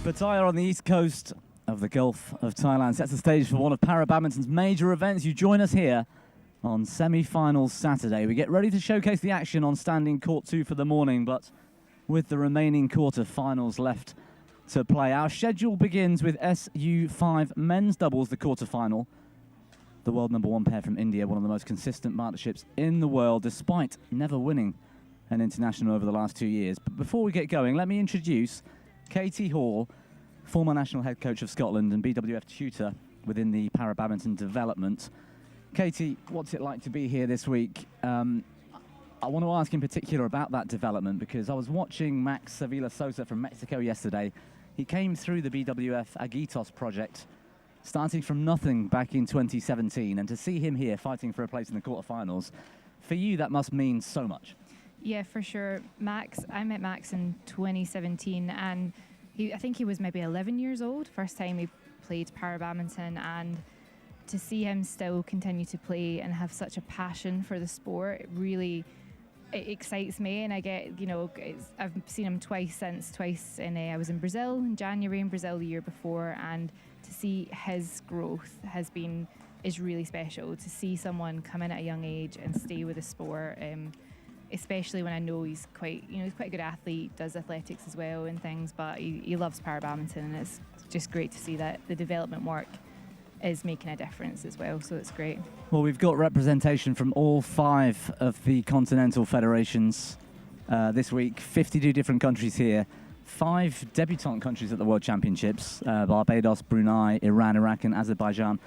Pattaya on the east coast of the Gulf of Thailand sets the stage for one of para badminton's major events. You join us here on semi-finals Saturday. We get ready to showcase the action on standing court 2 for the morning, but with the remaining quarter-finals left to play, our schedule begins with SU5 men's doubles, the quarter-final. The world #1 pair from India, one of the most consistent partnerships in the world, despite never winning an international over the last 2 years. But before we get going, let me introduce Katie Hall, former national head coach of Scotland and BWF tutor within the para badminton development. Katie, what's it like to be here this week? I want to ask in particular about that development because I was watching Max Sevilla Sosa from Mexico yesterday. He came through the BWF Agitos project, starting from nothing back in 2017, and to see him here fighting for a place in the quarterfinals, for you that must mean so much. Yeah, for sure. I met Max in 2017, and I think he was maybe 11 years old, first time he played para badminton, and to see him still continue to play and have such a passion for the sport, it excites me. And I get, I've seen him twice, I was in Brazil in January, in Brazil the year before, and to see his growth is really special. To see someone come in at a young age and stay with the sport, especially when I know he's quite a good athlete, does athletics as well and things, but he loves para badminton, and it's just great to see that the development work is making a difference as well, so it's great. Well, we've got representation from all 5 of the continental federations this week, 52 different countries here, 5 debutante countries at the World Championships, Barbados, Brunei, Iran, Iraq and Azerbaijan.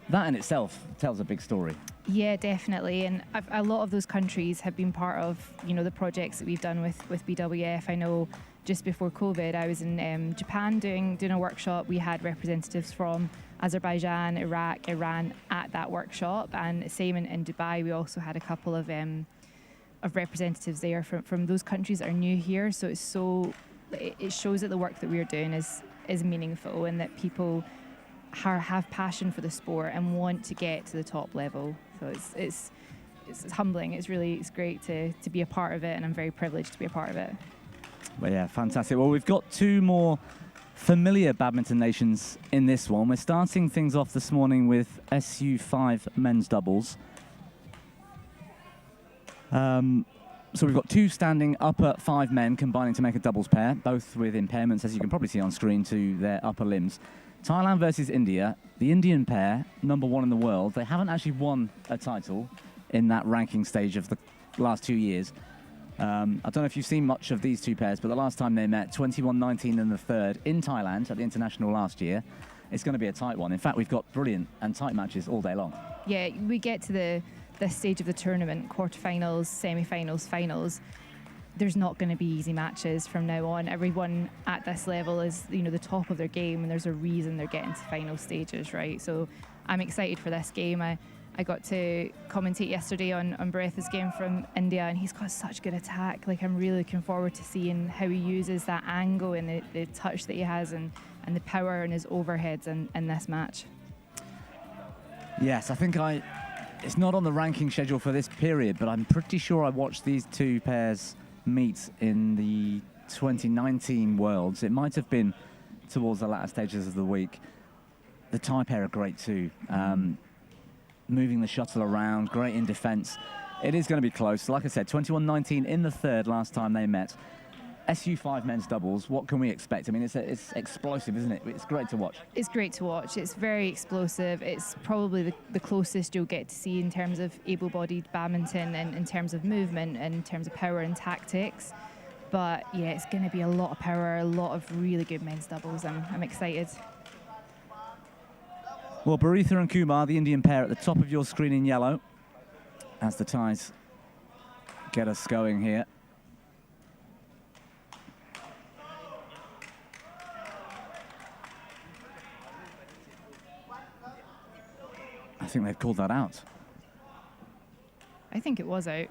That in itself tells a big story. Yeah, definitely. And a lot of those countries have been part of, the projects that we've done with BWF. I know just before COVID, I was in Japan doing a workshop. We had representatives from Azerbaijan, Iraq, Iran at that workshop. And same in Dubai, we also had a couple of representatives there from those countries that are new here. So it shows that the work that we're doing is meaningful, and that people have passion for the sport and want to get to the top level. So it's humbling. It's great to be a part of it, and I'm very privileged to be a part of it. Well, yeah, fantastic. Well, we've got 2 more familiar badminton nations in this one. We're starting things off this morning with SU5 men's doubles. So we've got 2 standing upper 5 men combining to make a doubles pair, both with impairments, as you can probably see on screen, to their upper limbs. Thailand versus India. The Indian pair, #1 in the world. They haven't actually won a title in that ranking stage of the last 2 years. I don't know if you've seen much of these 2 pairs, but the last time they met, 21-19 in the third in Thailand at the International last year. It's going to be a tight one. In fact, we've got brilliant and tight matches all day long. Yeah, we get to this stage of the tournament, quarterfinals, semi-finals, finals. There's not going to be easy matches from now on. Everyone at this level is, the top of their game, and there's a reason they're getting to final stages, right? So I'm excited for this game. I got to commentate yesterday on Bharatha's game from India, and he's got such good attack. I'm really looking forward to seeing how he uses that angle and the touch that he has and the power and his overheads in this match. Yes, I think it's not on the ranking schedule for this period, but I'm pretty sure I watched these 2 pairs meet in the 2019 Worlds. It might have been towards the latter stages of the week. The Thai pair are great too. Moving the shuttle around, great in defense. It is going to be close. Like I said, 21-19 in the third last time they met. SU5 men's doubles, what can we expect? I mean, it's explosive, isn't it? It's great to watch. It's great to watch. It's very explosive. It's probably the closest you'll get to see in terms of able-bodied badminton and in terms of movement and in terms of power and tactics. But yeah, it's going to be a lot of power, a lot of really good men's doubles. I'm excited. Well, Bharatha and Kumar, the Indian pair at the top of your screen in yellow, as the Thais get us going here. I think they've called that out. I think it was out.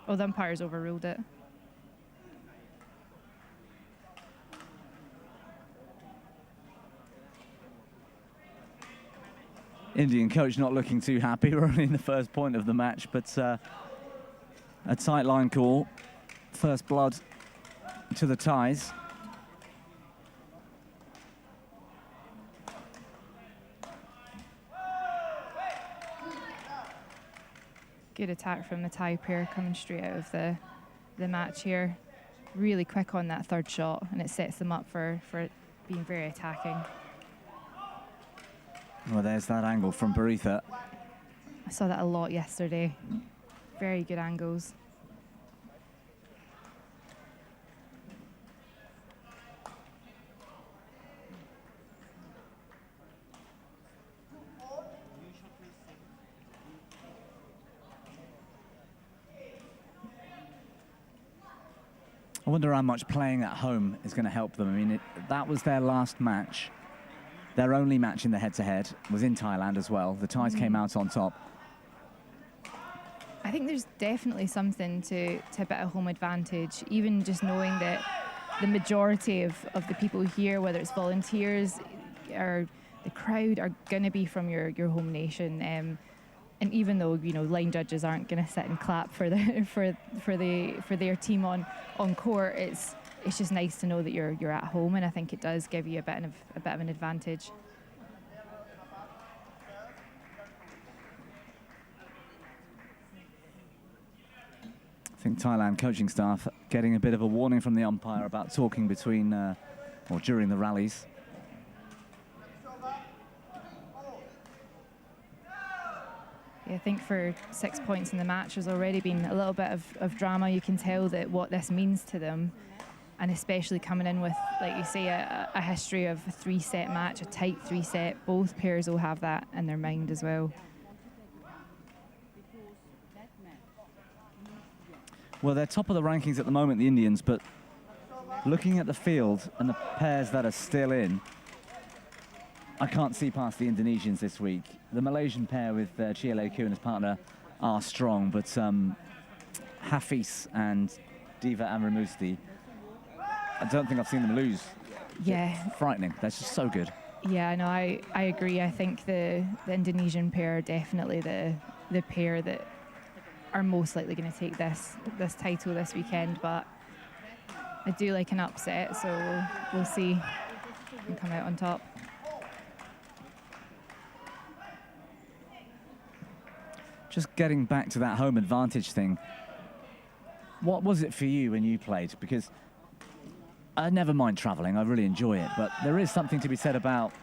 Oh, the umpires overruled it. Indian coach not looking too happy. We're only in the first point of the match, but a tight line call first blood to the ties. Good attack from the Thai pair coming straight out of the match here. Really quick on that third shot, and it sets them up for being very attacking. Well, there's that angle from Baritha. I saw that a lot yesterday. Very good angles. I wonder how much playing at home is going to help them. I mean, that was their last match. Their only match in the head-to-head was in Thailand as well. The Thais came out on top. I think there's definitely something to a bit of home advantage, even just knowing that the majority of the people here, whether it's volunteers or the crowd, are going to be from your home nation. And even though, you know, line judges aren't going to sit and clap for their team on court, it's just nice to know that you're at home, and I think it does give you a bit of an advantage. I think Thailand coaching staff getting a bit of a warning from the umpire about talking between or during the rallies. Yeah, I think for 6 points in the match, there's already been a little bit of drama. You can tell that what this means to them, and especially coming in with, like you say, a history of a 3-set match, a tight 3-set. Both pairs will have that in their mind as well. Well, they're top of the rankings at the moment, the Indians, but looking at the field and the pairs that are still in, I can't see past the Indonesians this week. The Malaysian pair with Chia Lei Kyu and his partner are strong, but Hafiz and Diva Amrimusti, I don't think I've seen them lose. Yeah. It's frightening. They're just so good. Yeah, no, I agree. I think the Indonesian pair are definitely the pair that are most likely going to take this title this weekend, but I do like an upset, so we'll see and come out on top. Just getting back to that home advantage thing, what was it for you when you played? Because I never mind traveling, I really enjoy it, but there is something to be said about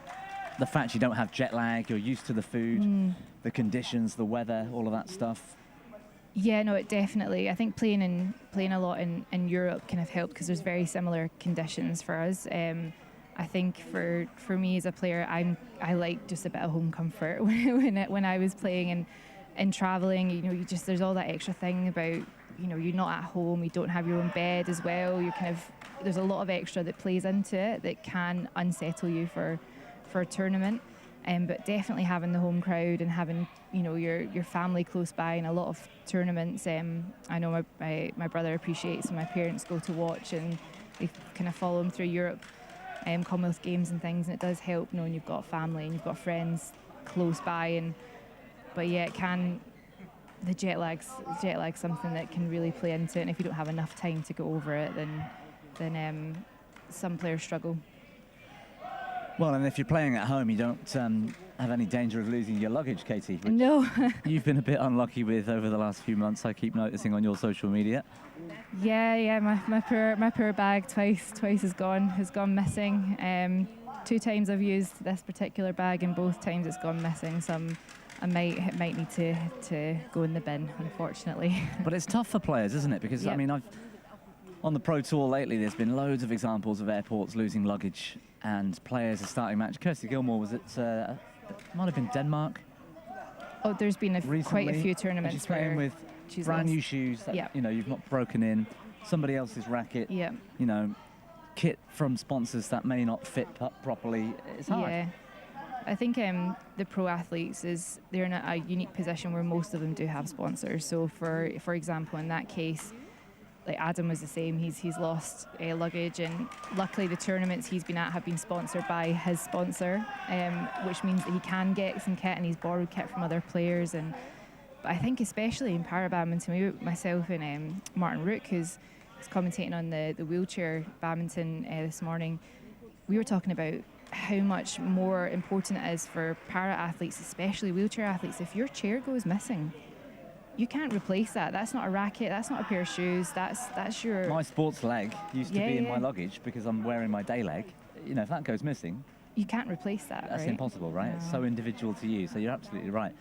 the fact you don't have jet lag, you're used to the food, the conditions, the weather, all of that stuff. Yeah, no, it definitely. I think playing a lot in Europe kind of helped because there's very similar conditions for us. I think for me as a player, I like just a bit of home comfort when I was playing and traveling. You know, there's all that extra thing about, you know, you're not at home, you don't have your own bed as well. There's a lot of extra that plays into it that can unsettle you for a tournament. But definitely having the home crowd and having, you know, your family close by in a lot of tournaments. I know my brother appreciates, and my parents go to watch, and they kind of follow him through Europe, Commonwealth Games and things, and it does help knowing you've got family and you've got friends close by. But yeah, the jet lag's something that can really play into it, and if you don't have enough time to go over it, then some players struggle. Well, and if you're playing at home, you don't have any danger of losing your luggage, Katie. No. You've been a bit unlucky with over the last few months, I keep noticing on your social media. Yeah, my poor bag twice has gone missing. 2 times I've used this particular bag, and both times it's gone missing. So I might need to go in the bin, unfortunately. But it's tough for players, isn't it? Because, yep. I mean, on the Pro Tour lately, there's been loads of examples of airports losing luggage and players are starting match. Kirsty Gilmore, was it, might have been Denmark? Oh, there's been quite a few tournaments she's playing with brand new shoes that, yep. you know, you've not broken in, somebody else's racket, yep. you know, kit from sponsors that may not fit properly. It's hard. Yeah. I think the pro athletes, they're in a unique position where most of them do have sponsors. So for example, in that case, like Adam was the same. He's lost luggage, and luckily the tournaments he's been at have been sponsored by his sponsor, which means that he can get some kit, and he's borrowed kit from other players. But I think especially in para badminton, myself and Martin Rook, who's was commentating on the wheelchair badminton this morning. We were talking about how much more important it is for para athletes, especially wheelchair athletes. If your chair goes missing, you can't replace that. That's not a racket. That's not a pair of shoes. That's your... My sports leg used to be in my luggage because I'm wearing my day leg. You know, if that goes missing, you can't replace that, that's right? impossible, right? No. It's so individual to you. So you're absolutely right.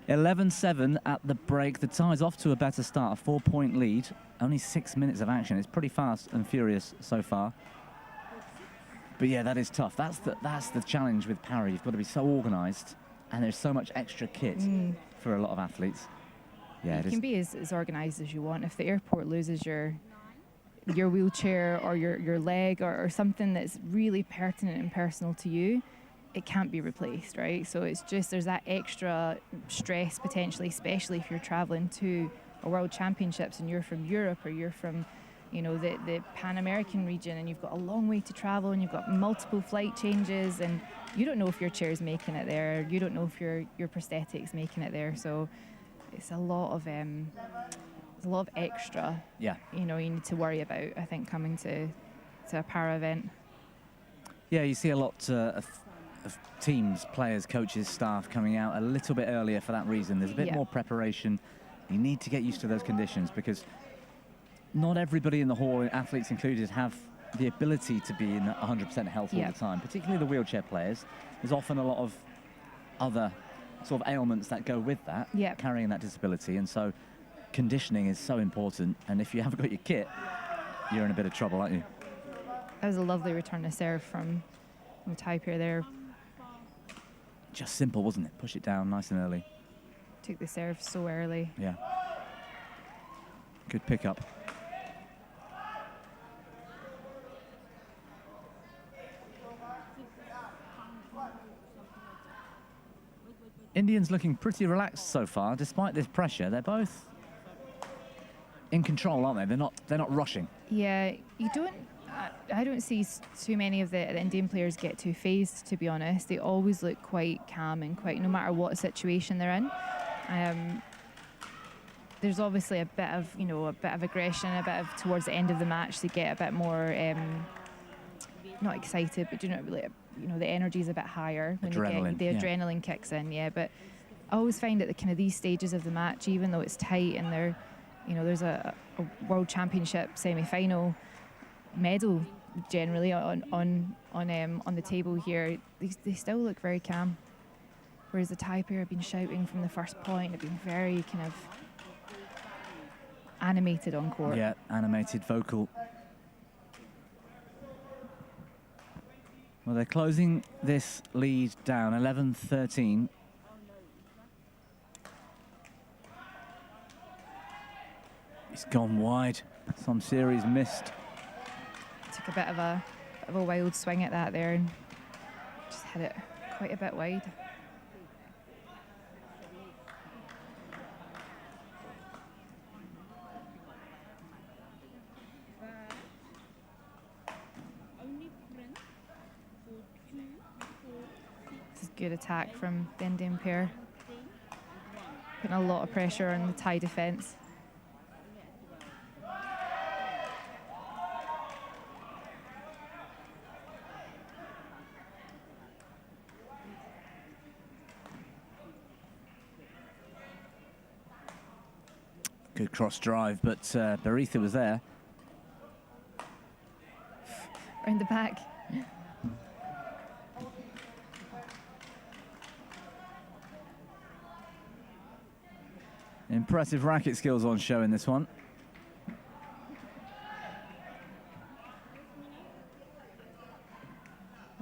11-7 at the break. The tie's off to a better start. A 4-point lead. Only 6 minutes of action. It's pretty fast and furious so far. But yeah, that is tough. That's the challenge with para. You've got to be so organised, and there's so much extra kit for a lot of athletes. Yeah, you can be as organised as you want. If the airport loses your wheelchair or your leg or something that's really pertinent and personal to you, it can't be replaced, right? So it's just, there's that extra stress potentially, especially if you're travelling to a World Championships and you're from Europe or you're from, you know, the Pan American region, and you've got a long way to travel and you've got multiple flight changes, and you don't know if your chair's making it there. You don't know if your prosthetic's making it there. So it's a lot of extra. Yeah. You know, you need to worry about, I think, coming to a para event. Yeah, you see a lot of teams, players, coaches, staff coming out a little bit earlier for that reason. There's a bit more preparation. You need to get used to those conditions because not everybody in the hall, athletes included, have the ability to be in 100% health all the time, particularly the wheelchair players. There's often a lot of other sort of ailments that go with that, carrying that disability, and so conditioning is so important, and if you haven't got your kit, you're in a bit of trouble, aren't you? That was a lovely return to serve from the Thai pair there. Just simple, wasn't it? Push it down nice and early. Took the serve so early. Yeah. Good pickup. Indians looking pretty relaxed so far, despite this pressure. They're both in control, aren't they? They're not rushing. Yeah, I don't see too many of the Indian players get too phased, to be honest. They always look quite calm and quite, no matter what situation they're in. There's obviously a bit of aggression, a bit of towards the end of the match they get a bit more not excited, but the energy's a bit higher when adrenaline kicks in. But I always find at these stages of the match, even though it's tight and there's a World Championship semi-final medal generally on the table here, they still look very calm. Whereas the Thai pair have been shouting from the first point, have been very kind of animated on court. Yeah, animated, vocal. Well, they're closing this lead down, 11-13. It's gone wide. Some series missed. Took a bit of a wild swing at that there and just hit it quite a bit wide. Good attack from the Indian pair, putting a lot of pressure on the Thai defence. Good cross drive, but Baritha was there. Round the back. Impressive racket skills on show in this one.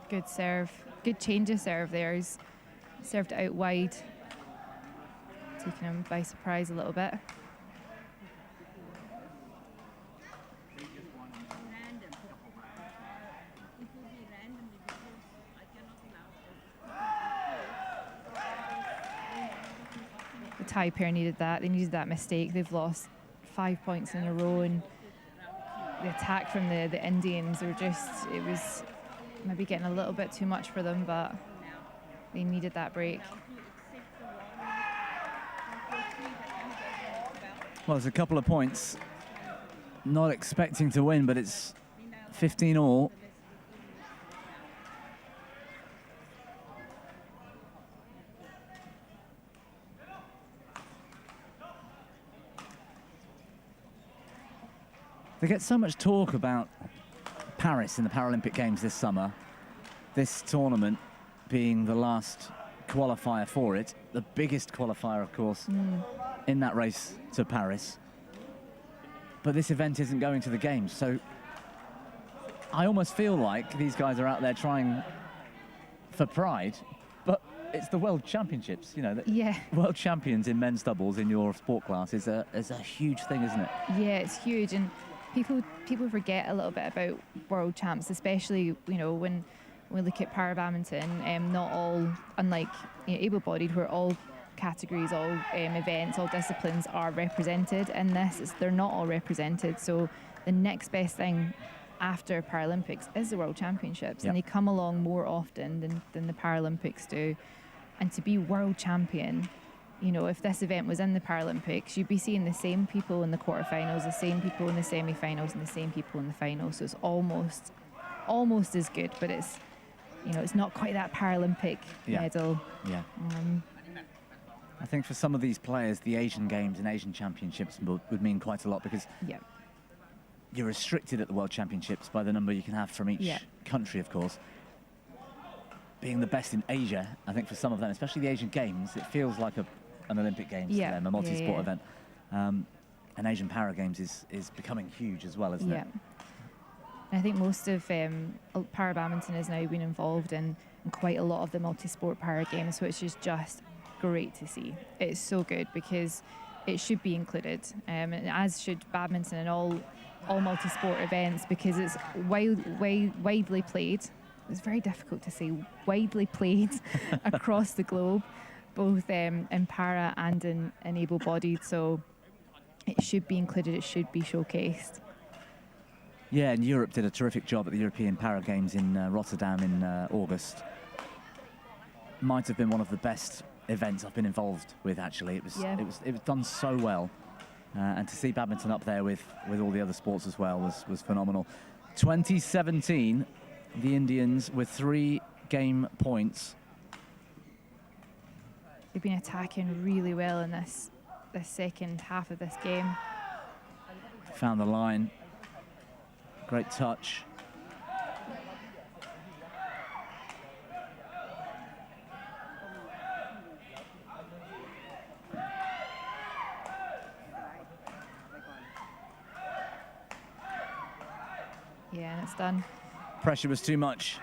Good serve. Good change of serve there. He's served out wide, taking him by surprise a little bit. Thai pair needed that. They needed that mistake. They've lost 5 points in a row, and the attack from the Indians it was maybe getting a little bit too much for them, but they needed that break. Well, there's a couple of points not expecting to win, but it's 15 all. They get so much talk about Paris in the Paralympic Games this summer. This tournament being the last qualifier for it, the biggest qualifier, of course, in that race to Paris. But this event isn't going to the Games, so I almost feel like these guys are out there trying for pride, but it's the World Championships, you know. Yeah. World champions in men's doubles in your sport class is a huge thing, isn't it? Yeah, it's huge, and people forget a little bit about world champs, especially, you know, when we look at para badminton. Not all, unlike, you know, able-bodied, where all categories, all events, all disciplines are represented. In this, they're not all represented. So the next best thing after Paralympics is the World Championships, and they come along more often than the Paralympics do. And to be world champion, you know, if this event was in the Paralympics, you'd be seeing the same people in the quarterfinals, the same people in the semi-finals, and the same people in the finals. So it's almost as good, but it's, you know, it's not quite that Paralympic medal. Yeah. I think for some of these players, the Asian Games and Asian Championships would mean quite a lot, because you're restricted at the World Championships by the number you can have from each country, of course. Being the best in Asia, I think for some of them, especially the Asian Games, it feels like an Olympic Games to them, a multi-sport event. And Asian Para Games is becoming huge as well, isn't it? And I think most of para badminton has now been involved in quite a lot of the multi-sport para games, which is just great to see. It's so good, because it should be included, and as should badminton and all multi-sport events, because it's widely played. It's very difficult to say, widely played across the globe, both in para and in able-bodied. So it should be included, it should be showcased. Yeah, and Europe did a terrific job at the European Para Games in Rotterdam in August. Might have been one of the best events I've been involved with, actually. It was done so well. And to see badminton up there with all the other sports as well was phenomenal. 2017, the Indians with 3 game points. They've been attacking really well in this second half of this game. Found the line. Great touch. Yeah, and it's done. Pressure was too much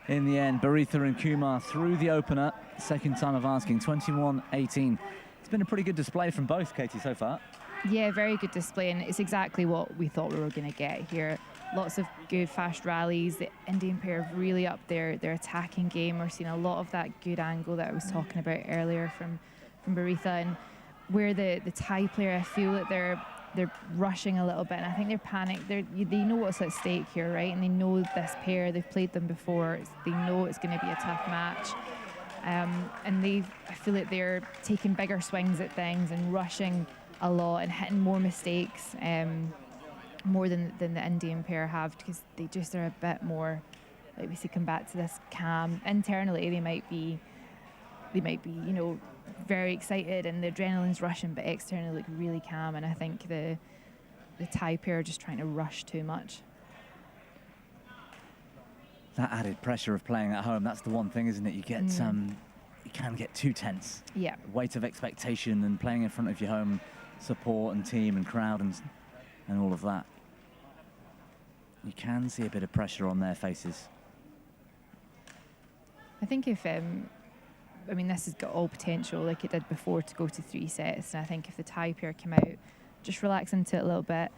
in the end. Baritha and Kumar through the opener. Second time of asking, 21-18. It's been a pretty good display from both, Katie, so far. Yeah, very good display, and it's exactly what we thought we were going to get here. Lots of good fast rallies. The Indian pair have really upped their attacking game. We're seeing a lot of that good angle that I was talking about earlier from Baritha, and where the Thai player, I feel that they're rushing a little bit, and I think they're panicked. They know what's at stake here, right? And they know this pair, they've played them before. They know it's going to be a tough match. And I feel like they're taking bigger swings at things and rushing a lot and hitting more mistakes, more than the Indian pair have, because they just are a bit more, like we see, come back to this calm. Internally, they might be, you know, very excited and the adrenaline's rushing, but externally look really calm. And I think the Thai pair are just trying to rush too much. That added pressure of playing at home, that's the one thing, isn't it? You get you can get too tense. Yeah. Weight of expectation and playing in front of your home support and team and crowd and all of that. You can see a bit of pressure on their faces. I think if I mean, this has got all potential, like it did before, to go to 3 sets. And I think if the Thai pair come out, just relax into it a little bit,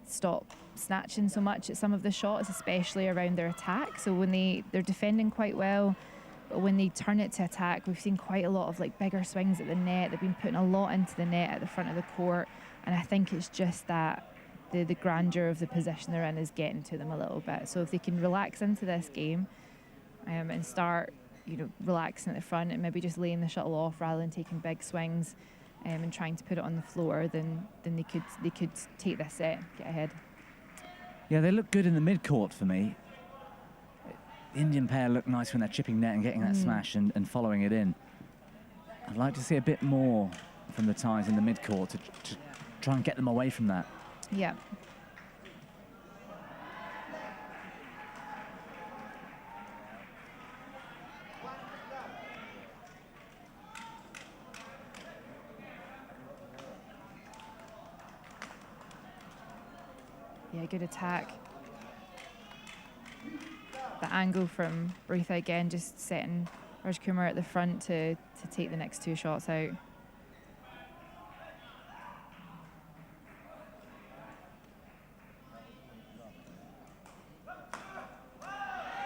stop snatching so much at some of the shots, especially around their attack. So when they're defending quite well, but when they turn it to attack, we've seen quite a lot of like bigger swings at the net. They've been putting a lot into the net at the front of the court. And I think it's just that the grandeur of the position they're in is getting to them a little bit. So if they can relax into this game and start, you know, relaxing at the front and maybe just laying the shuttle off rather than taking big swings, and trying to put it on the floor, then they could take this set, get ahead. Yeah, they look good in the mid-court for me. The Indian pair look nice when they're chipping net and getting that smash and following it in. I'd like to see a bit more from the Thais in the mid-court to try and get them away from that. Yeah. Yeah, good attack. The angle from Baritha again, just setting Rajkumar at the front to take the next 2 shots out.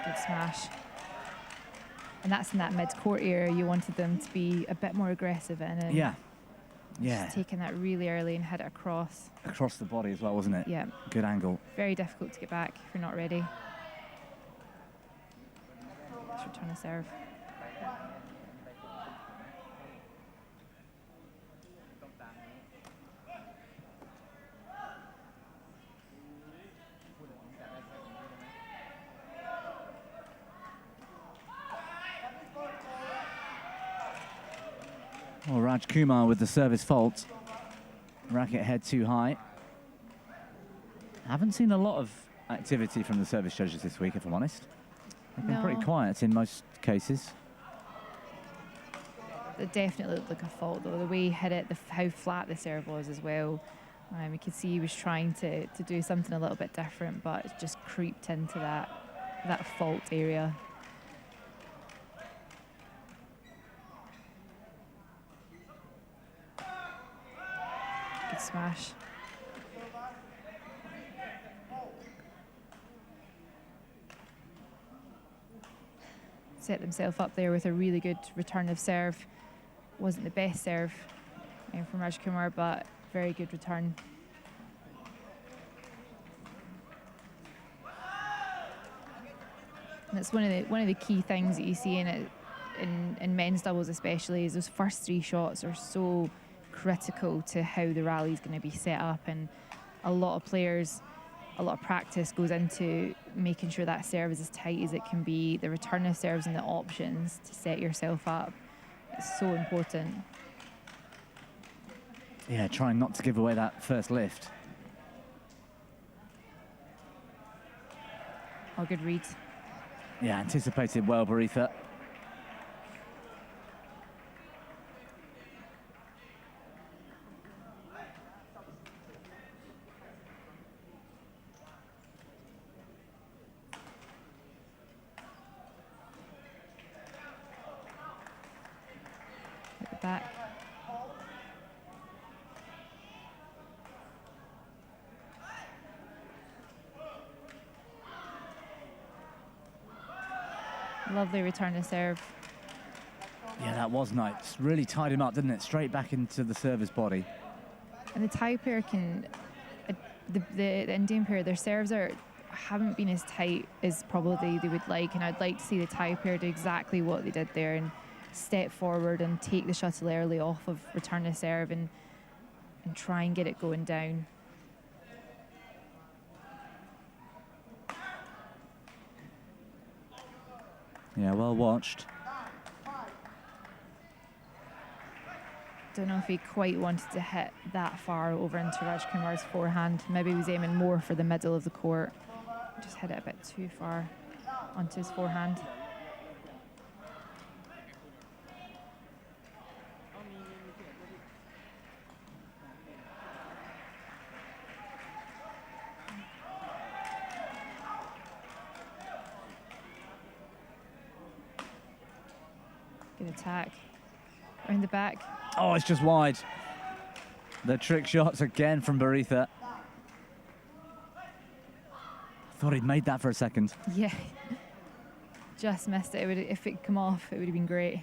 Good smash. And that's in that mid-court area you wanted them to be a bit more aggressive in. And yeah. just taking that really early and hit it across. Across the body as well, wasn't it? Yeah. Good angle. Very difficult to get back if you're not ready. Let's return a serve. Well, Raj Kumar with the service fault. Racket head too high. Haven't seen a lot of activity from the service judges this week, if I'm honest. They've been pretty quiet in most cases. It definitely looked like a fault, though. The way he hit it, how flat the serve was as well. You could see he was trying to do something a little bit different, but it just creeped into that fault area. Good smash. Set themselves up there with a really good return of serve. Wasn't the best serve from Rajkumar, but very good return. And it's one of the key things that you see in men's doubles especially, is those first 3 shots are so critical to how the rally is going to be set up, and a lot of players, a lot of practice goes into making sure that serve is as tight as it can be, the return of serves and the options to set yourself up. It's so important. Yeah, trying not to give away that first lift. Oh, good read. Yeah, anticipated well, Baritha. Back. Lovely return to serve. Yeah, that was nice. Really tied him up, didn't it? Straight back into the server's body. And the Thai pair can, the Indian pair, their serves haven't been as tight as probably they would like, and I'd like to see the Thai pair do exactly what they did there and step forward and take the shuttle early off of return to serve and try and get it going down. Yeah, well watched. Don't know if he quite wanted to hit that far over into Rajkumar's forehand. Maybe he was aiming more for the middle of the court. Just hit it a bit too far onto his forehand. Good attack. Around the back. Oh, it's just wide. The trick shots again from Baritha. Thought he'd made that for a second. Yeah. Just missed it. If it had come off, it would have been great.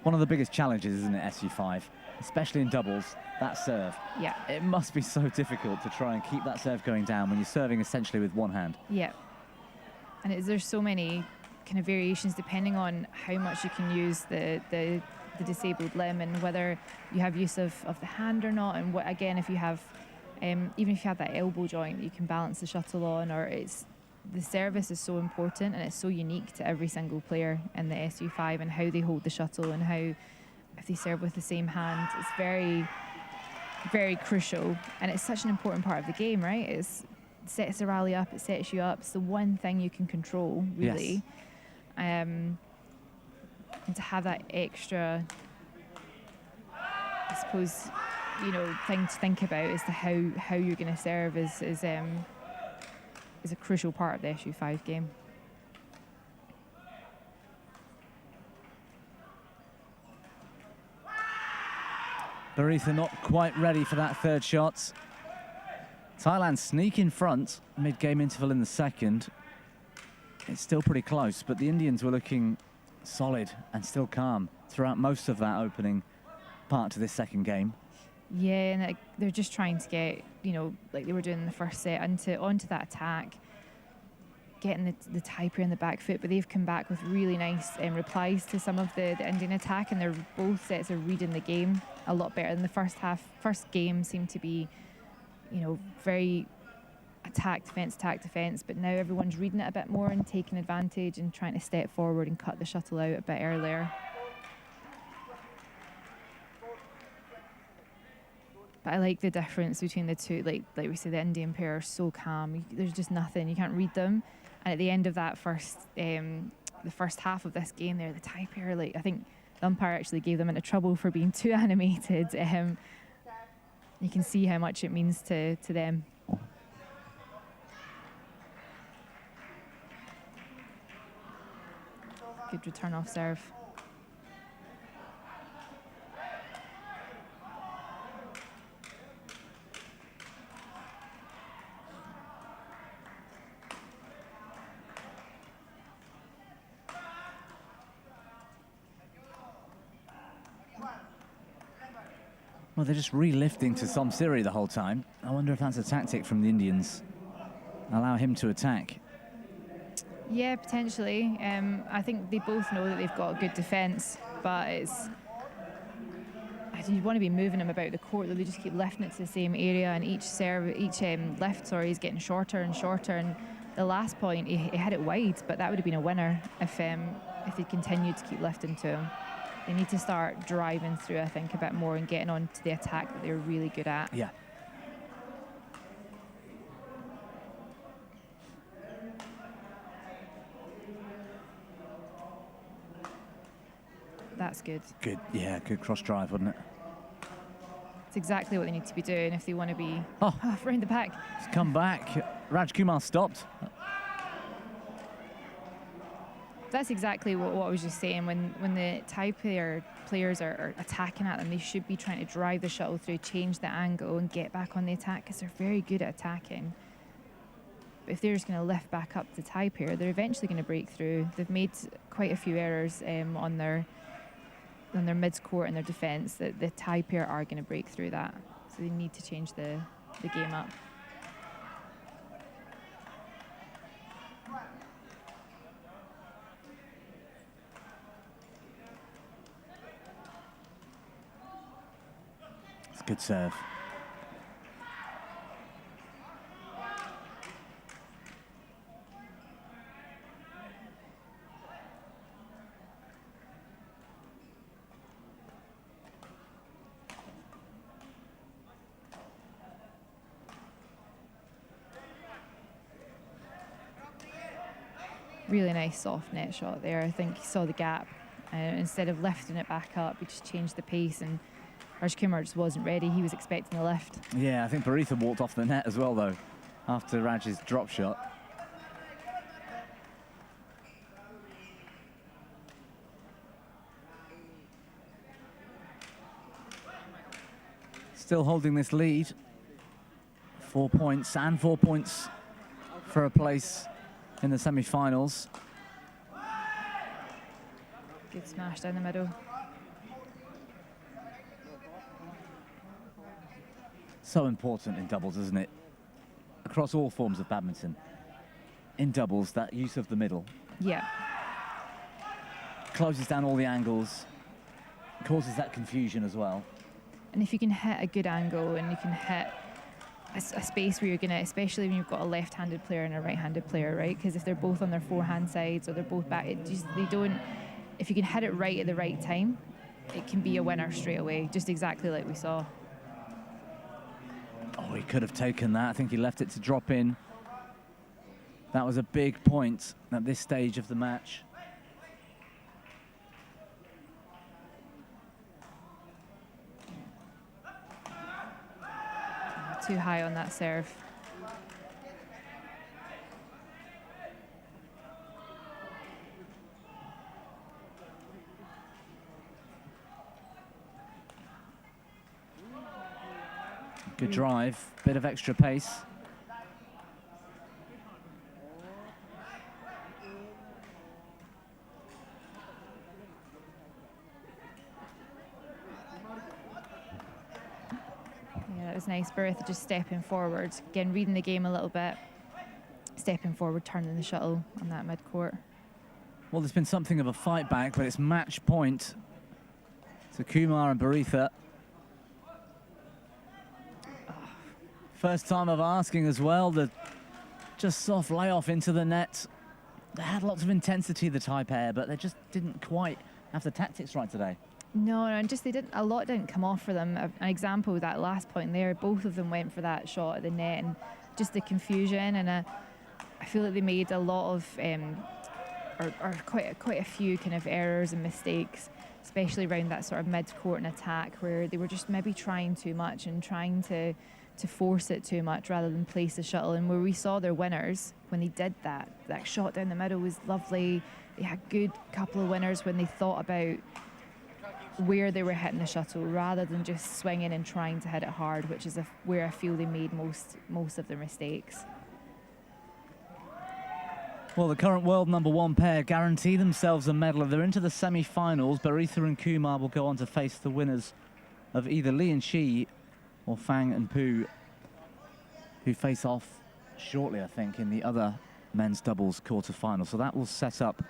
One of the biggest challenges, isn't it, SU5? Especially in doubles, that serve. Yeah. It must be so difficult to try and keep that serve going down when you're serving essentially with one hand. Yeah. And there's so many kind of variations depending on how much you can use the disabled limb and whether you have use of the hand or not. And what, again, if you have, even if you have that elbow joint, you can balance the shuttle on, or the service is so important and it's so unique to every single player in the SU5 and how they hold the shuttle and how, if they serve with the same hand, it's very, very crucial. And it's such an important part of the game, right? It sets the rally up, it sets you up. It's the one thing you can control, really. Yes. And to have that extra, I suppose, you know, thing to think about as to how you're going to serve is a crucial part of the SU5 game. Baritha not quite ready for that third shot. Thailand sneak in front, mid-game interval in the second. It's still pretty close, but the Indians were looking solid and still calm throughout most of that opening part to this second game. Yeah, and they're just trying to get, you know, like they were doing in the first set, onto that attack, getting the Taipei in the back foot, but they've come back with really nice replies to some of the Indian attack, and both sets are reading the game a lot better than the first half. First game seemed to be, you know, very attack, defence, but now everyone's reading it a bit more and taking advantage and trying to step forward and cut the shuttle out a bit earlier. But I like the difference between the two. Like we say, the Indian pair are so calm. There's just nothing. You can't read them. And at the end of that the first half of this game there, the Thai pair, like, I think the umpire actually gave them into trouble for being too animated. You can see how much it means to them. Good return off serve. Well, they're just relifting to Somsiri the whole time. I wonder if that's a tactic from the Indians. Allow him to attack. Yeah, potentially. I think they both know that they've got a good defence, but you want to be moving them about the court. They just keep lifting it to the same area, and each lift is getting shorter and shorter. And the last point, he hit it wide, but that would have been a winner if he continued to keep lifting to him. They need to start driving through, I think, a bit more and getting on to the attack that they're really good at. Yeah. That's good. Good, yeah, good cross drive, wasn't it? It's exactly what they need to be doing if they want to be around the back. It's come back. Raj Kumar stopped. That's exactly what I was just saying. When the Taipei players are attacking at them, they should be trying to drive the shuttle through, change the angle, and get back on the attack, because they're very good at attacking. But if they're just going to lift back up the Taipei, they're eventually going to break through. They've made quite a few errors on their mid-court and their defence, that the Taipei are going to break through that. So they need to change the game up. It's a good serve. Really nice soft net shot there. I think he saw the gap. Instead of lifting it back up, he just changed the pace, and Raj Kumar just wasn't ready. He was expecting a lift. Yeah, I think Baritha walked off the net as well, though, after Raj's drop shot. Still holding this lead. 4 points and 4 points for a place in the semi-finals. Good smash down the middle. So important in doubles, isn't it? Across all forms of badminton. In doubles, that use of the middle. Yeah. closes down all the angles, causes that confusion as well. And if you can hit a good angle and you can hit a space where you're going to, especially when you've got a left-handed player and a right-handed player, right? Because if they're both on their forehand sides or they're both back, if you can hit it right at the right time, it can be a winner straight away, just exactly like we saw. Oh, he could have taken that. I think he left it to drop in. That was a big point at this stage of the match. Too high on that serve. Good drive, bit of extra pace. Yeah, it was nice. Bertha just stepping forward, again reading the game a little bit, stepping forward, turning the shuttle on that mid-court. Well, there's been something of a fight back, but it's match point to Kumar and Baritha. First time of asking as well, the just soft layoff into the net. They had lots of intensity, the Thai pair, but they just didn't quite have the tactics right today. No, and just a lot didn't come off for them. An example of that last point there, both of them went for that shot at the net, and just the confusion, and I feel like they made a lot of, or quite a few kind of errors and mistakes, especially around that sort of mid-court and attack, where they were just maybe trying too much and trying to force it too much rather than place the shuttle. And where we saw their winners when they did that shot down the middle was lovely. They had good couple of winners when they thought about where they were hitting the shuttle rather than just swinging and trying to hit it hard, which is where I feel they made most of their mistakes. Well, the current world #1 pair guarantee themselves a medal. If they're into the semi-finals, Baritha and Kumar will go on to face the winners of either Lee and Shi or Fang and Pu, who face off shortly, I think, in the other men's doubles quarter-final. So that will set up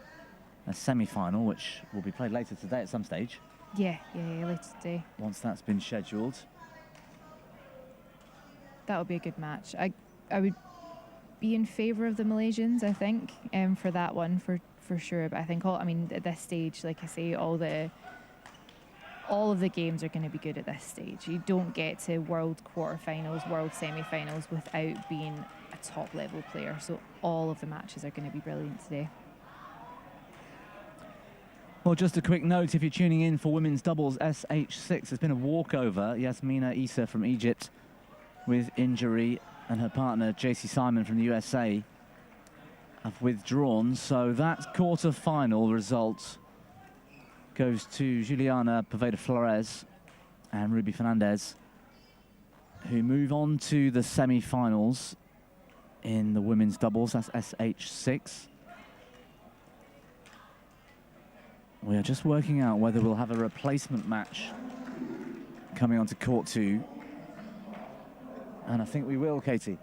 a semi-final, which will be played later today at some stage. Yeah, later today. Once that's been scheduled. That would be a good match. I would be in favour of the Malaysians, I think, for that one, for sure. But I think, at this stage, like I say, all of the games are going to be good at this stage. You don't get to world quarterfinals, world semi-finals without being a top-level player. So all of the matches are going to be brilliant today. Well, just a quick note, if you're tuning in for women's doubles SH6, there's been a walkover. Yasmina Issa from Egypt with injury, and her partner, JC Simon from the USA, have withdrawn. So that quarter-final result goes to Juliana Poveda-Flores and Ruby Fernandez, who move on to the semi-finals in the women's doubles. That's SH6. We are just working out whether we'll have a replacement match coming onto court 2. And I think we will, Katie.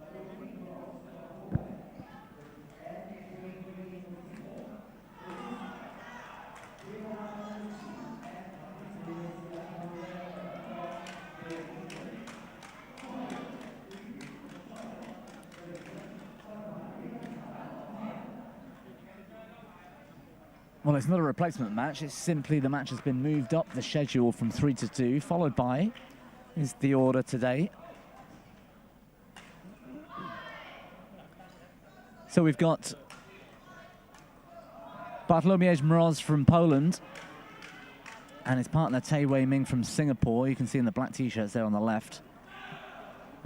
Well, it's not a replacement match, it's simply the match has been moved up the schedule from 3 to 2, followed by, is the order today. So we've got Bartłomiej Mroz from Poland and his partner Tae Wei Ming from Singapore. You can see in the black t-shirts there on the left.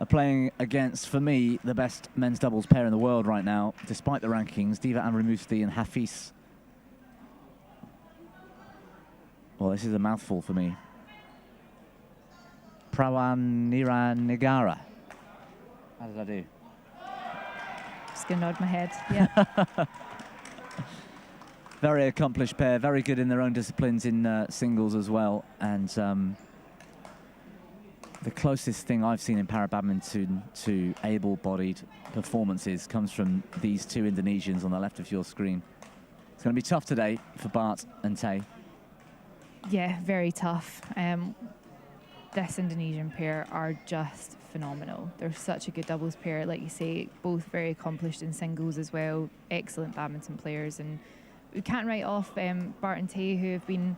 Are playing against, for me, the best men's doubles pair in the world right now, despite the rankings, Diva Amrimusti and Hafiz. Well, this is a mouthful for me. Prawanirangara. How did I do? Just gonna nod my head, yeah. Very accomplished pair, very good in their own disciplines in singles as well. And the closest thing I've seen in para-badminton to able-bodied performances comes from these two Indonesians on the left of your screen. It's going to be tough today for Bart and Tay. Yeah, very tough. This Indonesian pair are just phenomenal. They're such a good doubles pair, like you say, both very accomplished in singles as well, excellent badminton players, and we can't write off Bart and Tay, who've been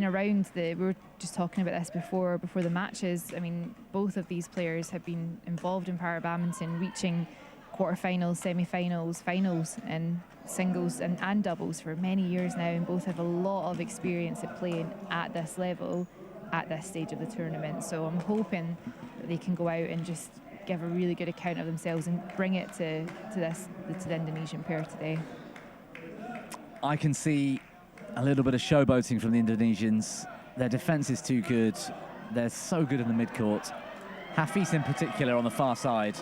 around. We were just talking about this before the matches. I mean, both of these players have been involved in para badminton, reaching quarterfinals, semi-finals, finals in singles and doubles for many years now, and both have a lot of experience at playing at this level at this stage of the tournament. So I'm hoping that they can go out and just give a really good account of themselves and bring it to the Indonesian pair today. I can see a little bit of showboating from the Indonesians. Their defence is too good. They're so good in the midcourt. Hafiz in particular on the far side.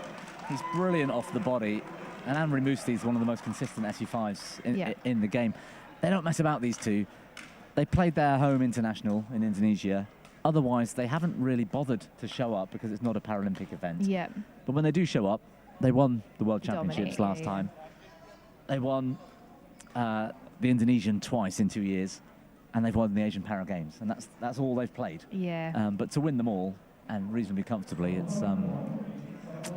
He's brilliant off the body. And Amri Musti is one of the most consistent SU5s in the game. They don't mess about, these two. They played their home international in Indonesia. Otherwise, they haven't really bothered to show up because it's not a Paralympic event. Yeah. But when they do show up, they won the World Championships last time. They won the Indonesian twice in 2 years, and they've won the Asian Para Games, and that's all they've played. Yeah. But to win them all, and reasonably comfortably, it's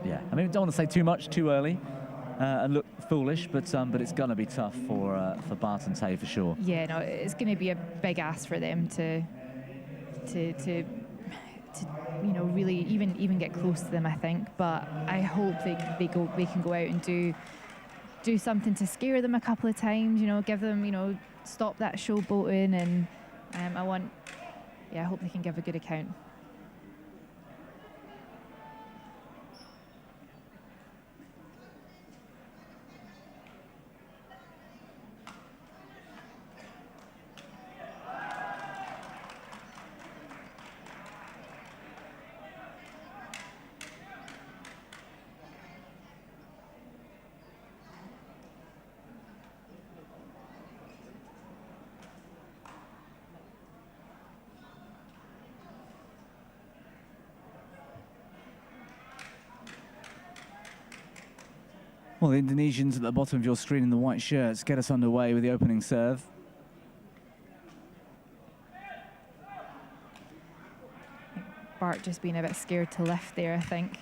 yeah. I mean, I don't want to say too much too early and look foolish, but it's going to be tough for Bart and Tay for sure. Yeah, no, it's going to be a big ask for them to you know, really even get close to them, I think. But I hope they can go out and do something to scare them a couple of times. You know, give them, you know, stop that showboating, and I hope they can give a good account. Well, the Indonesians at the bottom of your screen in the white shirts get us underway with the opening serve. Bart just being a bit scared to lift there, I think.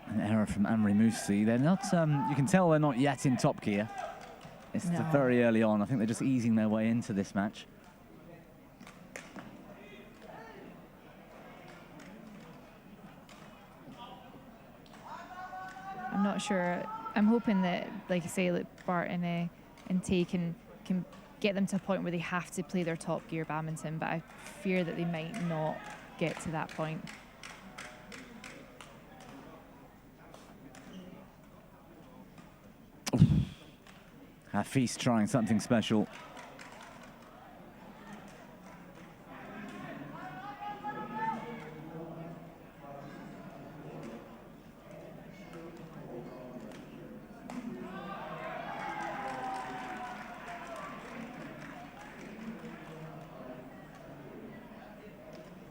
An error from Amri Musi. They're not, you can tell they're not yet in top gear. It's very early on. I think they're just easing their way into this match. I'm not sure. I'm hoping that, like I say, like Bart and Tay can get them to a point where they have to play their top gear badminton, but I fear that they might not get to that point. Hafiz trying something special.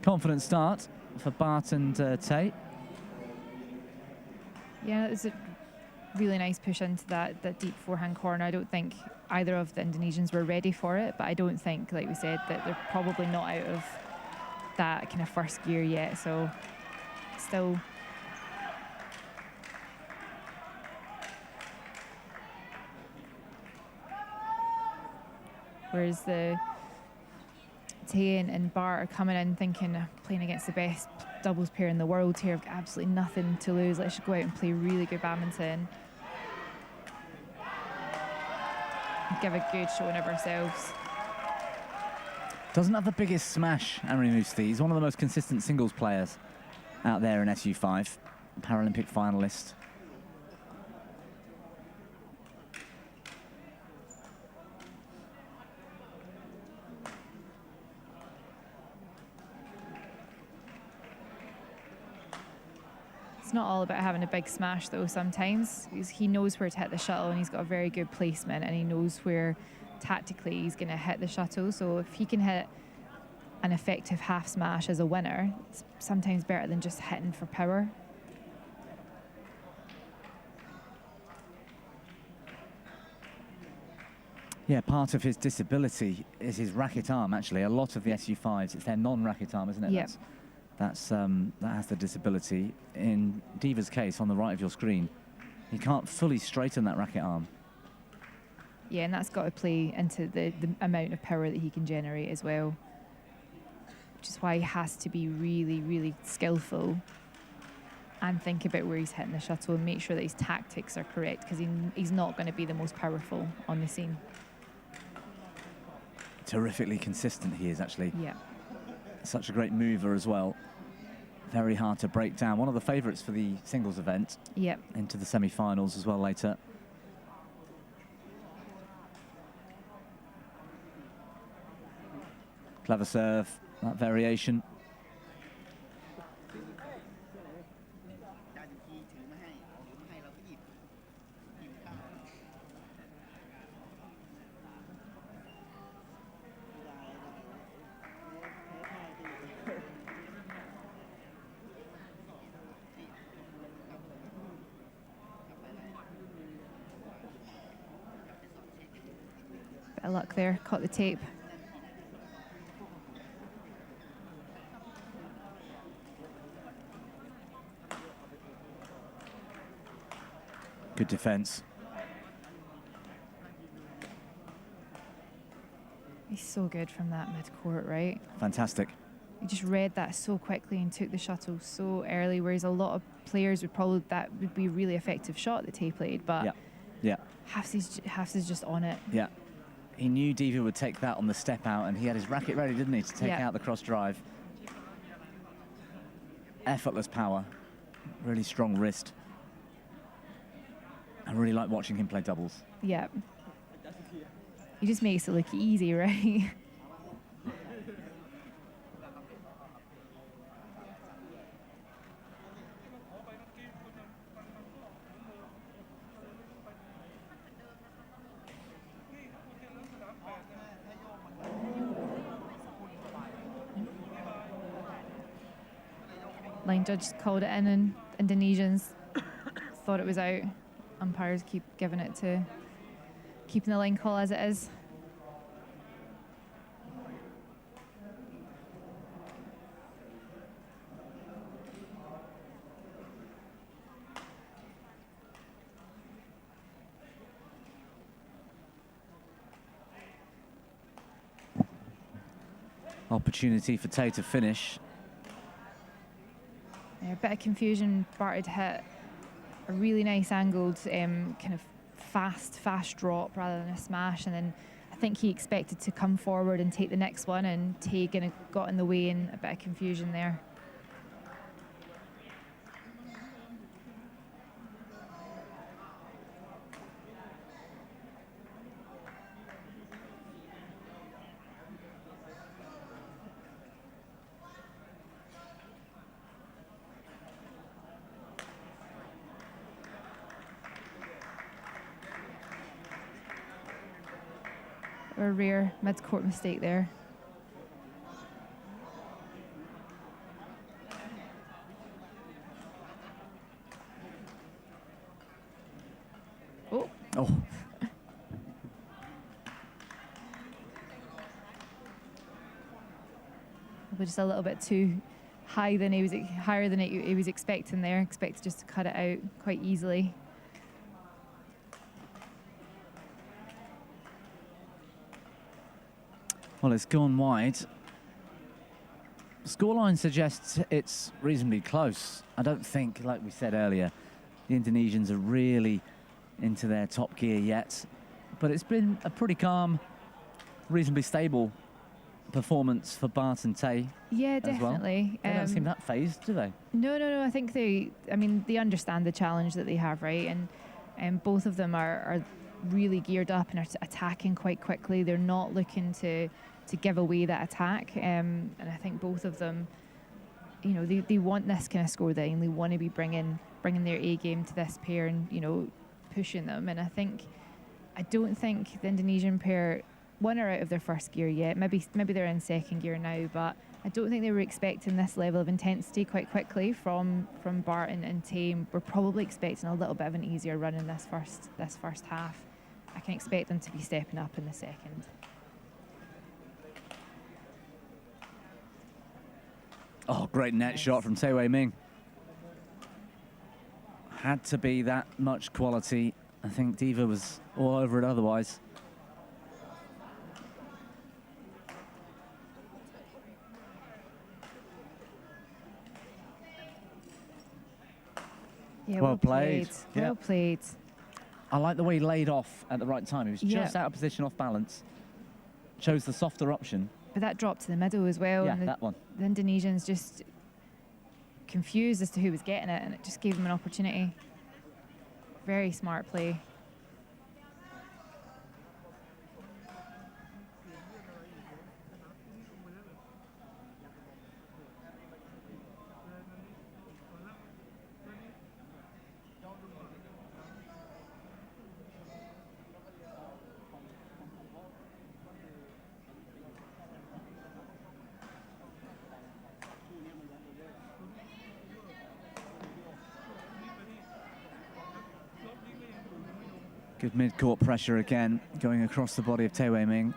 Confident start for Bart and Tay. Yeah, it's a really nice push into that deep forehand corner. I don't think either of the Indonesians were ready for it, but I don't think, like we said, that they're probably not out of that kind of first gear yet, so still. Whereas the Tay and Bart are coming in thinking, playing against the best doubles pair in the world here, I've got absolutely nothing to lose, let's just go out and play really good badminton. Give a good showing of ourselves. Doesn't have the biggest smash, Amri Musti. He's one of the most consistent singles players out there in SU5, Paralympic finalist. It's not all about having a big smash, though. Sometimes he knows where to hit the shuttle, and he's got a very good placement, and he knows where tactically he's going to hit the shuttle. So if he can hit an effective half smash as a winner, it's sometimes better than just hitting for power. Yeah, part of his disability is his racket arm, actually. A lot of the SU5s, it's their non-racket arm, isn't it? Yep. That has the disability. In Diva's case, on the right of your screen, he can't fully straighten that racket arm. Yeah, and that's got to play into the amount of power that he can generate as well, which is why he has to be really, really skillful and think about where he's hitting the shuttle and make sure that his tactics are correct, because he's not going to be the most powerful on the scene. Terrifically consistent he is, actually. Yeah. Such a great mover as well. Very hard to break down. One of the favourites for the singles event. Yep. Into the semi-finals as well later. Clever serve, that variation. Bit of luck there, caught the tape. Good defence. He's so good from that mid-court, right? Fantastic. He just read that so quickly and took the shuttle so early, whereas a lot of players that would be a really effective shot that Tay played, but yeah. Hafs is just on it. Yeah. He knew Diva would take that on the step out, and he had his racket ready, didn't he, to take out the cross drive. Effortless power, really strong wrist. I really like watching him play doubles. Yeah. He just makes it look easy, right? Line judge called it in, and Indonesians thought it was out. Umpires keep giving it to keeping the line call as it is. Opportunity for Tay to finish. Yeah, a bit of confusion. Barted hit a really nice angled kind of fast drop rather than a smash, and then I think he expected to come forward and take the next one, and Tay kind of got in the way, and a bit of confusion there. A rare mid-court mistake there. Oh. Just a little bit too higher than he was expecting there. Expected just to cut it out quite easily. Well, it's gone wide. Scoreline suggests it's reasonably close. I don't think, like we said earlier, the Indonesians are really into their top gear yet. But it's been a pretty calm, reasonably stable performance for Bart and Tay. Yeah, definitely. Well. They don't seem that phased, do they? No. I think they understand the challenge that they have, right? And both of them are really geared up and are attacking quite quickly. They're not looking to give away that attack, and I think both of them you know, they want this kind of score there, and they want to be bringing their A game to this pair and, you know, pushing them. And I don't think the Indonesian pair, one, are out of their first gear yet. Maybe they're in second gear now, but I don't think they were expecting this level of intensity quite quickly from Bart and Tay. We're probably expecting a little bit of an easier run in this first half. I can expect them to be stepping up in the second. Oh, great net shot from Tay Wei Ming. Had to be that much quality. I think Diva was all over it otherwise. Yeah, well played. Yeah. Well played. I like the way he laid off at the right time. He was just out of position, off balance. Chose the softer option. But that dropped to the middle as well. Yeah, and that one. The Indonesians just confused as to who was getting it, and it just gave them an opportunity. Very smart play. Good mid-court pressure again, going across the body of Tay Wei Ming.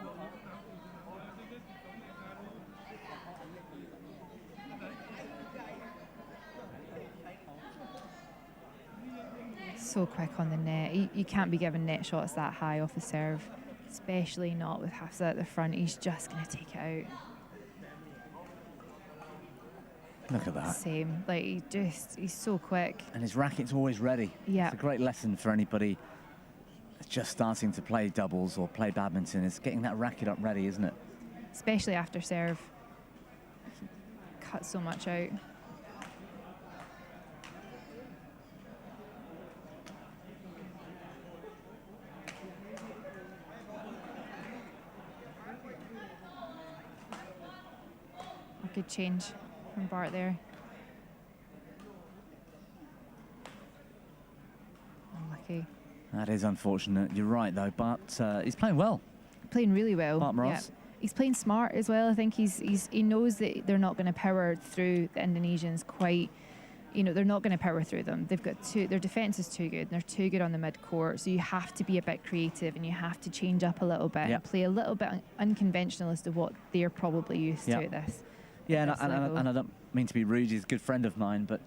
So quick on the net. You can't be giving net shots that high off the serve, especially not with Hafsa at the front. He's just going to take it out. Look at that. Same. Like, he's so quick. And his racket's always ready. Yeah. It's a great lesson for anybody just starting to play doubles or play badminton. Is getting that racket up ready, isn't it? Especially after serve. Cut so much out. A good change from Bart there. Unlucky. That is unfortunate. You're right, though. But he's playing well. Playing really well. Bart Moros. Yeah. He's playing smart as well. I think he knows that they're not going to power through the Indonesians quite. You know, they're not going to power through them. They've got their defence is too good. And they're too good on the mid-court. So you have to be a bit creative and you have to change up a little bit and play a little bit unconventional as to what they're probably used to at this. Yeah, and I don't mean to be rude. He's a good friend of mine, but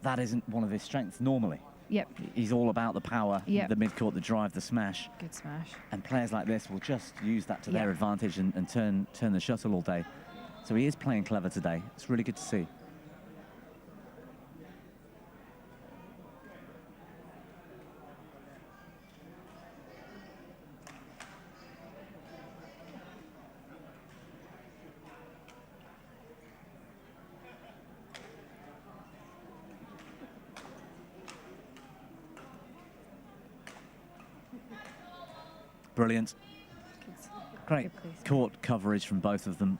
that isn't one of his strengths normally. Yep. He's all about the power, the mid-court, the drive, the smash. Good smash. And players like this will just use that to their advantage and turn the shuttle all day. So he is playing clever today. It's really good to see. Brilliant. Great court coverage from both of them.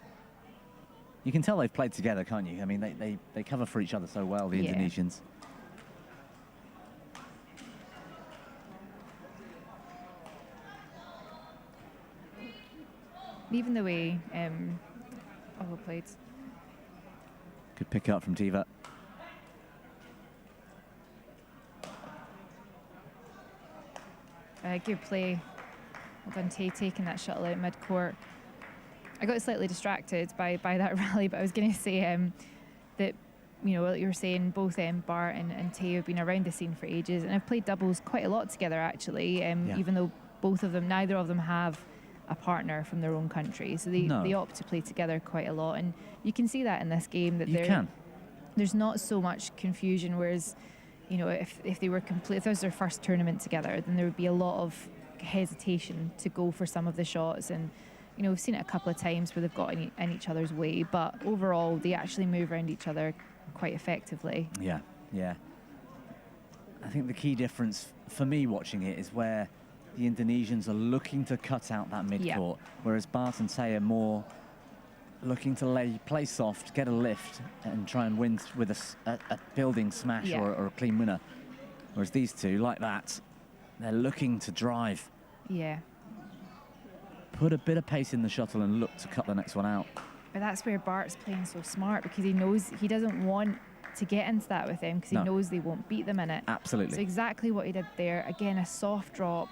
You can tell they've played together, can't you? I mean, they cover for each other so well, the Indonesians. Even the way well played. Good pick up from Diva. Good play. Well done, Tay, taking that shuttle out mid-court. I got slightly distracted by that rally, but I was going to say that, you know, what you were saying, both Bart and Tay have been around the scene for ages and have played doubles quite a lot together, actually, even though neither of them have a partner from their own country. So they opt to play together quite a lot. And you can see that in this game, that there's not so much confusion, whereas, you know, if they were if that was their first tournament together, then there would be a lot of hesitation to go for some of the shots. And, you know, we've seen it a couple of times where they've got in each other's way, but overall they actually move around each other quite effectively. Yeah. I think the key difference for me watching it is where the Indonesians are looking to cut out that mid-court, whereas Bart and Tay are more looking to play soft, get a lift, and try and win with a building smash or a clean winner. Whereas these two, like that, they're looking to drive. Yeah. Put a bit of pace in the shuttle and look to cut the next one out. But that's where Bart's playing so smart, because he knows he doesn't want to get into that with them, because he knows they won't beat them in it. Absolutely. So exactly what he did there. Again, a soft drop.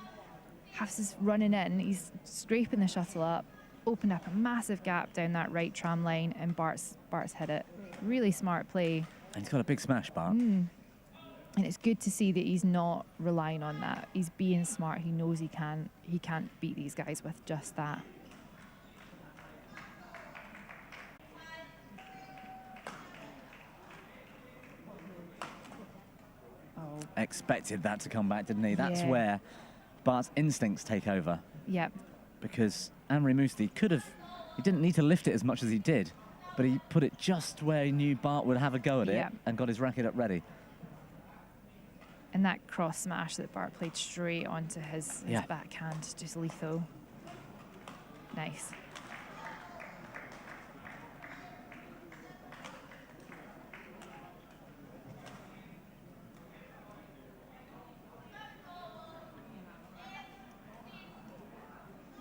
Hafsa's running in. He's scraping the shuttle up, opened up a massive gap down that right tram line, and Bart's hit it. Really smart play. And he's got a big smash, Bart. And it's good to see that he's not relying on that. He's being smart. He knows he can't beat these guys with just that. Expected that to come back, didn't he? That's Yeah. where Bart's instincts take over. Yep. Because Amri Musti he didn't need to lift it as much as he did, but he put it just where he knew Bart would have a go at it and got his racket up ready. And that cross smash that Bart played straight onto his backhand, just lethal. Nice.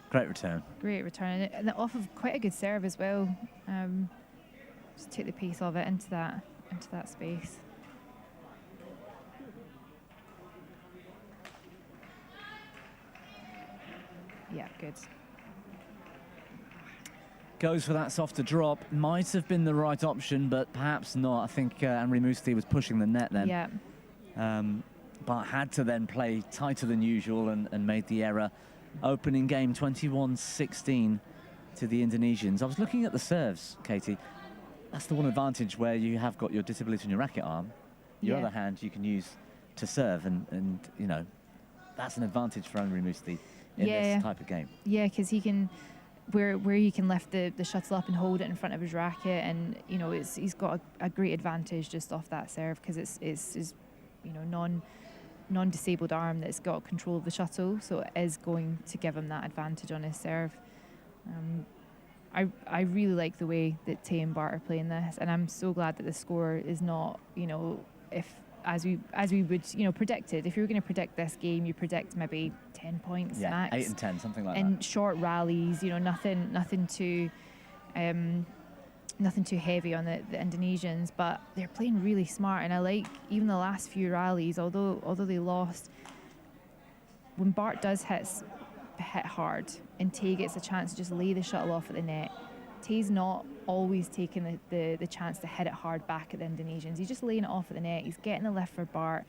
Great return. Great return, and off of quite a good serve as well. Just take the pace of it into that space. Yeah, good. Goes for that softer drop. Might have been the right option, but perhaps not. I think Amri Musti was pushing the net then. Yeah. But had to then play tighter than usual and made the error. Opening game 21-16 to the Indonesians. I was looking at the serves, Katie. That's the one advantage where you have got your disability in your racket arm. Your other hand you can use to serve, and you know, that's an advantage for Amri Musti in this type of game. Yeah, because he can, where he can lift the shuttle up and hold it in front of his racket, and you know, he's got a great advantage just off that serve, because it's you know, non-disabled arm that's got control of the shuttle, so it is going to give him that advantage on his serve. I really like the way that Tay and Bart are playing this, and I'm so glad that the score is not, you know, if as we would, you know, predicted. If you were going to predict this game, you predict maybe 10 points max. 8 and 10, something like that. And short rallies, you know, nothing too heavy on the Indonesians, but they're playing really smart. And I like even the last few rallies, although they lost, when Bart does hit hard and Tay gets a chance to just lay the shuttle off at the net, Tay's not always taking the chance to hit it hard back at the Indonesians. He's just laying it off at the net. He's getting a lift for Bart.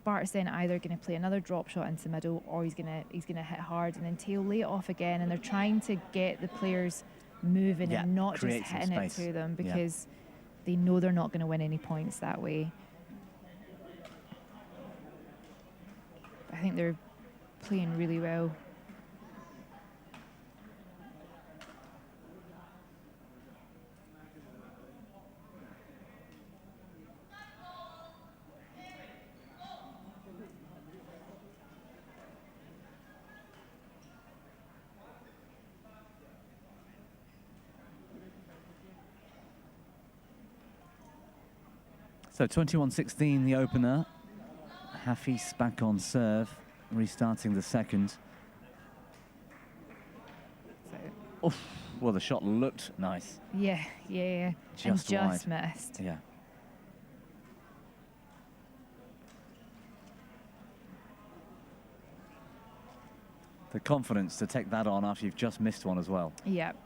Bart's then either going to play another drop shot into the middle, or he's gonna hit hard, and then Tay will lay it off again. And they're trying to get the players moving and not just hitting it to them, because they know they're not going to win any points that way. I think they're playing really well. So 21-16, the opener. Hafiz back on serve, restarting the second. Oof, well, the shot looked nice. Yeah. Just wide. Missed. Yeah. The confidence to take that on after you've just missed one as well. Yep.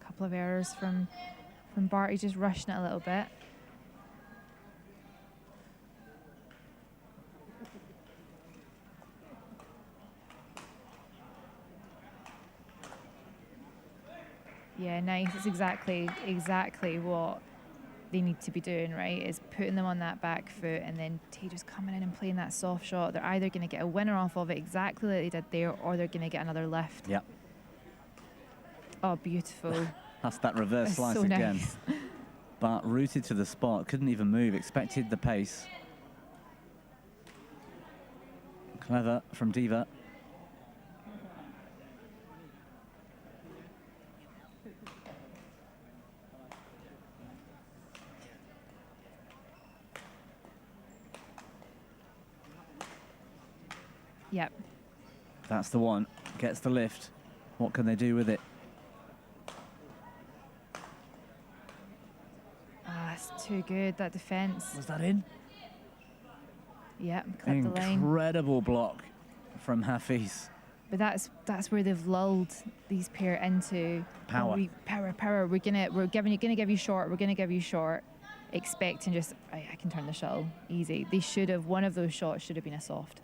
Couple of errors from Bart. He's just rushing it a little bit. Yeah, nice. It's exactly what they need to be doing, right? Is putting them on that back foot, and then Tay just coming in and playing that soft shot. They're either going to get a winner off of it exactly like they did there, or they're going to get another lift. Yep. Oh, beautiful. That's that reverse That's slice so again. nice. But rooted to the spot, couldn't even move, expected the pace. Clever from Diva. Yep. That's the one. Gets the lift. What can they do with it? Ah, that's too good, that defence. Was that in? Yep, clipped the line. Incredible block from Hafiz. But that's where they've lulled these pair into Power. Power. We're gonna give you short. We're gonna give you short. Expecting just I can turn the shuttle easy. They should have, one of those shots should have been a soft.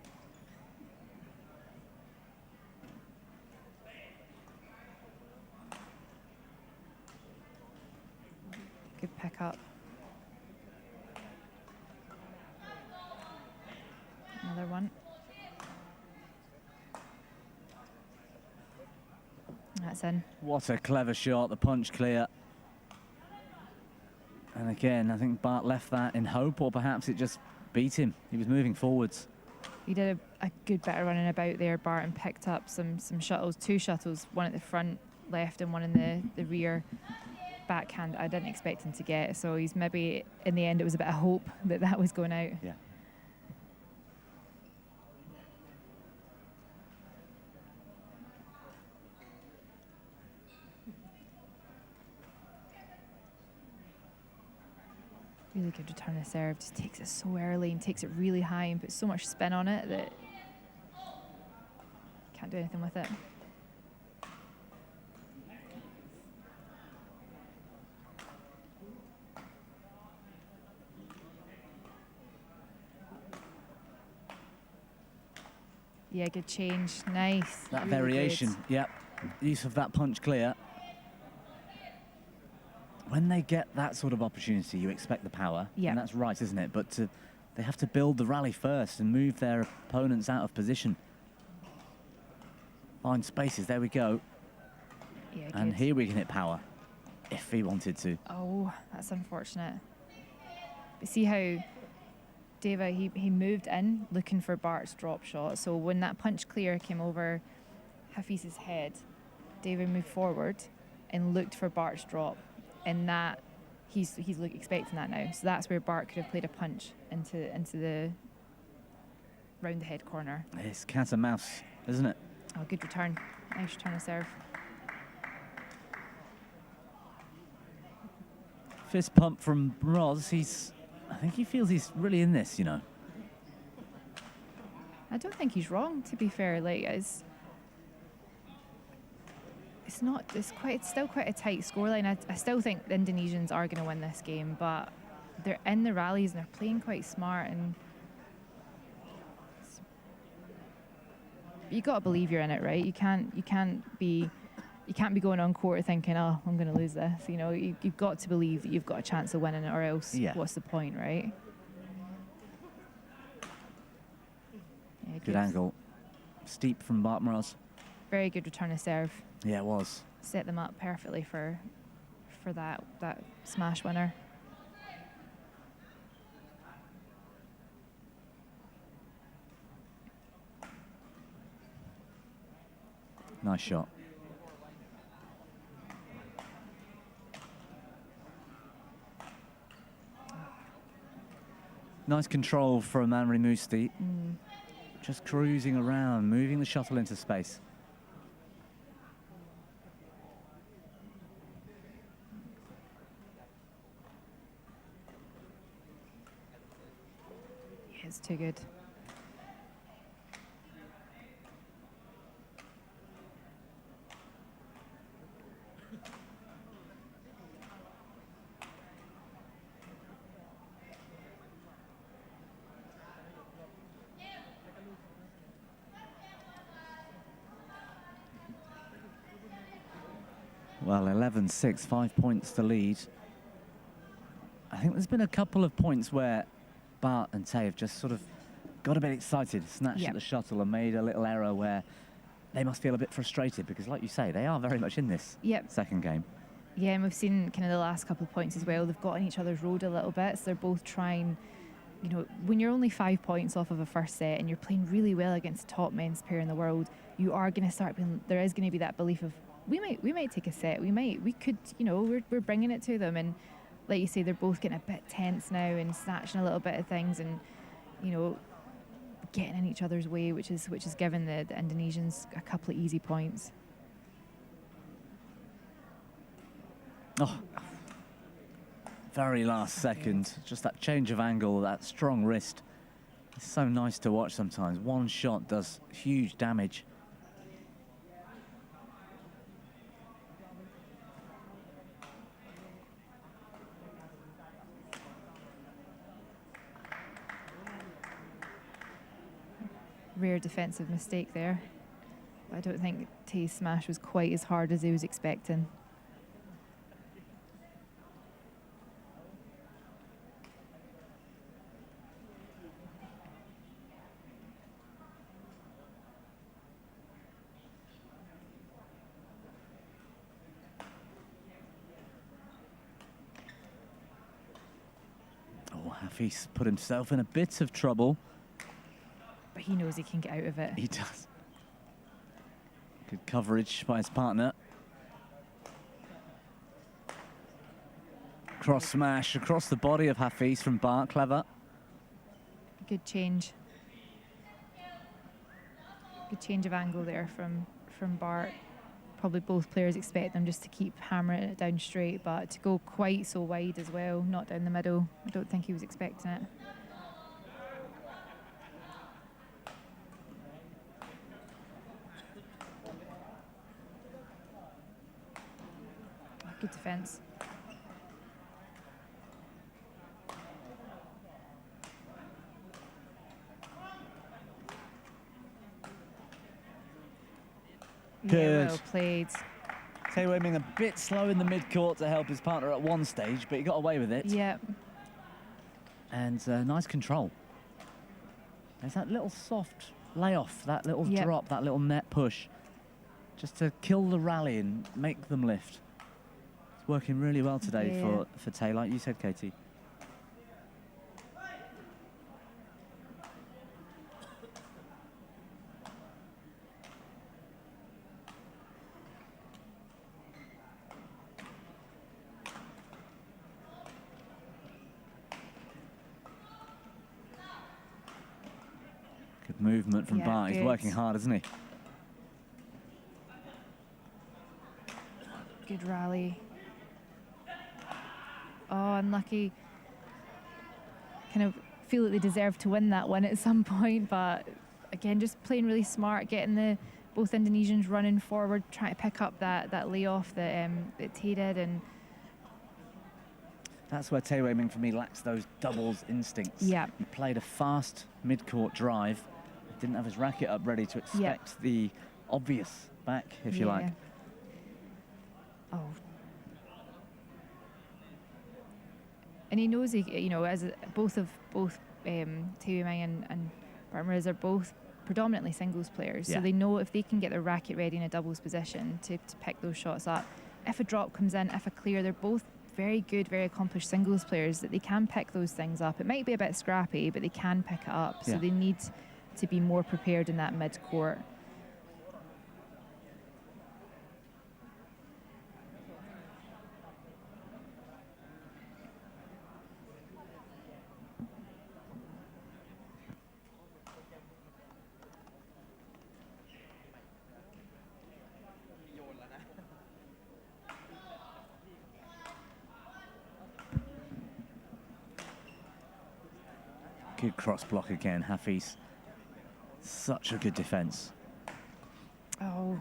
Good pick up. Another one. That's in. What a clever shot, the punch clear. And again, I think Bart left that in hope, or perhaps it just beat him. He was moving forwards. He did a good bit of running about there, Bart, and picked up some shuttles, 2 shuttles, one at the front left and one in the rear backhand. I didn't expect him to get, so he's maybe, in the end, it was a bit of hope that that was going out. Yeah. Really good return of serve. Just takes it so early and takes it really high and puts so much spin on it that can't do anything with it. Yeah, good change. Nice. That Really variation, good. yep. Use of that punch clear. When they get that sort of opportunity, you expect the power. Yeah. And that's right, isn't it? But they have to build the rally first and move their opponents out of position. Find spaces, there we go. Yeah, And good. here we can hit power, if he wanted to. Oh, that's unfortunate. But see how Deva, he moved in looking for Bart's drop shot. So when that punch clear came over Hafiz's head, Deva moved forward and looked for Bart's drop. And that he's expecting that now. So that's where Bart could have played a punch into the round the head corner. It's cat and mouse, isn't it? Oh, good return. Nice return of serve. Fist pump from Roz. I think he feels he's really in this, you know. I don't think he's wrong, to be fair. Like it's still quite a tight scoreline. I still think the Indonesians are going to win this game, but they're in the rallies and they're playing quite smart, and you got to believe you're in it, right? You can't be going on court thinking, oh, I'm going to lose this. You know, you've got to believe that you've got a chance of winning it, or else what's the point, right? Yeah, Good angle. Steep from Bart Mraz. Very good return of serve. Yeah, it was. Set them up perfectly for that smash winner. Nice shot. Nice control from Anri Musti. Just cruising around, moving the shuttle into space. Yeah, it's too good. Well, 11-6, 5 points to lead. I think there's been a couple of points where and Tay have just sort of got a bit excited, snatched at the shuttle and made a little error where they must feel a bit frustrated because, like you say, they are very much in this second game. Yeah, and we've seen kind of the last couple of points as well. They've got on each other's road a little bit, so they're both trying. You know, when you're only 5 points off of a first set and you're playing really well against the top men's pair in the world, you are going to start being. There is going to be that belief of we might take a set. We could. You know, we're bringing it to them, and like you say, they're both getting a bit tense now and snatching a little bit of things, and you know, getting in each other's way, which is given the Indonesians a couple of easy points. Oh, very last second, just that change of angle, that strong wrist. It's so nice to watch sometimes. One shot does huge damage. Rare defensive mistake there. I don't think Tay's smash was quite as hard as he was expecting. Oh, Hafiz put himself in a bit of trouble. But he knows he can get out of it. He does. Good coverage by his partner. Cross smash across the body of Hafiz from Bart. Clever. Good change. Good change of angle there from Bart. Probably both players expect them just to keep hammering it down straight, but to go quite so wide as well, not down the middle. I don't think he was expecting it. Good defense. Good. Yeah, well played. Tay Wei-ming a bit slow in the mid-court to help his partner at one stage, but he got away with it. Yeah. And nice control. There's that little soft layoff, that little drop, that little net push, just to kill the rally and make them lift. It's working really well today for Tay, like you said, Katie. Good movement from Bart. He's working hard, isn't he? Good rally. Oh, unlucky. Kind of feel that they deserve to win that one at some point, but again, just playing really smart, getting both Indonesians running forward, trying to pick up that layoff that Tay did, and that's where Tay Wei-ming, for me, lacks those doubles instincts. Yeah. He played a fast mid-court drive, didn't have his racket up ready to expect the obvious back, if you like. Oh. And he knows as both Tay Wei-ming and Bart Mirza are both predominantly singles players, so they know if they can get their racket ready in a doubles position to pick those shots up. If a drop comes in, if a clear, they're both very good, very accomplished singles players that they can pick those things up. It might be a bit scrappy, but they can pick it up. So they need to be more prepared in that mid-court. Good cross block again, Hafiz. Such a good defense. Oh.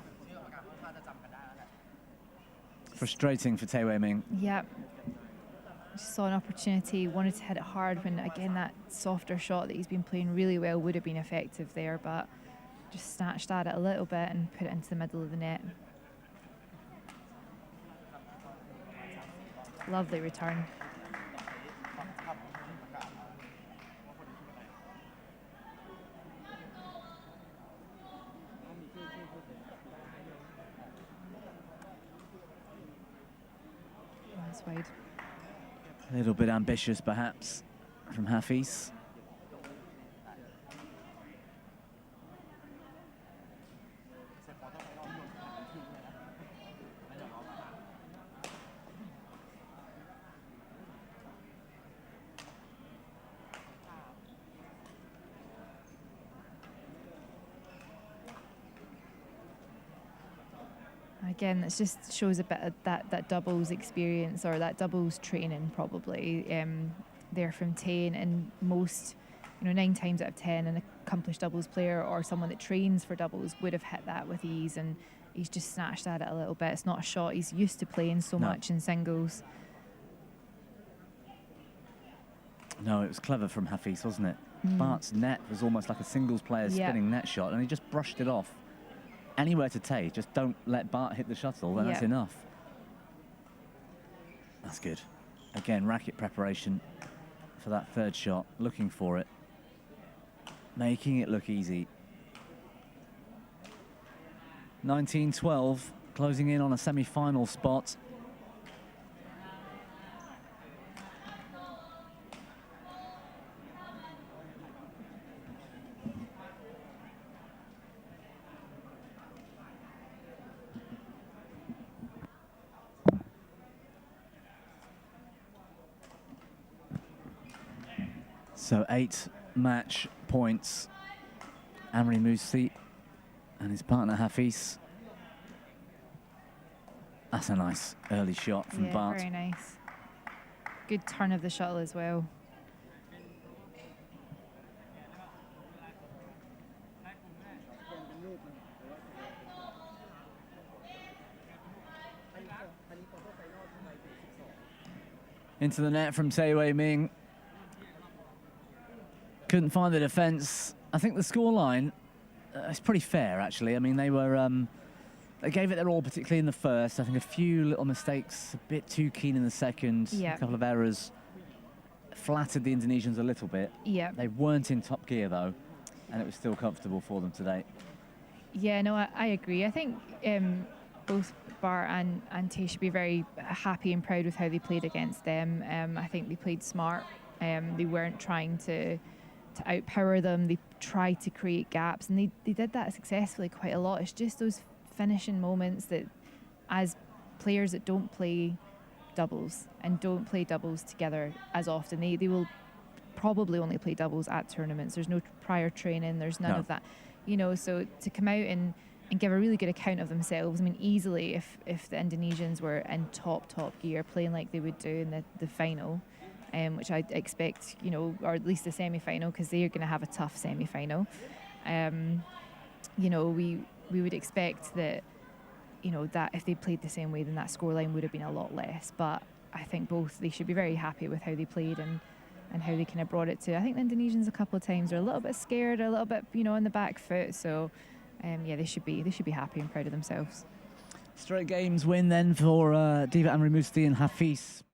Frustrating for Tay Wei-ming. Yeah. Just saw an opportunity, wanted to hit it hard when, again, that softer shot that he's been playing really well would have been effective there, but just snatched at it a little bit and put it into the middle of the net. Lovely return. That's wide. A little bit ambitious, perhaps, from Hafiz. Again, it just shows a bit of that doubles experience, or that doubles training probably. There from Tane, and most, 9 times out of 10, an accomplished doubles player or someone that trains for doubles would have hit that with ease, and he's just snatched at it a little bit. It's not a shot he's used to playing so much in singles. No, it was clever from Hafiz, wasn't it? Bart's net was almost like a singles player's spinning net shot, and he just brushed it off. Anywhere to take, just don't let Bart hit the shuttle, then that's enough. That's good. Again, racket preparation for that third shot, looking for it, making it look easy. 19-12, closing in on a semi-final spot. So 8 match points. Amri Musi and his partner Hafiz. That's a nice early shot from Bart. Very nice. Good turn of the shuttle as well. Into the net from Tae Wei Ming. Couldn't find the defence. I think the scoreline is pretty fair, actually. I mean, they gave it their all, particularly in the first. I think a few little mistakes, a bit too keen in the second. A couple of errors flattered the Indonesians a little bit. They weren't in top gear, though, and it was still comfortable for them today. Yeah, no, I agree. I think both Bart and Tay should be very happy and proud with how they played against them. I think they played smart. They weren't trying to outpower them. They tried to create gaps, and they did that successfully quite a lot. It's just those finishing moments that, as players that don't play doubles and don't play doubles together as often, they will probably only play doubles at tournaments. There's no prior training, there's none of that, so to come out and give a really good account of themselves. I mean, easily if the Indonesians were in top gear, playing like they would do in the final, which I expect, or at least the semi-final, because they're going to have a tough semi-final. We would expect that, that if they played the same way, then that scoreline would have been a lot less. But I think they should be very happy with how they played and how they kind of brought it to. I think the Indonesians a couple of times are a little bit scared, a little bit, on the back foot. So, they should be happy and proud of themselves. Straight games win then for Diva Amri Musti and Hafiz.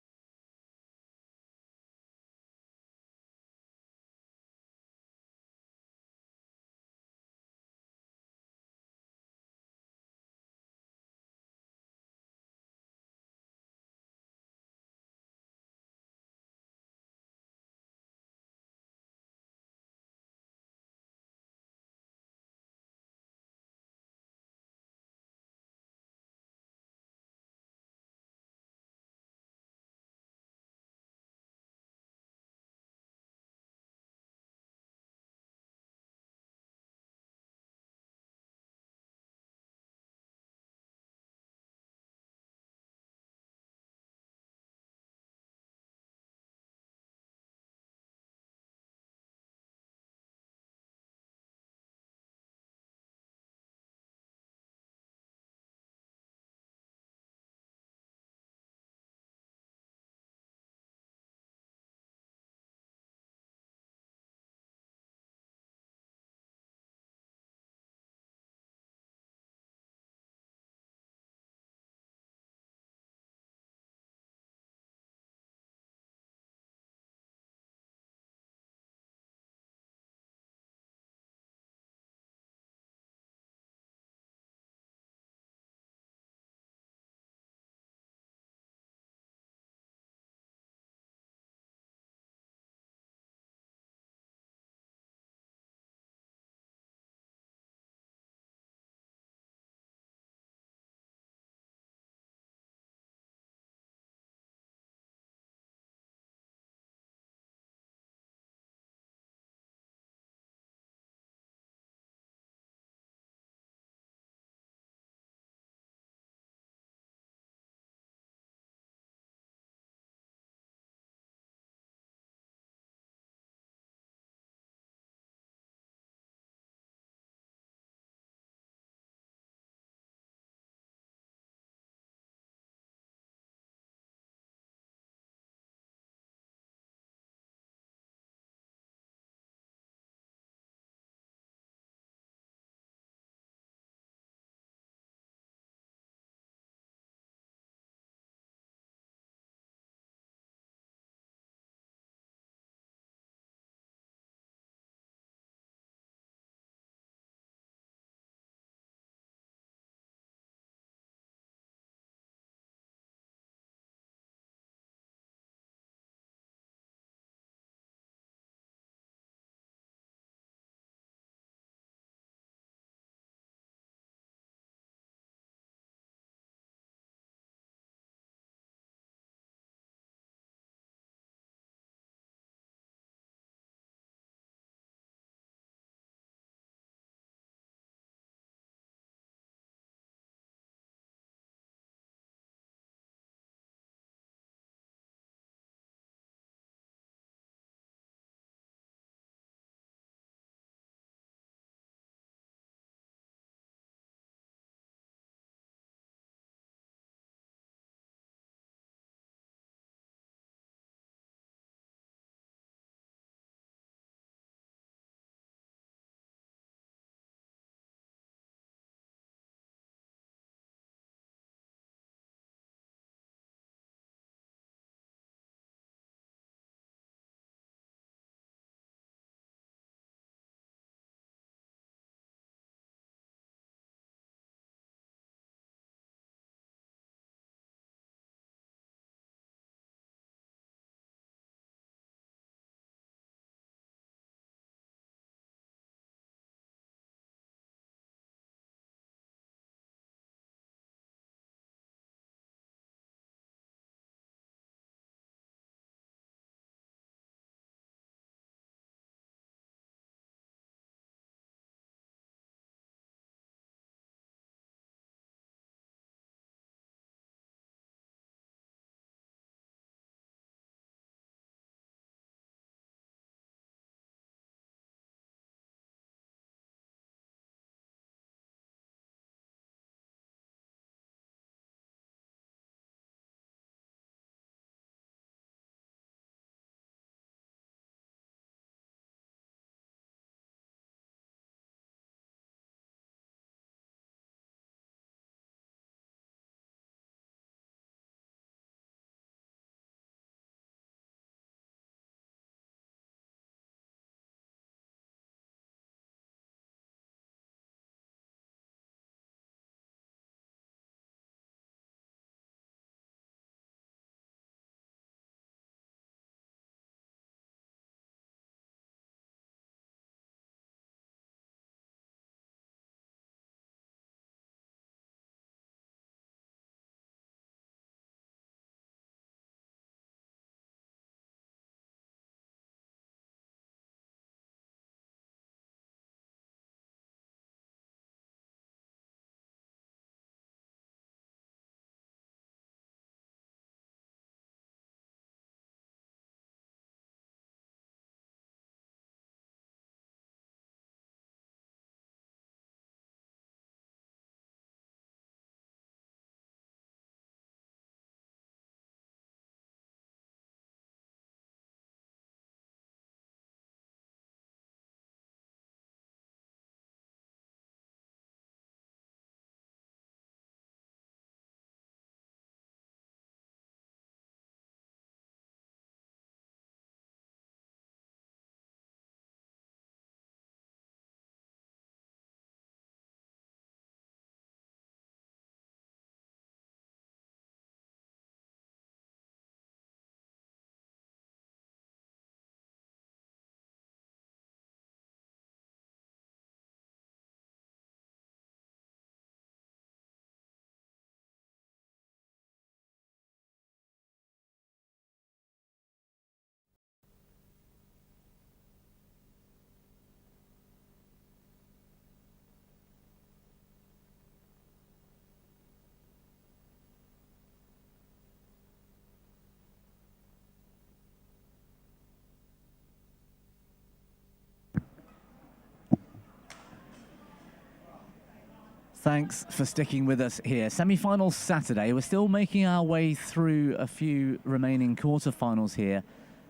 Thanks for sticking with us here. Semi-finals Saturday. We're still making our way through a few remaining quarter-finals here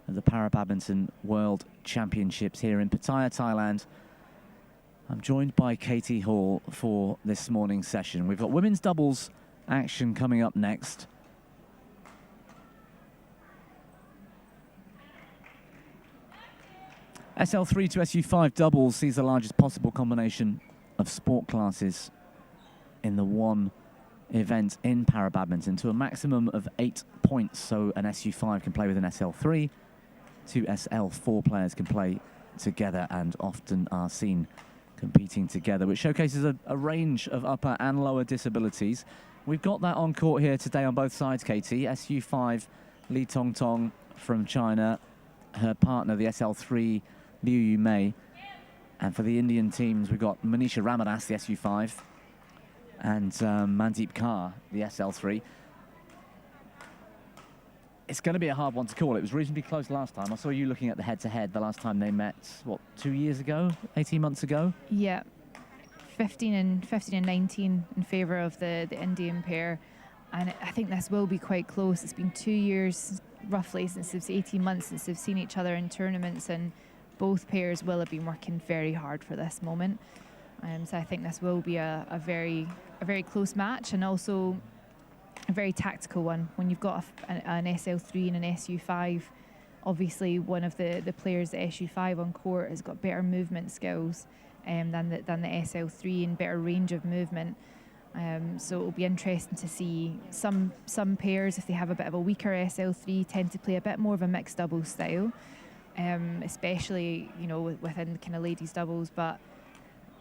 at the Para Badminton World Championships here in Pattaya, Thailand. I'm joined by Katie Hall for this morning's session. We've got women's doubles action coming up next. SL3 to SU5 doubles sees the largest possible combination of sport classes in the one event in Para Badminton to a maximum of 8 points. So an SU5 can play with an SL3, 2 SL4 players can play together and often are seen competing together, which showcases a range of upper and lower disabilities. We've got that on court here today on both sides, Katie. SU5, Li Tongtong from China, her partner, the SL3, Liu Yumei. And for the Indian teams, we've got Manisha Ramadas, the SU5, and Mandeep Kaur, the SL3. It's going to be a hard one to call. It was reasonably close last time. I saw you looking at the head-to-head the last time they met, what, 2 years ago, 18 months ago? Yeah, 15 and 19 in favour of the Indian pair. And I think this will be quite close. It's been 2 years, roughly, since it's 18 months since they've seen each other in tournaments, and both pairs will have been working very hard for this moment. So I think this will be a very close match, and also a very tactical one. When you've got an SL3 and an SU5, obviously one of the players at SU5 on court has got better movement skills than the SL3 and better range of movement. So it'll be interesting to see some pairs, if they have a bit of a weaker SL3, tend to play a bit more of a mixed doubles style, especially within kind of ladies doubles. But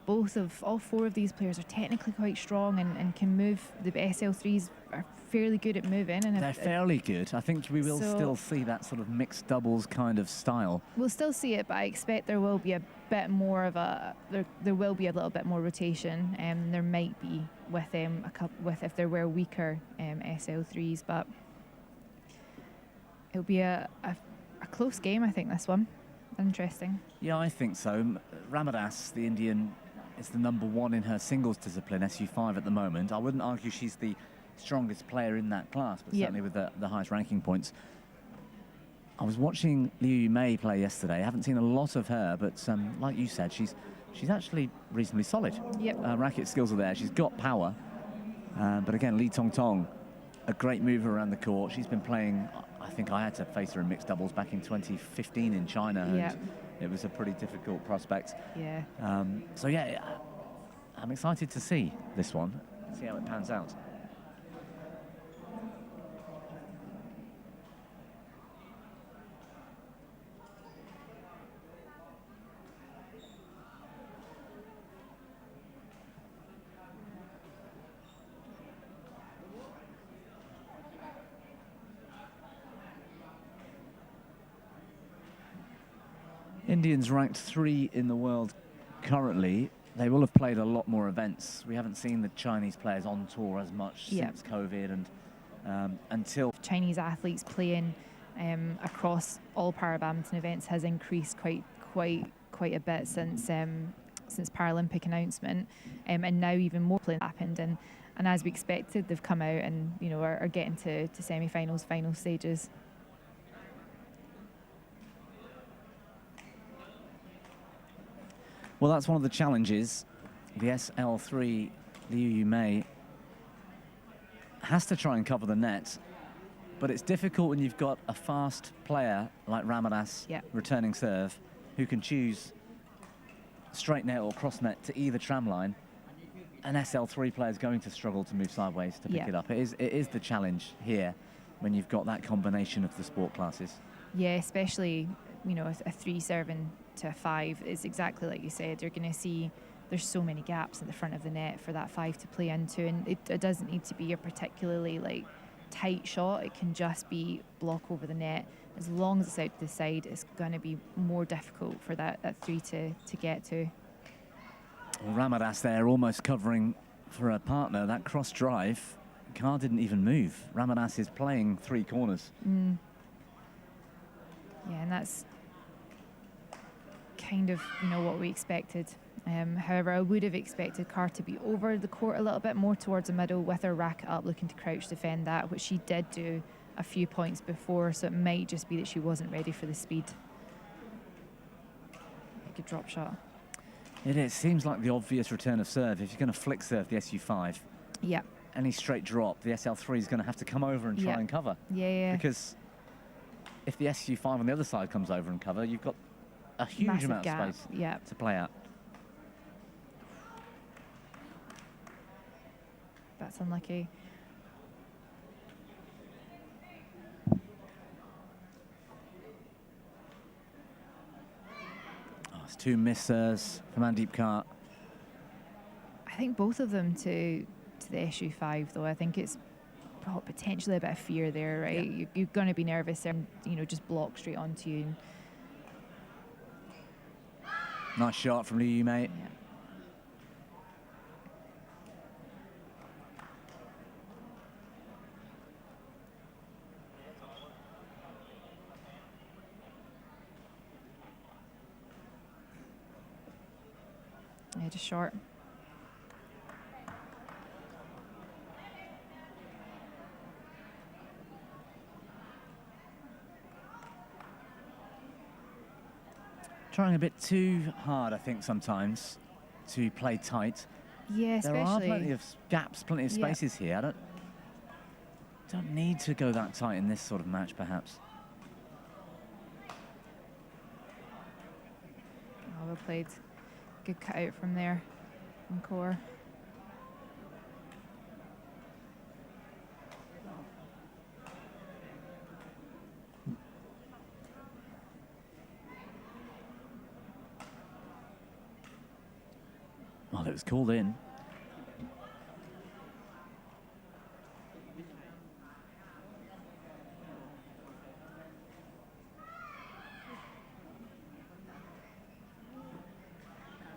all four of these players are technically quite strong and can move. The SL3s are fairly good at moving. And they're fairly good. I think we will still see that sort of mixed doubles kind of style. We'll still see it, but I expect there will be a bit more of there will be a little bit more rotation. There might be with if there were weaker SL3s, but it'll be a close game, I think, this one. Interesting. Yeah, I think so. Ramadas, the Indian, is the #1 in her singles discipline, SU5 at the moment. I wouldn't argue she's the strongest player in that class, but certainly with the highest ranking points. I was watching Liu Yumei play yesterday. I haven't seen a lot of her, but like you said, she's actually reasonably solid. Yep. Racket skills are there. She's got power. But again, Li Tongtong, a great mover around the court. She's been playing, I think I had to face her in mixed doubles back in 2015 in China. Yep. And it was a pretty difficult prospect. Yeah. So yeah, I'm excited to see this one, see how it pans out. Indians ranked 3 in the world currently. They will have played a lot more events. We haven't seen the Chinese players on tour as much since COVID, and until Chinese athletes playing across all Para Badminton events has increased quite a bit since Paralympic announcement, and now even more playing happened. And as we expected, they've come out and are getting to semi-finals, final stages. Well, that's one of the challenges. The SL3, Liu Yumei, has to try and cover the net, but it's difficult when you've got a fast player like Ramadas returning serve, who can choose straight net or cross net to either tram line. An SL3 player is going to struggle to move sideways to pick it up. It is the challenge here when you've got that combination of the sport classes. Yeah, especially a 3 serving to a 5 is exactly like you said. You're going to see there's so many gaps at the front of the net for that 5 to play into, and it doesn't need to be a particularly tight shot. It can just be block over the net. As long as it's out to the side, it's going to be more difficult for that 3 to get to. Well, Ramadas there almost covering for her partner. That cross drive, Kaur didn't even move. Ramadas is playing 3 corners. Yeah, and that's kind of what we expected. However, I would have expected Carr to be over the court a little bit more towards the middle with her racket up, looking to crouch defend that, which she did do a few points before, so it might just be that she wasn't ready for the speed. A good drop shot. It is. Seems like the obvious return of serve. If you're going to flick serve the SU5, Yeah. any straight drop, the SL3 is going to have to come over and try and cover. Yeah. Because if the SU5 on the other side comes over and cover, you've got a huge Massive amount gap. of space to play out. That's unlucky. Oh, it's 2 misses from Mandeep Kaur. I think both of them to the SU5, though. I think it's potentially a bit of fear there, right? Yeah. You're going to be nervous and, just block straight onto you. Nice shot from Liu, mate. Yeah. Yeah, just short. Trying a bit too hard, I think, sometimes to play tight. Yeah, especially. There are plenty of gaps, plenty of spaces here. I don't need to go that tight in this sort of match, perhaps. Oh, well played. Good cut out from there, from Kaur. Well, it was called in.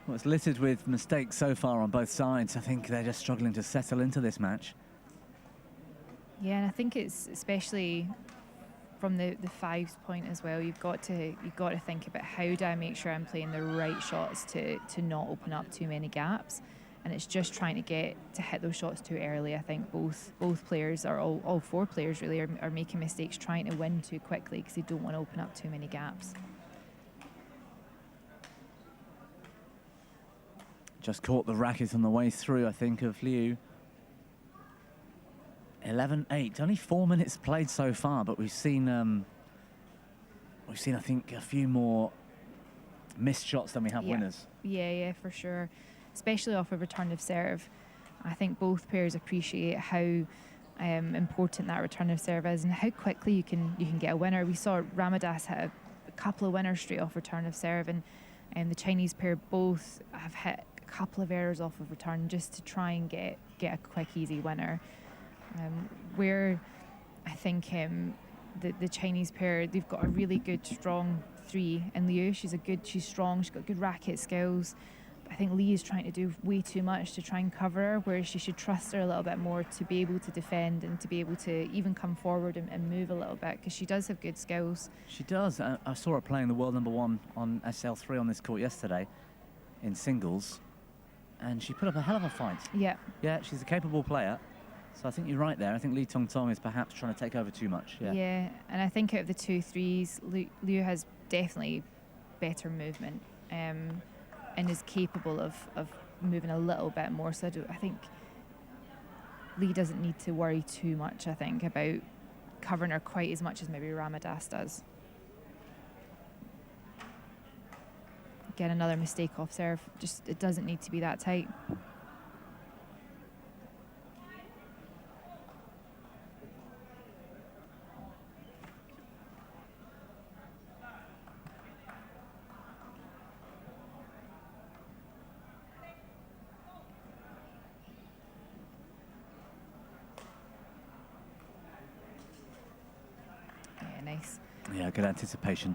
Well, it's littered with mistakes so far on both sides. I think they're just struggling to settle into this match. Yeah, and I think it's especially from the fives point as well. You've got to think about how do I make sure I'm playing the right shots to not open up too many gaps, and it's just trying to get to hit those shots too early. I think both players, or all 4 players really, are making mistakes trying to win too quickly because they don't want to open up too many gaps. Just caught the racket on the way through, I think, of Liu. 11-8. Only 4 minutes played so far, but we've seen, I think, a few more missed shots than we have winners. Yeah, for sure. Especially off a return of serve. I think both pairs appreciate how important that return of serve is and how quickly you can get a winner. We saw Ramadas hit a couple of winners straight off return of serve, and the Chinese pair both have hit a couple of errors off of return just to try and get a quick, easy winner. Where I think the Chinese pair, they've got a really good, strong 3 in Liu. She's strong, she's got good racket skills. But I think Lee is trying to do way too much to try and cover her, whereas she should trust her a little bit more to be able to defend and to be able to even come forward and move a little bit, because she does have good skills. She does. I saw her playing the world #1 on SL3 on this court yesterday in singles, and she put up a hell of a fight. Yeah, she's a capable player. So I think you're right there. I think Lee Tong Tong is perhaps trying to take over too much. Yeah, and I think out of the 2 threes, Liu has definitely better movement and is capable of moving a little bit more. So I think Lee doesn't need to worry too much, I think, about covering her quite as much as maybe Ramadas does. Again, another mistake off serve. Just, it doesn't need to be that tight. Nice. Yeah, good anticipation.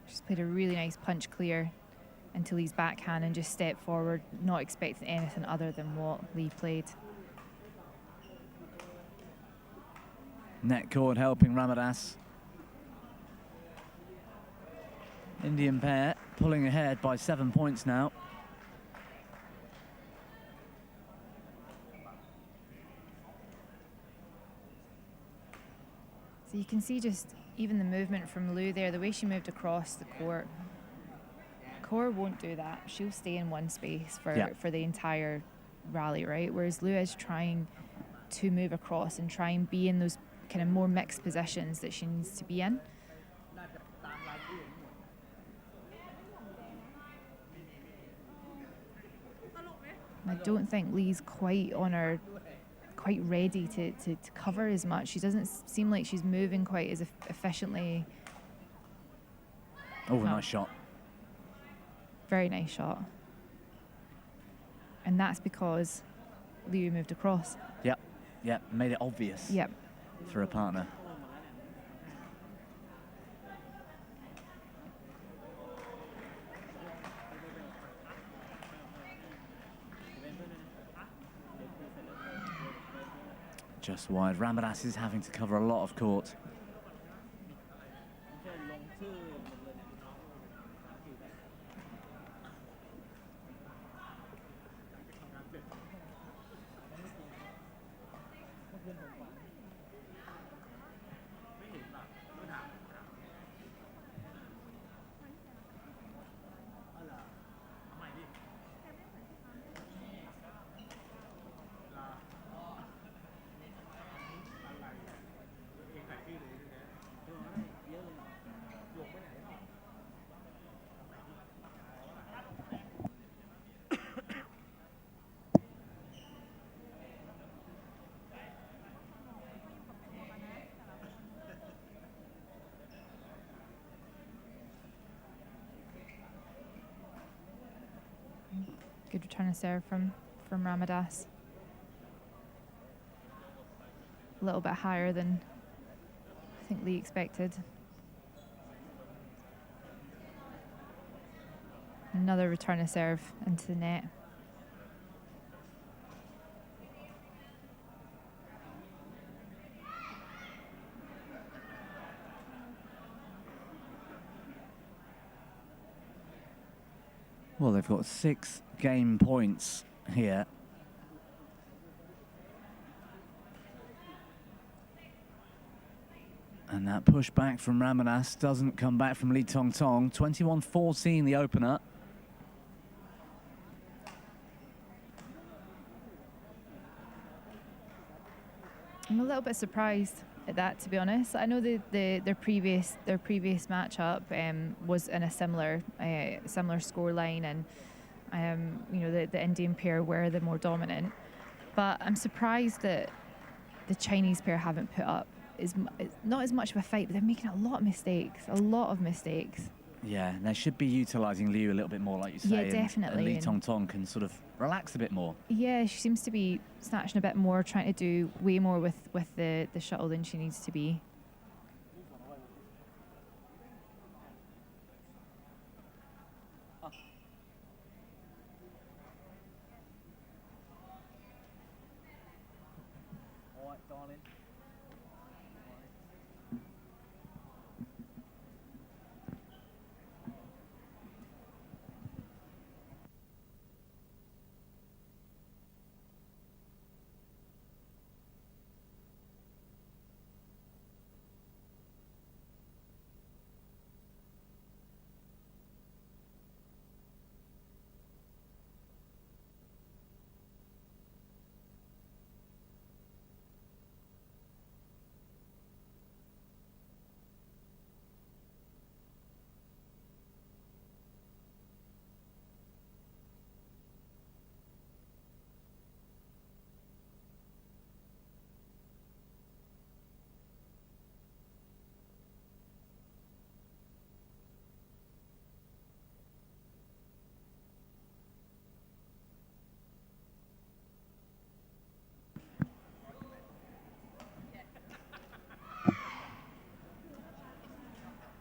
She's played a really nice punch clear into Lee's backhand and just stepped forward, not expecting anything other than what Lee played. Net cord helping Ramadas. Indian pair pulling ahead by 7 points now. So you can see just even the movement from Liu there, the way she moved across the court. Kaur won't do that. She'll stay in one space for the entire rally, right? Whereas Liu is trying to move across and try and be in those kind of more mixed positions that she needs to be in. I don't think Lee's quite ready to cover as much. She doesn't seem like she's moving quite as efficiently. Oh, nice shot. Very nice shot. And that's because Liu moved across. Yep, made it obvious. Yep. For a partner. Just wide. Ramadas is having to cover a lot of court. Good return of serve from Ramadas. A little bit higher than I think Lee expected. Another return of serve into the net. Well, they've got 6 game points here. And that pushback from Ramadas doesn't come back from Lee Tong Tong. 21-14 the opener. I'm a little bit surprised at that, to be honest. I know their previous matchup was in a similar score line, and you know, the Indian pair were the more dominant. But I'm surprised that the Chinese pair haven't put up not as much of a fight, but they're making a lot of mistakes. Yeah, and they should be utilising Liu a little bit more, like you say. Yeah, definitely. And Lee Tong Tong can sort of relax a bit more. Yeah, she seems to be snatching a bit more, trying to do way more with the shuttle than she needs to be. All right, darling.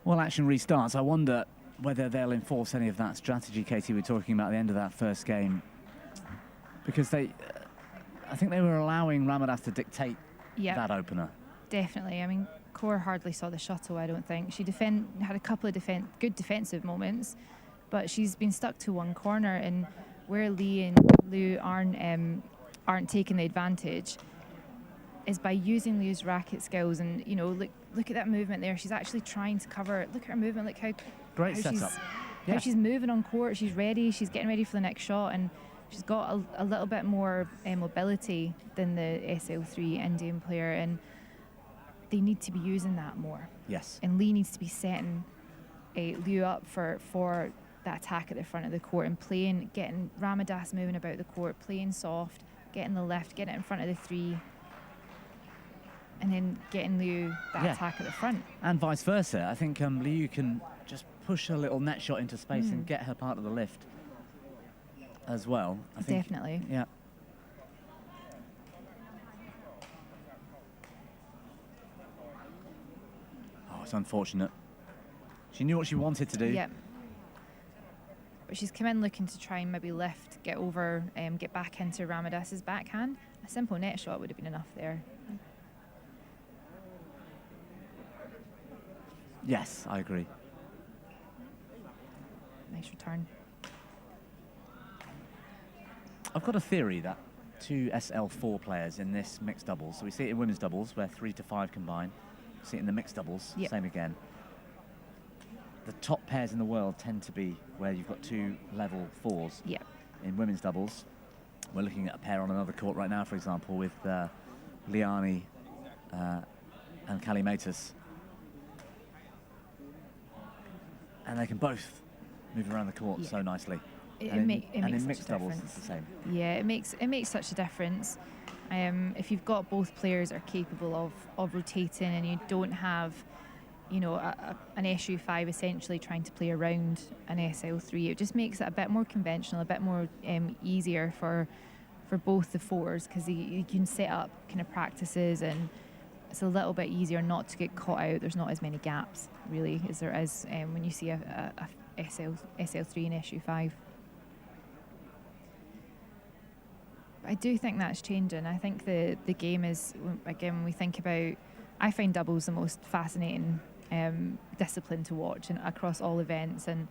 Well, action restarts. I wonder whether they'll enforce any of that strategy, Katie, we were talking about at the end of that first game. Because I think they were allowing Ramadas to dictate that opener. Definitely. I mean, Kaur hardly saw the shuttle, I don't think. She had a couple of good defensive moments, but she's been stuck to one corner, and where Lee and Liu aren't taking the advantage is by using Liu's racket skills. And look at that movement there. She's actually trying to cover. Look at her movement. Look how great setup. How she's moving on court. She's ready. She's getting ready for the next shot, and she's got a little bit more mobility than the SL3 Indian player, and they need to be using that more. Yes. And Lee needs to be setting Liu up for that attack at the front of the court and getting Ramadas moving about the court, playing soft, getting the left, getting it in front of the three, and then getting Liu that attack at the front. And vice versa. I think Liu can just push a little net shot into space and get her part of the lift as well. I think, definitely. Yeah. Oh, it's unfortunate. She knew what she wanted to do. Yeah. But she's come in looking to try and maybe lift, get over, get back into Ramadas's backhand. A simple net shot would have been enough there. Yes, I agree. Nice return. I've got a theory that two SL4 players in this mixed doubles, so we see it in women's doubles where 3 to 5 combine, see it in the mixed doubles, same again. The top pairs in the world tend to be where you've got two level 4s. Yep. In women's doubles, we're looking at a pair on another court right now, for example, with Liani and Kalimatis. And they can both move around the court so nicely. In mixed doubles, it's the same. Yeah, it makes such a difference. If you've got both players are capable of rotating, and you don't have, an SU5 essentially trying to play around an SL3, it just makes it a bit more conventional, a bit more easier for both the 4s, because you can set up kind of practices, and it's a little bit easier not to get caught out. There's not as many gaps, really, as there is when you see a SL3 and SU5. I do think that's changing. I think the game is, again, when we think about, I find doubles the most fascinating discipline to watch and across all events, and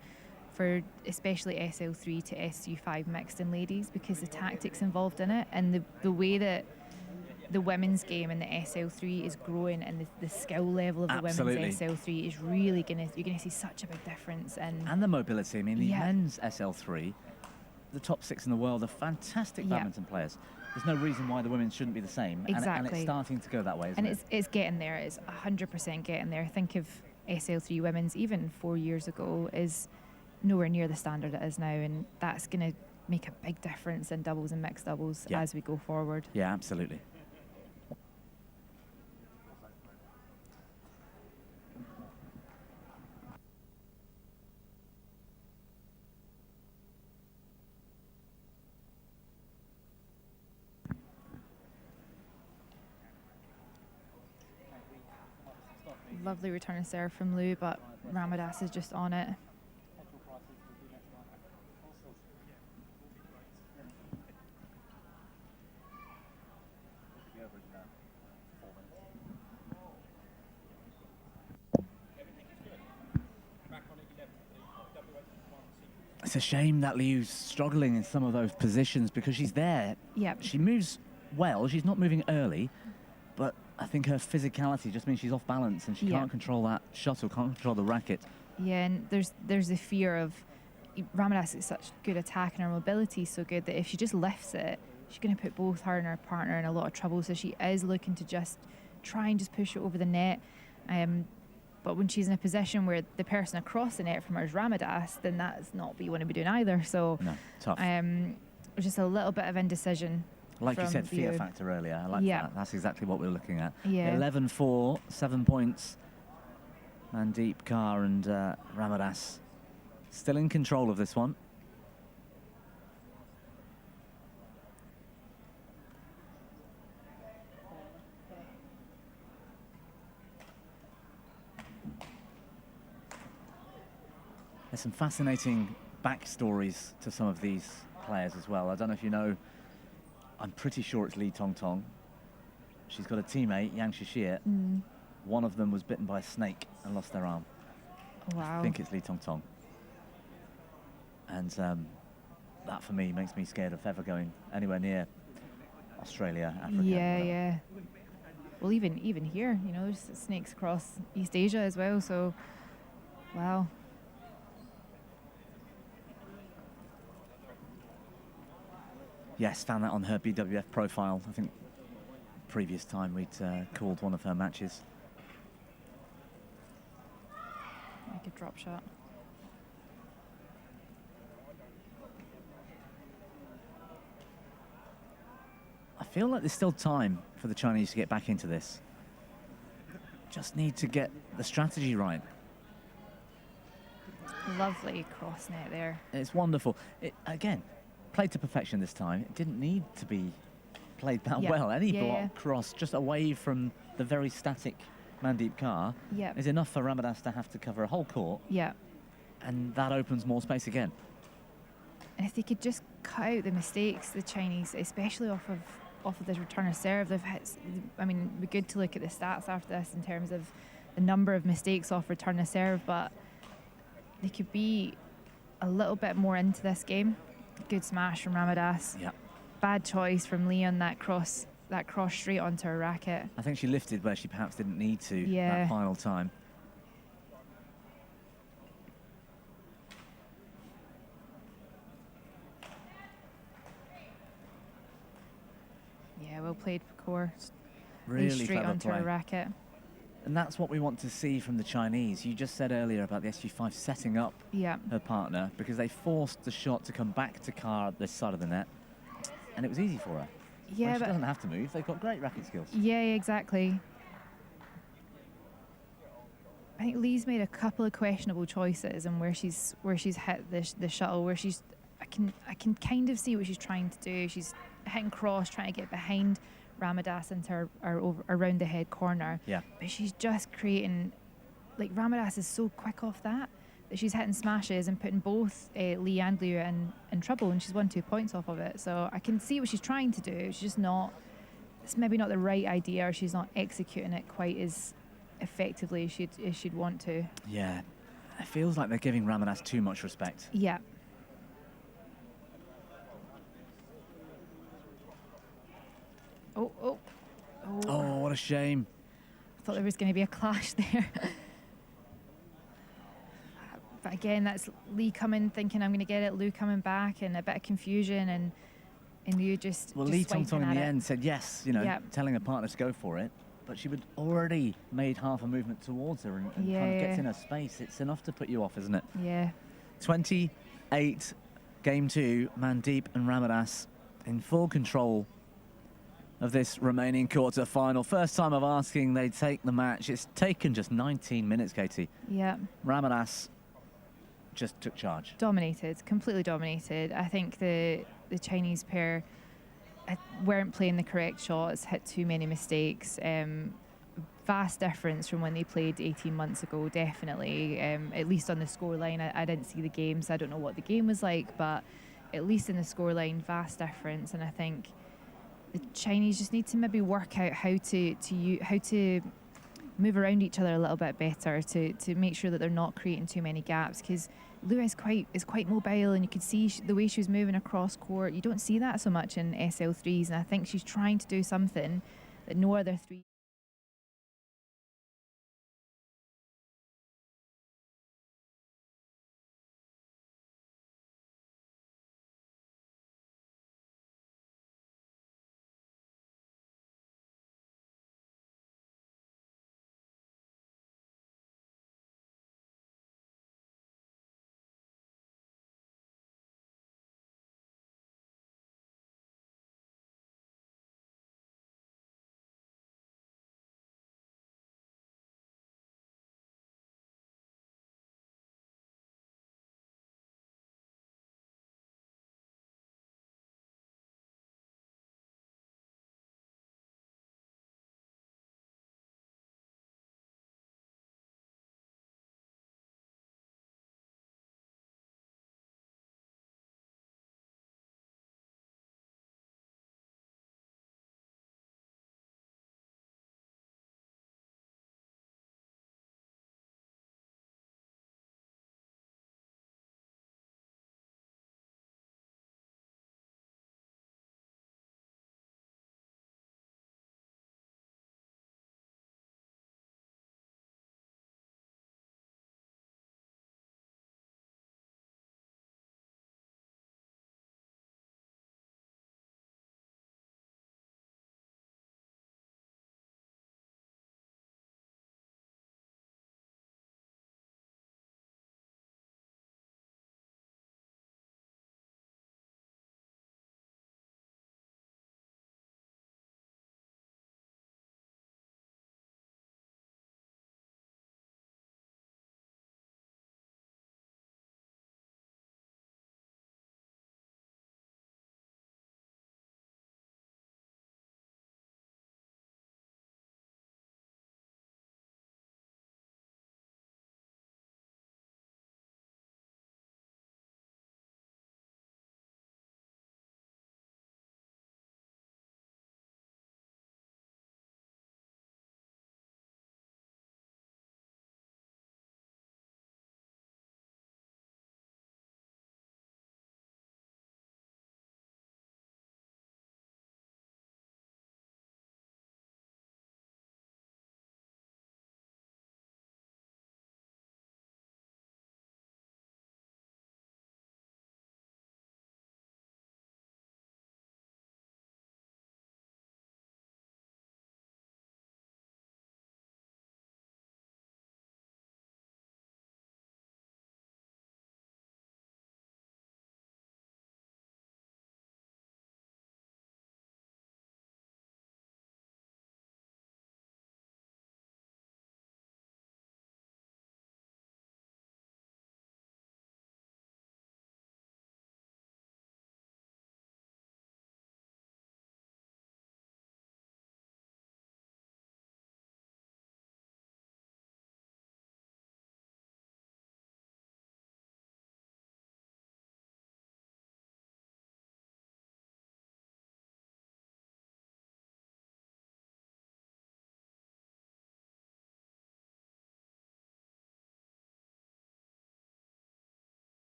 for especially SL3 to SU5 mixed in ladies, because the tactics involved in it and the way that the women's game in the SL3 is growing, and the skill level of the women's SL3 is really you're gonna see such a big difference. And the mobility. I mean, the men's SL3, the top 6 in the world are fantastic badminton players. There's no reason why the women shouldn't be the same. Exactly. And it's starting to go that way, isn't it? It's getting there. It's 100% getting there. Think of SL3 women's even 4 years ago is nowhere near the standard it is now, and that's going to make a big difference in doubles and mixed doubles as we go forward. Yeah, absolutely. Lovely return of serve from Liu, but Ramadas is just on it. It's a shame that Liu's struggling in some of those positions, because she's there. Yep. She moves well. She's not moving early, but I think her physicality just means she's off balance, and she can't control that shuttle, can't control the racket. Yeah, and there's the fear of Ramadas is such good attack, and her mobility is so good that if she just lifts it, she's going to put both her and her partner in a lot of trouble. So she is looking to just try and just push it over the net. But when she's in a position where the person across the net from her is Ramadas, then that's not what you want to be doing either. So no, tough. Just a little bit of indecision. Like you said, fear factor earlier. I like that. That's exactly what we're looking at. Yeah. 11-4, 7 points. Mandeep Kaur and Ramadas still in control of this one. There's some fascinating backstories to some of these players as well. I don't know if you know, I'm pretty sure it's Lee Tong Tong. She's got a teammate, Yang Shishir, one of them was bitten by a snake and lost their arm. Wow. I think it's Lee Tong Tong. And that, for me, makes me scared of ever going anywhere near Australia, Africa. Yeah, whatever. yeah. Well, even here, you know, there's snakes across East Asia as well. So, wow. Yes, found that on her BWF profile. I think previous time we'd called one of her matches. Like a drop shot. I feel like there's still time for the Chinese to get back into this. Just need to get the strategy right. Lovely cross net there. It's wonderful. It, again, played to perfection this time. It didn't need to be played that Yeah. well. Any Yeah, block yeah. cross just away from the very static Mandeep Kaur Yeah. is enough for Ramadas to have to cover a whole court, Yeah. and that opens more space again. And if they could just cut out the mistakes, the Chinese, especially off of this return of serve, they've hit. I mean, it'd be good to look at the stats after this in terms of the number of mistakes off return of serve, but they could be a little bit more into this game. Good smash from Ramadas. Yeah. Bad choice from Lee on that cross straight onto her racket. I think she lifted where she perhaps didn't need to Yeah. that final time. Yeah, well played for Kaur. Really straight clever onto play. her racket. And that's what we want to see from the Chinese. You just said earlier about the SG5 setting up Yeah. her partner because they forced the shot to come back to Kaur at this side of the net, and it was easy for her. Yeah, When she but doesn't have to move. They've got great racket skills. yeah, exactly. I think Lee's made a couple of questionable choices, and where she's hit the shuttle, where I can kind of see what she's trying to do. She's hitting cross, trying to get behind Ramadas into her over, around the head corner. Yeah. But she's just creating, like, Ramadas is so quick off that she's hitting smashes and putting both Lee and Liu in trouble, and she's won 2 points off of it. So I can see what she's trying to do. She's just not. It's maybe not the right idea, or she's not executing it quite as effectively as she'd want to. Yeah. It feels like they're giving Ramadas too much respect. Yeah. Oh. Oh, what a shame. I thought there was going to be a clash there. But again, that's Lee coming, thinking I'm going to get it, Liu coming back, and a bit of confusion, and Liu just. Well, just Lee Tong Tong in swiping the at it. end said yes, you know, Yeah. telling her partner to go for it, but she would already made half a movement towards her and kind of gets Yeah. in her space. It's enough to put you off, isn't it? Yeah. 28, game 2, Mandeep and Ramadas in full control of this remaining quarter final. First time of asking they take the match. It's taken just 19 minutes, Katie. Yeah. Ramadas just took charge. Dominated, completely dominated. I think the Chinese pair weren't playing the correct shots, hit too many mistakes. Vast difference from when they played 18 months ago, definitely. At least on the scoreline, I didn't see the game, so I don't know what the game was like, but at least in the scoreline, vast difference. And I think the Chinese just need to maybe work out how to move around each other a little bit better to make sure that they're not creating too many gaps, because Liu is quite mobile, and you could see the way she was moving across court. You don't see that so much in SL3s, and I think she's trying to do something that no other three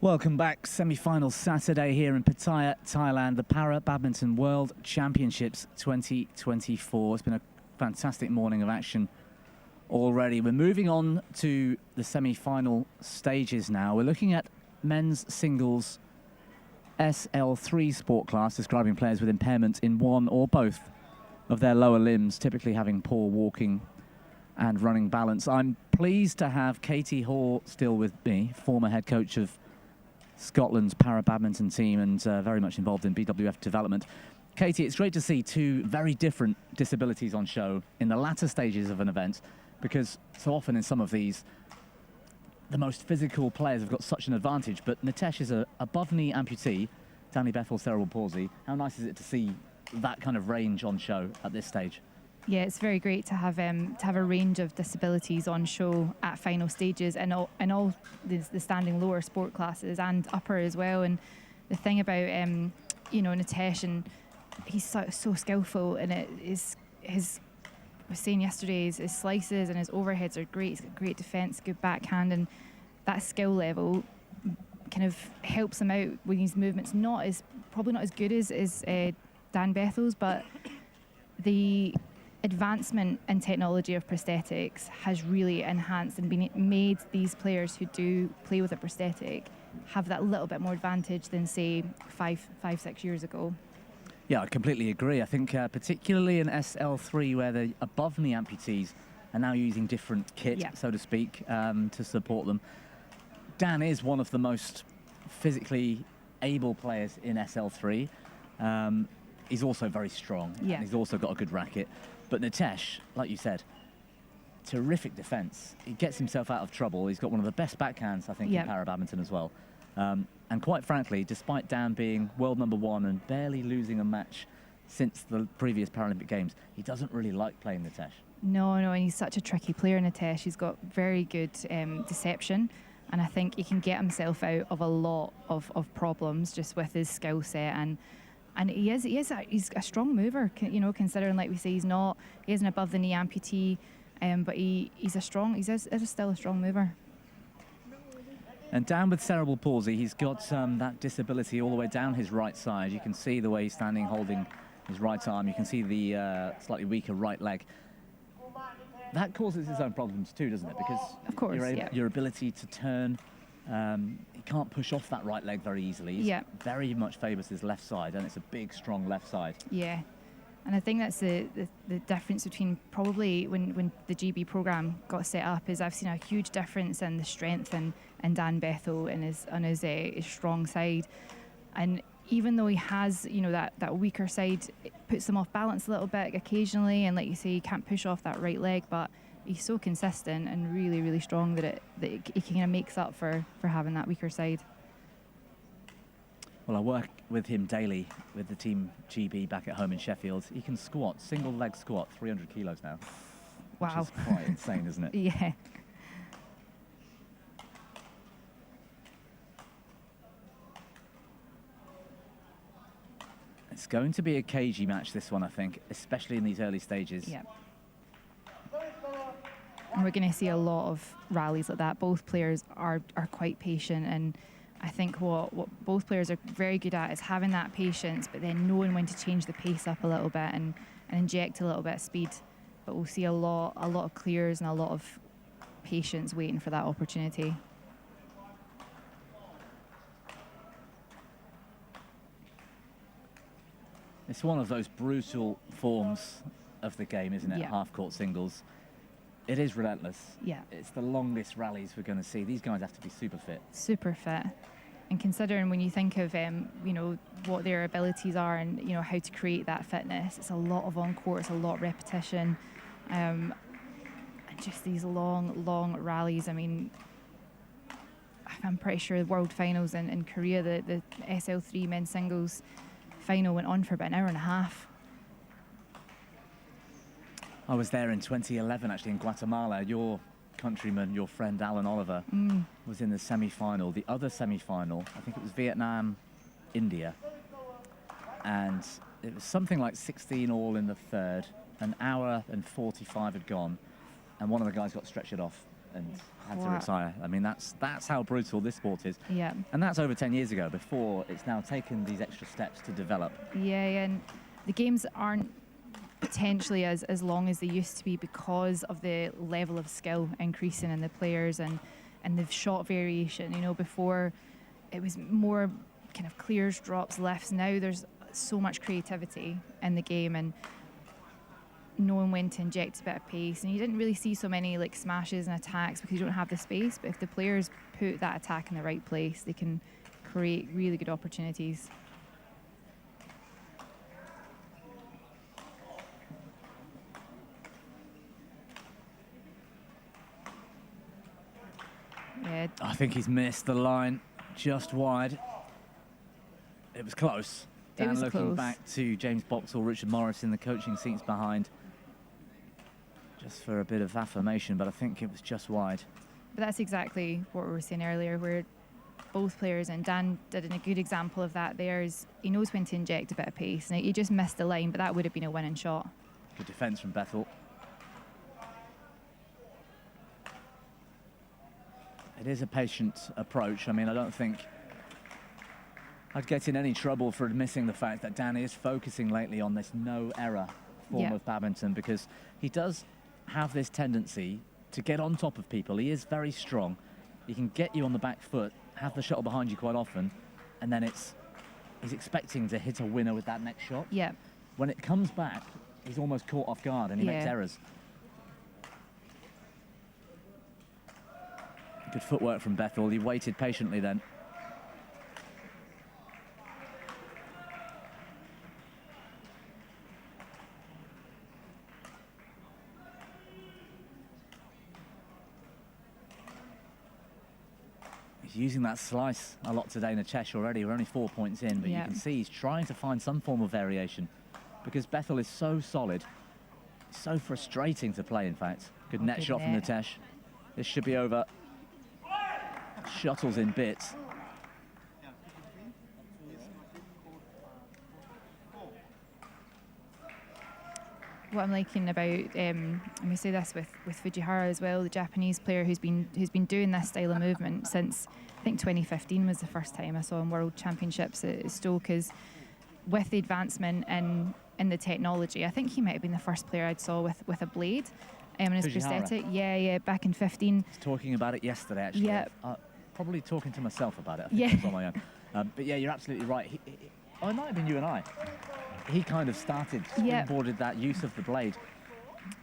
Welcome back. Semi-final Saturday here in Pattaya, Thailand, the Para Badminton World Championships 2024. It's been a fantastic morning of action already. We're moving on to the semi-final stages now. We're looking at men's singles SL3 sport class, describing players with impairment in one or both of their lower limbs, typically having poor walking and running balance. I'm pleased to have Katie Hoare still with me, former head coach of Scotland's para badminton team and very much involved in BWF development. Katie, it's great to see two very different disabilities on show in the latter stages of an event, because so often in some of these, the most physical players have got such an advantage. But Nitesh is a above-knee amputee, Danny Bethel cerebral palsy. How nice is it to see that kind of range on show at this stage? Yeah, it's very great to have a range of disabilities on show at final stages and all the standing lower sport classes and upper as well. And the thing about Nitesh, and he's so skillful, and it is his. I was saying yesterday, his slices and his overheads are great. He's got great defence, good backhand, and that skill level kind of helps him out with his movements. Probably not as good as Dan Bethel's, but the advancement in technology of prosthetics has really enhanced and made these players who do play with a prosthetic have that little bit more advantage than, say, 5-6 years ago. Yeah, I completely agree. I think particularly in SL3, where the above-knee amputees are now using different kit, so to speak, to support them. Dan is one of the most physically able players in SL3. He's also very strong, and he's also got a good racket. But Nitesh, like you said, terrific defence. He gets himself out of trouble. He's got one of the best backhands, I think, in para badminton as well. And quite frankly, despite Dan being world #1 and barely losing a match since the previous Paralympic Games, he doesn't really like playing Nitesh. No, and he's such a tricky player, Nitesh. He's got very good deception, and I think he can get himself out of a lot of problems just with his skill set. And he's a strong mover, considering, like we say, he is an above the knee amputee, but he's still a strong mover. And Dan with cerebral palsy, he's got that disability all the way down his right side. You can see the way he's standing, holding his right arm. You can see the slightly weaker right leg. That causes its own problems too, doesn't it? Because of course, your ability to turn, he can't push off that right leg very easily. He very much favours his left side, and it's a big, strong left side. Yeah, and I think that's the difference between probably when the GB programme got set up is I've seen a huge difference in the strength and Dan Bethel and on his strong side. And even though he has, that weaker side, it puts him off balance a little bit occasionally, and like you say, he can't push off that right leg, but he's so consistent and really, really strong that it kind of makes up for having that weaker side. Well, I work with him daily with the team GB back at home in Sheffield. He can squat, single leg squat, 300 kilos now. Wow. Which is quite insane, isn't it? Yeah. It's going to be a cagey match, this one, I think, especially in these early stages. Yeah. And we're going to see a lot of rallies like that. Both players are quite patient, and I think what both players are very good at is having that patience, but then knowing when to change the pace up a little bit and inject a little bit of speed. But we'll see a lot of clears and a lot of patience waiting for that opportunity. It's one of those brutal forms of the game, isn't it? Yeah. Half-court singles. It is relentless. Yeah. It's the longest rallies we're going to see. These guys have to be super fit. Super fit. And considering when you think of, what their abilities are and, how to create that fitness, it's a lot of on-court, it's a lot of repetition. And just these long rallies. I mean, I'm pretty sure the World Finals in Korea, the SL3 men's singles final went on for about an hour and a half. I was there in 2011, actually, in Guatemala. Your countryman, your friend Alan Oliver, was in the semi-final. The other semi-final, I think it was Vietnam, India. And it was something like 16 all in the third. An hour and 45 had gone, and one of the guys got stretchered off. and had to Wow. retire. I mean, that's how brutal this sport is. Yeah. And that's over 10 years ago, before it's now taken these extra steps to develop. Yeah, and the games aren't potentially as long as they used to be because of the level of skill increasing in the players and the shot variation. You know, before it was more kind of clears, drops, lifts. Now there's so much creativity in the game and knowing when to inject a bit of pace. And you didn't really see so many like smashes and attacks because you don't have the space. But if the players put that attack in the right place, they can create really good opportunities. Yeah, I think he's missed the line just wide. It was close. It Dan was looking close. back to James Boxall, Richard Morris in the coaching seats behind, just for a bit of affirmation, but I think it was just wide. but that's exactly what we were saying earlier, where both players, and Dan did a good example of that there, is he knows when to inject a bit of pace. Now, he just missed the line, but that would have been a winning shot. Good defence from Bethel. It is a patient approach. I mean, I don't think I'd get in any trouble for missing the fact that Dan is focusing lately on this no-error form of badminton, because he does have this tendency to get on top of people. He is very strong. He can get you on the back foot, have the shuttle behind you quite often, and then he's expecting to hit a winner with that next shot. Yeah, When it comes back, he's almost caught off guard and he makes Yeah. errors. Good footwork from Bethel. He waited patiently then. He's using that slice a lot today in the Chesh already. We're only 4 points in, but you Yeah. can see he's trying to find some form of variation because Bethel is so solid. It's so frustrating to play, in fact. Good net good shot from the net. Tesh. This should be over. Shuttles in bits. what I'm liking about, and we say this with Fujihara as well, the Japanese player who's been doing this style of movement since I think 2015 was the first time I saw him World Championships at Stoke. Is with the advancement in the technology, I think he might have been the first player I'd saw with a blade in his Fujihara? prosthetic. Yeah, back in 15. I was talking about it yesterday, actually. Yeah. Probably talking to myself about it. I think Yeah. I was on my own. But yeah, you're absolutely right. Oh, it might have been you and I. He kind of started, Yeah. springboarded that use of the blade.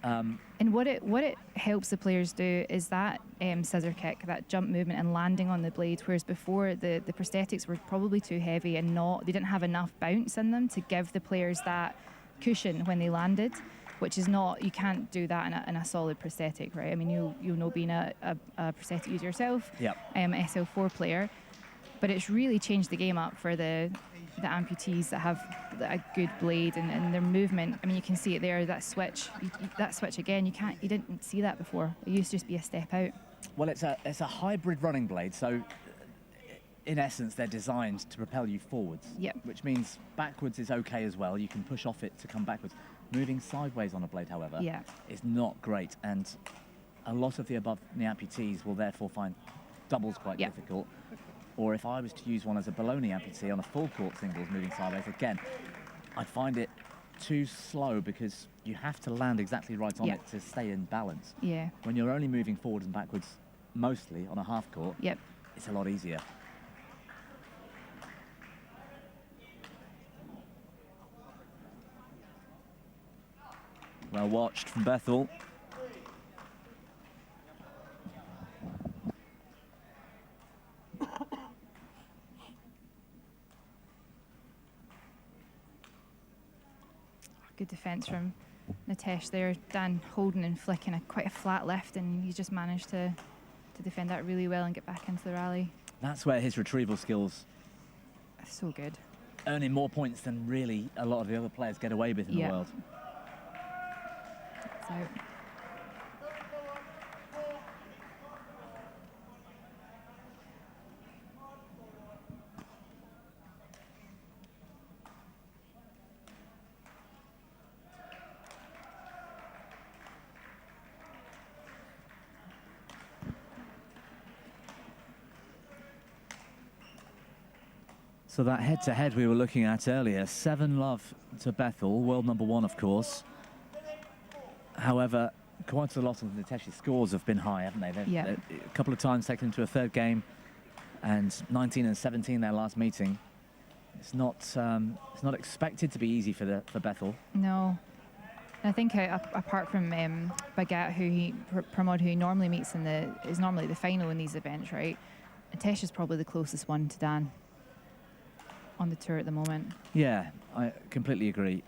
And what it helps the players do is that scissor kick, that jump movement and landing on the blade, whereas before the prosthetics were probably too heavy and they didn't have enough bounce in them to give the players that cushion when they landed, which is not, you can't do that in a solid prosthetic, right? I mean, you'll know being a prosthetic user yourself, Yep. SL4 player, but it's really changed the game up for the amputees that have a good blade and their movement. I mean, you can see it there, that switch. That switch again, you didn't see that before. It used to just be a step out. Well, it's a hybrid running blade, so in essence, they're designed to propel you forwards. Yep. Which means backwards is okay as well. You can push off it to come backwards. Moving sideways on a blade, however, Yeah. is not great, and a lot of the above-knee amputees will therefore find doubles quite Yep. difficult. Or if I was to use one as a below-knee amputee on a full-court singles moving sideways, again, I'd find it too slow because you have to land exactly right on Yep. it to stay in balance. Yeah. When you're only moving forwards and backwards, mostly on a half-court, Yep. it's a lot easier. Well watched from Bethel. Good defence from Nitesh there. Dan holding and flicking quite a flat lift, and he just managed to defend that really well and get back into the rally. That's where his retrieval skills So good. earn him more points than really a lot of the other players get away with in Yeah. the world. So So that head-to-head we were looking at earlier, 7-love to Bethel, world number 1, of course. However, quite a lot of Nitesh's scores have been high, haven't they? They're a couple of times taken into a third game, and 19 and 17 their last meeting. It's not expected to be easy for Bethel. No. I think apart from Bagat, Pramod, who he normally meets is normally the final in these events, right? Nitesh is probably the closest one to Dan on the tour at the moment. Yeah, I completely agree.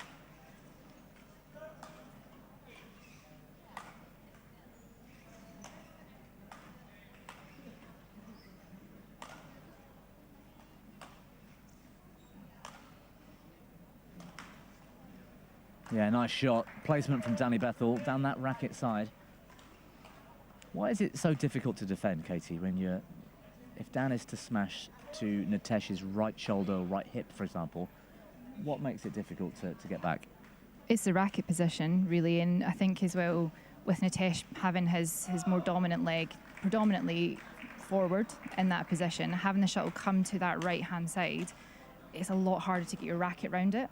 Yeah, nice shot. Placement from Danny Bethel down that racket side. Why is it so difficult to defend, Katie, when if Dan is to smash to Nitesh's right shoulder or right hip, for example, what makes it difficult to get back? It's the racket position, really, and I think as well, with Nitesh having his more dominant leg predominantly forward in that position, having the shuttle come to that right-hand side, it's a lot harder to get your racket around it.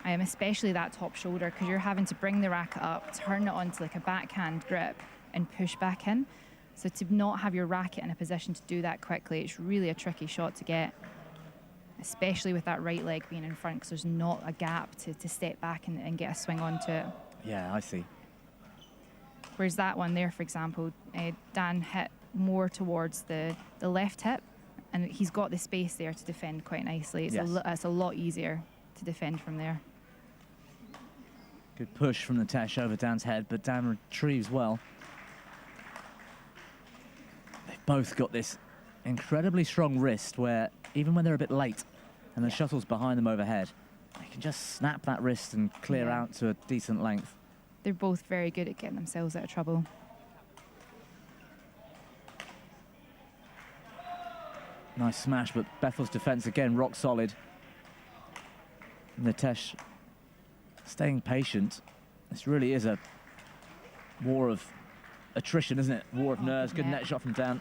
Especially that top shoulder, because you're having to bring the racket up, turn it onto like a backhand grip and push back in. So to not have your racket in a position to do that quickly, it's really a tricky shot to get, especially with that right leg being in front, because there's not a gap to step back and get a swing onto it. Yeah, I see. Whereas that one there, for example, Dan hit more towards the left hip, and he's got the space there to defend quite nicely. It's a lot easier to defend from there. Good push from Nitesh over Dan's head, but Dan retrieves well. They've both got this incredibly strong wrist where, even when they're a bit late and the shuttle's behind them overhead, they can just snap that wrist and clear out to a decent length. They're both very good at getting themselves out of trouble. Nice smash, but Bethel's defense again rock solid. Nitesh staying patient. This really is a war of attrition, isn't it? War of nerves. Good net shot from Dan.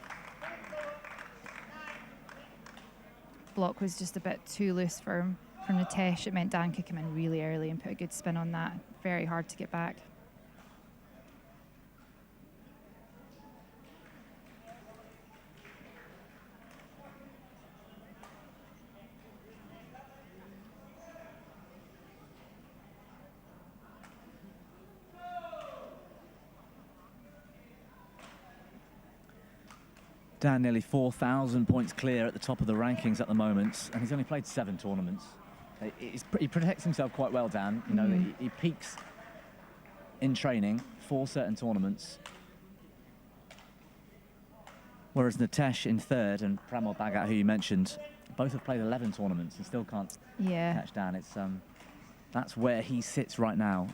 Block was just a bit too loose from Nitesh. It meant Dan could come in really early and put a good spin on that. Very hard to get back. Dan nearly 4,000 points clear at the top of the rankings at the moment, and he's only played 7 tournaments. He protects himself quite well, Dan. You know, he peaks in training for certain tournaments. Whereas Nitesh in 3rd and Pramod Bagat, who you mentioned, both have played 11 tournaments and still can't catch Dan. It's that's where he sits right now.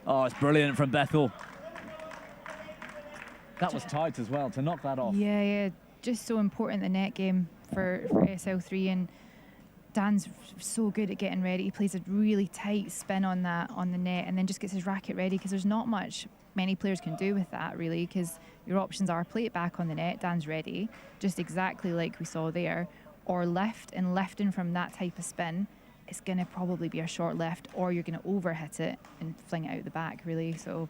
Oh, it's brilliant from Bethel. That was tight as well, to knock that off. Yeah, just so important, the net game for SL3, and Dan's so good at getting ready. He plays a really tight spin on the net and then just gets his racket ready, because there's not much many players can do with that, really, because your options are play it back on the net, Dan's ready, just exactly like we saw there, or lift, and lifting from that type of spin, it's going to probably be a short left, or you're going to overhit it and fling it out the back, really. So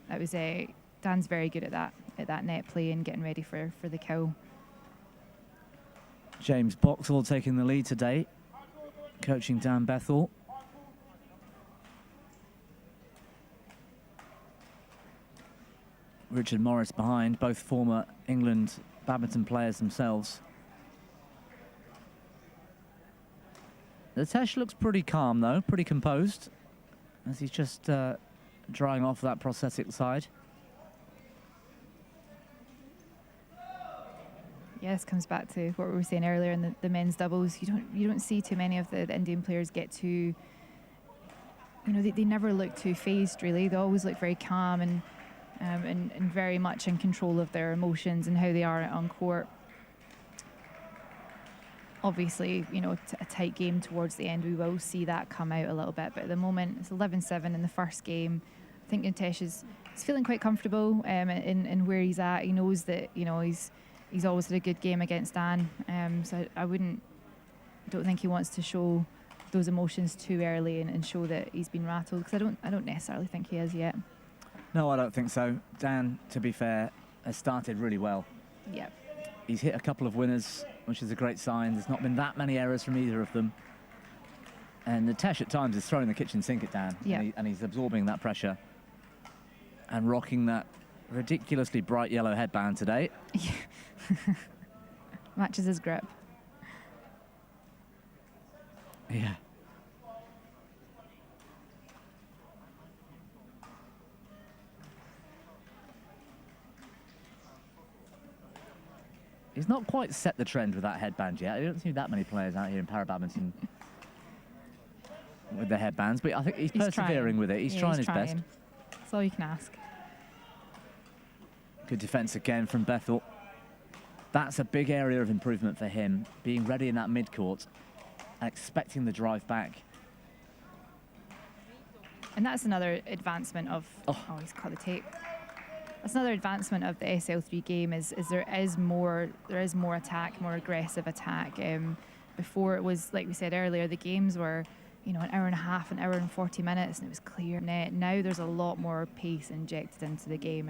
that was Dan's very good at that net play and getting ready for the kill. James Boxall taking the lead today, coaching Dan Bethel. Richard Morris behind, both former England badminton players themselves. Nitesh looks pretty calm, though, pretty composed, as he's just drying off that prosthetic side. Yeah, this comes back to what we were saying earlier in the men's doubles. You don't see too many of the Indian players get too, they never look too phased, really. They always look very calm, and and very much in control of their emotions and how they are on court. Obviously, you know, a tight game towards the end, we will see that come out a little bit. But at the moment, it's 11-7 in the first game. I think Nitesh is feeling quite comfortable in where he's at. He knows that, you know, he's always had a good game against Dan. So I don't think he wants to show those emotions too early and show that he's been rattled, because I don't necessarily think he is yet. No, I don't think so. Dan, to be fair, has started really well. Yeah. He's hit a couple of winners, which is a great sign. There's not been that many errors from either of them. And Nitesh at times is throwing the kitchen sink at Dan, yeah. and he's absorbing that pressure and rocking that ridiculously bright yellow headband today. Matches his grip. Yeah. He's not quite set the trend with that headband yet. I don't see that many players out here in para badminton with the headbands, but I think he's persevering with it. He's trying his best. That's all you can ask. Good defense again from Bethel. That's a big area of improvement for him, being ready in that mid-court, expecting the drive back. And that's another advancement of... Oh, he's cut the tape. That's another advancement of the SL3 game is there is more attack, more aggressive attack. Before it was, like we said earlier, the games were, you know, an hour and a half, an hour and 40 minutes, and it was clear net. Now there's a lot more pace injected into the game,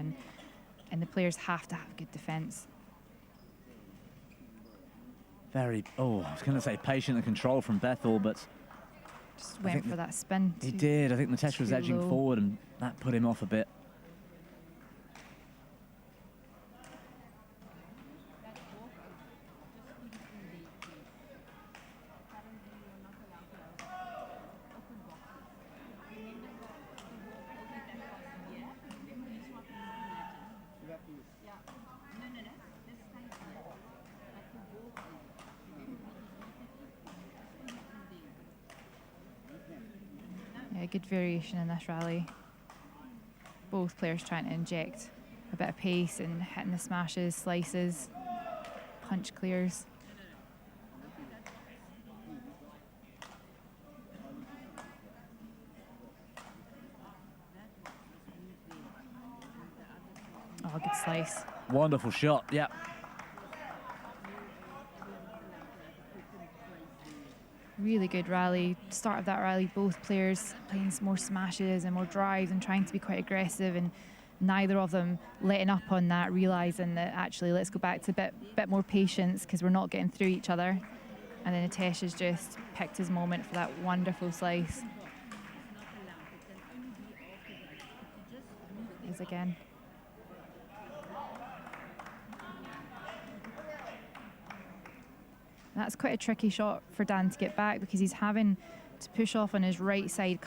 and the players have to have good defence. I was going to say patient and control from Bethel, but just went for that spin. He did. I think Nitesh was edging forward, and that put him off a bit. Yeah, good variation in this rally. Both players trying to inject a bit of pace and hitting the smashes, slices, punch clears. Oh, good slice. Wonderful shot, yeah. Really good rally. Start of that rally, both players playing more smashes and more drives and trying to be quite aggressive, and neither of them letting up on that, realising that actually let's go back to a bit more patience because we're not getting through each other. And then Nitesh has just picked his moment for that wonderful slice. Is again. That's quite a tricky shot for Dan to get back because he's having to push off on his right side,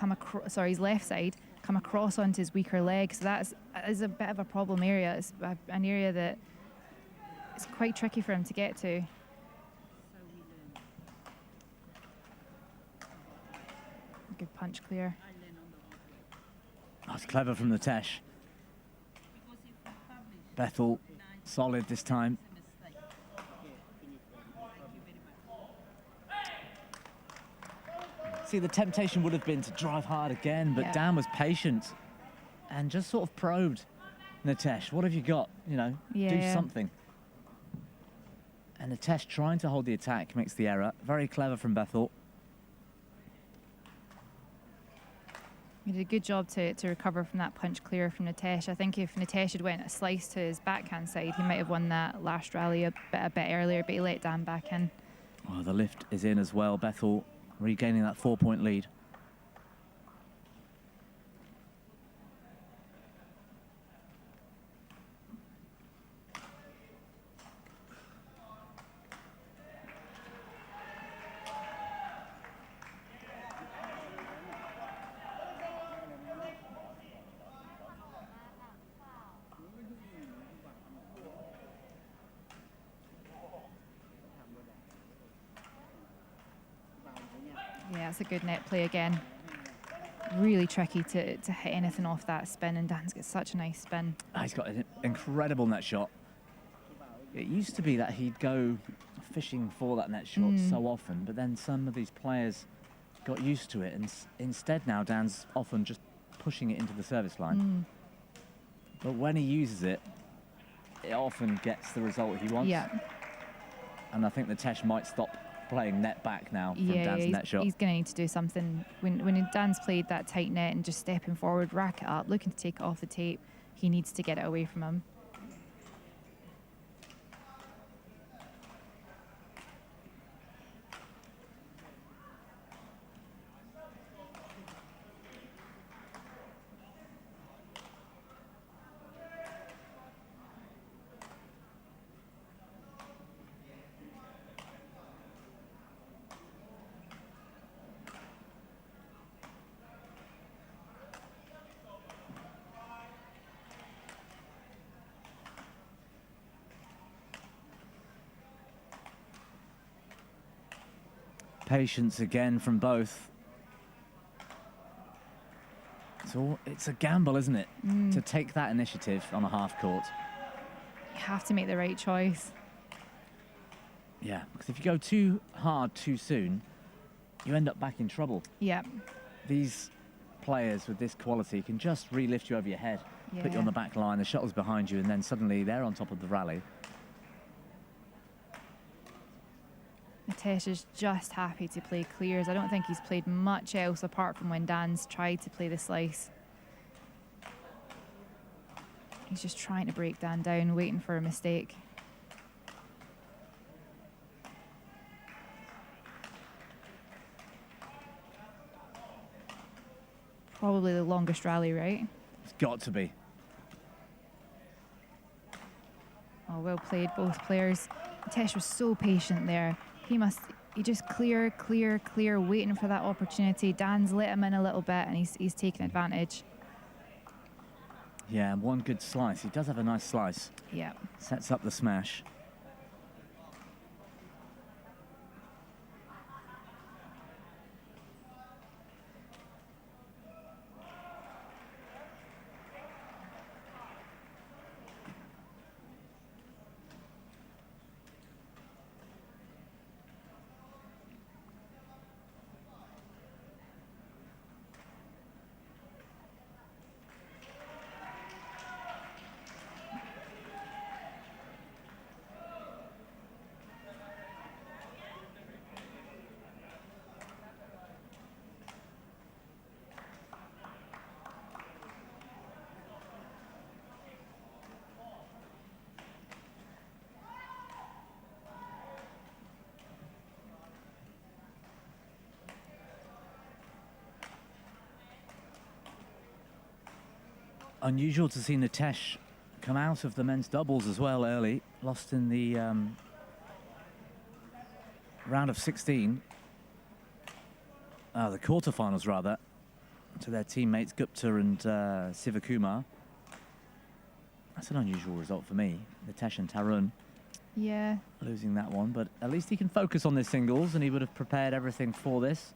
his left side, come across onto his weaker leg. So that is a bit of a problem area. It's an area that is quite tricky for him to get to. Good punch clear. That's clever from Nitesh. Bethel, solid this time. See, the temptation would have been to drive hard again, but Dan was patient and just sort of probed Nitesh. What have you got? You know, do something. And Nitesh trying to hold the attack makes the error. Very clever from Bethel. He did a good job to recover from that punch clear from Nitesh. I think if Nitesh had went a slice to his backhand side, he might have won that last rally a bit earlier, but he let Dan back in. Oh, the lift is in as well. Bethel regaining that 4-point lead. Yeah, it's a good net play again. really tricky to hit anything off that spin, and Dan's got such a nice spin. He's got an incredible net shot. It used to be that he'd go fishing for that net shot so often, but then some of these players got used to it, and instead now Dan's often just pushing it into the service line. But when he uses it, it often gets the result he wants. Yeah. And I think the Tesh might stop playing net back now from Dan's net shot. He's going to need to do something. When Dan's played that tight net and just stepping forward, rack it up, looking to take it off the tape, he needs to get it away from him. Patience again from both. So it's a gamble, isn't it, to take that initiative on a half court. You have to make the right choice. Yeah, because if you go too hard too soon, you end up back in trouble. Yeah. These players with this quality can just re-lift you over your head, put you on the back line, the shuttle's behind you, and then suddenly they're on top of the rally. Tesh is just happy to play clears. I don't think he's played much else apart from when Dan's tried to play the slice. He's just trying to break Dan down, waiting for a mistake. Probably the longest rally, right? It's got to be. Oh, well played, both players. Tesh was so patient there. He just clear, waiting for that opportunity. Dan's let him in a little bit, and he's taken advantage. Yeah, one good slice. He does have a nice slice. Yeah. Sets up the smash. Unusual to see Nitesh come out of the men's doubles as well early. Lost in the round of 16. The quarterfinals, rather, to their teammates Gupta and Sivakumar. That's an unusual result for me. Nitesh and Tarun. Yeah. Losing that one, but at least he can focus on this singles, and he would have prepared everything for this.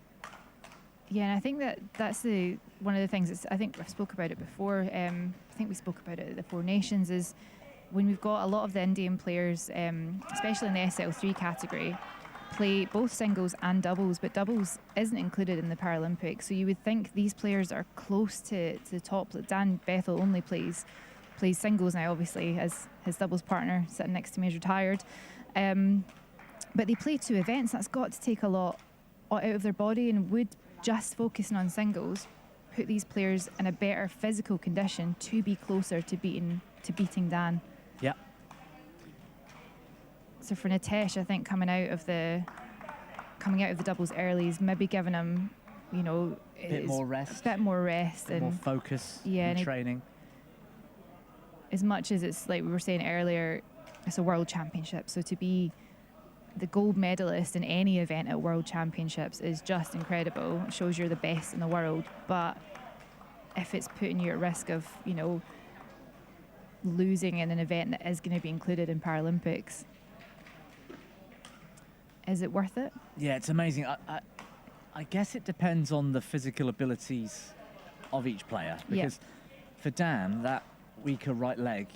Yeah, and I think that's one of the things that's, I think I spoke about it before. I think we spoke about it at the Four Nations, is when we've got a lot of the Indian players, especially in the SL3 category, play both singles and doubles, but doubles isn't included in the Paralympics. So you would think these players are close to the top. Dan Bethel only plays singles now, obviously, as his doubles partner sitting next to me is retired. But they play two events. That's got to take a lot out of their body, and would just focusing on singles put these players in a better physical condition to be closer to beating Dan. Yeah. So for Nitesh, I think coming out of the doubles early is maybe giving him, a bit more rest, and more focus in training. As much as it's like we were saying earlier, it's a world championship, so to be the gold medalist in any event at World Championships is just incredible. It shows you're the best in the world. But if it's putting you at risk of, losing in an event that is going to be included in Paralympics, is it worth it? Yeah, it's amazing. I guess it depends on the physical abilities of each player. Because for Dan, that weaker right leg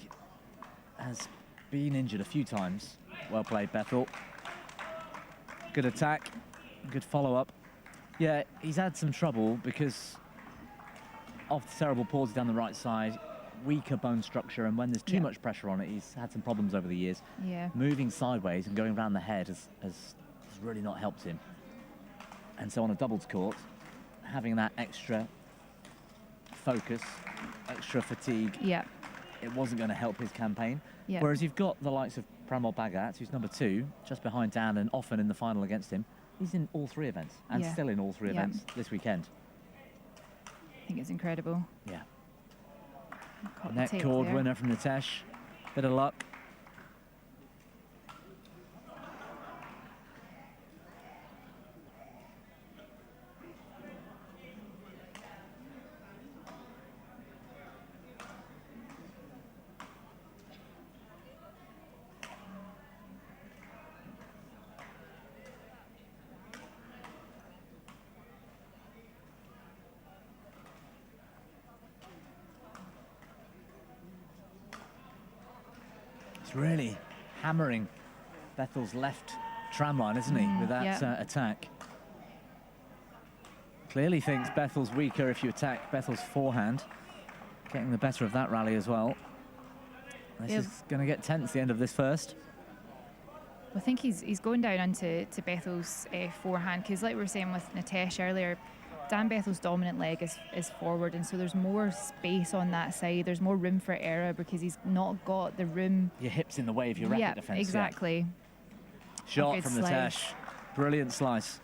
has been injured a few times. Well played, Bethel. Good attack, good follow-up. Yeah, he's had some trouble because of the cerebral palsy down the right side, weaker bone structure, and when there's too much pressure on it, he's had some problems over the years. Yeah. Moving sideways and going around the head has really not helped him. And so on a doubles court, having that extra focus, extra fatigue, it wasn't going to help his campaign. Whereas you've got the likes of Pramod Bhagat, who's number 2, just behind Dan and often in the final against him. He's in all 3 events and still in all 3 events this weekend. I think it's incredible. Yeah. Net cord winner from Nitesh. Bit of luck. Really hammering Bethel's left tram line, isn't he, with that attack. Clearly thinks Bethel's weaker if you attack Bethel's forehand. Getting the better of that rally as well. This is going to get tense the end of this first. I think he's going down onto Bethel's forehand, because like we were saying with Nitesh earlier, Dan Bethel's dominant leg is forward, and so there's more space on that side. There's more room for error because he's not got the room. Your hips in the way of your racket defense. Exactly. Shot from Nitesh. Brilliant slice.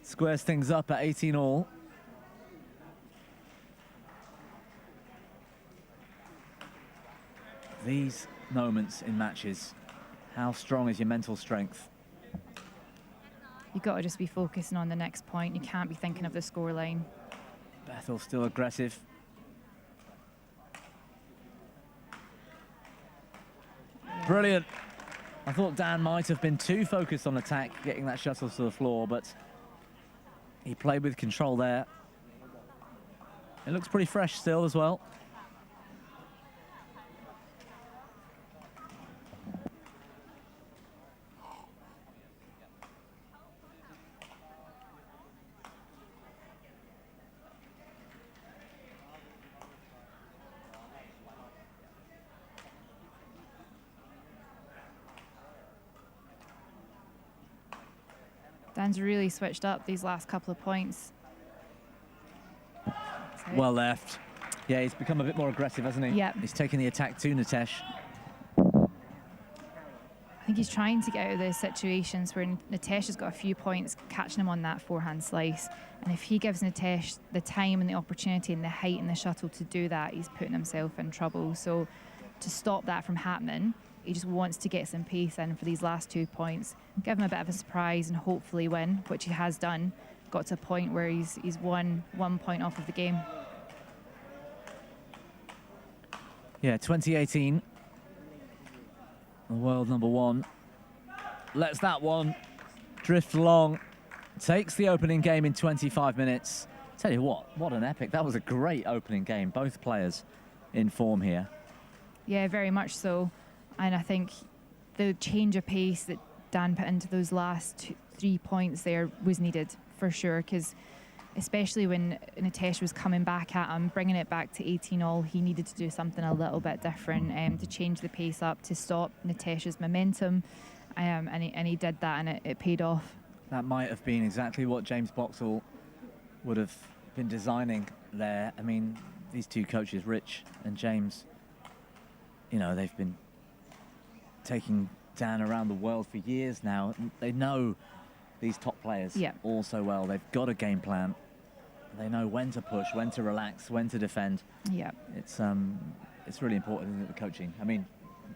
Squares things up at 18 all. These moments in matches, how strong is your mental strength? You've got to just be focusing on the next point. You can't be thinking of the scoreline. Bethel still aggressive. Brilliant. I thought Dan might have been too focused on attack, getting that shuttle to the floor, but he played with control there. It looks pretty fresh still as well. Dan's really switched up these last couple of points. Well left. Yeah, he's become a bit more aggressive, hasn't he? Yeah. He's taking the attack to Nitesh. I think he's trying to get out of those situations where Nitesh has got a few points catching him on that forehand slice. And if he gives Nitesh the time and the opportunity and the height and the shuttle to do that, he's putting himself in trouble. So to stop that from happening, he just wants to get some pace in for these last 2 points, give him a bit of a surprise and hopefully win, which he has done. Got to a point where he's won 1 point off of the game. Yeah, 2018. The world number 1. Lets that one drift along. Takes the opening game in 25 minutes. Tell you what an epic. That was a great opening game. Both players in form here. Yeah, very much so. And I think the change of pace that Dan put into those last 3 points there was needed for sure, because especially when Nitesh was coming back at him, bringing it back to 18 all, he needed to do something a little bit different to change the pace up, to stop Nitesh's momentum, and he did that, and it paid off. That might have been exactly what James Boxall would have been designing there. I mean, these two coaches, Rich and James, you know, they've been taking Dan around the world for years now. They know these top players all so well. They've got a game plan. They know when to push, when to relax, when to defend. Yeah. It's really important, isn't it, the coaching? I mean,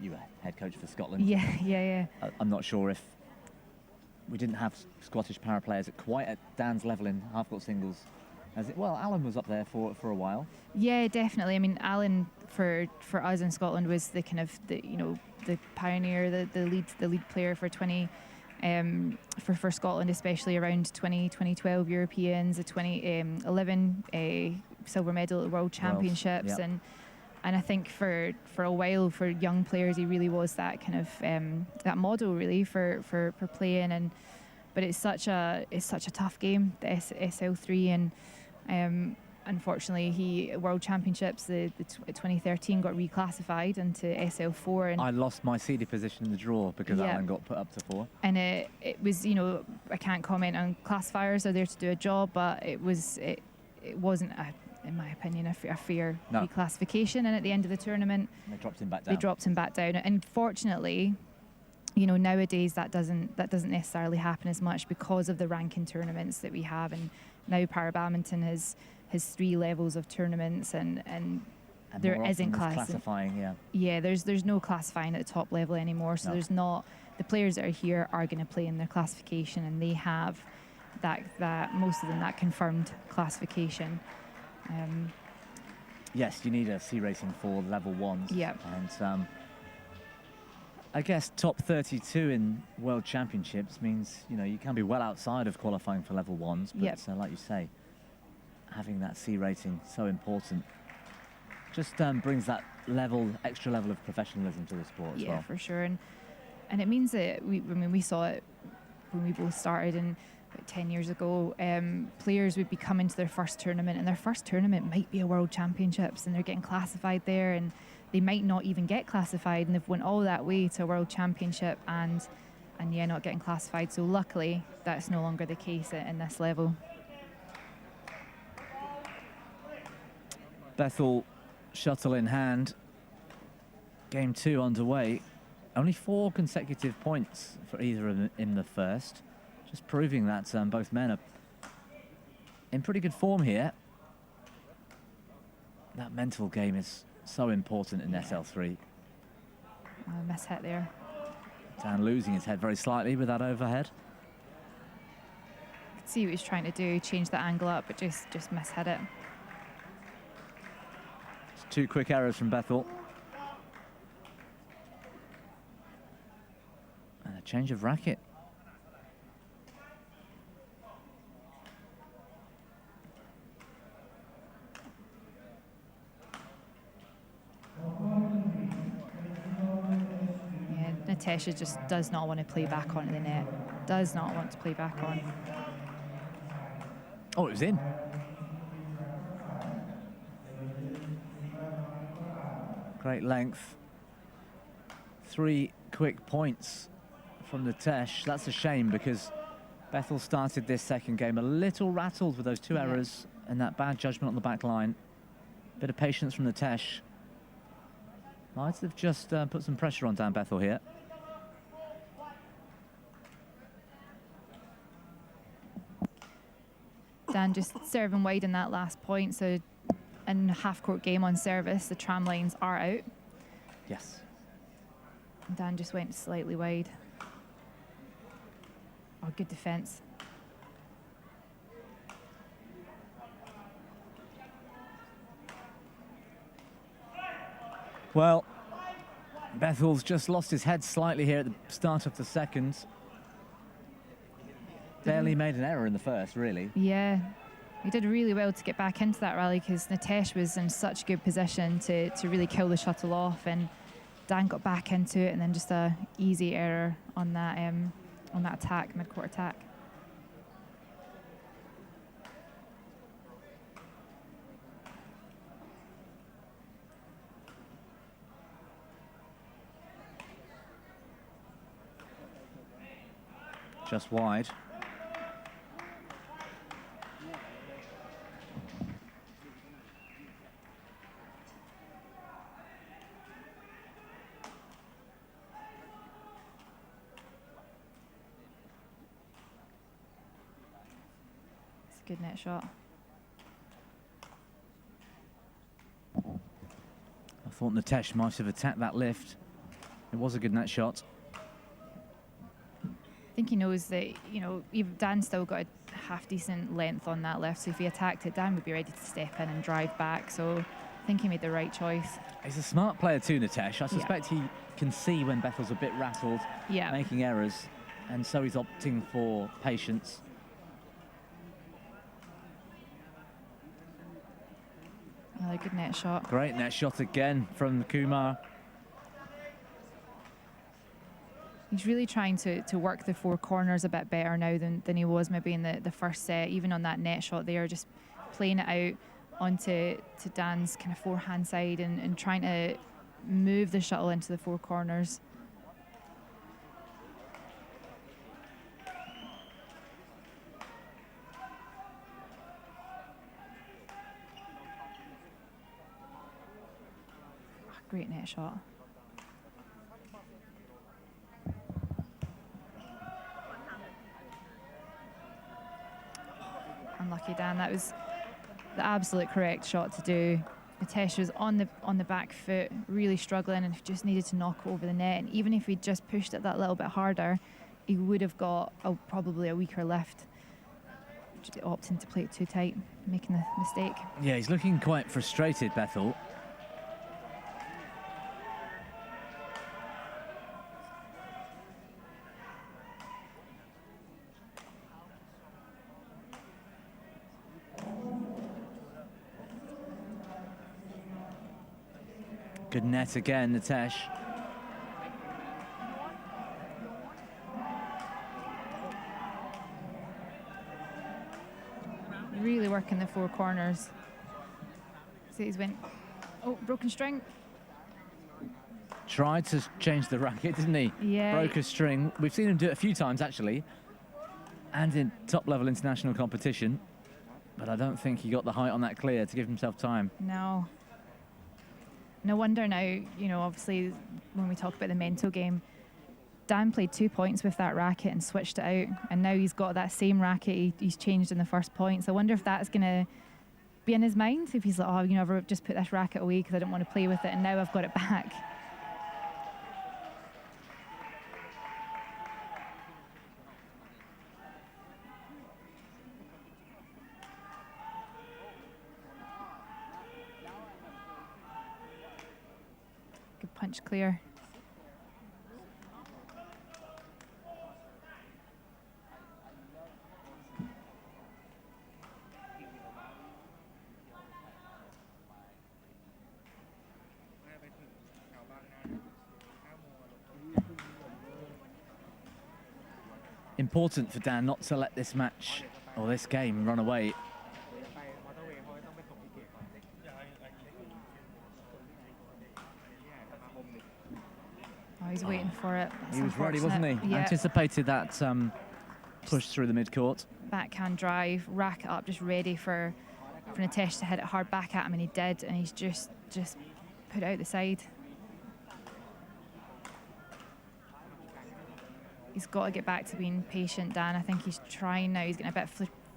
you were head coach for Scotland. Yeah. I'm not sure if we didn't have Scottish para players quite at Dan's level in half-court singles. Well, Alan was up there for a while. Yeah, definitely. I mean, Alan for us in Scotland was the kind of the pioneer, the lead player for 20 for Scotland, especially around 2012 Europeans, the 2011 silver medal at the World Championships, Yep. and I think for a while for young players he really was that kind of that model really for playing, but it's such a tough game, the SL3, and unfortunately World Championships the 2013 got reclassified into SL4, and I lost my seeded position in the draw because Alan got put up to 4. And it was, I can't comment on classifiers, they're there to do a job, but it wasn't in my opinion a fair reclassification, and at the end of the tournament they dropped him back down. And fortunately, nowadays that doesn't necessarily happen as much because of the ranking tournaments that we have, and now para badminton has 3 levels of tournaments, and there isn't classifying. There's no classifying at the top level anymore, so there's not, the players that are here are going to play in their classification, and they have that most of them that confirmed classification. Yes, you need a C rating for level 1s. Yep. And I guess top 32 in World Championships means you can be well outside of qualifying for level 1s, but like you say, having that C rating so important just brings that extra level of professionalism to the sport as well. Yeah, for sure, and it means that we saw it when we both started, and about 10 years ago, players would be coming to their first tournament, and their first tournament might be a World Championships, and they're getting classified there, and they might not even get classified, and they've went all that way to a World Championship and not getting classified. So luckily, that's no longer the case in this level. Bethel, shuttle in hand. Game 2 underway. Only 4 consecutive points for either of them in the first. Just proving that both men are in pretty good form here. That mental game is so important in SL3. Miss hit there. Dan losing his head very slightly with that overhead. Could see what he's trying to do, change the angle up, but just miss-hit it. Just 2 quick errors from Bethel. And a change of racket. Natasha just does not want to play back onto the net. Does not want to play back on. Oh, it was in. Great length. 3 quick points from Natesh. That's a shame because Bethel started this second game a little rattled with those 2 errors and that bad judgment on the back line. Bit of patience from Natesh. Might have just put some pressure on Dan Bethel here. Dan just serving wide in that last point, so in half-court game on service, the tram lines are out. Yes. Dan just went slightly wide. Oh, good defence. Well, Bethel's just lost his head slightly here at the start of the second. Barely made an error in the first, really. Yeah, he did really well to get back into that rally because Natesh was in such a good position to really kill the shuttle off, and Dan got back into it, and then just a easy error on that attack, mid-court attack. Just wide. It's a good net shot. I thought Natesh might have attacked that lift. It was a good net shot. I think he knows that, Dan's still got a half-decent length on that left, so if he attacked it, Dan would be ready to step in and drive back, so I think he made the right choice. He's a smart player too, Natesh. I suspect he can see when Bethel's a bit rattled, making errors, and so he's opting for patience. Another good net shot. Great net shot again from Kumar. He's really trying to work the four corners a bit better now than he was maybe in the first set. Even on that net shot there, just playing it out onto Dan's kind of forehand side and trying to move the shuttle into the four corners. Great net shot. Unlucky, Dan. That was the absolute correct shot to do. Mitesh was on the back foot, really struggling, and just needed to knock it over the net. And even if he'd just pushed it that little bit harder, he would have got probably a weaker lift. Just opting to play it too tight, making the mistake. Yeah, he's looking quite frustrated, Bethel. Good net again, Nitesh. Really working the four corners. See, he's went, oh, broken string. Tried to change the racket, didn't he? Yeah. Broke a string. We've seen him do it a few times, actually, and in top-level international competition. But I don't think he got the height on that clear to give himself time. No. No wonder now, you know, obviously when we talk about the mental game, Dan played 2 points with that racket and switched it out, and now he's got that same racket he's changed in the first point. So I wonder if that's going to be in his mind, if he's like, oh, you know, I've just put this racket away because I didn't want to play with it, and now I've got it back. Good punch clear. Important for Dan not to let this match or this game run away. Oh, he's waiting for it. That's he was ready, wasn't he? Yeah. Anticipated that push through the mid-court. Backhand drive, rack it up, just ready for Nitesh to hit it hard back at him, and he did, and he's just put it out the side. He's got to get back to being patient, Dan. I think he's trying now. He's getting a bit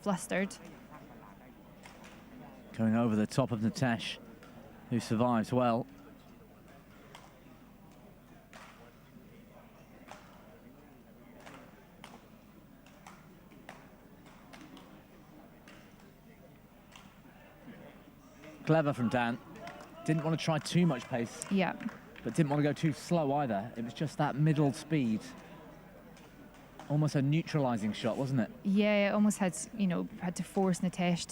flustered. Going over the top of Nitesh, who survives well. Clever from Dan. Didn't want to try too much pace. Yeah. But didn't want to go too slow either. It was just that middle speed. Almost a neutralizing shot, wasn't it? Yeah, it almost had, you know, had to force Nitesh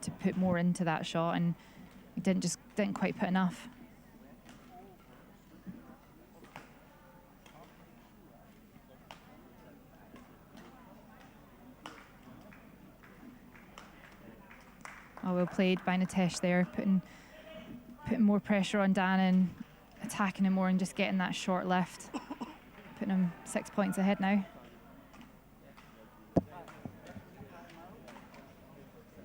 to put more into that shot, and he didn't quite put enough. Oh, well played by Nitesh there, putting more pressure on Dan and attacking him more and just getting that short lift. Putting him 6 points ahead now.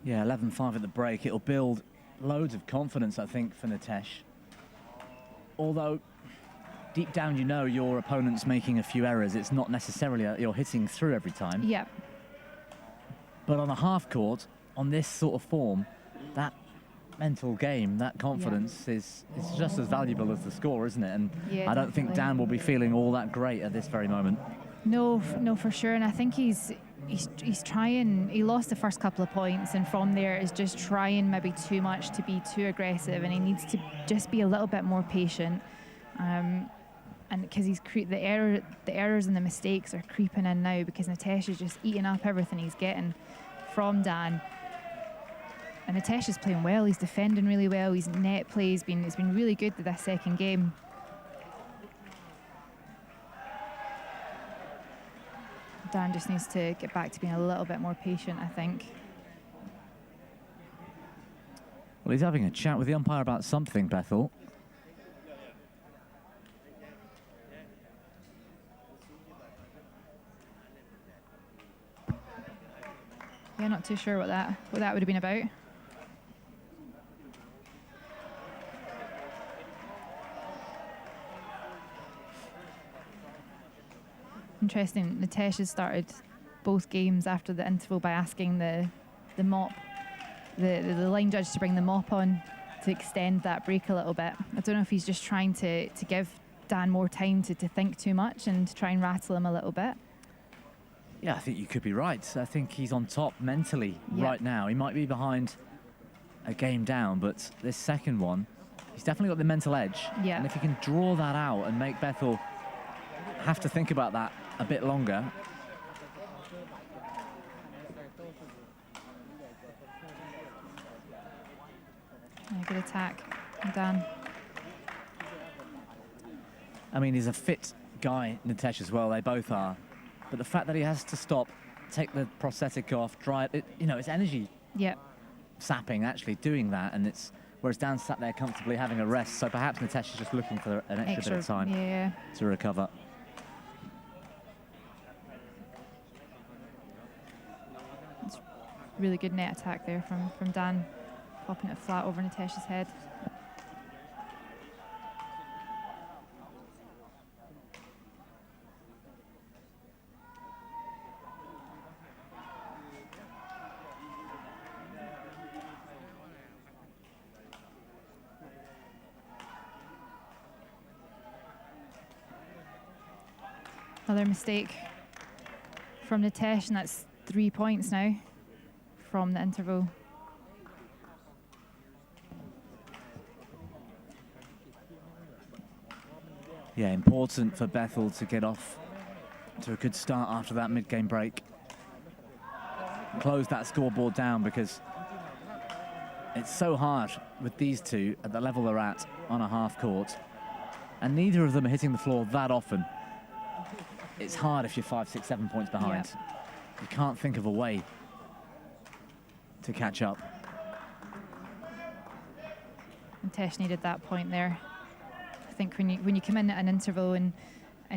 Yeah, 11-5 at the break. It'll build loads of confidence, I think, for Nitesh. Although, deep down, you know your opponent's making a few errors. It's not necessarily you're hitting through every time. Yeah. But on a half court, on this sort of form, that mental game, that confidence is just as valuable as the score, isn't it? And yeah, I don't think Dan will be feeling all that great at this very moment. No, for sure. And I think he's trying. He lost the first couple of points, and from there is just trying maybe too much to be too aggressive, and he needs to just be a little bit more patient. and because the errors and the mistakes are creeping in now because Nitesh is just eating up everything he's getting from Dan. And Nitesh is playing well. He's defending really well. His net play has been really good to this second game. Dan just needs to get back to being a little bit more patient, I think. Well, he's having a chat with the umpire about something, Bethel. Yeah, not too sure what that would have been about. Interesting. Nitesh has started both games after the interval by asking the mop, the line judge, to bring the mop on to extend that break a little bit. I don't know if he's just trying to give Dan more time to think too much and to try and rattle him a little bit. Yeah, I think you could be right. I think he's on top mentally right now. He might be behind a game down, but this second one, he's definitely got the mental edge. Yeah. And if he can draw that out and make Bethel have to think about that a bit longer. Yeah, good attack from Dan. I mean, he's a fit guy, Nitesh, as well. They both are. But the fact that he has to stop, take the prosthetic off, dry it, you know, it's energy sapping actually doing that, and it's whereas Dan sat there comfortably having a rest. So perhaps Nitesh is just looking for an extra bit of time to recover. It's really good net attack there from Dan, popping it flat over Nitesh's head. Another mistake from Nitesh, and that's 3 points now from the interval. Yeah, important for Bethel to get off to a good start after that mid-game break. Close that scoreboard down, because it's so hard with these two at the level they're at on a half court, and neither of them are hitting the floor that often. It's hard if you're 5, 6, 7 points behind. You can't think of a way to catch up. And Tesh needed that point there. I think when you come in at an interval and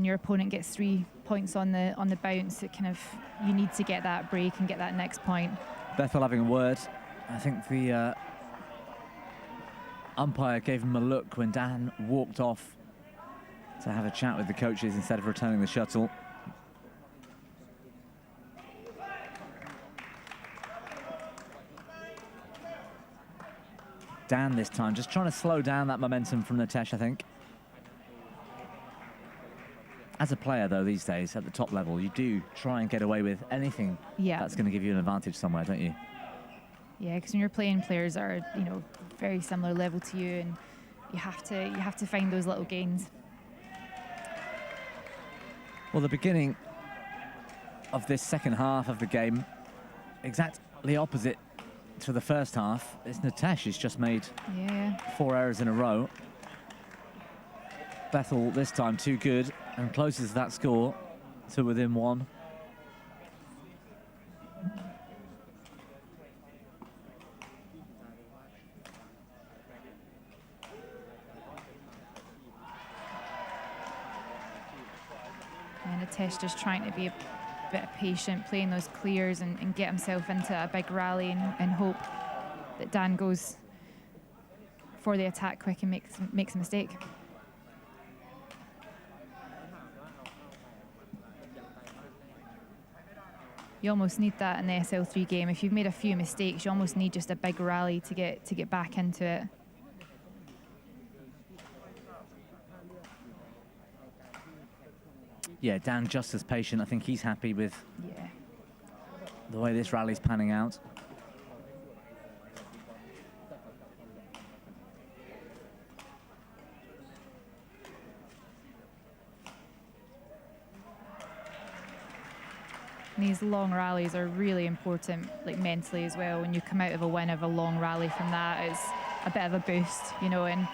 your opponent gets 3 points on the bounce, it kind of, you need to get that break and get that next point. Bethel having a word. I think the umpire gave him a look when Dan walked off to have a chat with the coaches instead of returning the shuttle. Dan this time just trying to slow down that momentum from Nitesh, I think. As a player, though, these days at the top level, you do try and get away with anything that's going to give you an advantage somewhere, don't you? Yeah, because when you're playing players that are, you know, very similar level to you, and you have to find those little gains. Well, the beginning of this second half of the game, exactly opposite to the first half, is Nitesh has just made 4 errors in a row. Bethel this time too good and closes that score to within 1. And Nitesh just trying to be a bit patient, playing those clears and get himself into a big rally and hope that Dan goes for the attack quick and makes a mistake. You almost need that in the SL3 game. If you've made a few mistakes, you almost need just a big rally to get back into it. Yeah, Dan just as patient. I think he's happy with the way this rally's panning out. these long rallies are really important, like mentally as well. When you come out of a win of a long rally from that, it's a bit of a boost, you know. And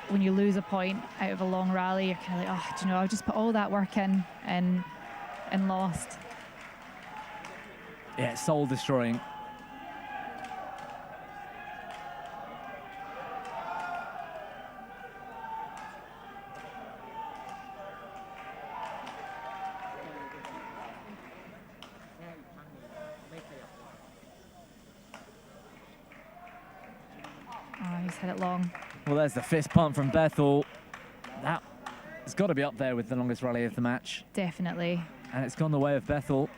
when you lose a point out of a long rally, you're kind of like, oh, do you know, I've just put all that work in and lost. Yeah, soul destroying. Oh, he's hit it long. Well, there's the fist pump from Bethel. That has got to be up there with the longest rally of the match. Definitely. And it's gone the way of Bethel.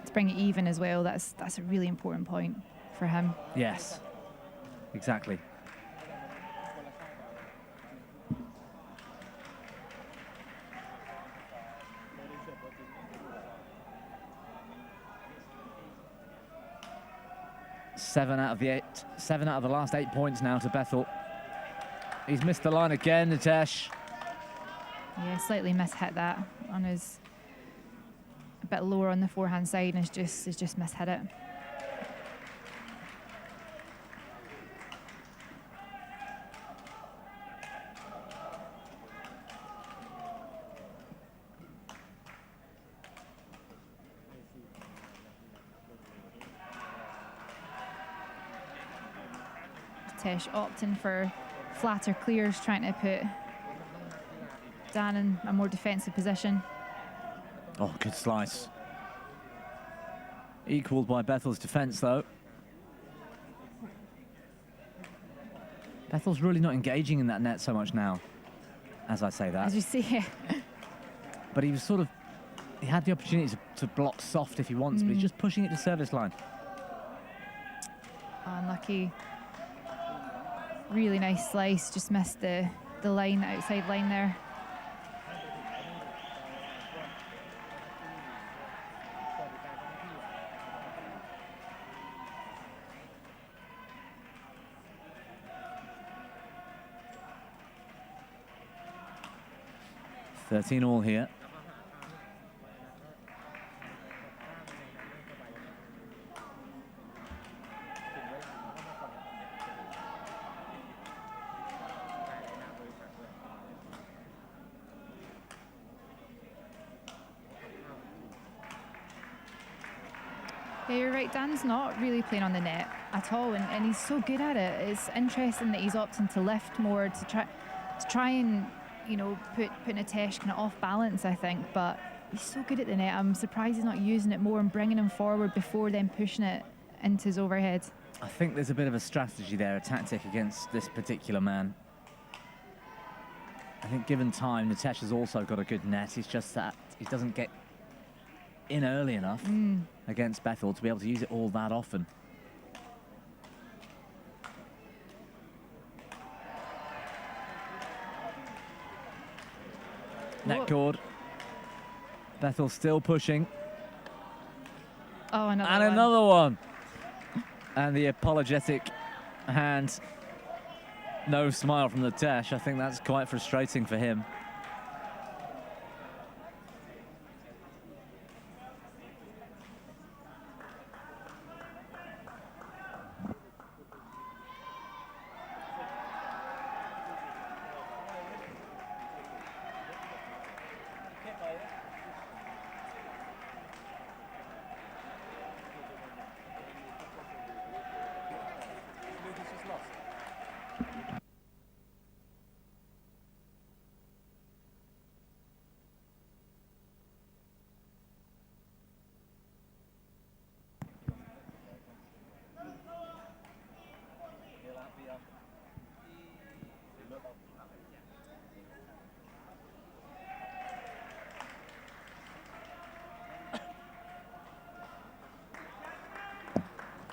To bring it even as well, that's a really important point for him. Yes, exactly. Seven out of the last 8 points now to Bethel. He's missed the line again, Nitesh. Yeah, slightly mishit that on his, a bit lower on the forehand side, and has just mishit it. Tesh opting for flatter clears, trying to put Dan in a more defensive position. Oh, good slice. Equalled by Bethel's defence, though. Bethel's really not engaging in that net so much now, as I say that. As you see here. But he was sort of, he had the opportunity to block soft if he wants, but he's just pushing it to service line. Unlucky. Really nice slice, just missed the line, the outside line there. Thirteen all here. Yeah, you're right, Dan's not really playing on the net at all, and he's so good at it. It's interesting that he's opting to lift more, to try and, you know, put Nitesh kind of off balance, I think, but he's so good at the net. I'm surprised he's not using it more and bringing him forward before then pushing it into his overhead. I think there's a bit of a strategy there, a tactic against this particular man. I think given time, Nitesh has also got a good net. It's just that he doesn't get in early enough against Bethel to be able to use it all that often. Net cord. Bethel still pushing. Oh, another and one. another one. And the apologetic hand. No smile from the Nitesh. I think that's quite frustrating for him.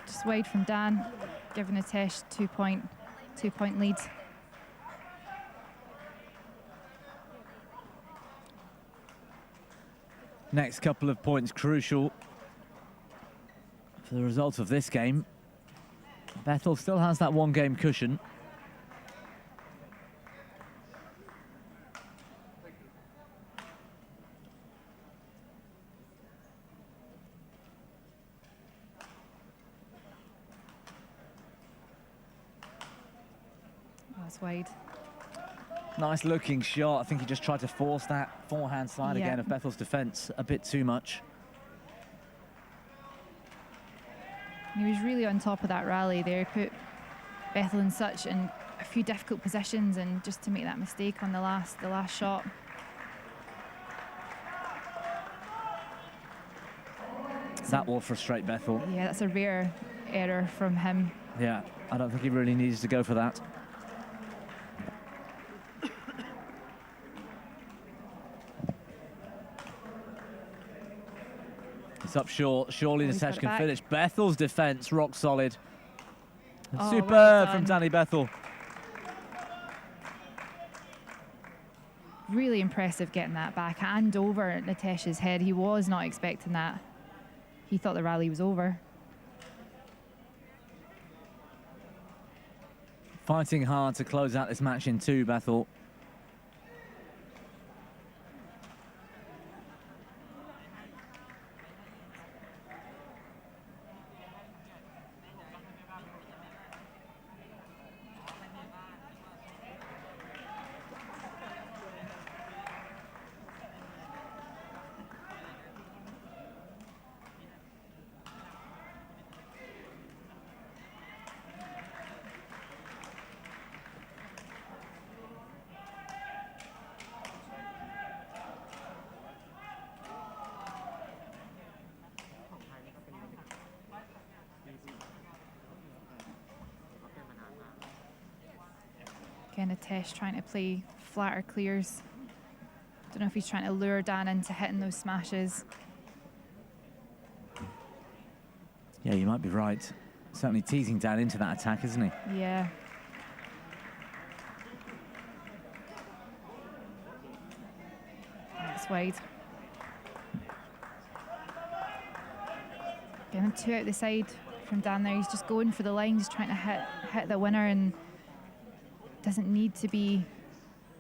Just wide from Dan, giving Nitesh 2 point lead. Next couple of points crucial for the result of this game. Bethel still has that one game cushion. That's wide. Nice looking shot. I think he just tried to force that forehand slide Yeah. again of Bethel's defence a bit too much. He was really on top of that rally there. He put Bethel in a few difficult positions, and just to make that mistake on the last shot. That will frustrate Bethel. Yeah, that's a rare error from him. Yeah, I don't think he really needs to go for that. It's up short. Surely he's got Natesh it can back. finish. Bethel's defence, rock solid. Oh, Superb well from done. Danny Bethel. Really impressive getting that back and over Natesh's head. He was not expecting that. He thought the rally was over. Fighting hard to close out this match in 2, Bethel. Again, Natesh trying to play flatter clears. Don't know if he's trying to lure Dan into hitting those smashes. Yeah, you might be right. Certainly teasing Dan into that attack, isn't he? Yeah. That's wide. Getting 2 out the side from Dan there. He's just going for the line, just trying to hit the winner, and doesn't need to be.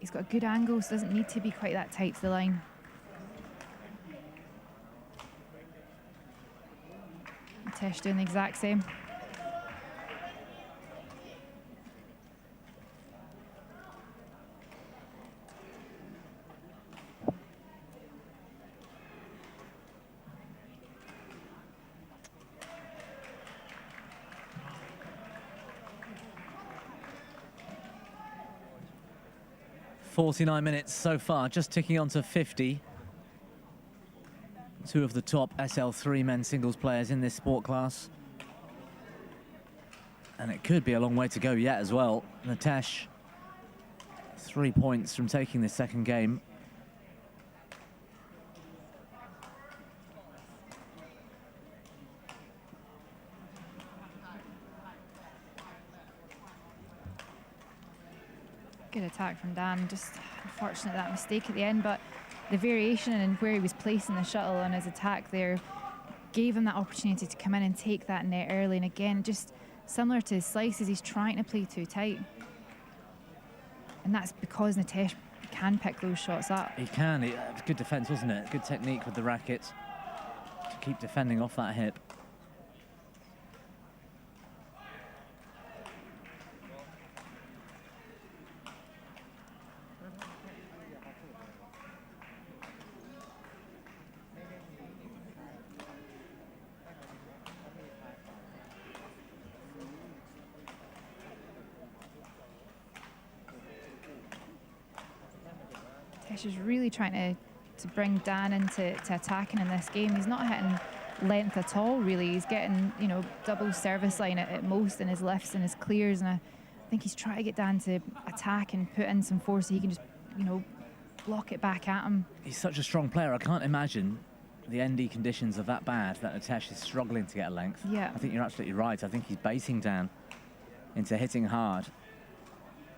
He's got a good angle, so doesn't need to be quite that tight to the line. Natesh doing the exact same. .49 minutes so far, just ticking on to 50. 2 of the top SL3 men's singles players in this sport class. And it could be a long way to go yet as well. Natesh, 3 points from taking this second game. Good attack from Dan, just unfortunate that mistake at the end, but the variation in where he was placing the shuttle on his attack there gave him that opportunity to come in and take that net early. And again, just similar to his slices, he's trying to play too tight. And that's because Natesh can pick those shots up. He can. It was good defence, wasn't it? Good technique with the racket to keep defending off that hip. Natesh is really trying to bring Dan into attacking in this game. He's not hitting length at all, really. He's getting, you know, double service line at most in his lifts and his clears, and I think he's trying to get Dan to attack and put in some force so he can just, you know, block it back at him. He's such a strong player. I can't imagine the ND conditions are that bad that Natesh is struggling to get a length. Yeah. I think you're absolutely right. I think he's basing Dan into hitting hard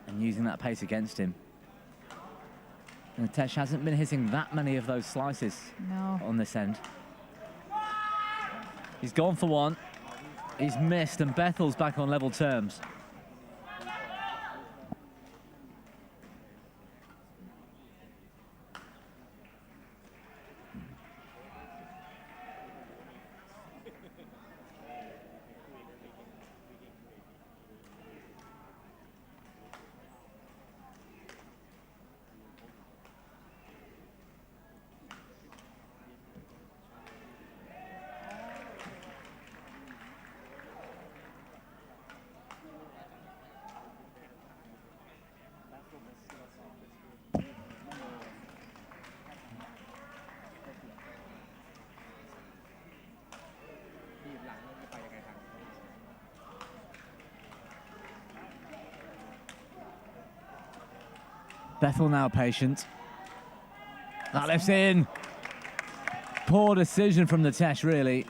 and using that pace against him. Natesh hasn't been hitting that many of those slices on this end. He's gone for one. He's missed, and Bethel's back on level terms. Bethel now patient. That lifts in. Poor decision from Nitesh, really.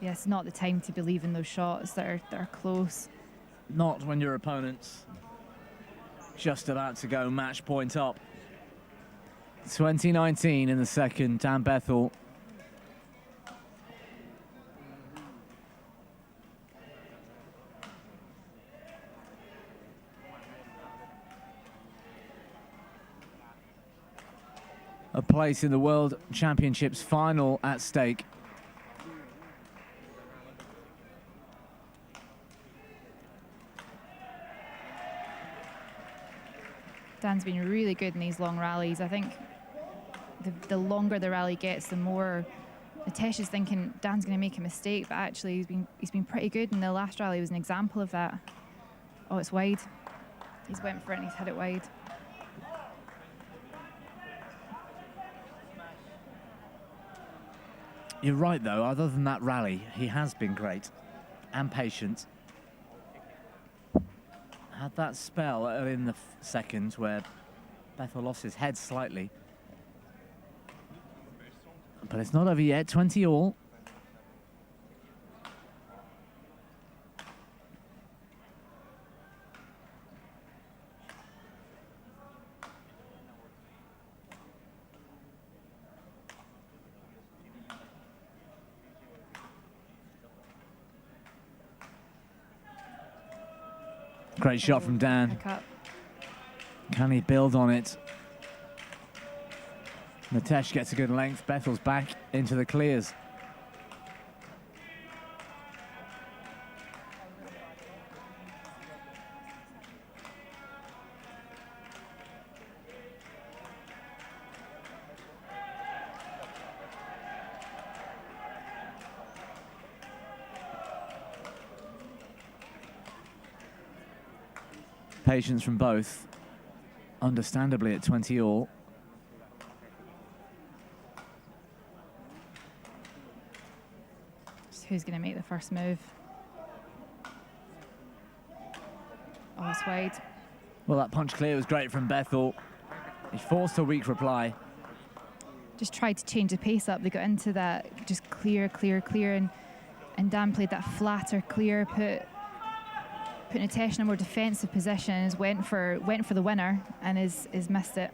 Yeah, it's not the time to be leaving those shots that are close. Not when your opponent's just about to go match point up. 2019 in the second, Dan Bethel. A place in the World Championships final at stake. Dan's been really good in these long rallies. I think the longer the rally gets, the more Nitesh is thinking Dan's going to make a mistake, but actually he's been pretty good, and the last rally was an example of that. Oh, it's wide. He's went for it and he's hit it wide. You're right, though. Other than that rally, he has been great and patient. Had that spell in the second where Bethel lost his head slightly. But it's not over yet. 20 all. Great shot from Dan. Can he build on it? Nitesh gets a good length. Bethel's back into the clears. Patience from both, understandably at 20 all. So who's going to make the first move? Oh, it's wide. Well, that punch clear was great from Bethel. He forced a weak reply. Just tried to change the pace up. They got into that just clear, and Dan played that flatter clear, put Nitesh in a more defensive position, went for the winner and is missed it.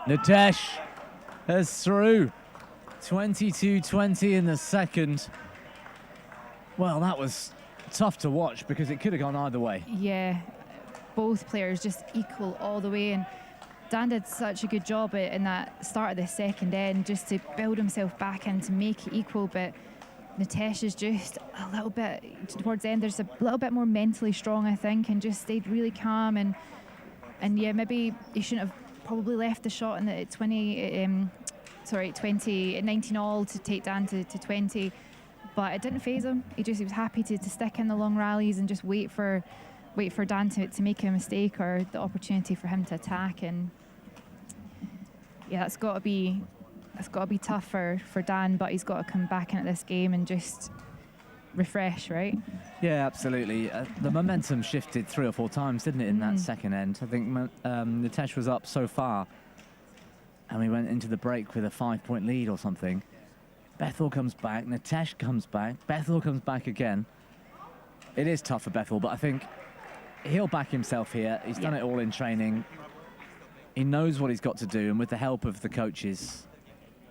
Nitesh is through. 22-20 in the second. Well, that was tough to watch because it could have gone either way. Yeah, both players just equal all the way, and Dan did such a good job in that start of the second end just to build himself back in to make it equal, but Nitesh is just a little bit, towards the end, there's a little bit more mentally strong, I think, and just stayed really calm, and yeah, maybe he shouldn't have probably left the shot in the 19 all to take Dan to 20, but it didn't faze him. He was happy to stick in the long rallies and just wait for Dan to make a mistake or the opportunity for him to attack. And yeah, that's got to be tough for Dan, but he's got to come back into this game and just refresh, right? Yeah, absolutely. The momentum shifted 3 or 4 times, didn't it, in that second end? I think Nitesh was up so far, and we went into the break with a 5-point lead or something. Bethel comes back, Nitesh comes back, Bethel comes back again. It is tough for Bethel, but I think he'll back himself here. He's done it all in training. He knows what he's got to do, and with the help of the coaches,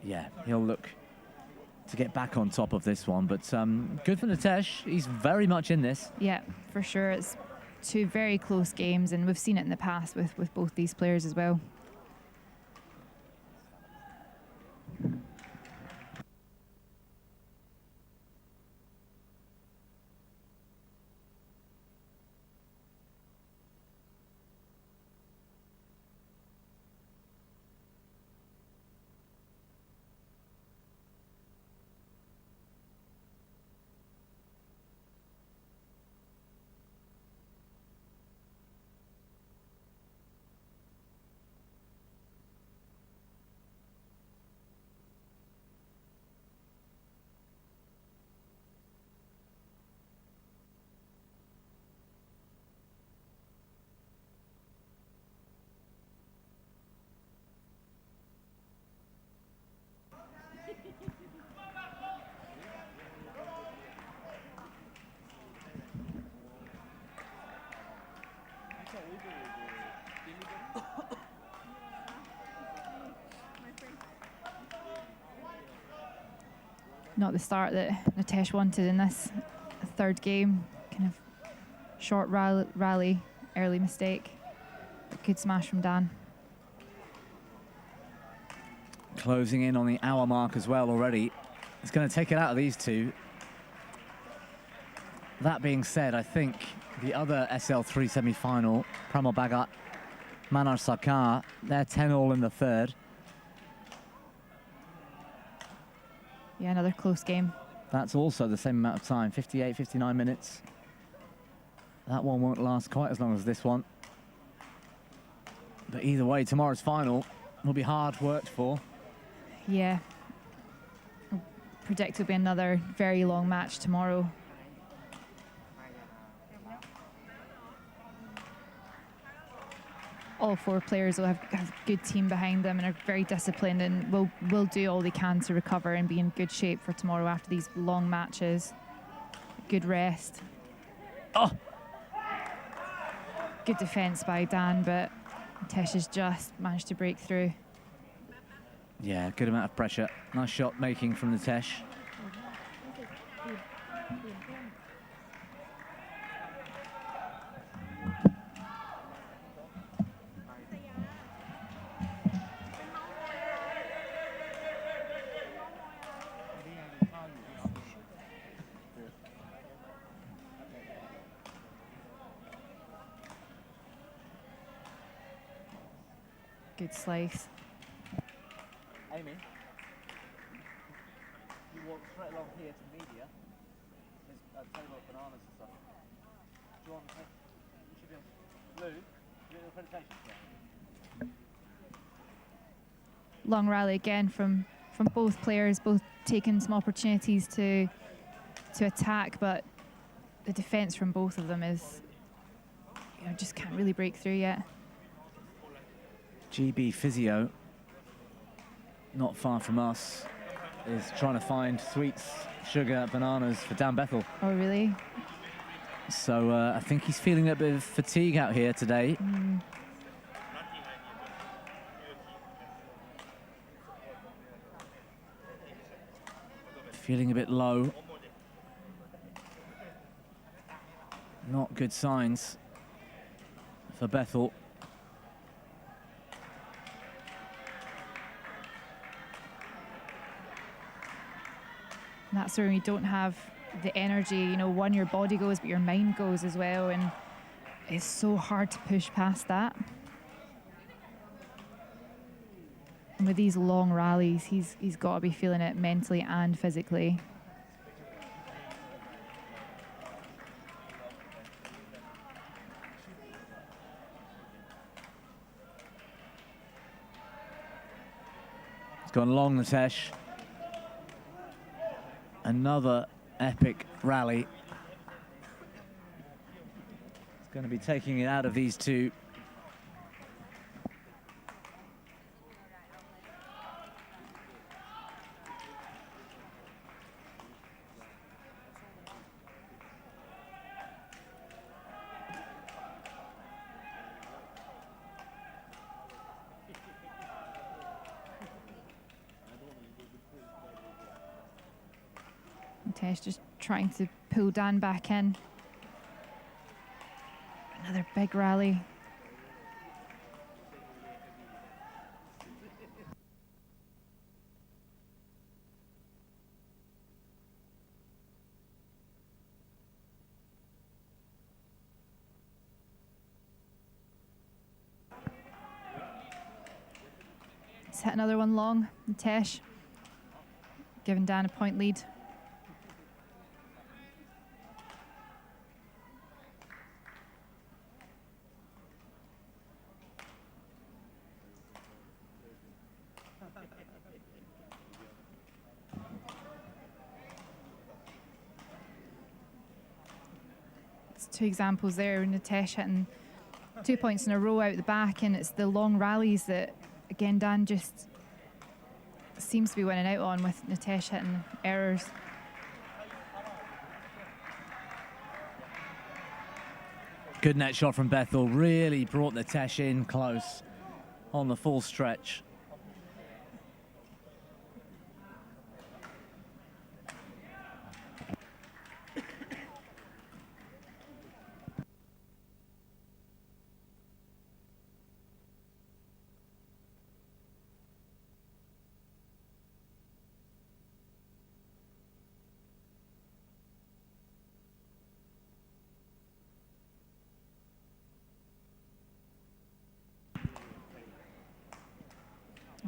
yeah, he'll look to get back on top of this one. But good for Nitesh. He's very much in this. Yeah, for sure. It's 2 very close games, and we've seen it in the past with both these players as well. Not the start that Nitesh wanted in this third game. Kind of short rally, early mistake. Good smash from Dan. Closing in on the hour mark as well already. It's going to take it out of these two. That being said, I think the other SL3 semi-final, Pramod Bhagat, Manar Sarkar, they're 10-all in the third. Yeah, another close game. That's also the same amount of time, 58, 59 minutes. That one won't last quite as long as this one. But either way, tomorrow's final will be hard worked for. Yeah. I predict it'll be another very long match tomorrow. All four players will have a good team behind them and are very disciplined and will do all they can to recover and be in good shape for tomorrow after these long matches. Good rest. Oh! Good defence by Dan, but Nitesh has just managed to break through. Yeah, good amount of pressure. Nice shot making from Nitesh. Good slice. Amy, you walk straight along here to media. There's a table of bananas and stuff. Do you want to take? You should be on. Lou, you get your accreditation today? Long rally again from both players, both taking some opportunities to attack, but the defence from both of them is, just can't really break through yet. GB Physio, not far from us, is trying to find sweets, sugar, bananas for Dan Bethel. Oh, really? So I think he's feeling a bit of fatigue out here today. Feeling a bit low. Not good signs for Bethel. And that's where you don't have the energy, one, your body goes, but your mind goes as well. And it's so hard to push past that. And with these long rallies, he's got to be feeling it mentally and physically. It's gone long, Nitesh. Another epic rally. It's going to be taking it out of these two. Nitesh just trying to pull Dan back in. Another big rally. Let's hit another one long. Nitesh giving Dan a point lead. Two examples there, Nitesh hitting 2 points in a row out the back, and it's the long rallies that, again, Dan just seems to be winning out on, with Nitesh hitting errors. Good net shot from Bethel. Really brought the Tesh in close on the full stretch.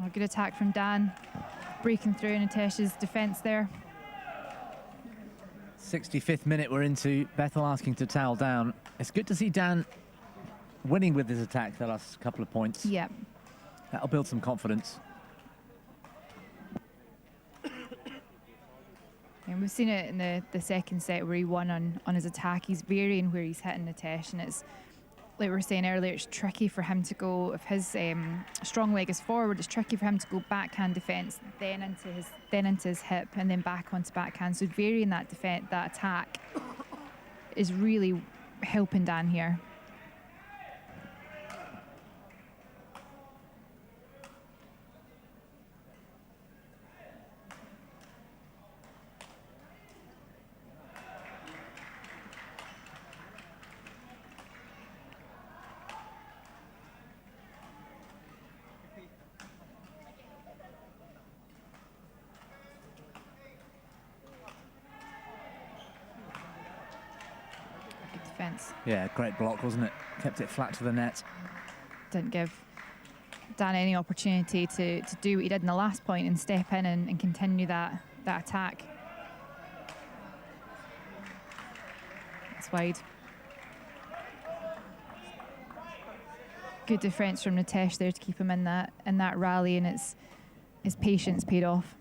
Oh, good attack from Dan, breaking through Natesh's defence there. 65th minute we're into. Bethel asking to towel down. It's good to see Dan winning with his attack the last couple of points. Yeah. That'll build some confidence. And we've seen it in the second set where he won on his attack. He's varying where he's hitting Natesh, and it's like we were saying earlier, it's tricky for him to go, if his strong leg is forward, it's tricky for him to go backhand defence, then into his hip, and then back onto backhand. So varying that defence, that attack, is really helping Dan here. Yeah, great block, wasn't it? Kept it flat to the net. Didn't give Dan any opportunity to do what he did in the last point and step in and continue that attack. It's wide. Good defence from Natesh there to keep him in that rally, and his patience paid off.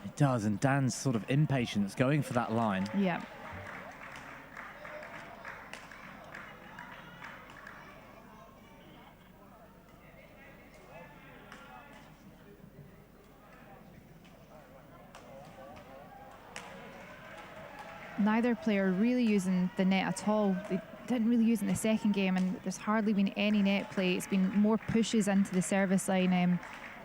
It does, and Dan's sort of impatience going for that line. Yeah. Neither player really using the net at all. They didn't really use it in the second game, and there's hardly been any net play. It's been more pushes into the service line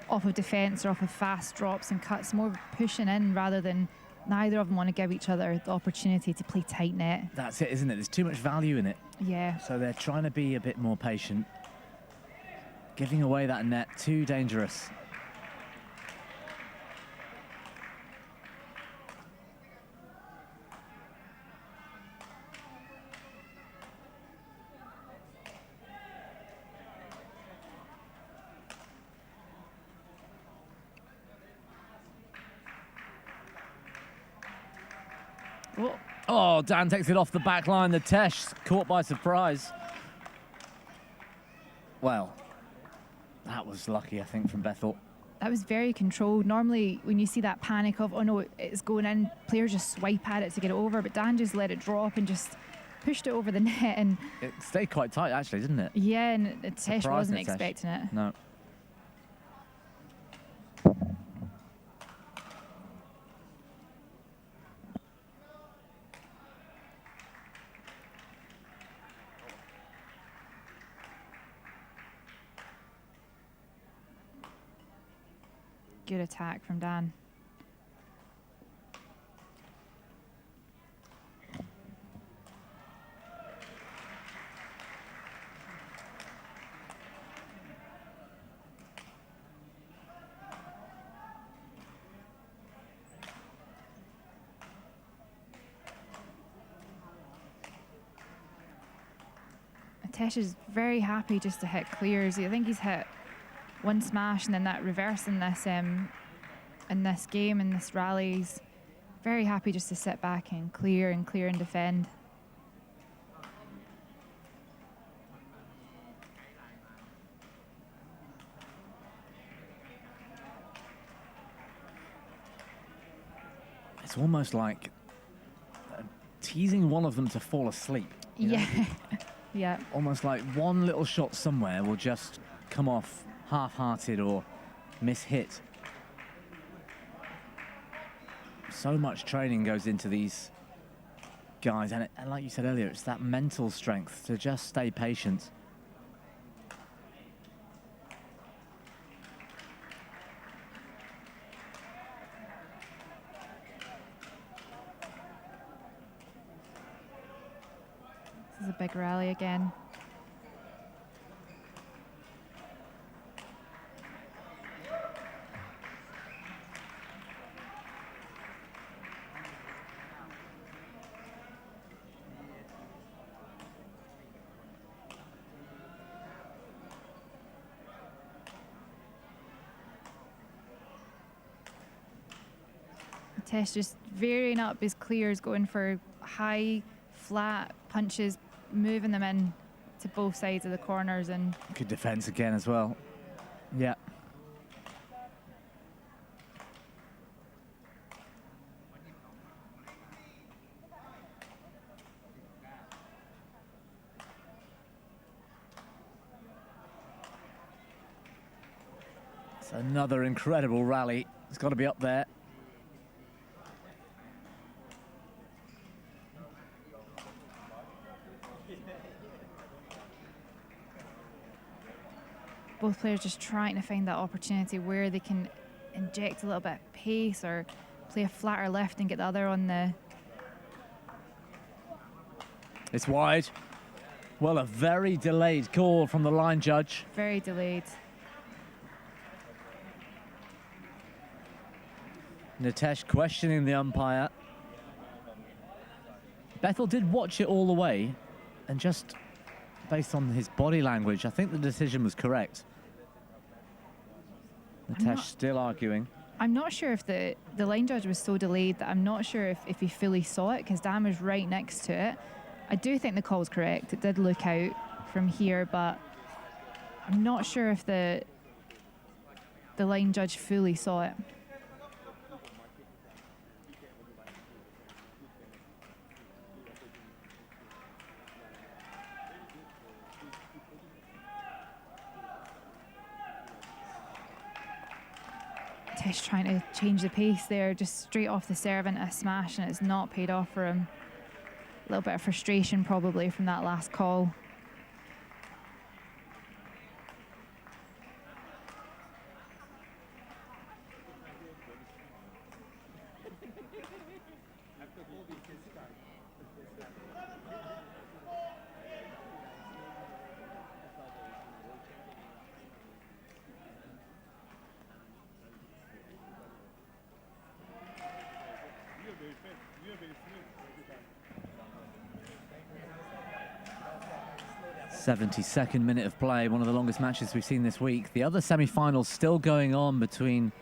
off of defence or off of fast drops and cuts, more pushing in rather than neither of them want to give each other the opportunity to play tight net. That's it, isn't it? There's too much value in it. Yeah. So they're trying to be a bit more patient. Giving away that net, too dangerous. Oh, Dan takes it off the back line. The Tesh caught by surprise. Well, that was lucky, I think, from Bethel. That was very controlled. Normally, when you see that panic of, oh no, it's going in, players just swipe at it to get it over, but Dan just let it drop and just pushed it over the net. And it stayed quite tight, actually, didn't it? Yeah, and Tesh wasn't expecting it. No. Good attack from Dan. Tesh is very happy just to hit clears. I think he's hit one smash and then that reverse in this game, in this rally. He's very happy just to sit back and clear and defend. It's almost like teasing one of them to fall asleep. Yeah. Yeah. Almost like one little shot somewhere will just come off half-hearted or miss-hit. So much training goes into these guys. And like you said earlier, it's that mental strength to just stay patient. This is a big rally again. Tesh just varying up his clears, going for high, flat punches, moving them in to both sides of the corners. And good defense again as well. Yeah. It's another incredible rally. It's got to be up there. both players just trying to find that opportunity where they can inject a little bit of pace or play a flatter left and get the other on the... It's wide. Well, a very delayed call from the line judge. Very delayed. Nitesh questioning the umpire. Bethel did watch it all the way, and just based on his body language, I think the decision was correct. Nitesh still arguing. I'm not sure if the line judge was so delayed that I'm not sure if he fully saw it, because Dan was right next to it. I do think the call's correct. It did look out from here, but I'm not sure if the line judge fully saw it. Tish trying to change the pace there, just straight off the serve into a smash, and it's not paid off for him. A little bit of frustration probably from that last call. '72nd minute of play, one of the longest matches we've seen this week. The other semi-finals still going on between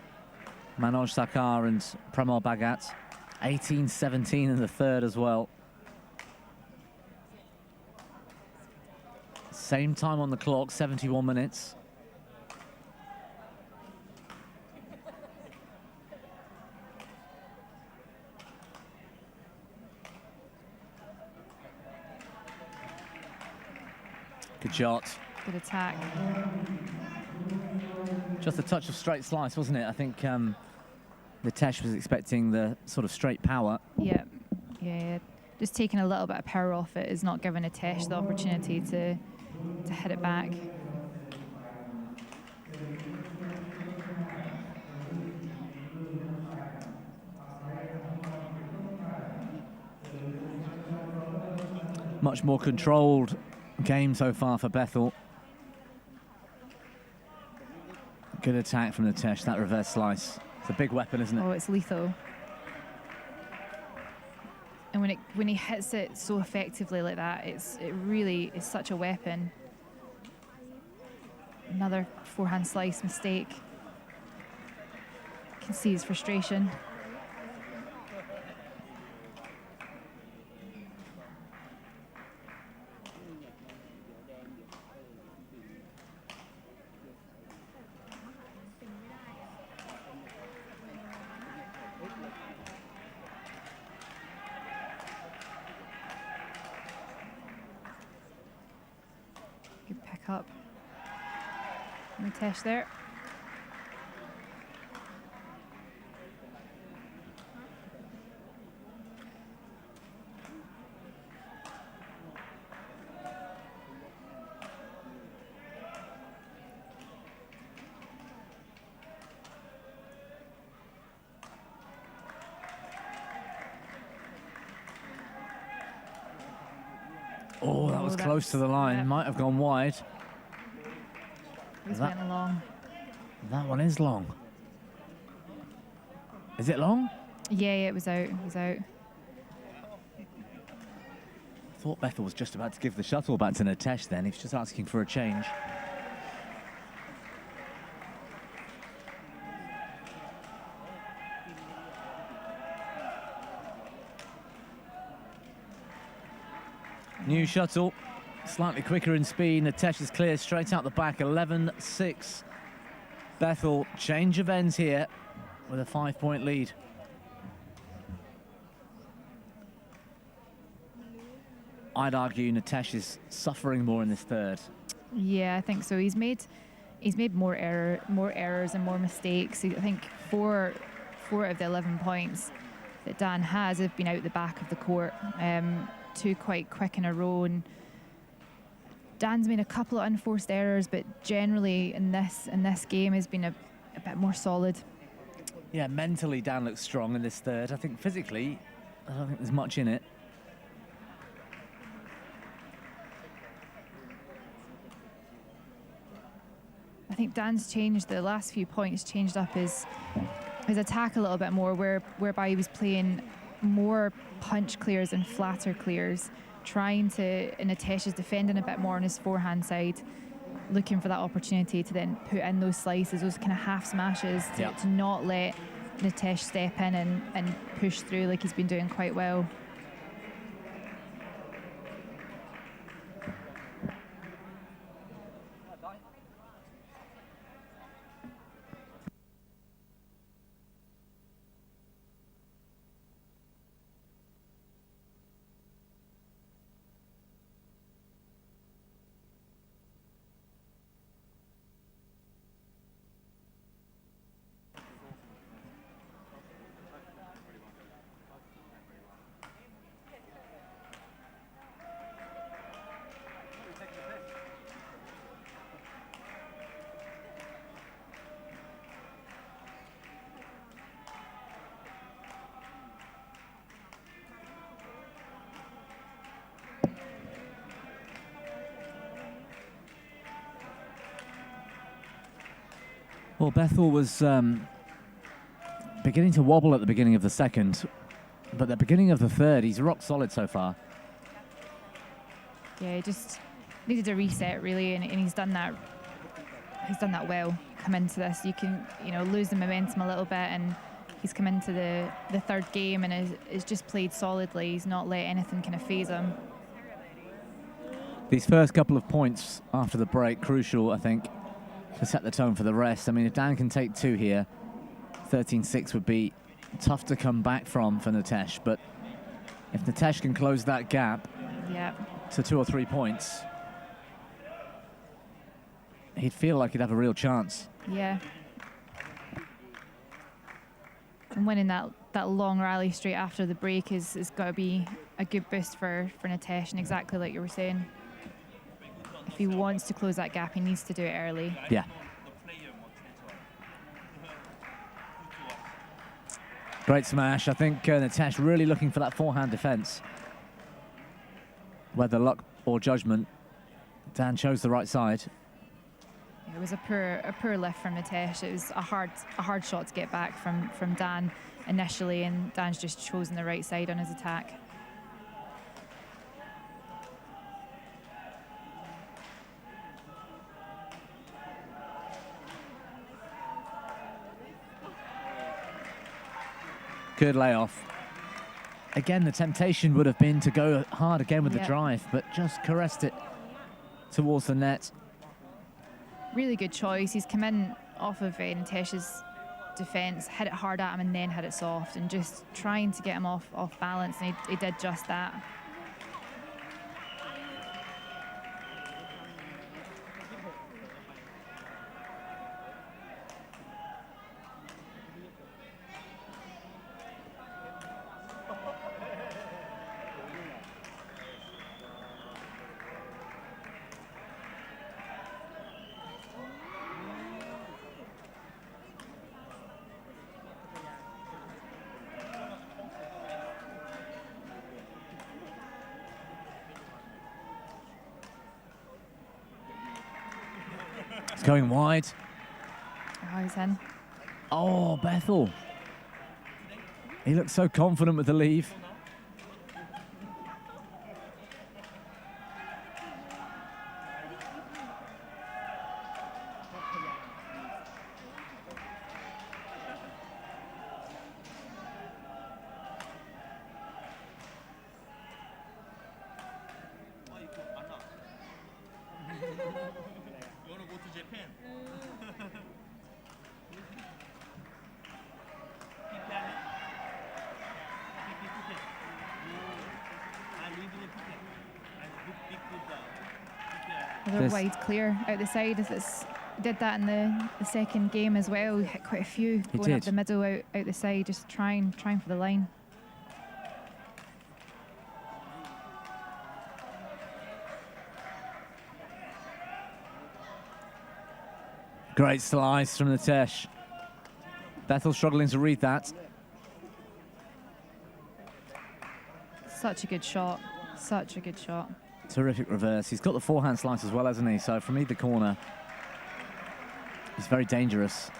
Manoj Sarkar and Pramod Bhagat. 18-17 in the third as well. Same time on the clock, 71 minutes. Good shot. Good attack. Just a touch of straight slice, wasn't it? I think Nitesh was expecting the sort of straight power. Yeah. Just taking a little bit of power off it is not giving Nitesh the opportunity to hit it back. Much more controlled game so far for Bethel. Good attack from Nitesh, that reverse slice. It's a big weapon, isn't it? Oh, it's lethal. And when he hits it so effectively like that, it really is such a weapon. Another forehand slice mistake. You can see his frustration. Up Nitesh there. was close to the line. Yeah. Might have gone wide. He's went long. That one is long. Is it long? Yeah, it was out. It was out. I thought Bethel was just about to give the shuttle back to Nitesh then. He was just asking for a change. New shuttle, slightly quicker in speed. Nitesh is clear straight out the back, 11-6. Bethel, change of ends here with a 5-point lead. I'd argue Nitesh is suffering more in this third. Yeah, I think so. He's made more errors and more mistakes. I think four of the 11 points that Dan has have been out the back of the court. Two quite quick in a row, and Dan's made a couple of unforced errors, but generally in this game has been a bit more solid. Yeah, mentally Dan looks strong in this third. I think physically, I don't think there's much in it. I think Dan's changed the last few points, changed up his attack a little bit more, whereby he was playing more punch clears and flatter clears, trying to, and Nitesh is defending a bit more on his forehand side, looking for that opportunity to then put in those slices, those kind of half smashes, to not let Nitesh step in and push through like he's been doing quite well. Well, Bethel was beginning to wobble at the beginning of the second, but the beginning of the third, he's rock solid so far. Yeah, he just needed a reset really, and he's done that. He's done that well. Come into this, you can lose the momentum a little bit, and he's come into the third game and has just played solidly. He's not let anything kind of phase him. These first couple of points after the break, crucial, I think, to set the tone for the rest. I mean, if Dan can take two here, 13-6 would be tough to come back from for Nitesh, but if Nitesh can close that gap to 2 or 3 points, he'd feel like he'd have a real chance. Yeah. And winning that long rally straight after the break is got to be a good boost for Nitesh, and exactly like you were saying. If he wants to close that gap, he needs to do it early. Yeah. Great smash. I think Nitesh really looking for that forehand defense. Whether luck or judgment, Dan chose the right side. It was a poor lift from Nitesh. It was a hard shot to get back from Dan initially, and Dan's just chosen the right side on his attack. Good layoff. Again, the temptation would have been to go hard again with the drive, but just caressed it towards the net. Really good choice. He's come in off of Nitesh's defence, hit it hard at him and then hit it soft, and just trying to get him off balance, and he did just that. It's going wide. Oh, he's in. Oh, Bethel. He looks so confident with the leave. Another wide clear out the side. If it's did that in the second game as well. He hit quite a few going up the middle, out the side, just trying for the line. Great slice from the Tesh. Bethel struggling to read that. Such a good shot. Such a good shot. Terrific reverse. He's got the forehand slice as well, hasn't he? So from either corner, he's very dangerous.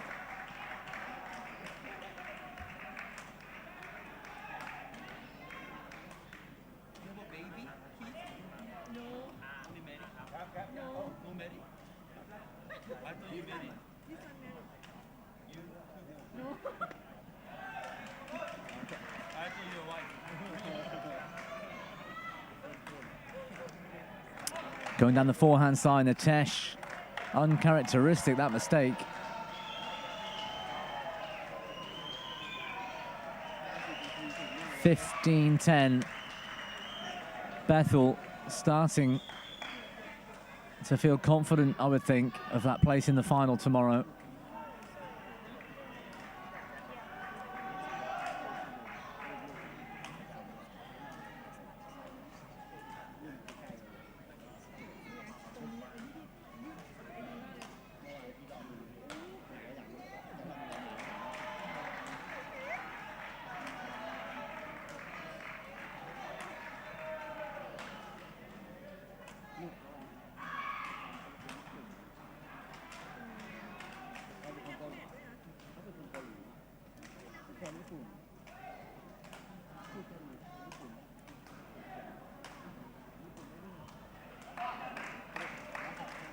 Going down the forehand side, Natesh. Uncharacteristic, that mistake. (15-10). Bethel starting to feel confident, I would think, of that place in the final tomorrow.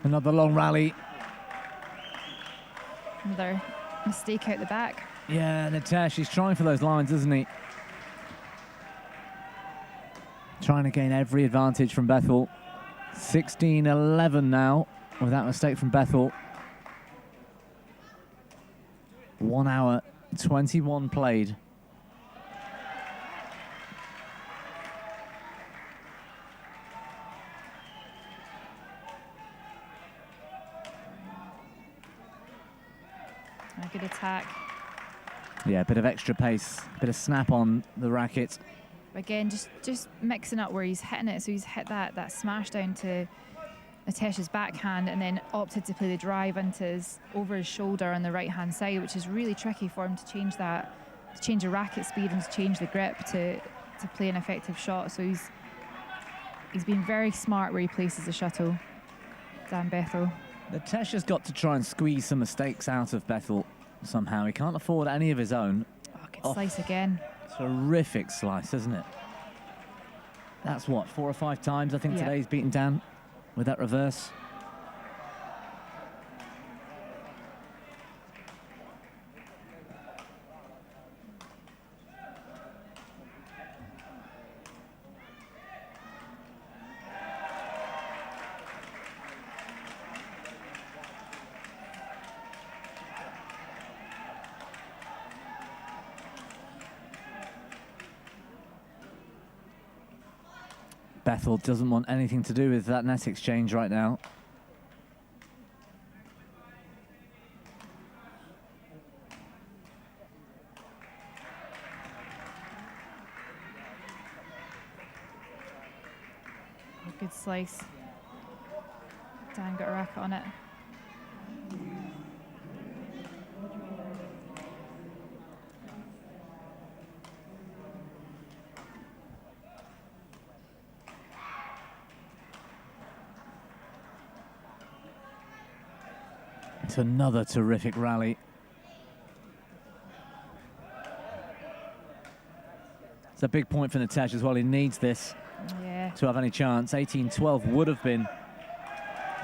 Another long rally. Another mistake out the back. Yeah, Natesh, he's trying for those lines, isn't he? Trying to gain every advantage from Bethel. 16-11 now with that mistake from Bethel. 1 hour, 21 played. A good attack. Yeah, a bit of extra pace, a bit of snap on the racket. Again, just mixing up where he's hitting it. So he's hit that smash down to Natesh's backhand and then opted to play the drive over his shoulder on the right-hand side, which is really tricky for him to change that, to change the racket speed and to change the grip to play an effective shot. So he's been very smart where he places the shuttle, Dan Bethel. Natesh has got to try and squeeze some mistakes out of Bethel somehow. He can't afford any of his own. Oh, good slice again. Terrific slice, isn't it? That's what, 4 or 5 times I think today he's beaten Dan with that reverse. Bethel doesn't want anything to do with that net exchange right now. A good slice. Dan got a racket on it. It's another terrific rally. It's a big point for Nitesh as well. He needs this to have any chance. 18-12 would have been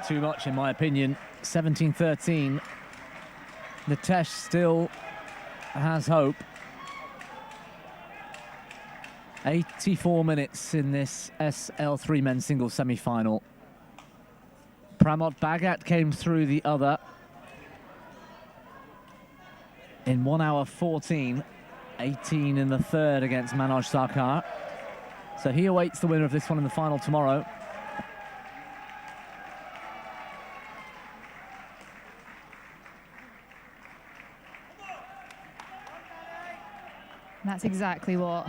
too much, in my opinion. 17-13. Nitesh still has hope. 84 minutes in this SL3 men's singles semi-final. Pramod Bhagat came through the other in 1 hour 14, 18 in the third against Manoj Sarkar. So he awaits the winner of this one in the final tomorrow. And that's exactly what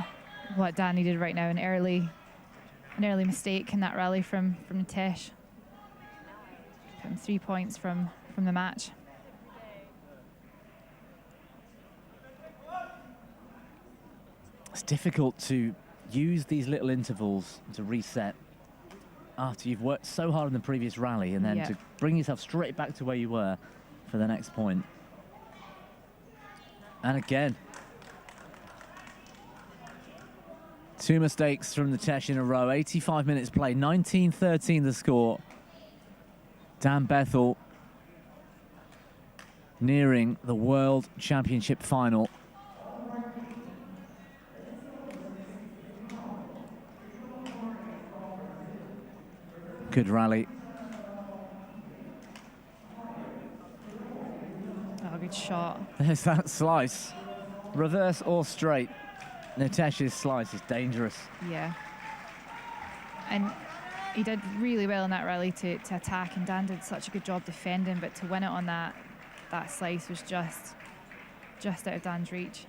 Dan needed right now, an early mistake in that rally from Nitesh. Put him 3 points from the match. It's difficult to use these little intervals to reset after you've worked so hard in the previous rally, and then to bring yourself straight back to where you were for the next point. And again, 2 mistakes from Nitesh in a row. 85 minutes played, 19-13 the score. Dan Bethel nearing the World Championship final. Good rally. Oh, good shot. There's that slice. Reverse or straight. Nitesh's slice is dangerous. Yeah. And he did really well in that rally to attack, and Dan did such a good job defending, but to win it on that slice was just out of Dan's reach.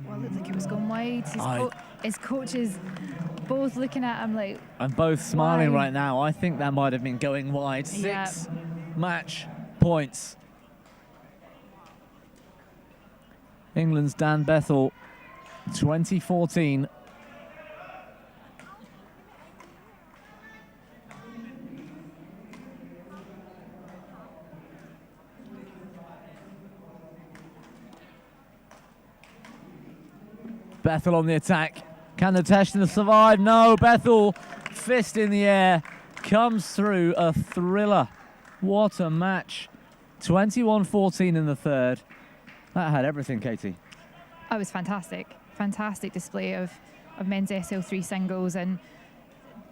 Well, it looked like it was going wide. His coaches both looking at him like... And both smiling why? right now. I think that might have been going wide. 6 match points. England's Dan Bethel, 2014. Bethel on the attack. Can Nitesh survive? No, Bethel, fist in the air, comes through a thriller. What a match. 21-14 in the third. That had everything, Katie. That was fantastic. Fantastic display of men's SL3 singles, and,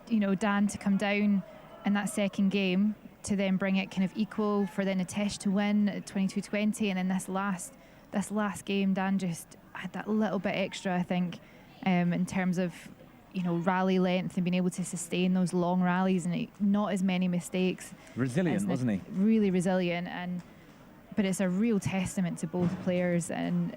you know, Dan to come down in that second game to then bring it kind of equal for then Nitesh to win at 22-20, and then this last game, Dan just had that little bit extra, I think, in terms of, you know, rally length and being able to sustain those long rallies and not as many mistakes. Resilient, wasn't he? Really resilient, but it's a real testament to both players, and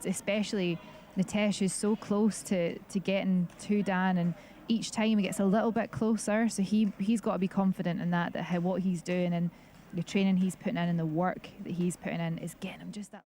especially Nitesh, who's so close to getting to Dan, and each time he gets a little bit closer, so he's got to be confident in that what he's doing and the training he's putting in and the work that he's putting in is getting him just that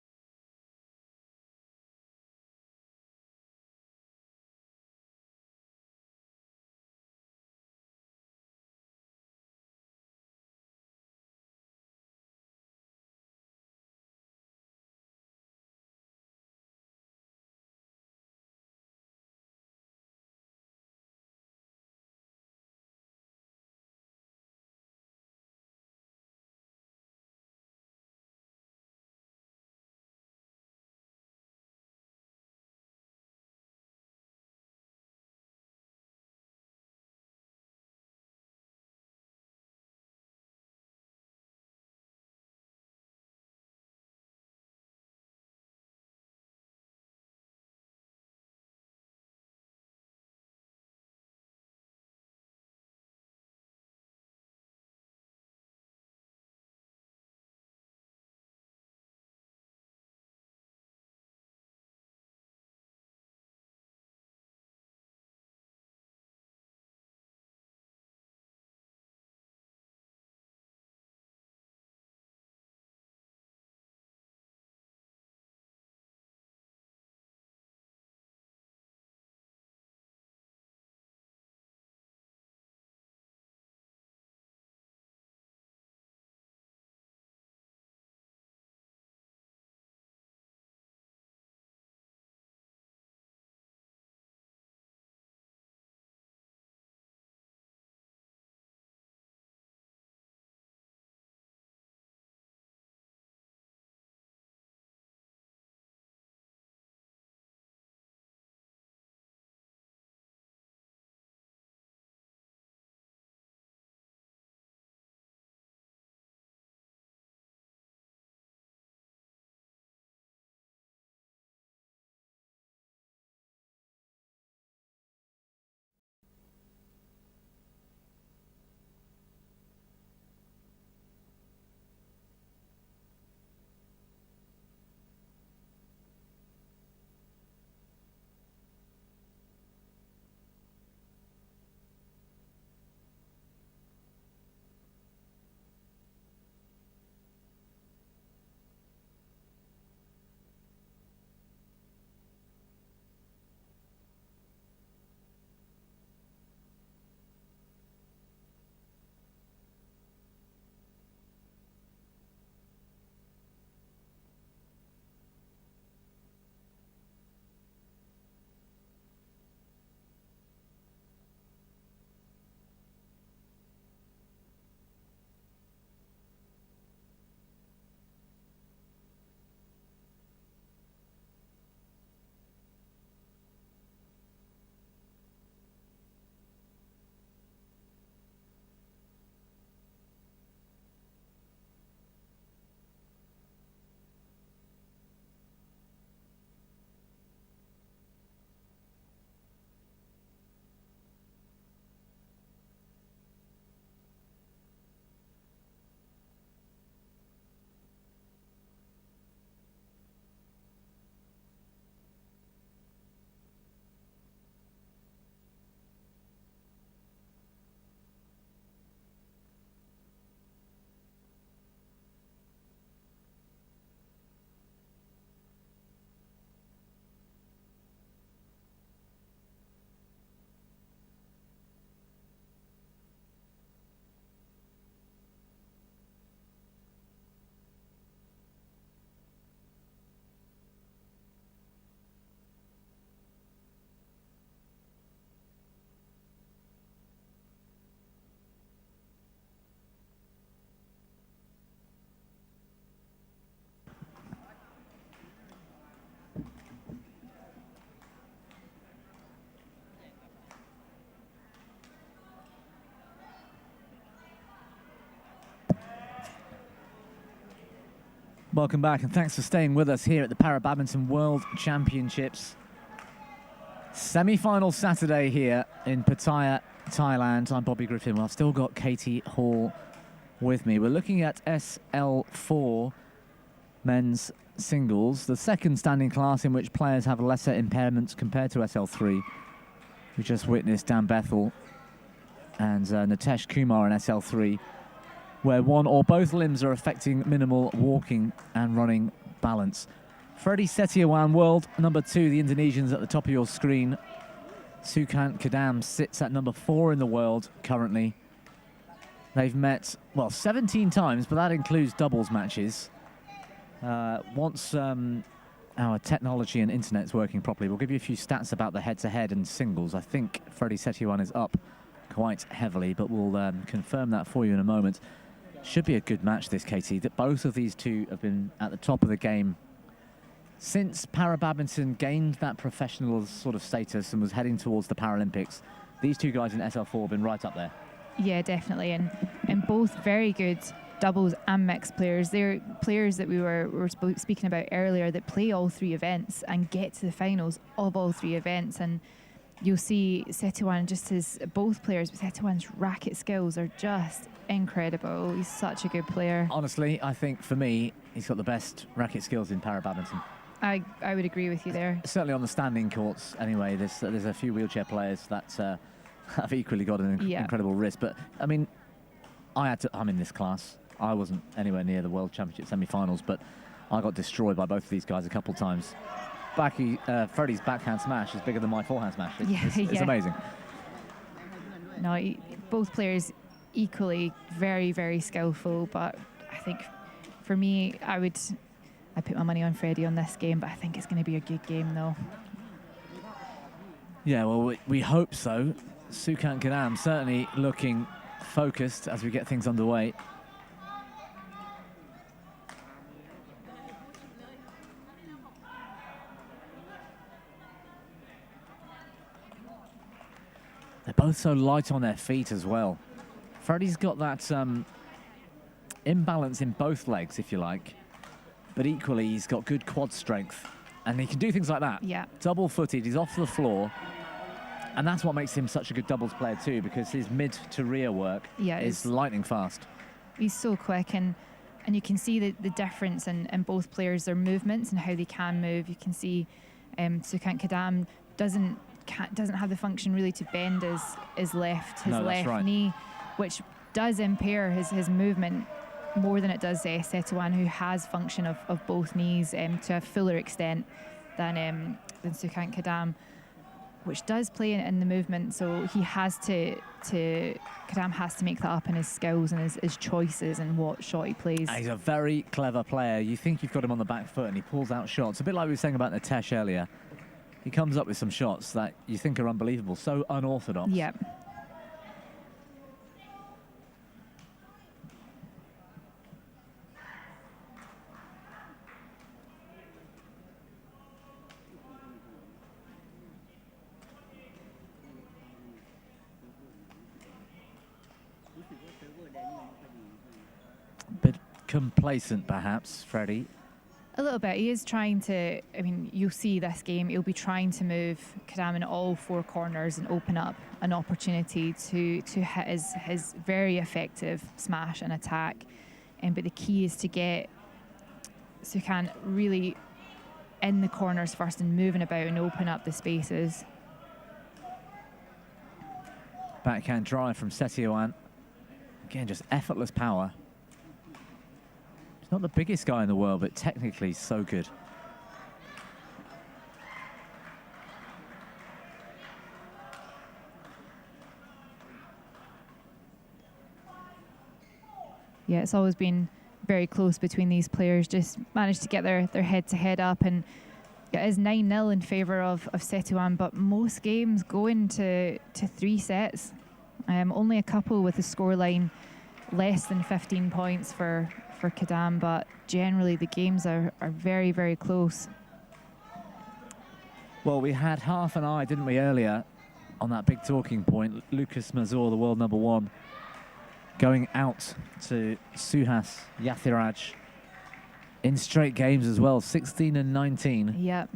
Welcome back, and thanks for staying with us here at the Para Badminton World Championships. Semi-final Saturday here in Pattaya, Thailand. I'm Bobby Griffin. Well, I've still got Katie Hall with me. We're looking at SL4 men's singles, the second standing class in which players have lesser impairments compared to SL3. We just witnessed Dan Bethel and Nitesh Kumar in SL3, where one or both limbs are affecting minimal walking and running balance. Freddie Setiawan, world number 2, the Indonesians at the top of your screen. Sukant Kadam sits at number 4 in the world currently. They've met, well, 17 times, but that includes doubles matches. Once our technology and internet's working properly, we'll give you a few stats about the head-to-head and singles. I think Freddie Setiawan is up quite heavily, but we'll confirm that for you in a moment. Should be a good match, this, Katie. That both of these two have been at the top of the game since Para Badminton gained that professional sort of status and was heading towards the Paralympics. These two guys in SL4 have been right up there. Yeah, definitely, and both very good doubles and mixed players. They're players that we were speaking about earlier that play all 3 events and get to the finals of all 3 events. And you'll see Setiawan, just as both players, but Setiawan's racket skills are just incredible. He's such a good player. Honestly, I think for me, he's got the best racket skills in Para Badminton. I would agree with you there. Certainly on the standing courts anyway. There's a few wheelchair players that have equally got an incredible wrist. But, I mean, I'm in this class. I wasn't anywhere near the World Championship semi-finals, but I got destroyed by both of these guys a couple of times. Freddie's backhand smash is bigger than my forehand smash. It's amazing. No, both players equally very, very skillful, but I think for me, I put my money on Freddie on this game, but I think it's going to be a good game though. Yeah, well, we hope so. Sukant Kadam certainly looking focused as we get things underway. They're both so light on their feet as well. Freddie's got that imbalance in both legs, if you like, but equally he's got good quad strength, and he can do things like that. Yeah. Double-footed, he's off the floor, and that's what makes him such a good doubles player too, because his mid to rear work is lightning fast. He's so quick, and you can see the difference in both players, their movements and how they can move. You can see Sukant Kadam doesn't have the function really to bend his left knee, which does impair his movement more than it does Setiawan, who has function of both knees to a fuller extent than Sukant Kadam, which does play in the movement. So he has Kadam has to make that up in his skills and his choices and what shot he plays. He's a very clever player. You think you've got him on the back foot and he pulls out shots. A bit like we were saying about Nitesh earlier. He comes up with some shots that you think are unbelievable, so unorthodox. Yep. Bit complacent, perhaps, Freddie. A little bit. He is trying to, I mean, you'll see this game, he'll be trying to move Kadam in all 4 corners and open up an opportunity to hit his very effective smash and attack. But the key is to get Sukant really in the corners first and moving about and open up the spaces. Backhand drive from Setiawan. Again, just effortless power. He's not the biggest guy in the world, but technically so good. Yeah, it's always been very close between these players. Just managed to get their head-to-head up, and it is 9-0 in favour of Setiawan, but most games go into 3 sets. Only a couple with a scoreline less than 15 points for Kadam, but generally the games are very, very close. Well, we had half an eye, didn't we, earlier on that big talking point. Lucas Mazur, the world number 1, going out to Suhas Yathiraj. in straight games as well, 16 and 19. Yep.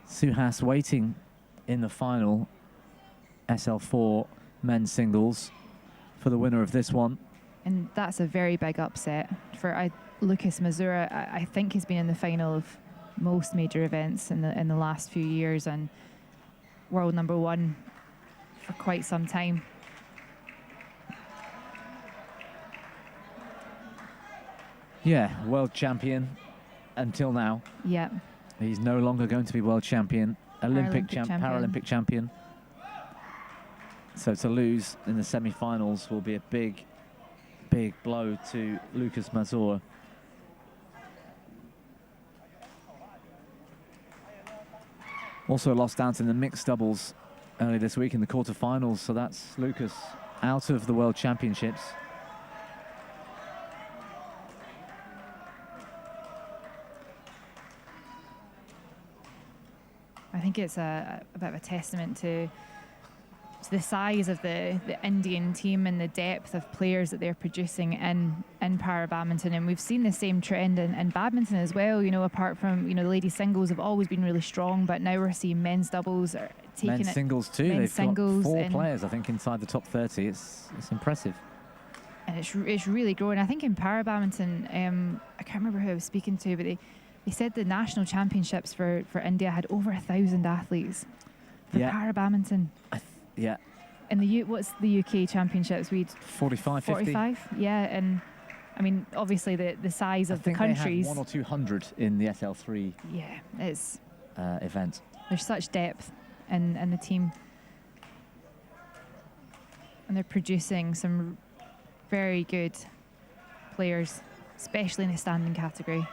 Suhas waiting in the final SL4 men's singles for the winner of this one. And that's a very big upset for Lucas Mazura. I think he's been in the final of most major events in the last few years and world number one for quite some time. Yeah, world champion until now. Yeah. He's no longer going to be world champion, Paralympic champion. So to lose in the semi-finals will be a big, big blow to Lucas Mazur. Also lost out in the mixed doubles early this week in the quarterfinals, so that's Lucas out of the World Championships. I think it's a bit of a testament to the size of the Indian team and the depth of players that they're producing in para badminton. And we've seen the same trend in badminton as well, you know, apart from, you know, the ladies singles have always been really strong, but now we're seeing men's doubles are taking men's it. Singles too. Men's They've got singles 4 players, I think, inside the top 30. It's impressive. And it's really growing. I think in para badminton, I can't remember who I was speaking to, but they said the national championships for India had over 1,000 athletes for para badminton. Yeah. And what's the UK championships? We'd 45, 50. 45, yeah. And I mean, obviously the size of the countries. They have 100 or 200 in the SL3. Yeah, it's event. There's such depth in the team, and they're producing some very good players, especially in the standing category.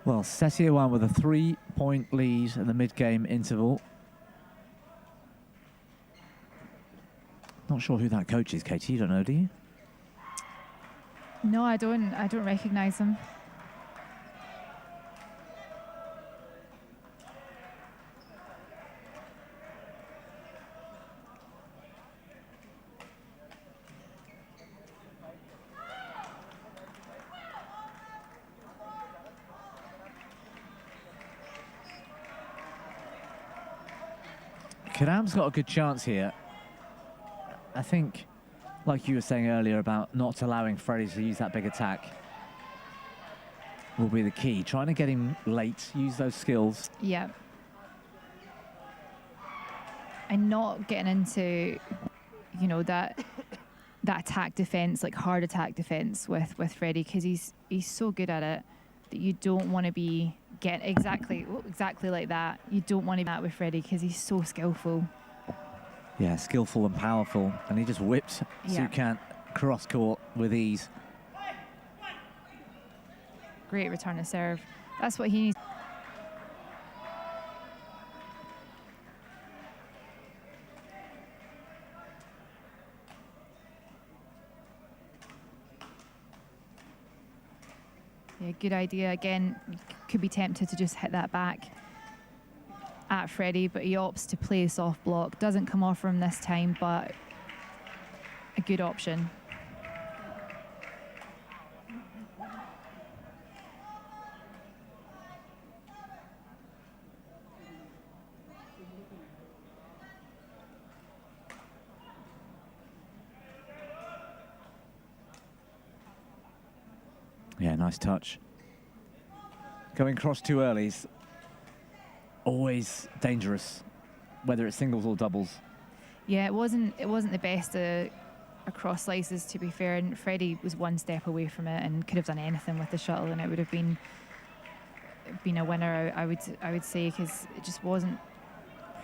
Well, Setiawan with a 3-point lead in the mid-game interval. Not sure who that coach is, Katie. You don't know, do you? No, I don't recognise him. Kadam's got a good chance here. I think, like you were saying earlier about not allowing Freddie to use that big attack will be the key. Trying to get him late, use those skills. Yeah. And not getting into, you know, that attack defense, like hard attack defense with Freddie, because he's so good at it that you don't want to be getting exactly like that. You don't want to be that with Freddie because he's so skillful. Yeah, skillful and powerful, and he just whipped Sukant cross court with ease. Great return of serve. That's what he needs. Yeah, good idea. Again, could be tempted to just hit that back at Freddie, but he opts to play a soft block. Doesn't come off for him this time, but a good option. Yeah, nice touch. Going cross too early is always dangerous, whether it's singles or doubles. Yeah, it wasn't the best across slices, to be fair, and Freddie was one step away from it and could have done anything with the shuttle, and it would have been a winner. I would say, because it just wasn't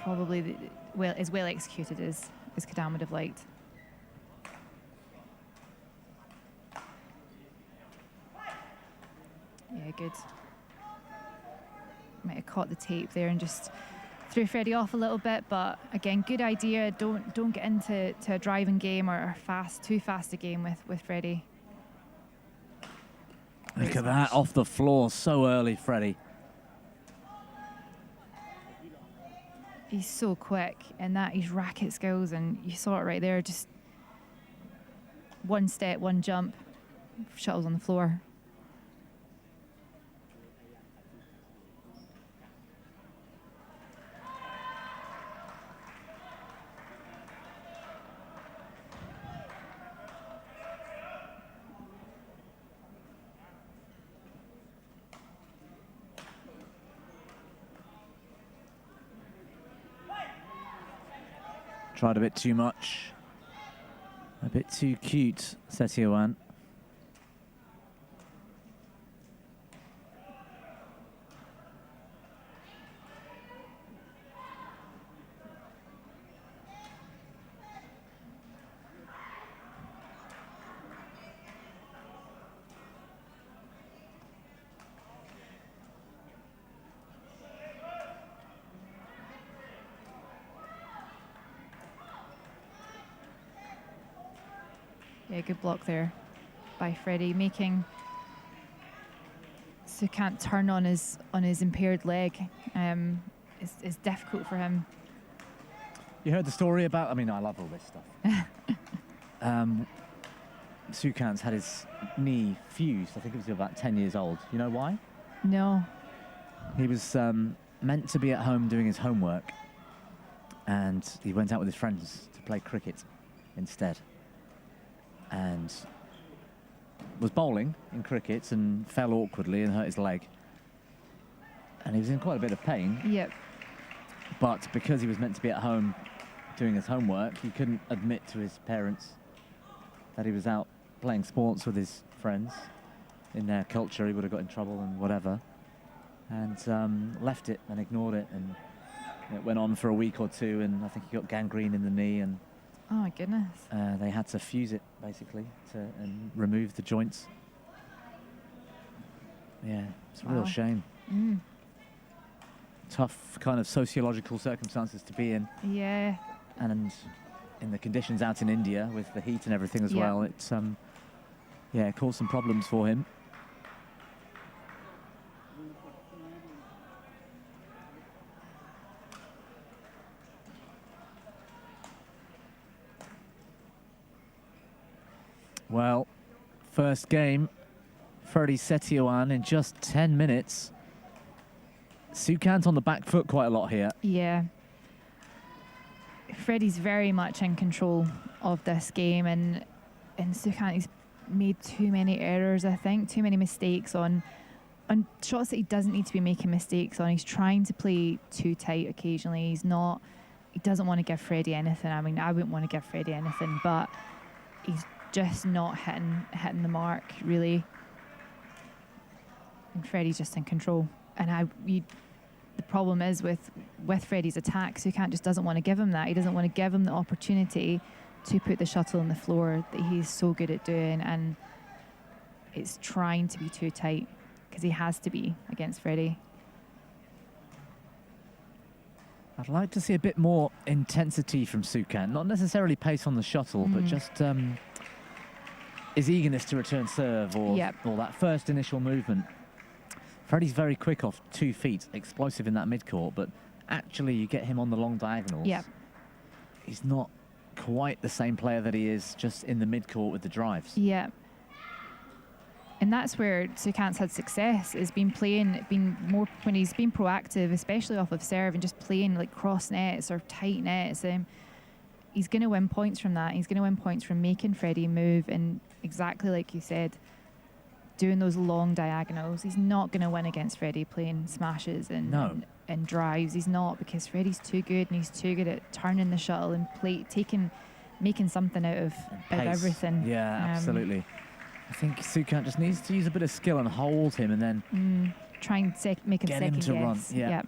probably as well executed as Kadam would have liked. Yeah, good. Might have caught the tape there and just threw Freddie off a little bit, but again, good idea. Don't get into a driving game or too fast a game with Freddie. Look at that, off the floor so early, Freddie. He's so quick in that, his racket skills, and you saw it right there, just one step, one jump, shuttle's on the floor. Tried a bit too much. A bit too cute, Setioan. Yeah, good block there by Freddie, making Sukant turn on his impaired leg. Is difficult for him. You heard the story about, I mean, I love all this stuff. Sukant's had his knee fused, I think he was about 10 years old. You know why? No. He was meant to be at home doing his homework, and he went out with his friends to play cricket instead. And was bowling in cricket and fell awkwardly and hurt his leg. And he was in quite a bit of pain. Yep. But because he was meant to be at home doing his homework, he couldn't admit to his parents that he was out playing sports with his friends. In their culture, he would have got in trouble and whatever. And left it and ignored it. And it went on for a week or two, and I think he got gangrene in the knee, and Oh my goodness. they had to fuse it, basically, and remove the joints. Yeah, it's a real Wow. shame. Mm. Tough kind of sociological circumstances to be in. Yeah. And in the conditions out in India with the heat and everything as Yeah. well, it's, yeah, it caused some problems for him. Well, first game, Freddie Setioan in just 10 minutes. Sukant on the back foot quite a lot here. Yeah. Freddie's very much in control of this game, and Sukant, he's made too many errors, I think, too many mistakes on shots that he doesn't need to be making mistakes on. He's trying to play too tight occasionally. He doesn't want to give Freddie anything. I mean, I wouldn't want to give Freddie anything, but he's just not hitting the mark, really. And Freddie's just in control. And the problem is with Freddie's attacks, Sukant just doesn't want to give him that. He doesn't want to give him the opportunity to put the shuttle on the floor that he's so good at doing, and it's trying to be too tight because he has to be against Freddie. I'd like to see a bit more intensity from Sukant, not necessarily pace on the shuttle, but just his eagerness to return serve or that first initial movement. Freddie's very quick off 2 feet, explosive in that midcourt, but actually you get him on the long diagonals. Yeah. He's not quite the same player that he is just in the midcourt with the drives. Yeah. And that's where Sukant's had success, is been more when he's been proactive, especially off of serve, and just playing like cross nets or tight nets. He's going to win points from that. He's going to win points from making Freddie move, and exactly like you said, doing those long diagonals. He's not going to win against Freddie playing smashes and drives. He's not, because Freddie's too good, and he's too good at turning the shuttle and making something out of everything. Yeah, absolutely. I think Sukant just needs to use a bit of skill and hold him, and then try and make him get second him to guess. run. Yeah.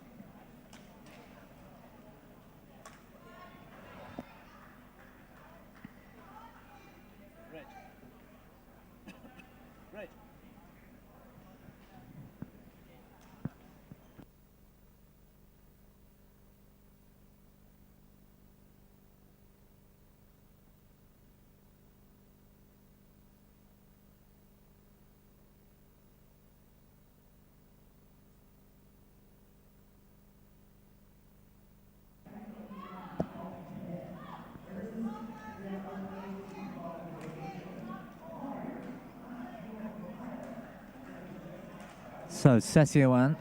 So Setioan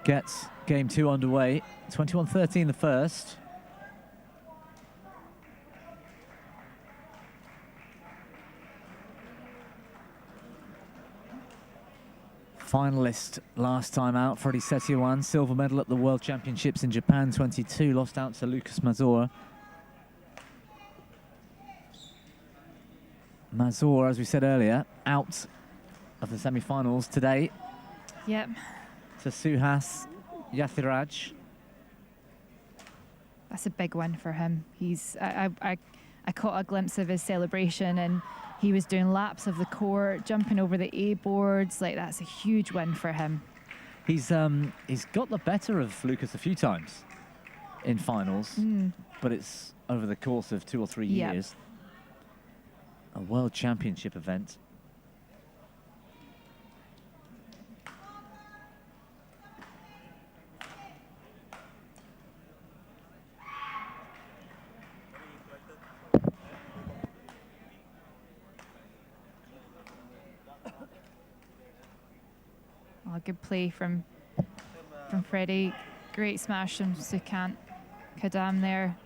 gets game 2 underway. 21-13 the first. Finalist last time out, Freddie Setioan, silver medal at the World Championships in Japan 22, lost out to Lucas Mazur. Mazur, as we said earlier, out of the semi-finals today. Yep. To Suhas Yathiraj. That's a big win for him. I caught a glimpse of his celebration, and he was doing laps of the court, jumping over the A boards. Like, that's a huge win for him. He's got the better of Lucas a few times in finals, but it's over the course of 2 or 3 years. A World Championship event. Oh, good play from Freddie. Great smash from Sukant Kadam there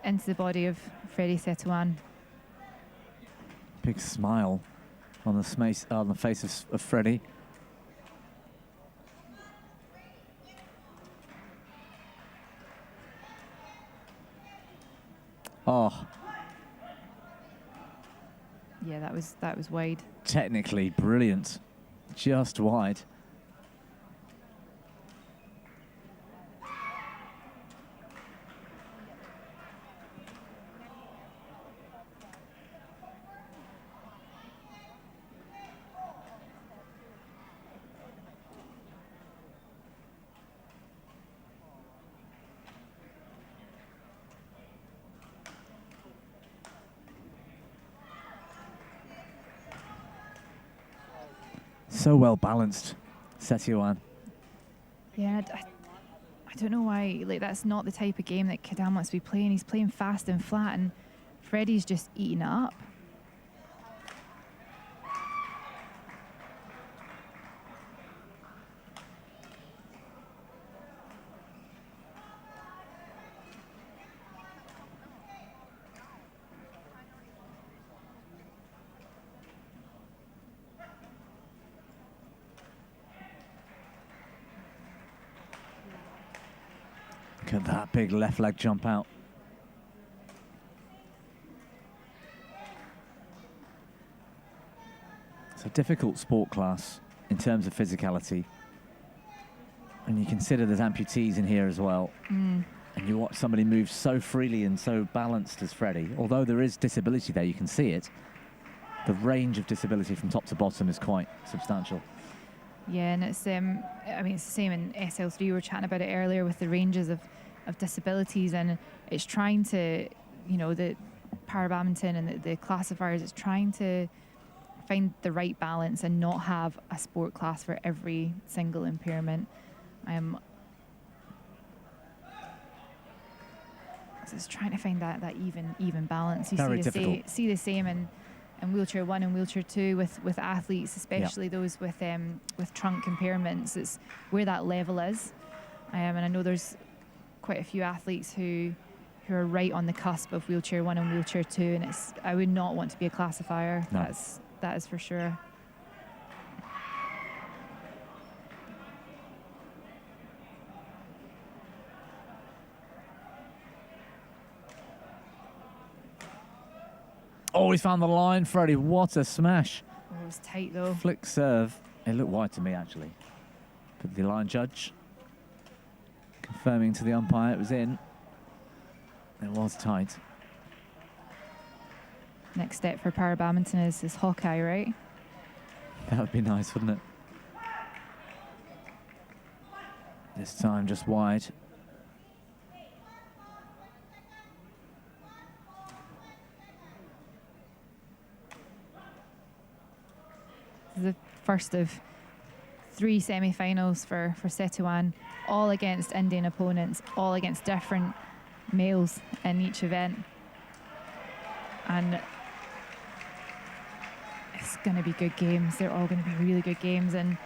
into the body of Freddie Setioan. Big smile on the face of Freddie. Oh. Yeah, that was wide. Technically brilliant. Just wide. So well balanced, Setioan. Yeah, I don't know why. Like, that's not the type of game that Kadam wants to be playing. He's playing fast and flat, and Freddie's just eating it up. Look at that big left leg jump out. It's a difficult sport class in terms of physicality. And you consider there's amputees in here as well. And you watch somebody move so freely and so balanced as Freddie. Although there is disability there, you can see it. The range of disability from top to bottom is quite substantial. Yeah, and it's I mean, it's the same in SL3. We were chatting about it earlier with the ranges of disabilities, and it's trying to, you know, the para badminton and the classifiers, it's trying to find the right balance and not have a sport class for every single impairment. So it's trying to find that even balance. You Very difficult. See the same in wheelchair 1 and wheelchair 2 with athletes, especially those with trunk impairments. It's where that level is, and I know there's quite a few athletes who are right on the cusp of wheelchair 1 and wheelchair 2, and I would not want to be a classifier. No. That is for sure. Oh, he's found the line, Freddie. What a smash. Oh, it was tight though. Flick serve. It looked wide to me, actually. But the line judge confirming to the umpire it was in. It was tight. Next step for para badminton is Hawkeye, right? That would be nice, wouldn't it? This time just wide. The first of 3 semi-finals for Setioan, all against Indian opponents, all against different males in each event. And it's going to be good games. They're all going to be really good games. And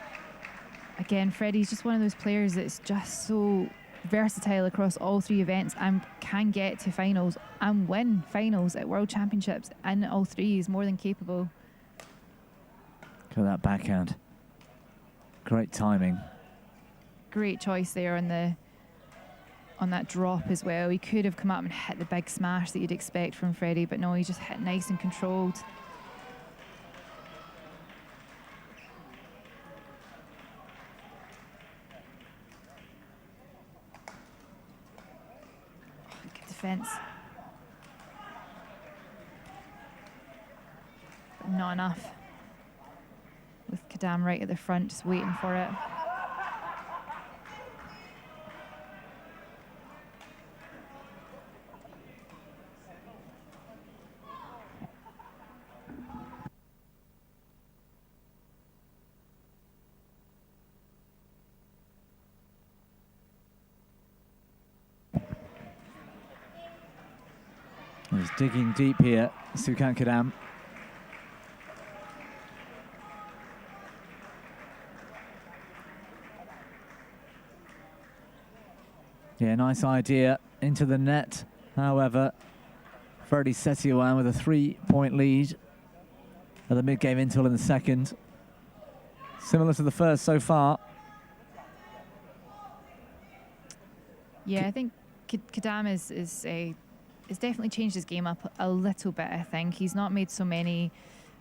Again, Freddie's just one of those players that's just so versatile across all 3 events and can get to finals and win finals at World Championships in all 3. He's more than capable. Look at that backhand. Great timing. Great choice there on that drop as well. He could have come up and hit the big smash that you'd expect from Freddie, but no, he just hit nice and controlled. Good defense. But not enough. With Kadam right at the front, just waiting for it. He's digging deep here, Sukan Kadam. Yeah, nice idea into the net. However, Freddie Setiawan with a 3-point lead at the mid-game interval in the second. Similar to the first so far. Yeah, I think Kadam has definitely changed his game up a little bit, I think. He's not made so many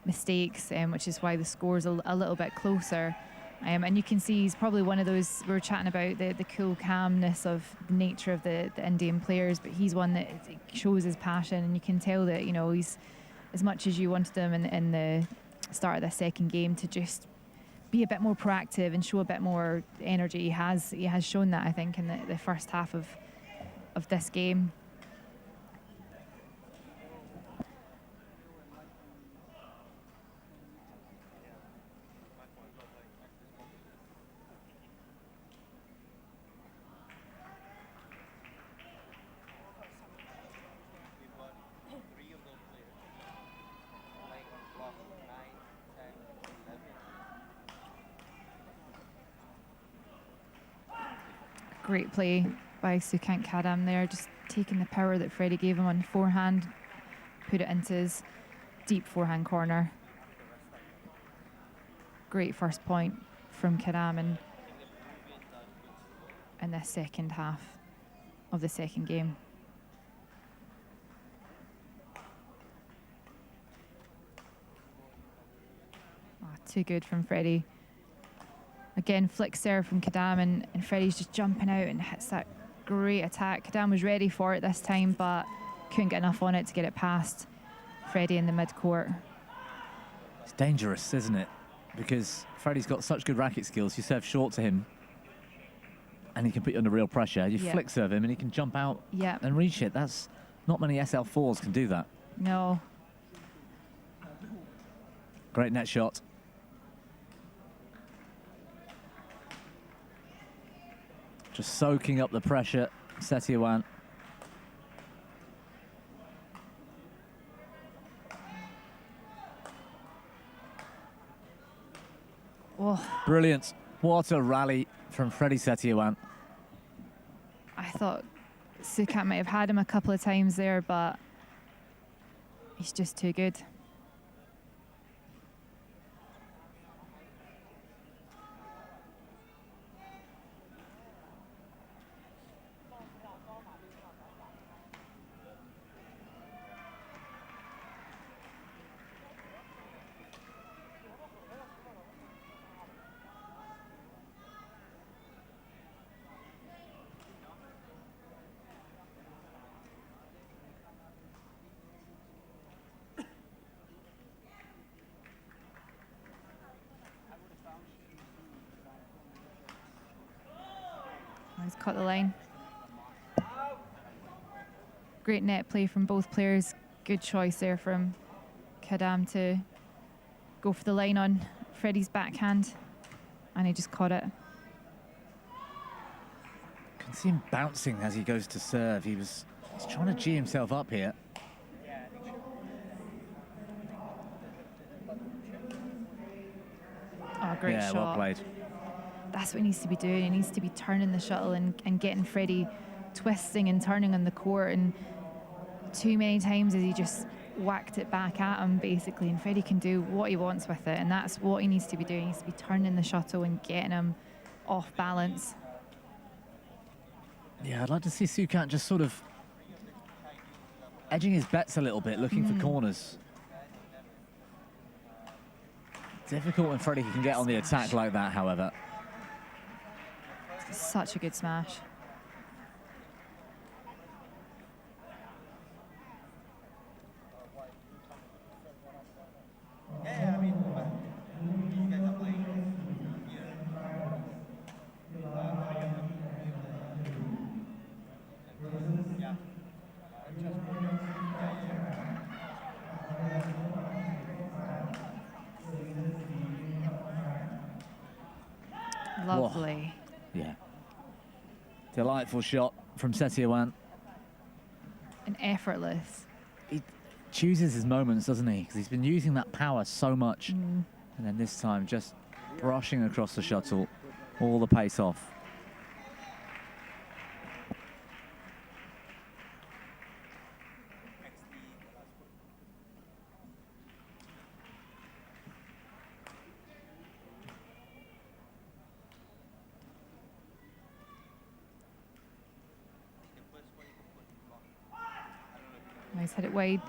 mistakes, which is why the score's a little bit closer. And you can see he's probably one of those, we were chatting about the cool calmness of the nature of the Indian players, but he's one that shows his passion, and you can tell that, you know, he's, as much as you wanted him in the start of the second game to just be a bit more proactive and show a bit more energy, he has shown that, I think, in the first half of this game. Great play by Sukan Kadam there, just taking the power that Freddie gave him on forehand, put it into his deep forehand corner. Great first point from Kadam in the second half of the second game. Oh, too good from Freddie. Again, flick serve from Kadam, and Freddie's just jumping out and hits that great attack. Kadam was ready for it this time, but couldn't get enough on it to get it past Freddie in the mid-court. It's dangerous, isn't it? Because Freddie's got such good racket skills. You serve short to him, and he can put you under real pressure. You flick serve him, and he can jump out and reach it. That's not many SL4s can do that. No. Great net shot. Just soaking up the pressure, Setiawan. Oh. Brilliant. What a rally from Freddie Setiawan. I thought Sukat might have had him a couple of times there, but he's just too good. He's cut the line. Great net play from both players. Good choice there from Kadam to go for the line on Freddie's backhand, and he just caught it. Can see him bouncing as he goes to serve. He's trying to G himself up here. Oh, great shot. Yeah, well played. that's what he needs to be doing. He needs to be turning the shuttle and getting Freddie twisting and turning on the court. And too many times as he just whacked it back at him, basically, and Freddie can do what he wants with it, and that's what he needs to be doing. He needs to be turning the shuttle and getting him off balance. Yeah, I'd like to see Sukat just sort of edging his bets a little bit, looking for corners. Difficult when Freddie can get on the attack like that, however. Such a good smash. Lovely. Whoa. Yeah. Delightful shot from Setiawan. And effortless. He chooses his moments, doesn't he? Because he's been using that power so much. And then this time just brushing across the shuttle, all the pace off. Nice, hit it wide.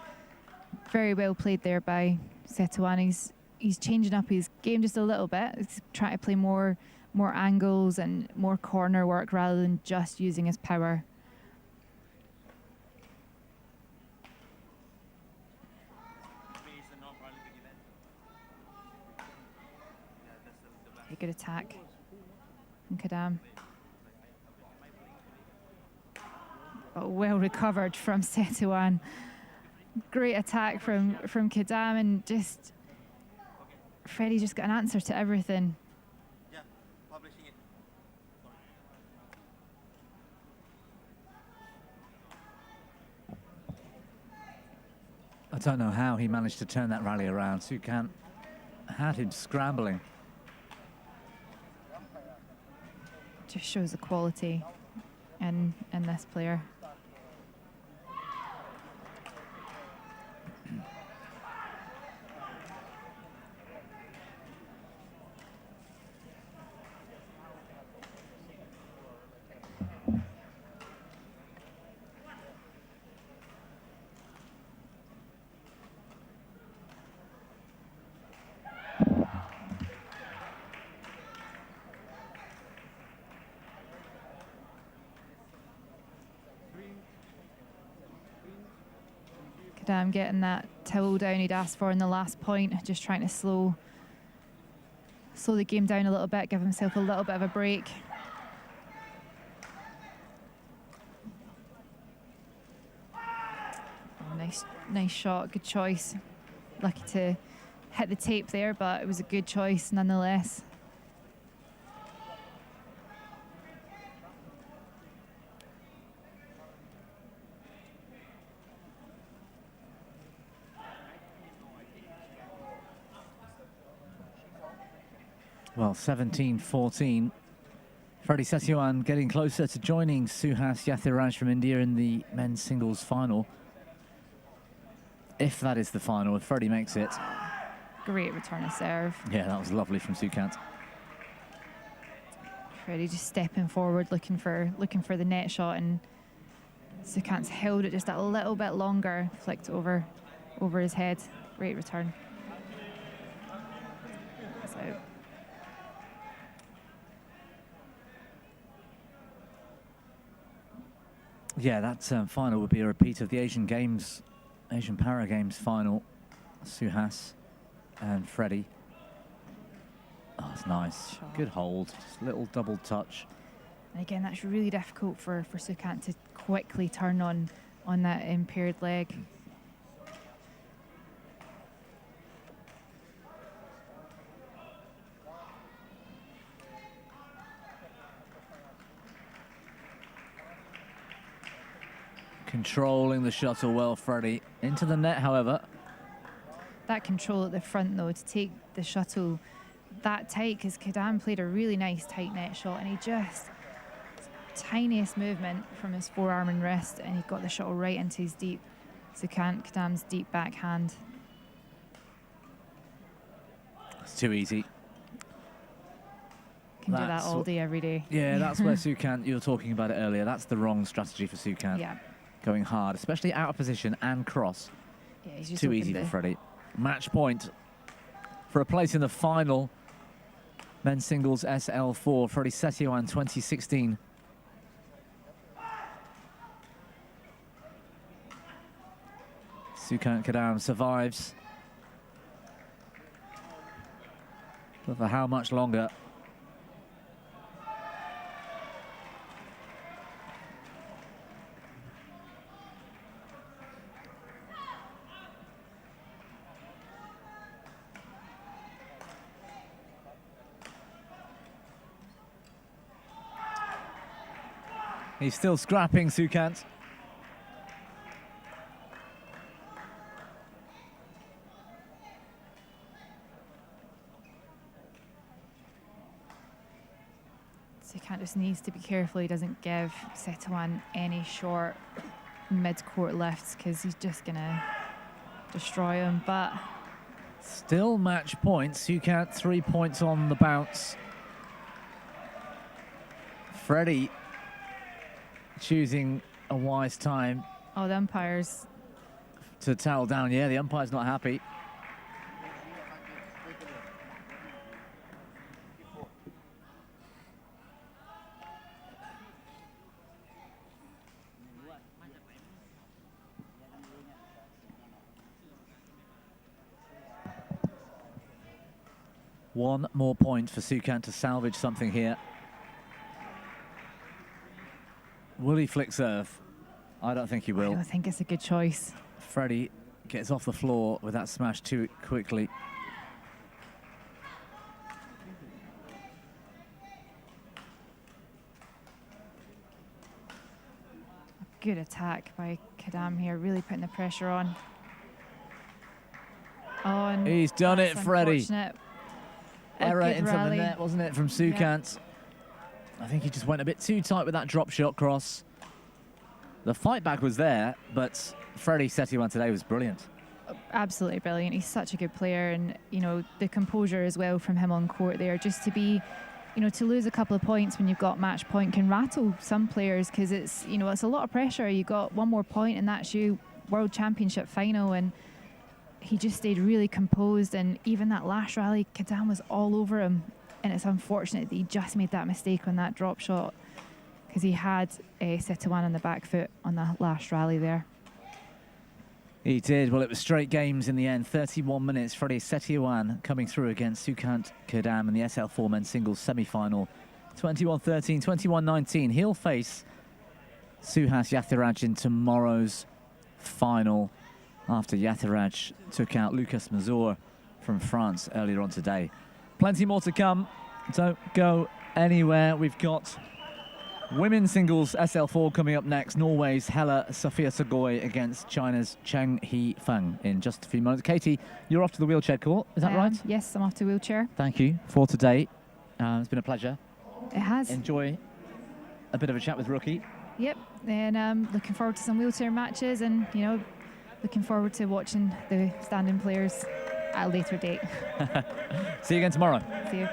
Very well played there by Setiawan. He's changing up his game just a little bit. He's trying to play more angles and more corner work rather than just using his power. A good attack from Kadam. But well recovered from Setiawan. Great attack from Kadam, and just Freddie just got an answer to everything. I don't know how he managed to turn that rally around. Sukat had him scrambling. Just shows the quality in this player. Kadam getting that towel down he'd asked for in the last point, just trying to slow the game down a little bit, give himself a little bit of a break. Oh, nice shot, good choice. Lucky to hit the tape there, but it was a good choice nonetheless. Well, 17-14. Freddie Setiawan getting closer to joining Suhas Yathiraj from India in the men's singles final. If that is the final, if Freddie makes it. Great return of serve. Yeah, that was lovely from Sukat. Freddie just stepping forward, looking for the net shot, and Sukat's held it just a little bit longer, flicked over his head. Great return. So. Yeah, that final would be a repeat of the Asian Para Games final. Suhas and Freddie. Oh, it's nice. Shot. Good hold. Just a little double touch. And again, that's really difficult for Sukat to quickly turn on that impaired leg. Controlling the shuttle well, Freddie. Into the net, however. That control at the front, though, to take the shuttle that tight, because Kadam played a really nice tight net shot, and he just, tiniest movement from his forearm and wrist, and he got the shot right into his deep, Kadam's deep backhand. It's too easy. Can do that all day, every day. Yeah, that's where Sukant, you were talking about it earlier, that's the wrong strategy for Sukant. Yeah. Going hard, especially out of position and cross. Yeah, he's just too easy for Freddie. Match point for a place in the final. Men's singles SL4, Freddie Setioan 2016. Sukant Kadam survives. But for how much longer? He's still scrapping, Sukant. Sukant just needs to be careful he doesn't give Setioan any short mid-court lifts, because he's just going to destroy him. But still match points. Sukant 3 points on the bounce. Freddie choosing a wise time. Oh, the umpires. To towel down, yeah, the umpire's not happy. One more point for Sukant to salvage something here. Will he flick serve? I don't think he will. I don't think it's a good choice. Freddie gets off the floor with that smash too quickly. Good attack by Kadam here, really putting the pressure on. Oh, and he's done it, Freddie. Error into rally. the net, wasn't it, from Sukant? Yeah. I think he just went a bit too tight with that drop shot cross. The fight back was there, but Freddie Setioan today was brilliant. Absolutely brilliant. He's such a good player, and you know, the composure as well from him on court there. Just to be, you know, to lose a couple of points when you've got match point can rattle some players, because it's, you know, it's a lot of pressure. You got one more point and that's you World Championship final, and he just stayed really composed. And even that last rally, Kadam was all over him, and it's unfortunate that he just made that mistake on that drop shot, because he had Setioan on the back foot on the last rally there. He did. Well, it was straight games in the end. 31 minutes. Freddie Setioan coming through against Sukant Kadam in the SL4 men's singles semi-final. 21-13, 21-19. He'll face Suhas Yathiraj in tomorrow's final, after Yathiraj took out Lucas Mazur from France earlier on today. Plenty more to come. Don't go anywhere. We've got women's singles SL4 coming up next. Norway's Helle Sofia Sogoi against China's Cheng He Feng in just a few moments. Katie, you're off to the wheelchair court, is that right? Yes, I'm off to wheelchair. Thank you for today. It's been a pleasure. It has. Enjoy a bit of a chat with Rookie. Yep, and looking forward to some wheelchair matches, and you know, looking forward to watching the standing players at a later date. See you again tomorrow. See you.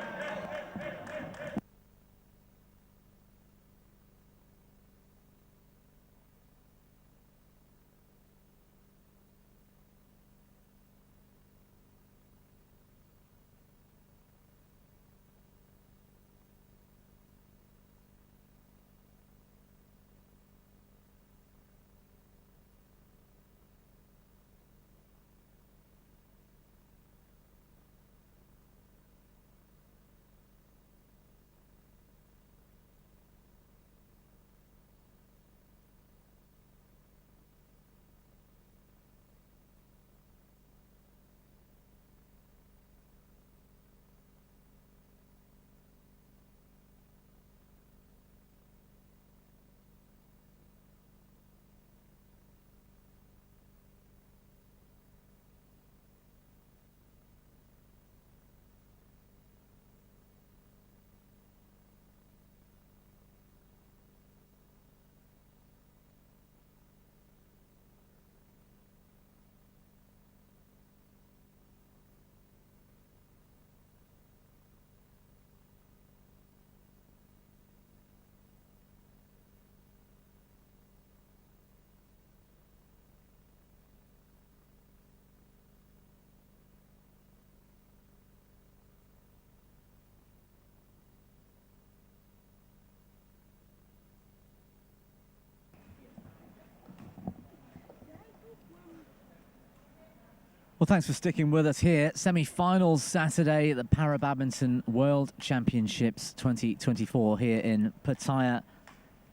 Well, thanks for sticking with us here. Semi-finals Saturday at the Para Badminton World Championships 2024 here in Pattaya,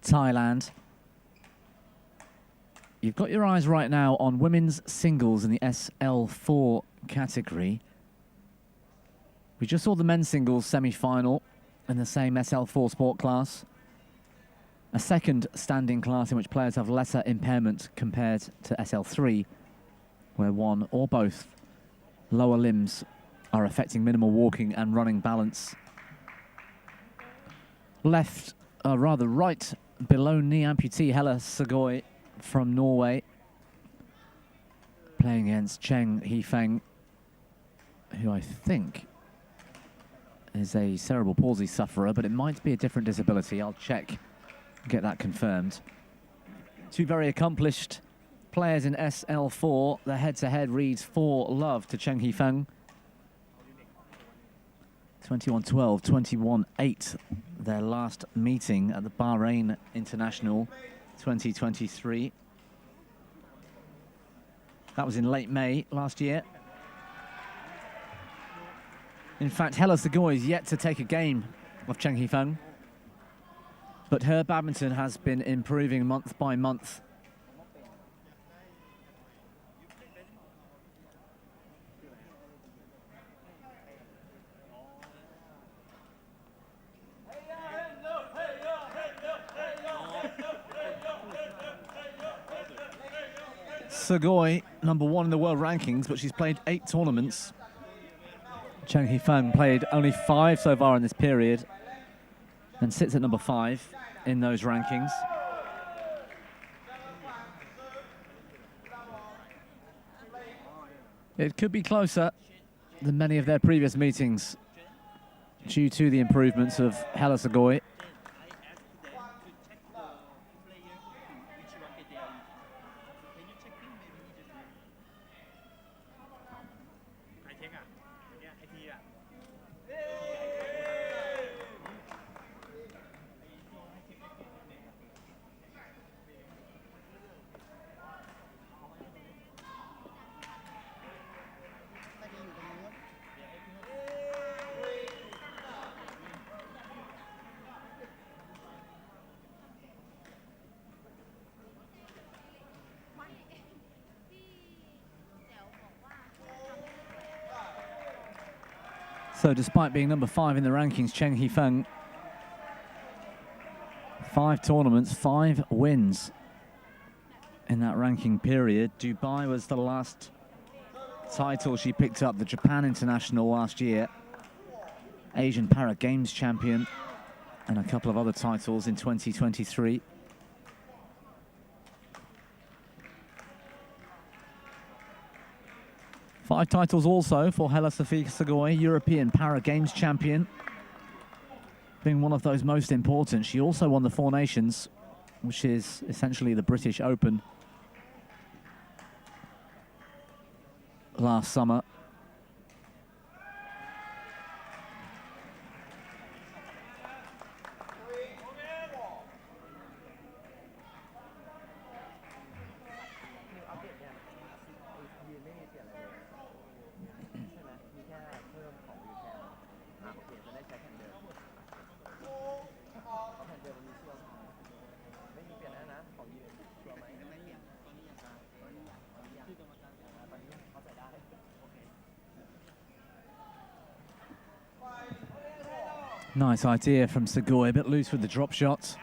Thailand. You've got your eyes right now on women's singles in the SL4 category. We just saw the men's singles semi-final in the same SL4 sport class. A second standing class in which players have lesser impairment compared to SL3, where one or both lower limbs are affecting minimal walking and running balance. Right below knee amputee Helle Sagøy from Norway, playing against Cheng Hifeng, who I think is a cerebral palsy sufferer, but it might be a different disability. I'll check, get that confirmed. Two very accomplished players in SL4. The head-to-head reads 4-love to Cheng Hifeng. 21-12, 21-8, their last meeting at the Bahrain International 2023. That was in late May last year. In fact, Helle Sagøy is yet to take a game of Cheng Hifeng, but her badminton has been improving month by month. Sagøy, number 1 in the world rankings, but she's played 8 tournaments. Cheng Hifeng played only 5 so far in this period and sits at number 5 in those rankings. It could be closer than many of their previous meetings due to the improvements of Helle Sagøy. So despite being number 5 in the rankings, Cheng Hifeng, 5 tournaments, 5 wins in that ranking period. Dubai was the last title she picked up, the Japan International last year, Asian Para Games champion, and a couple of other titles in 2023. Five titles also for Helle Sagøy, European Para Games champion, being one of those most important. She also won the Four Nations, which is essentially the British Open, last summer. Nice idea from Sagøy, a bit loose with the drop shot.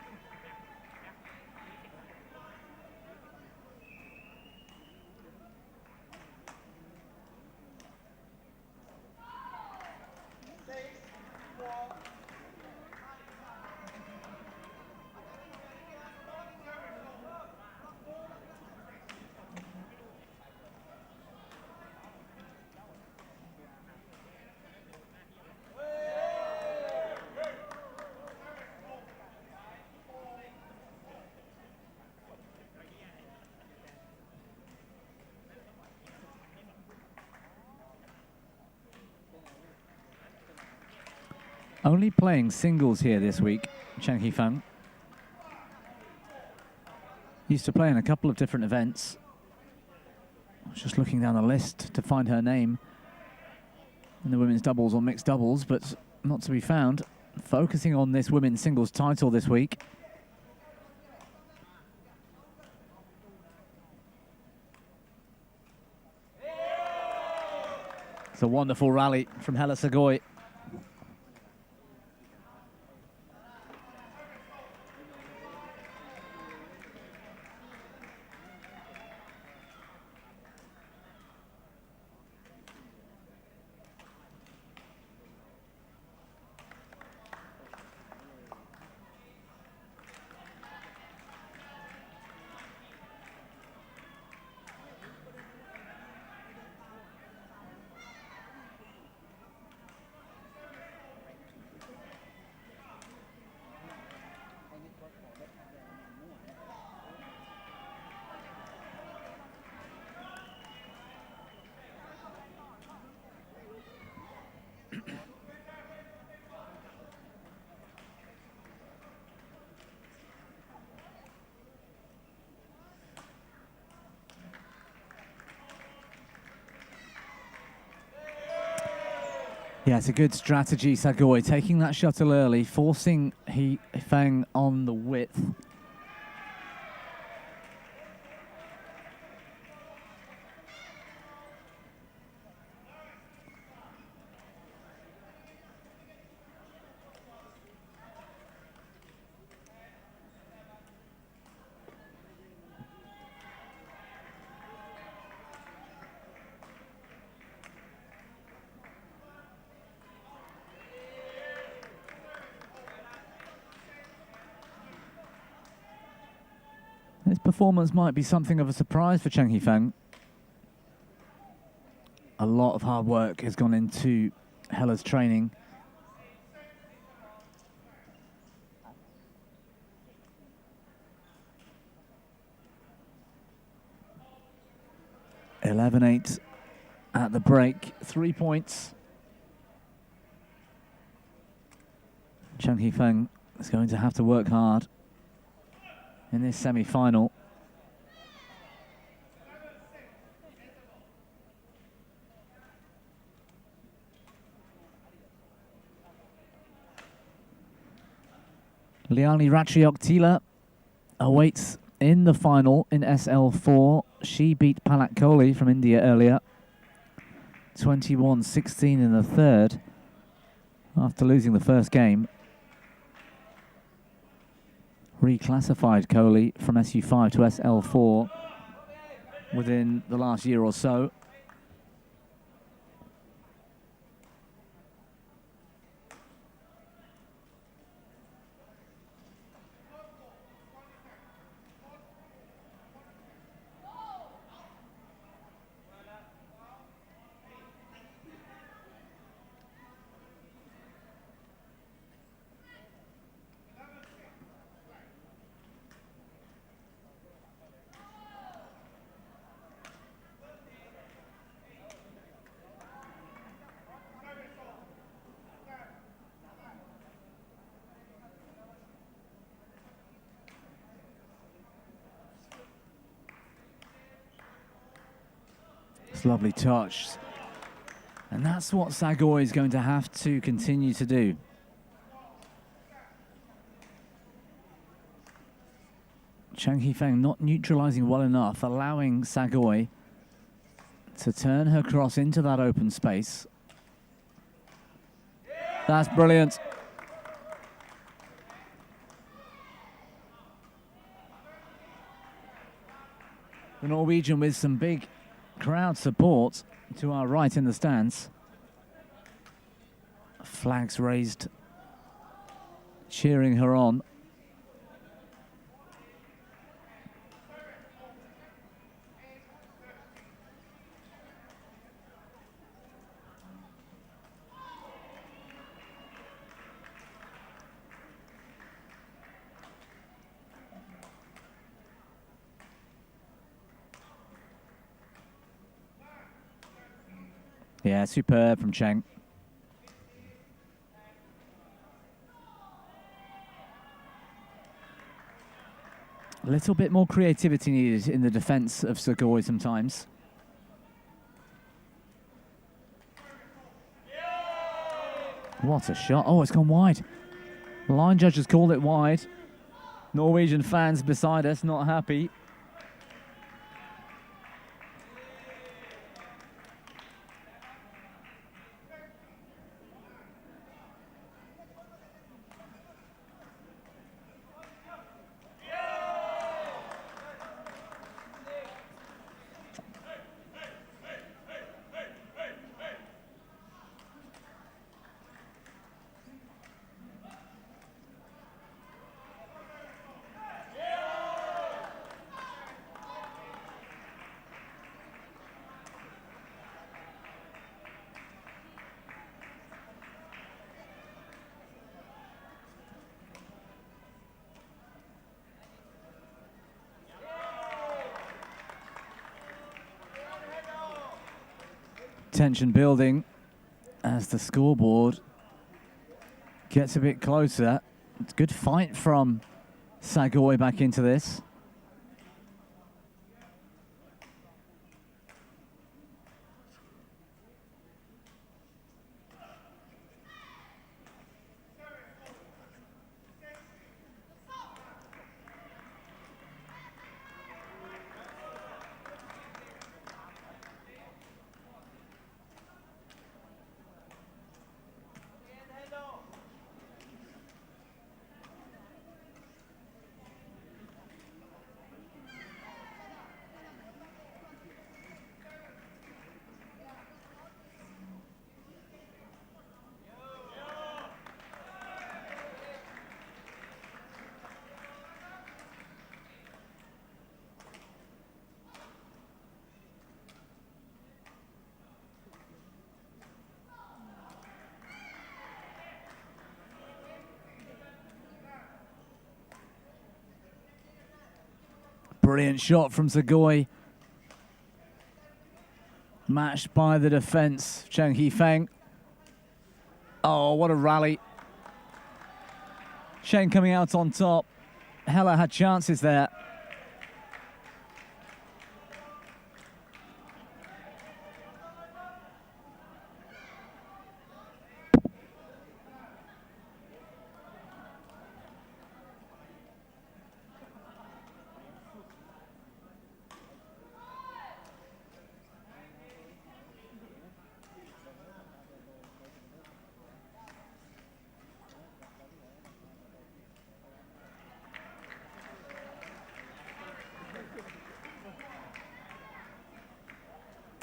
Only playing singles here this week, Cheng Hifeng. Used to play in a couple of different events. Just looking down the list to find her name in the women's doubles or mixed doubles, but not to be found. Focusing on this women's singles title this week. It's a wonderful rally from Helle Sagoy. Yeah, it's a good strategy, Sagoy, taking that shuttle early, forcing He Feng on the width. This performance might be something of a surprise for Chen Hifeng. A lot of hard work has gone into Helle's training. (11-8) at the break, 3 points. Chen Hifeng is going to have to work hard in this semi-final. Liani Ratchioktila awaits in the final in SL4. She beat Palak Kohli from India earlier. 21-16 in the third after losing the first game. Reclassified Kohli from SU5 to SL4 within the last year or so. It's a lovely touch. And that's what Sagoy is going to have to continue to do. Chen Hifeng not neutralizing well enough, allowing Sagoy to turn her cross into that open space. That's brilliant. The Norwegian with some big crowd support to our right in the stands. Flags raised, cheering her on. Yeah, superb from Cheng. A little bit more creativity needed in the defence of Sagoy sometimes. What a shot. Oh, it's gone wide. The line judge has called it wide. Norwegian fans beside us not happy. Tension building as the scoreboard gets a bit closer. It's a good fight from Sagoy back into this. Brilliant shot from Sagoy. Matched by the defense, Chen Hifeng. Oh, what a rally. Chen coming out on top. Heller had chances there.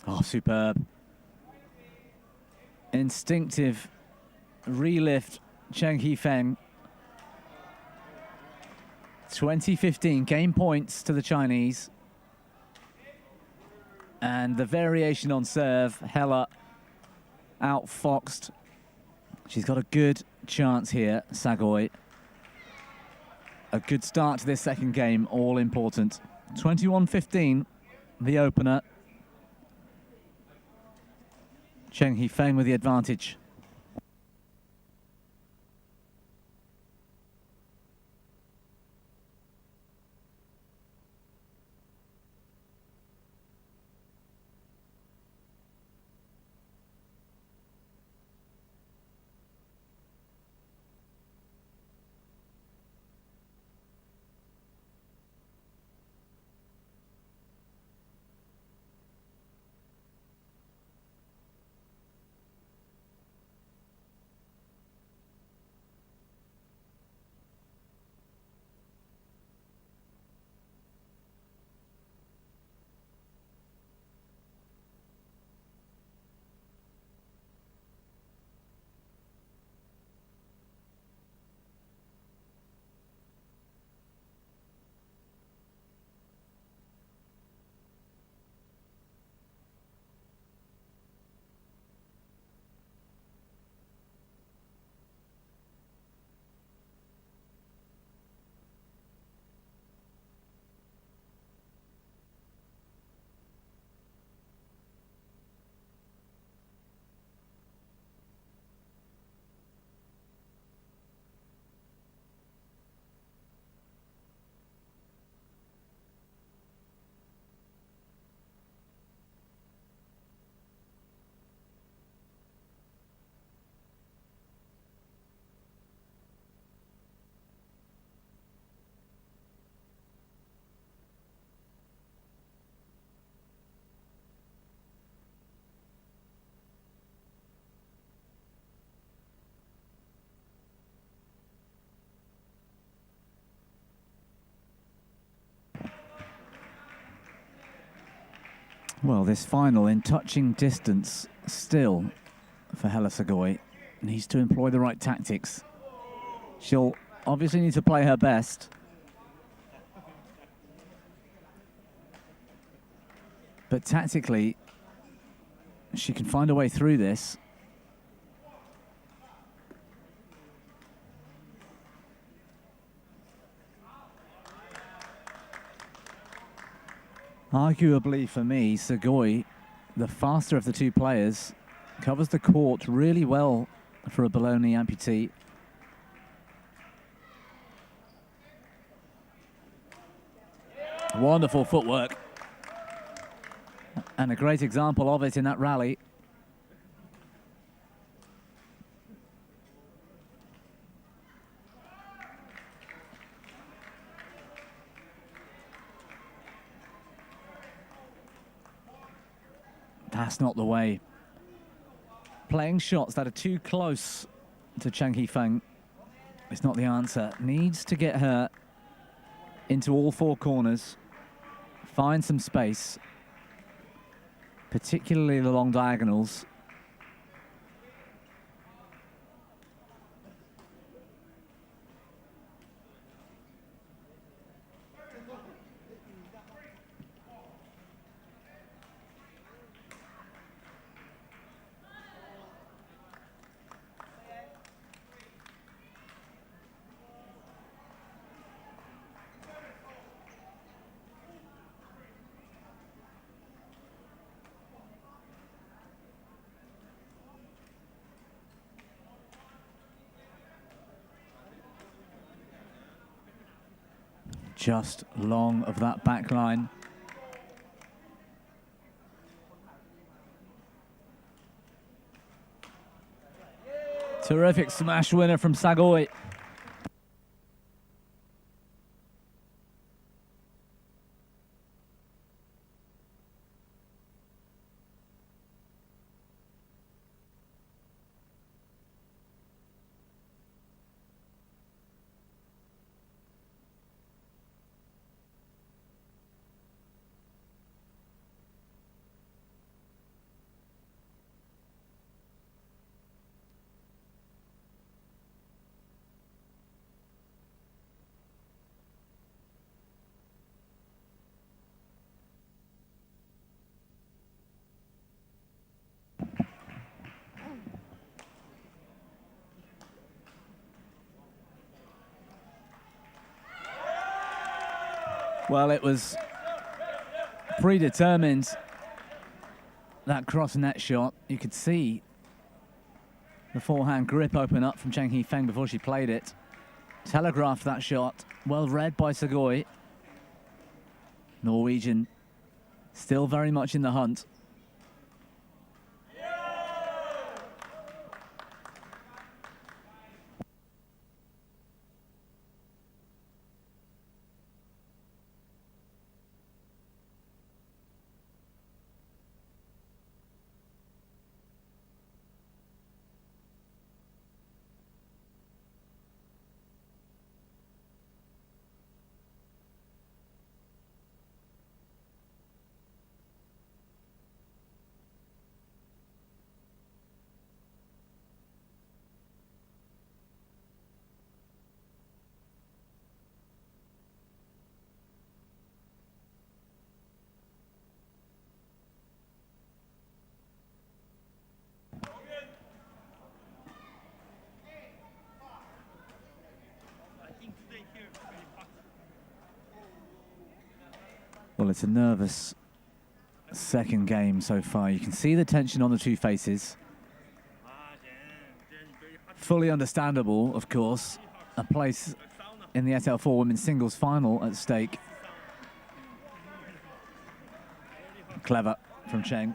Oh, superb. Instinctive relift, Chen Hifeng. 2015 game points to the Chinese. And the variation on serve, Heller outfoxed. She's got a good chance here, Sagoy. A good start to this second game, all important. 21-15, the opener. Chen Hifeng with the advantage. Well, this final in touching distance still for Helle Sagoi. Needs to employ the right tactics. She'll obviously need to play her best. But tactically, she can find a way through this. Arguably for me, Sagoi, the faster of the two players, covers the court really well for a below knee amputee. Wonderful footwork. And a great example of it in that rally. That's not the way. Playing shots that are too close to Cheng Hifeng is not the answer. Needs to get her into all four corners, find some space, particularly the long diagonals. Just long of that back line. Terrific smash winner from Sagoi. Well, it was predetermined, that cross net shot. You could see the forehand grip open up from Cheng Hifeng before she played it. Telegraphed that shot. Well read by Sagoi. Norwegian still very much in the hunt. Well, it's a nervous second game so far. You can see the tension on the two faces. Fully understandable, of course. A place in the SL4 women's singles final at stake. Clever from Cheng.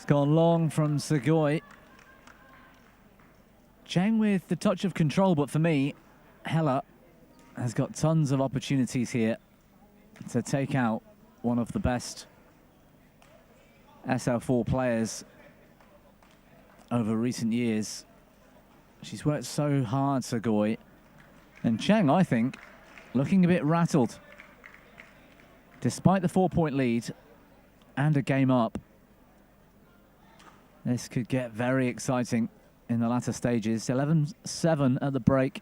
gone long from Sugoi. Cheng with the touch of control, but for me, Hella has got tons of opportunities here to take out one of the best SL4 players over recent years. She's worked so hard, Sugoi. And Cheng, I think, looking a bit rattled. Despite the 4-point lead and a game up, this could get very exciting in the latter stages. 11-7 at the break.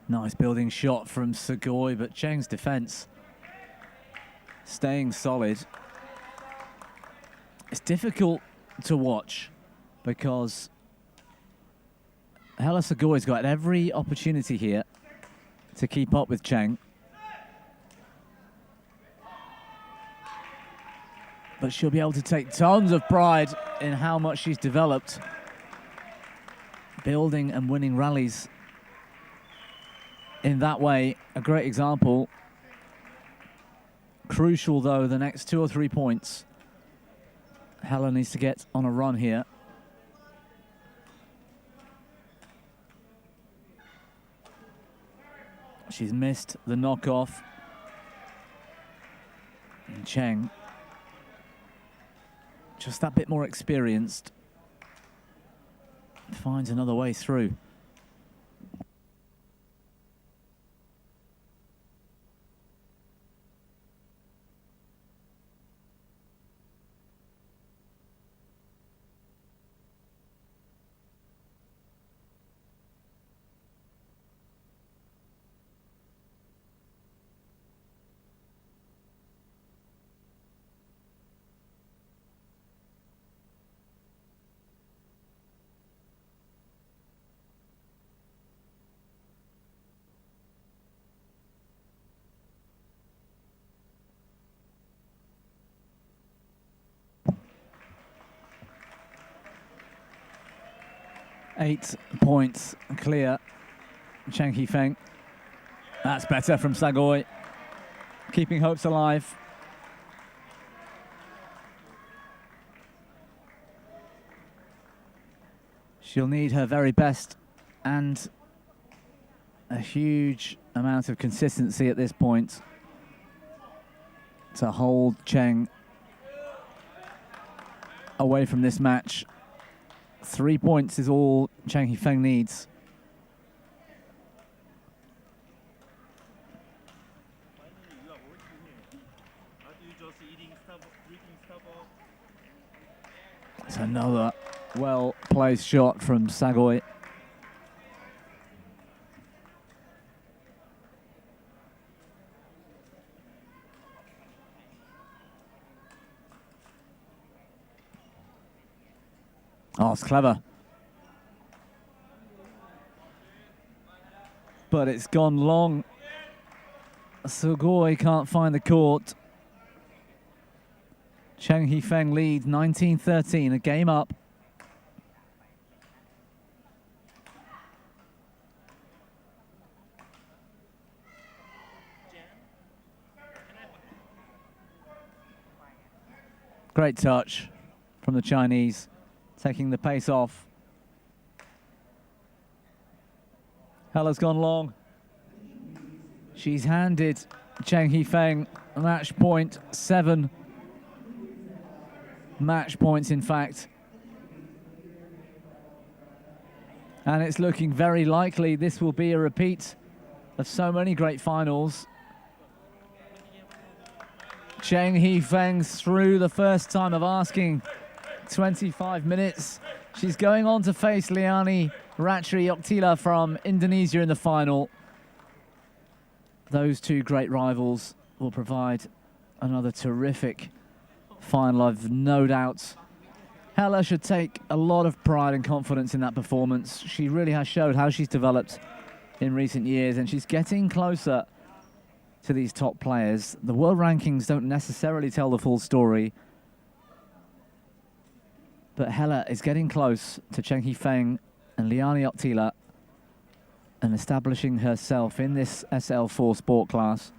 Nice building shot from Sugoi, but Cheng's defense staying solid. It's difficult to watch because Hella Sugoi's got every opportunity here to keep up with Cheng. But she'll be able to take tons of pride in how much she's developed, building and winning rallies in that way. A great example. Crucial, though, the next 2 or 3 points. Hella needs to get on a run here. She's missed the knockoff. And Cheng, just that bit more experienced, finds another way through. Eight points clear. Cheng Hifeng. That's better from Sugoi. Keeping hopes alive. She'll need her very best and a huge amount of consistency at this point to hold Cheng away from this match. 3 points is all Cheng Hifeng needs. It's another well-placed shot from Sagoy. Oh, it's clever. But it's gone long. Sugoi can't find the court. Cheng Hifeng leads 19-13, a game up. Great touch from the Chinese, taking the pace off. Hella's gone long. She's handed Cheng Hifeng match point 7. Match points, in fact. And it's looking very likely this will be a repeat of so many great finals. Cheng Hifeng's through the first time of asking 25 minutes. She's going on to face Liani Ratri Oktila from Indonesia in the final. Those two great rivals will provide another terrific final, I've no doubt. Hella should take a lot of pride and confidence in that performance. She really has showed how she's developed in recent years, and she's getting closer to these top players. The world rankings don't necessarily tell the full story, but Hella is getting close to Cheng Hifeng and Liani Oktila and establishing herself in this SL4 sport class.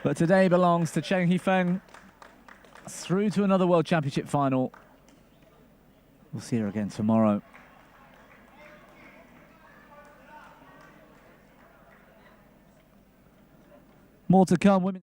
But today belongs to Cheng Hifeng, through to another World Championship final. We'll see her again tomorrow. More to come. Women.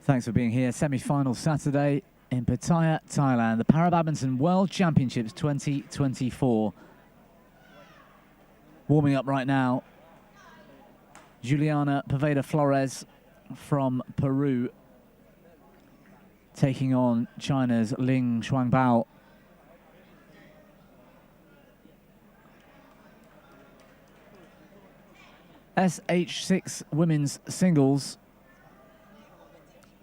Thanks for being here. Semi-final Saturday in Pattaya, Thailand. The Para Badminton World Championships 2024. Warming up right now, Juliana Poveda Flores from Peru taking on China's Ling Shuangbao. SH6 women's singles.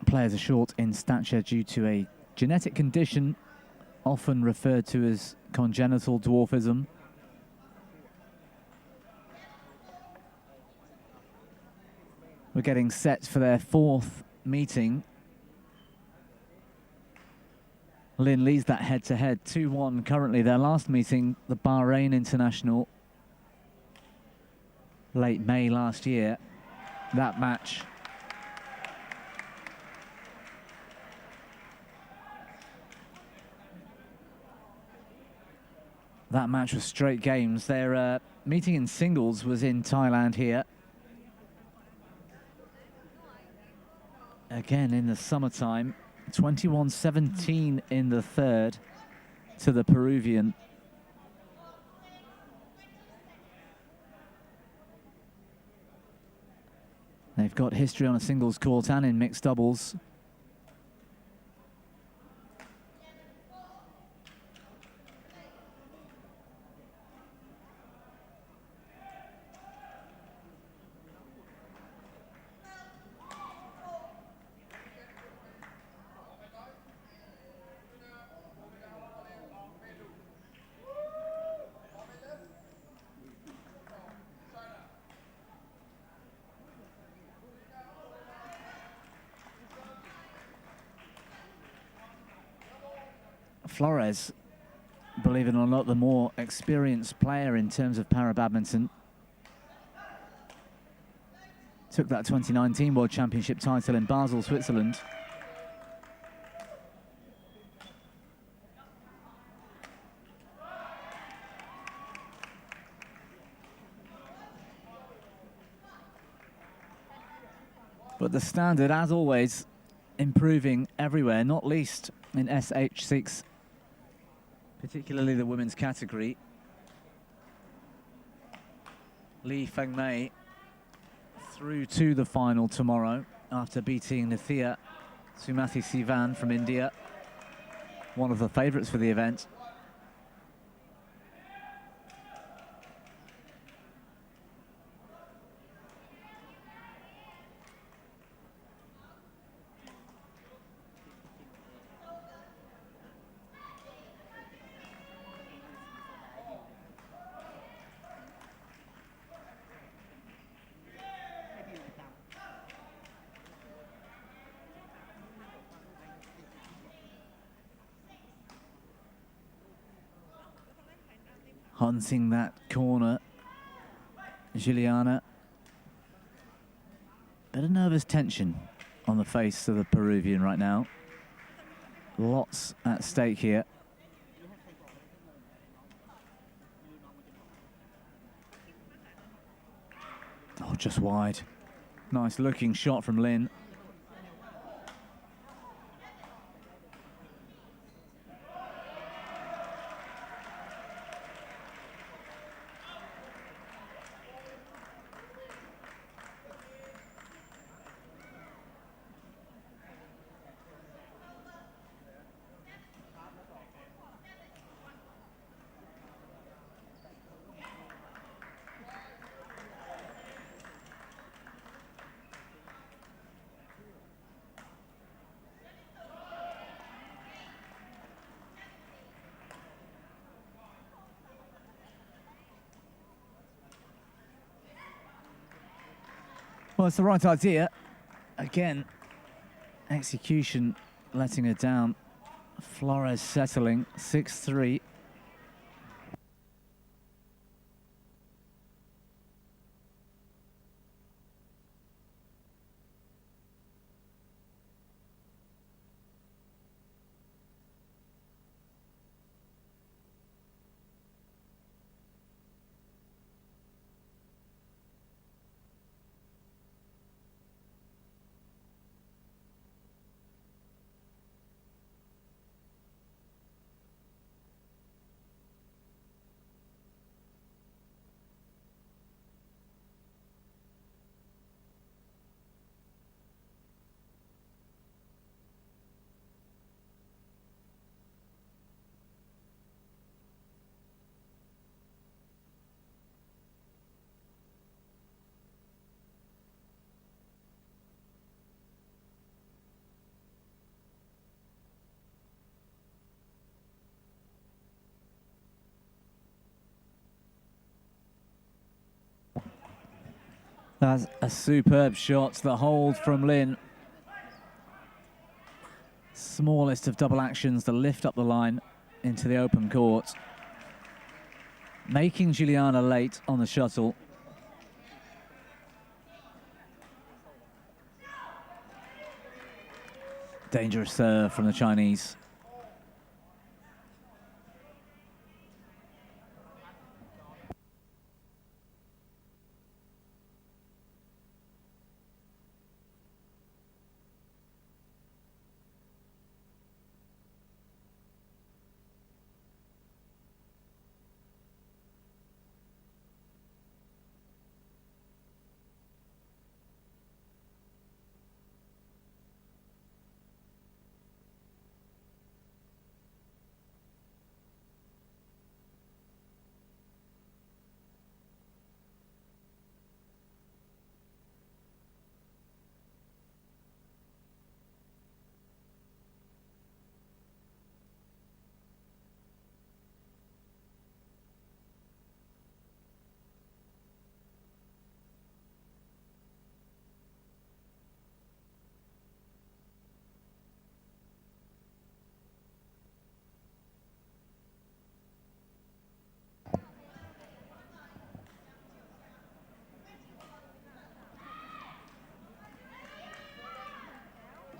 Players are short in stature due to a genetic condition often referred to as congenital dwarfism. We're getting set for their fourth meeting. Lin leads that head-to-head, 2-1 currently. Their last meeting, the Bahrain International, late May last year. That match was straight games. Their meeting in singles was in Thailand here. Again in the summertime, 21-17 in the third to the Peruvian. They've got history on a singles court and in mixed doubles. Flores, believe it or not, the more experienced player in terms of para badminton. Took that 2019 World Championship title in Basel, Switzerland. But the standard, as always, improving everywhere, not least in SH6. Particularly the women's category. Li Fengmei through to the final tomorrow after beating Nithya Sumathi Sivan from India, one of the favourites for the event. Hunting that corner, Juliana. Bit of nervous tension on the face of the Peruvian right now. Lots at stake here. Oh, just wide. Nice looking shot from Lin. Well, it's the right idea. Again, execution letting her down. Flores settling 6-3. That's a superb shot. The hold from Lin. Smallest of double actions, the lift up the line into the open court. Making Juliana late on the shuttle. Dangerous serve from the Chinese.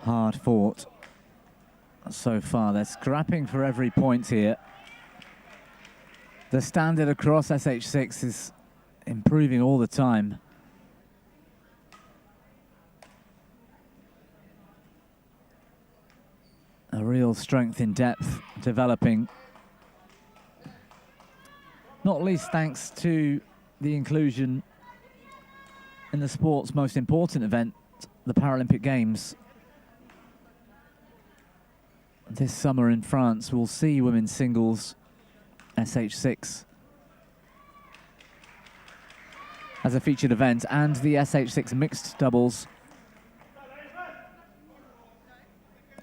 Hard fought so far. They're scrapping for every point here. The standard across SH6 is improving all the time. A real strength in depth developing. Not least thanks to the inclusion in the sport's most important event, the Paralympic Games. This summer in France, we'll see women's singles SH6 as a featured event, and the SH6 mixed doubles,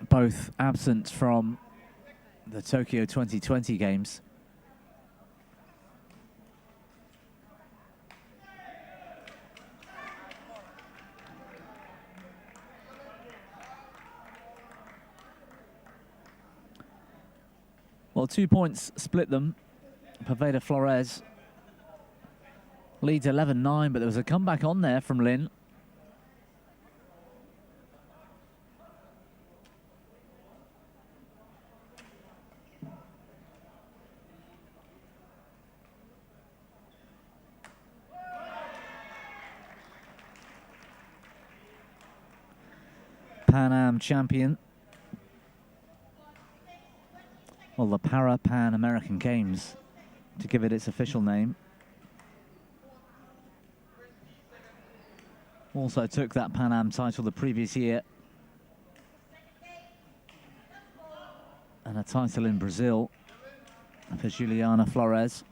both absent from the Tokyo 2020 Games. Well, 2 points split them. Poveda Flores leads 11-9, but there was a comeback on there from Lin. Pan Am champion. Well, the Pan American Games, to give it its official name. Also took that Pan Am title the previous year. And a title in Brazil for Juliana Flores.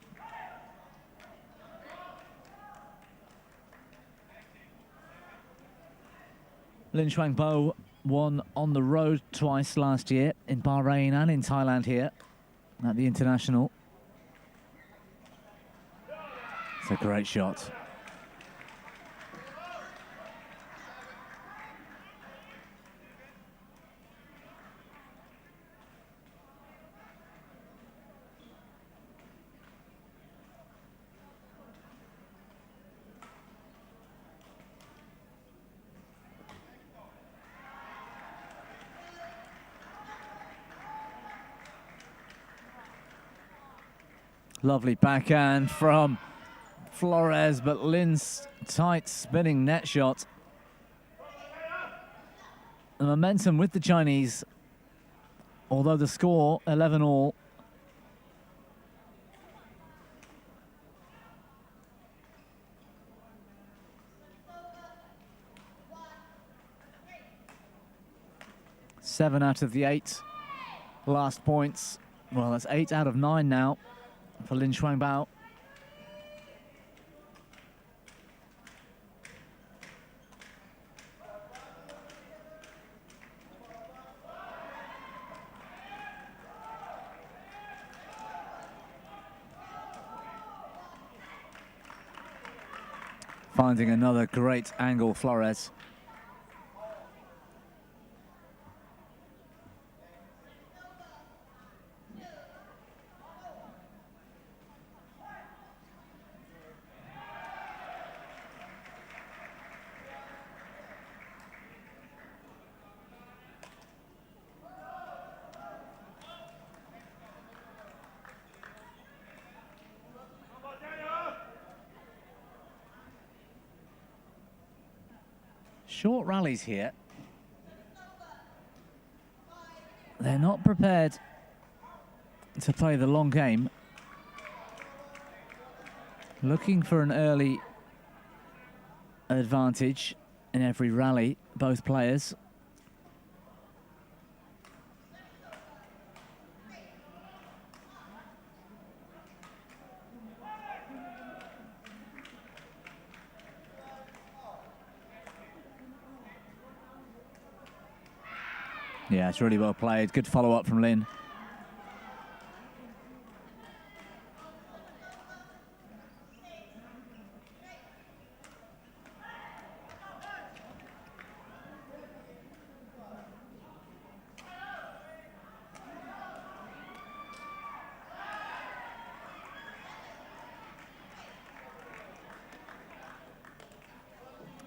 Lin Shuangbo won on the road twice last year, in Bahrain and in Thailand here at the International. It's a great shot. Lovely backhand from Flores, but Lin's tight spinning net shot. The momentum with the Chinese, although the score 11-all. Seven out of the 8 last points. Well, that's 8 out of 9 now for Lin Shuangbo. Finding another great angle, Flores. Short rallies here. They're not prepared to play the long game. Looking for an early advantage in every rally, both players. Yeah, it's really well played. Good follow-up from Lin.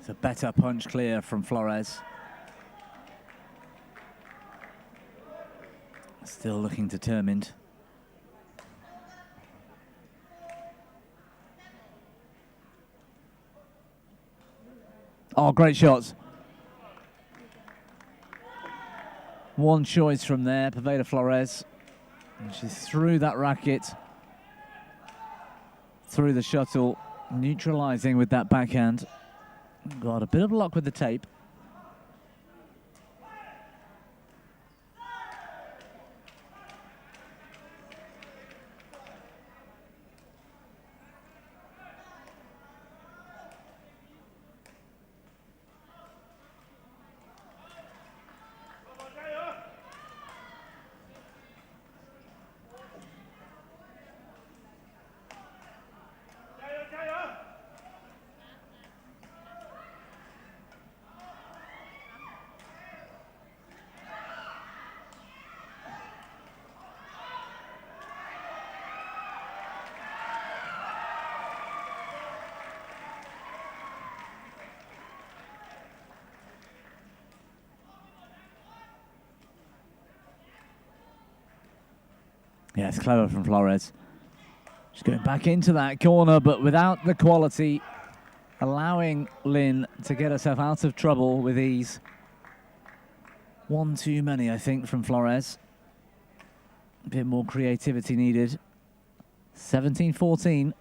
It's a better punch clear from Flores. Still looking determined. Oh, great shots. One choice from there, Paveda Flores. And she threw that racket through the shuttle, neutralizing with that backhand. Got a bit of luck with the tape. Yeah, it's clever from Flores. She's going back into that corner, but without the quality, allowing Lin to get herself out of trouble with ease. One too many, I think, from Flores. A bit more creativity needed. 17-14.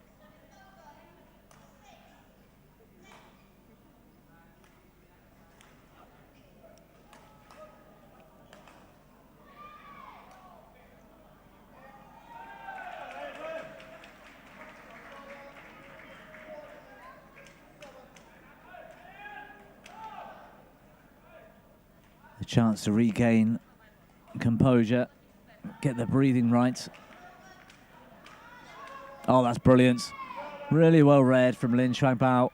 A chance to regain composure, get the breathing right. Oh, that's brilliant. Really well read from Lin Shuangbao.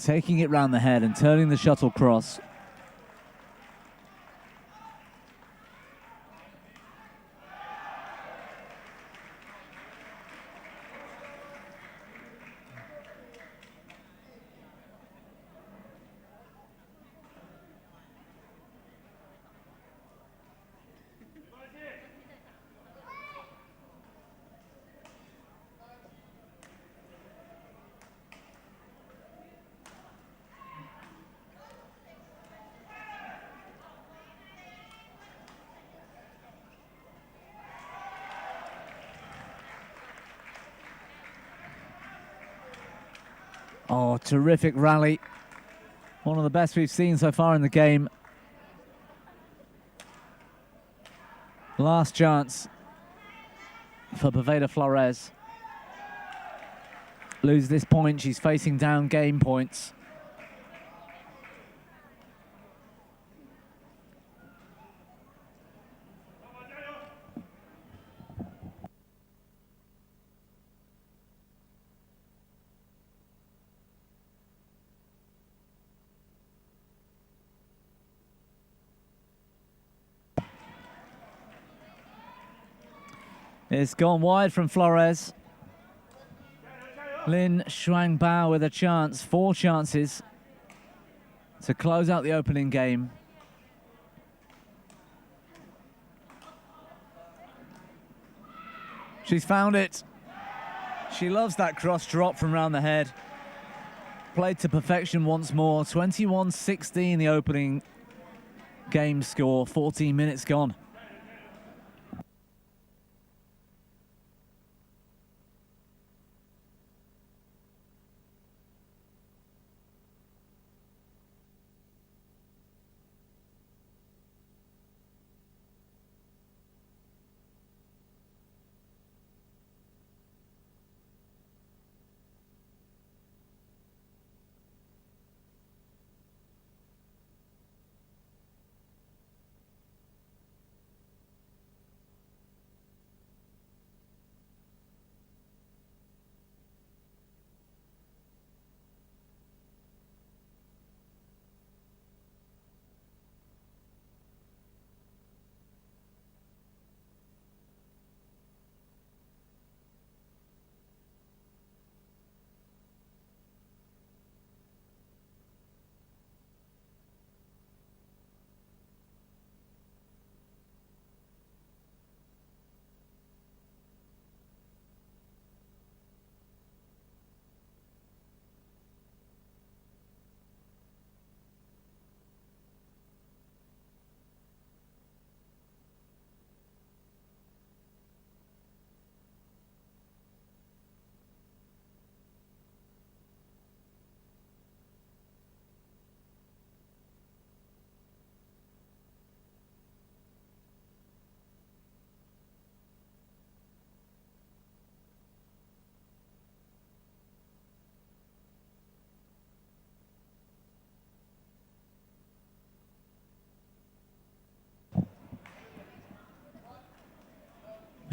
Taking it round the head and turning the shuttle cross. Oh, terrific rally. One of the best we've seen so far in the game. Last chance for Paveda Flores. Lose this point, she's facing down game points. It's gone wide from Flores. Lin Shuangbao with a chance, 4 chances to close out the opening game. She's found it. She loves that cross drop from round the head. Played to perfection once more. 21-16 the opening game score, 14 minutes gone.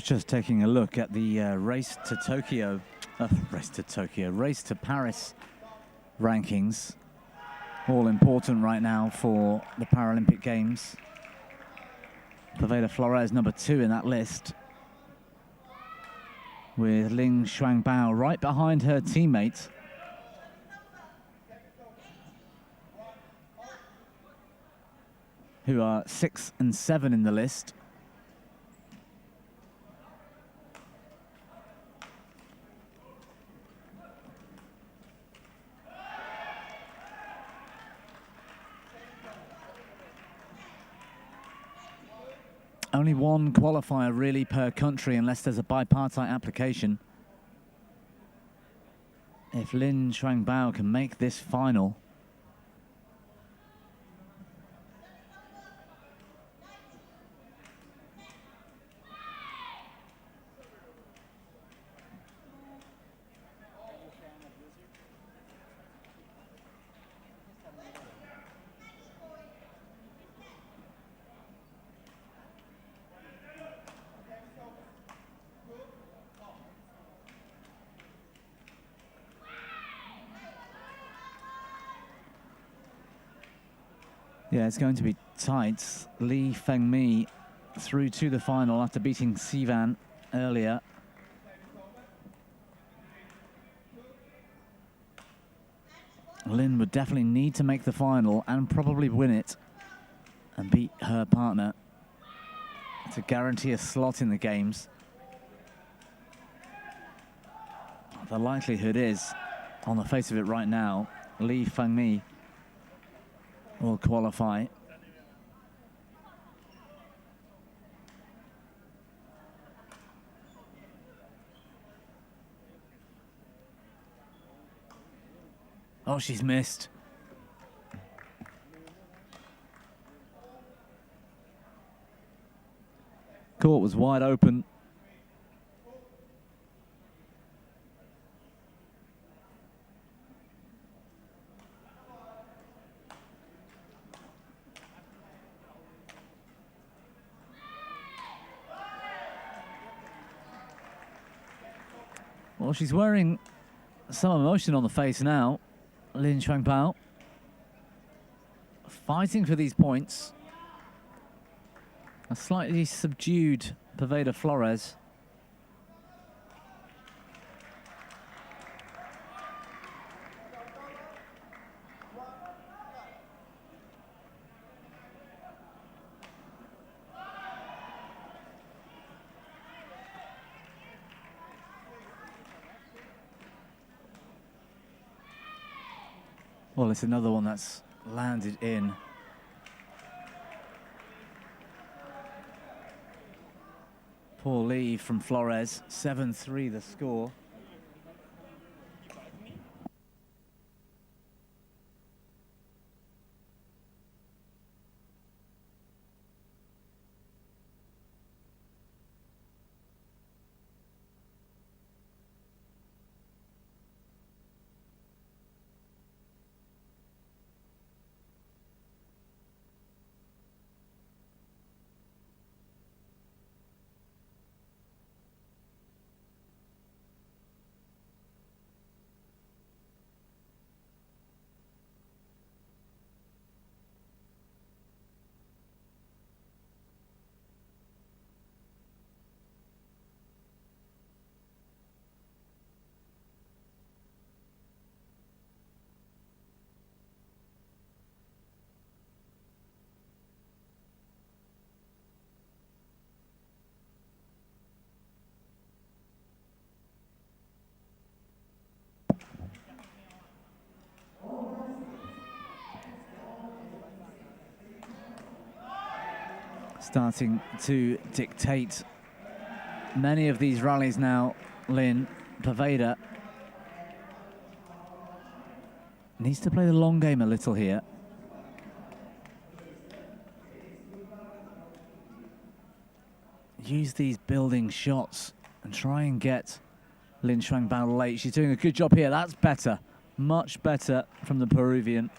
Just taking a look at the race to Paris rankings. All important right now for the Paralympic Games. Poveda Flores number 2 in that list, with Ling Shuangbao right behind her teammate. Who are 6 and 7 in the list. Only one qualifier really per country unless there's a bipartite application. If Lin Shuangbao can make this final, yeah, it's going to be tight. Li Fengmi through to the final after beating Sivan earlier. Lin would definitely need to make the final and probably win it and beat her partner to guarantee a slot in the games. The likelihood is, on the face of it right now, Li Fengmi will qualify. Oh, she's missed. Court was wide open. Well, she's wearing some emotion on the face now, Lin Shuangbao. Fighting for these points. A slightly subdued Poveda Flores. Well, it's another one that's landed in. Poor lead from Flores, 7-3 the score. Starting to dictate many of these rallies now, Lynn. Poveda needs to play the long game a little here. Use these building shots and try and get Lin Shuangbao late. She's doing a good job here. That's better, much better from the Peruvian.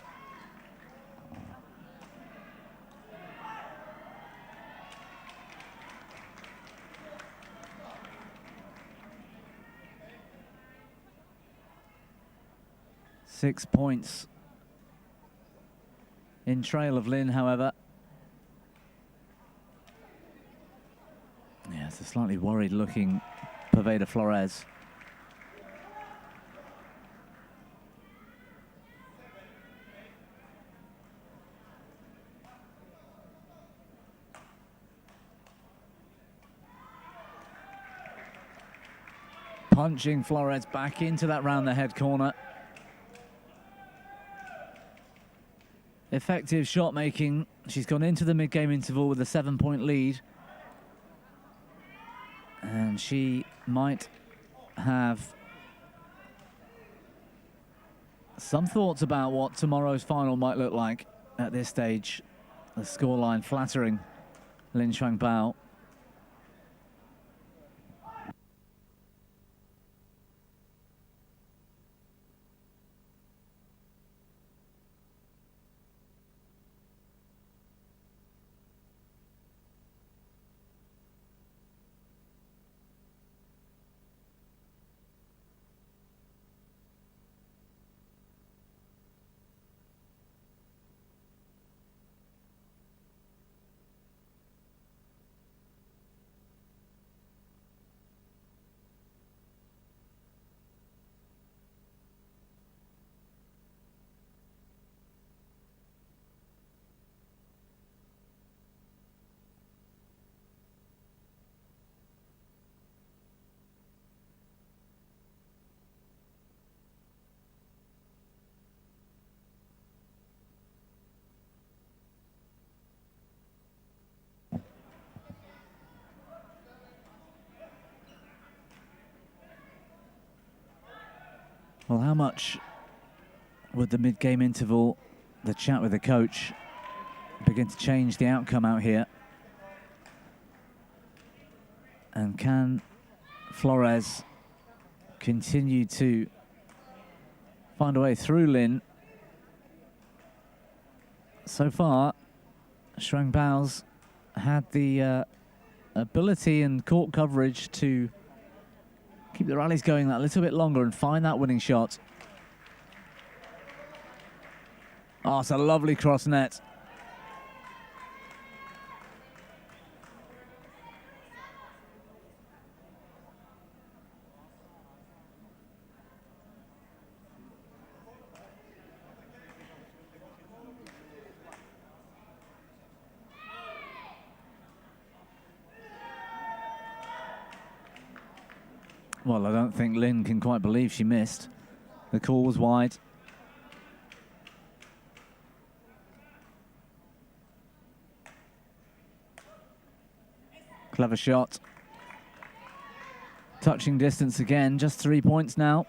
Six points in trail of Lin, however. Yeah, it's a slightly worried looking Poveda Flores. Punching Flores back into that round the head corner. Effective shot making. She's gone into the mid-game interval with a 7-point lead. And she might have some thoughts about what tomorrow's final might look like at this stage. The scoreline flattering Lin Shuangbao. Well, how much would the mid-game interval, the chat with the coach, begin to change the outcome out here? And can Flores continue to find a way through Lin? So far, Shuangbao's had the ability and court coverage to keep the rallies going that little bit longer and find that winning shot. Oh, it's a lovely cross net. Well, I don't think Lin can quite believe she missed. The call was wide. Clever shot. Touching distance again, just 3 points now.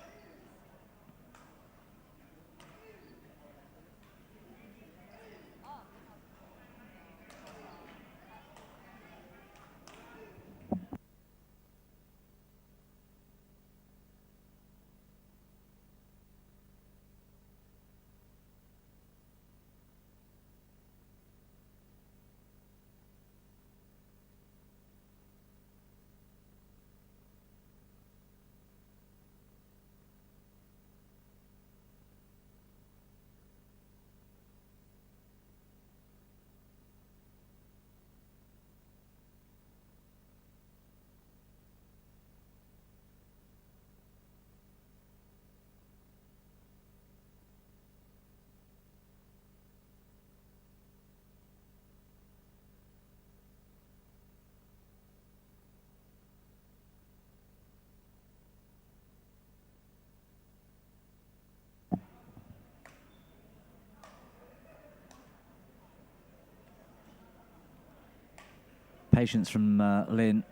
Patience from Lin.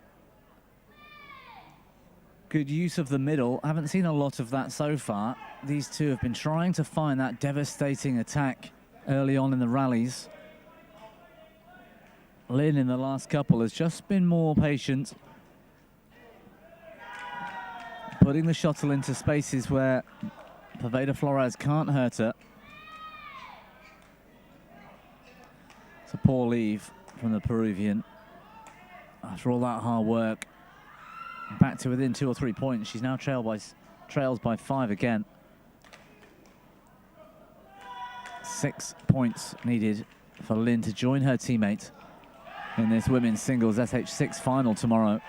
Good use of the middle. I haven't seen a lot of that so far. These two have been trying to find that devastating attack early on in the rallies. Lin in the last couple has just been more patient, putting the shuttle into spaces where Poveda Flores can't hurt her. It's a poor leave from the Peruvian. After all that hard work, back to within 2 or 3 points. She's now trails by 5 again. 6 points needed for Lin to join her teammate in this women's singles SH6 final tomorrow.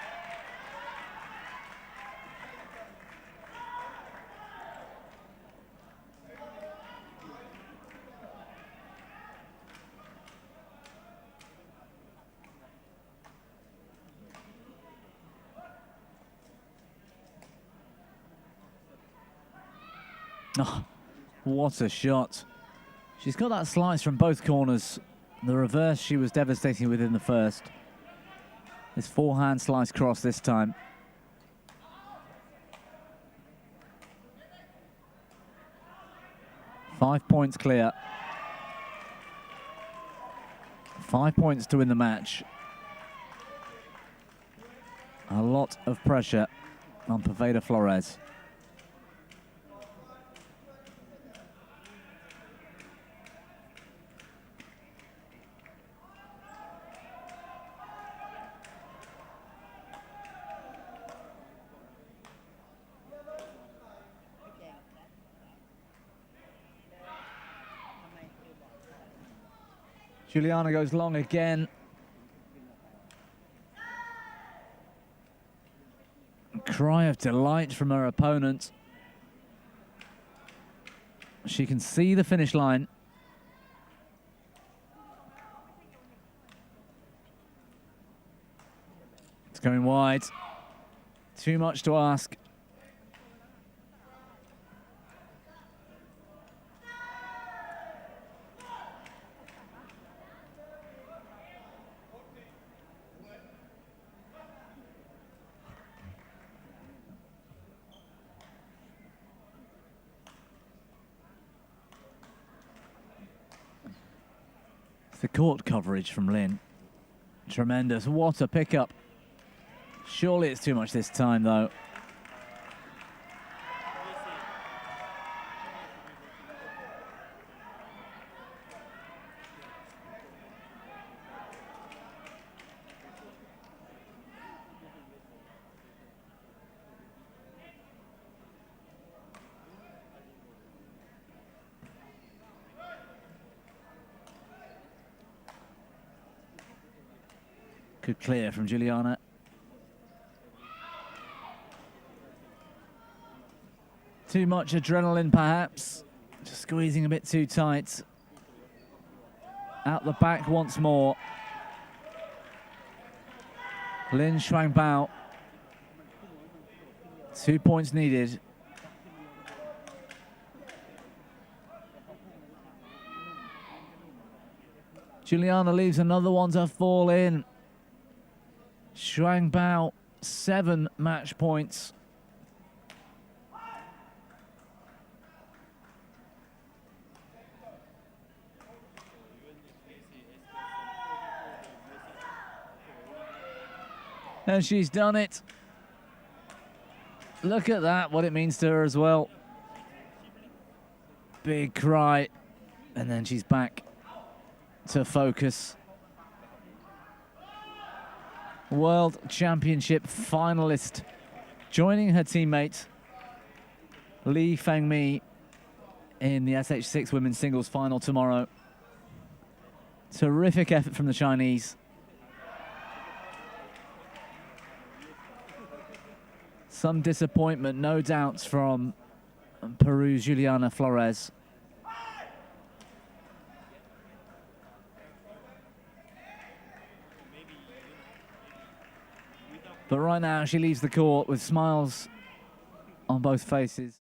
Oh, what a shot. She's got that slice from both corners. The reverse she was devastating within the first. This forehand slice cross this time. Five points clear. 5 points to win the match. A lot of pressure on Poveda Flores. Juliana goes long again. Cry of delight from her opponent. She can see the finish line. It's going wide. Too much to ask. The court coverage from Lin. Tremendous. What a pickup. Surely it's too much this time, though. Good clear from Juliana. Too much adrenaline, perhaps. Just squeezing a bit too tight. Out the back once more. Lin Shuangbao. 2 points needed. Juliana leaves another one to fall in. Shuangbao, 7 match points. And she's done it. Look at that, what it means to her as well. Big cry. And then she's back to focus. World Championship finalist, joining her teammate Li Fengmi in the SH6 women's singles final tomorrow. Terrific effort from the Chinese. Some disappointment, no doubts, from Peru's Juliana Flores. But right now, she leaves the court with smiles on both faces.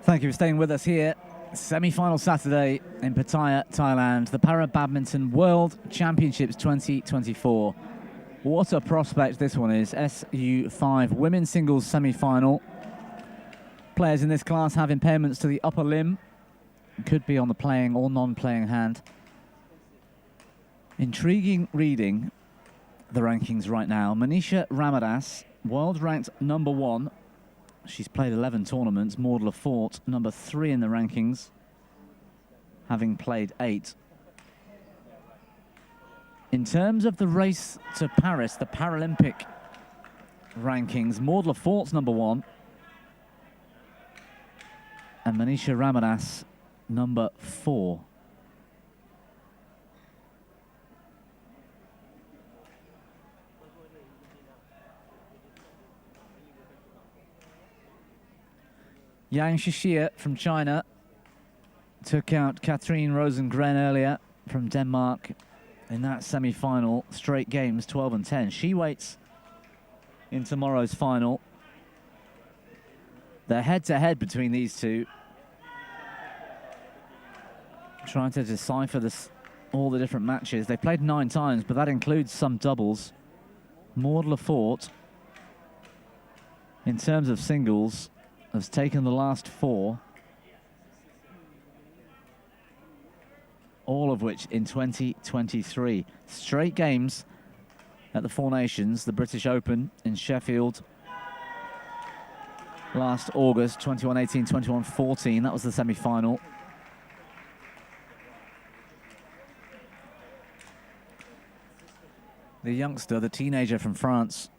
Thank you for staying with us here. Semi-final Saturday in Pattaya, Thailand. The Para Badminton World Championships 2024. What a prospect this one is. SU5 women's singles semi-final. Players in this class have impairments to the upper limb. Could be on the playing or non-playing hand. Intriguing reading the rankings right now. Manisha Ramadas, world ranked number 1. She's played 11 tournaments. Maud Lafort, number 3 in the rankings, having played 8. In terms of the race to Paris, the Paralympic rankings, Maud Lafort's number 1. And Manisha Ramadas, number 4. Yang Shishia from China took out Catherine Rosengren earlier from Denmark in that semi-final. Straight games, 12 and 10. She waits in tomorrow's final. They're head-to-head between these two. Trying to decipher all the different matches. They played 9 times, but that includes some doubles. Maud Lafort, in terms of singles, has taken the last 4, all of which in 2023. Straight games at the Four Nations, the British Open in Sheffield last August, 21-18, 21-14. That was the semi-final. The youngster, the teenager from France,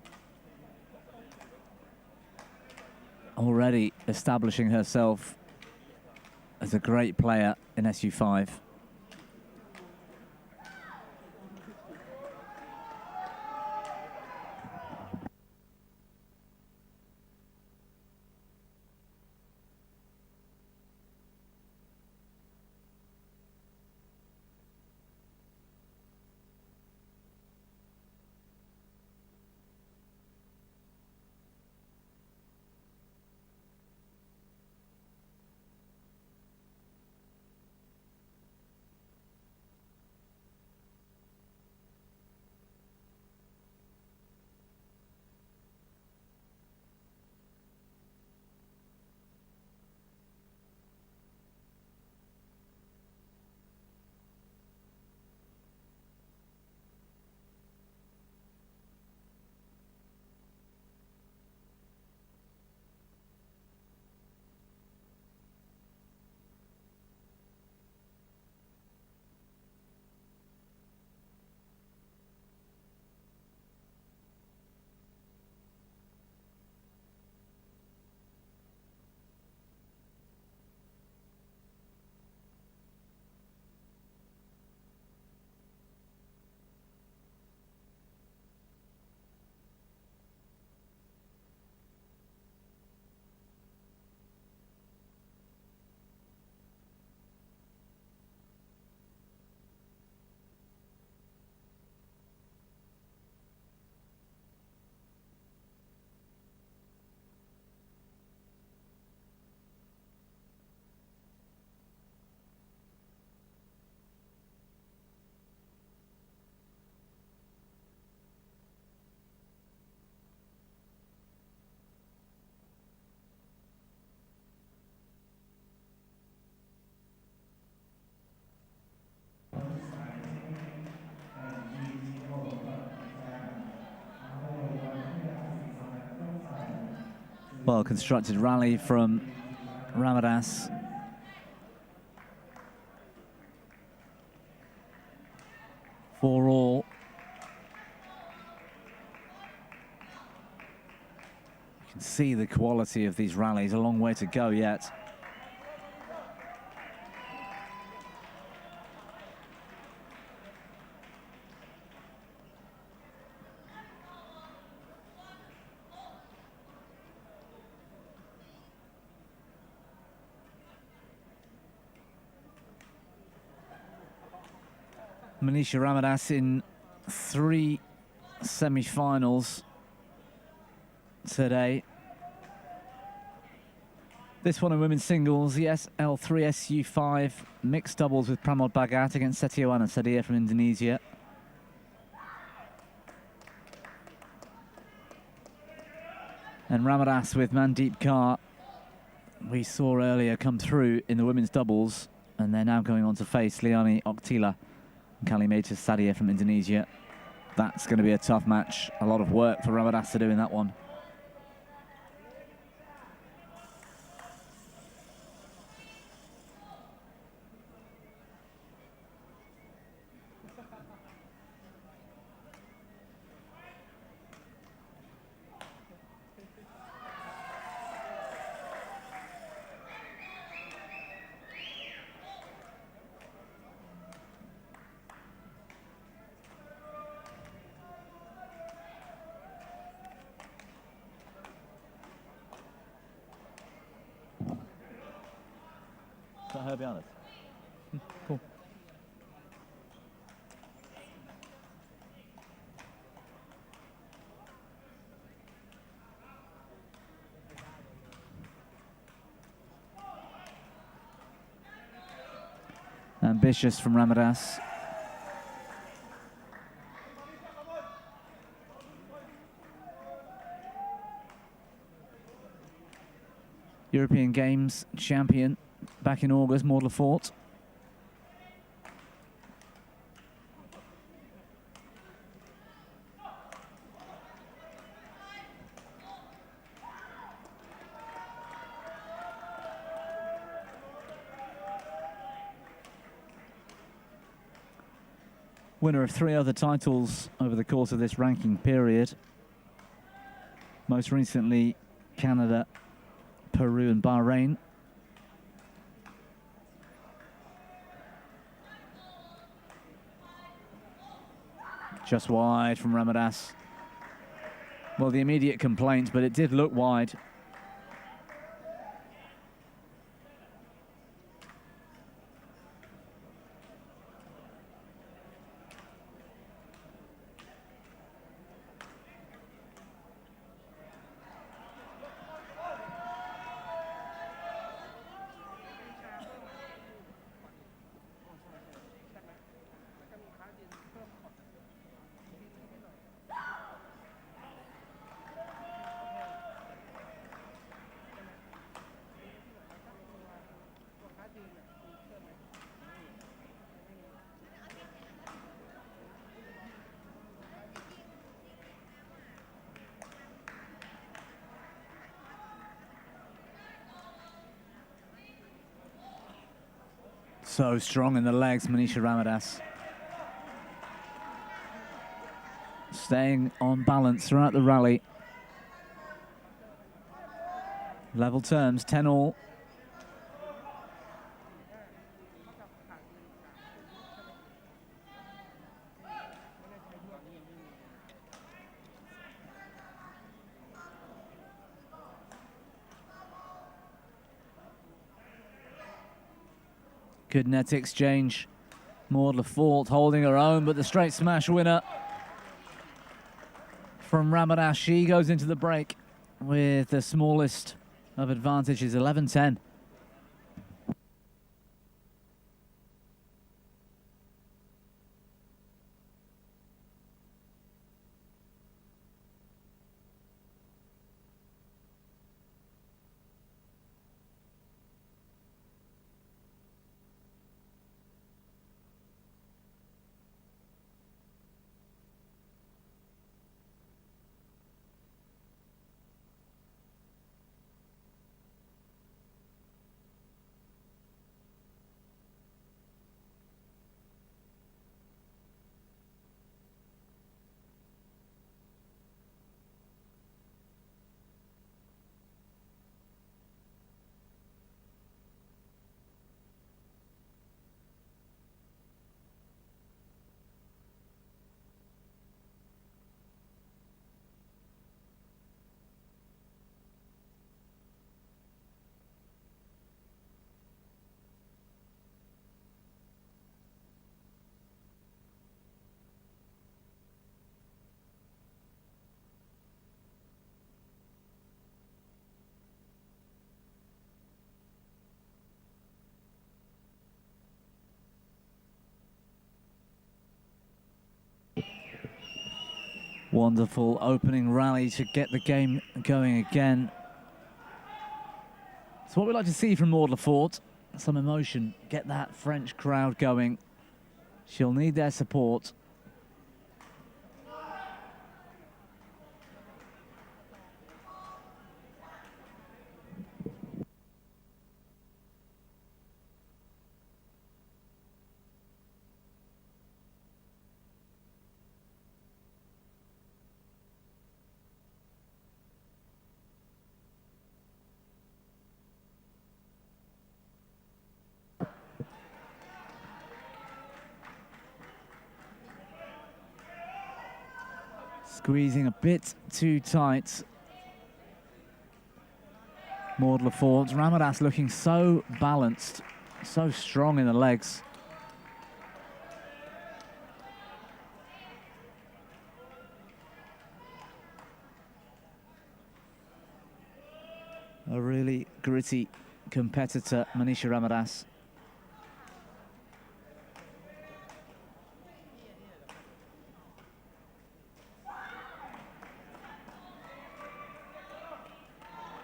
already establishing herself as a great player in SU5. Well-constructed rally from Ramadas. For all. You can see the quality of these rallies. A long way to go yet. Manisha Ramadas in 3 semi-finals today. This one in women's singles, the SL3SU5 mixed doubles with Pramod Bhagat against Setiowana Sadia from Indonesia. And Ramadas with Mandeep Kaur, we saw earlier come through in the women's doubles, and they're now going on to face Liani Oktila and Kalimata Sadia from Indonesia. That's going to be a tough match. A lot of work for Ramadas to do in that one. Is that her behind us? Cool. Ambitious from Ramadas. European Games champion back in August, Maud Lefort. Winner of 3 other titles over the course of this ranking period. Most recently, Canada, Peru and Bahrain. Just wide from Ramadas. Well, the immediate complaint, but it did look wide. So strong in the legs, Manisha Ramadas. Staying on balance throughout the rally. Level terms, 10-all. Good net exchange. Maud Lefort holding her own, but the straight smash winner from Ramadas. She goes into the break with the smallest of advantages, 11-10. Wonderful opening rally to get the game going again. It's what we like to see from Maud Lefort. Some emotion, get that French crowd going. She'll need their support. Squeezing a bit too tight. Maud Lefort. Ramadas looking so balanced, so strong in the legs. A really gritty competitor, Manisha Ramadas.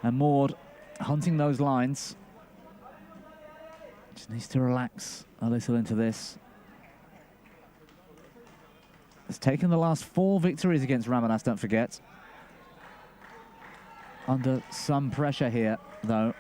And Maud hunting those lines. Just needs to relax a little into this. Has taken the last 4 victories against Ramadas, don't forget. Under some pressure here, though.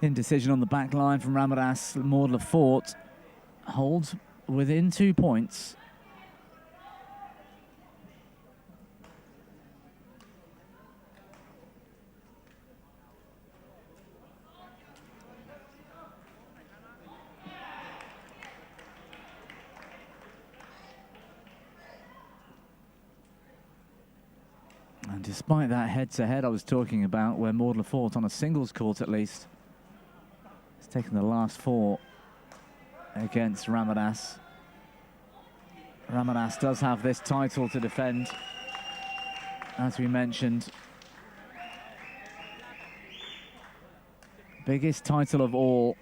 Indecision on the back line from Ramadas. Maud Lefort holds within 2 points. And despite that head-to-head I was talking about, where Maud Lefort on a singles court at least has taken the last 4 against Ramadas. Ramadas does have this title to defend, as we mentioned. Biggest title of all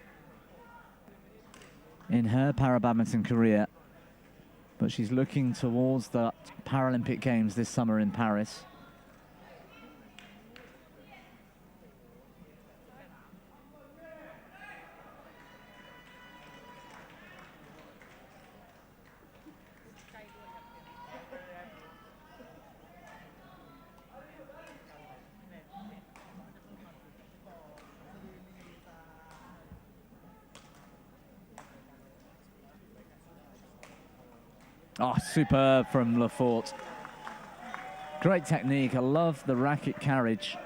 in her para-badminton career. But she's looking towards the Paralympic Games this summer in Paris. Oh, superb from Lefort. Great technique. I love the racket carriage.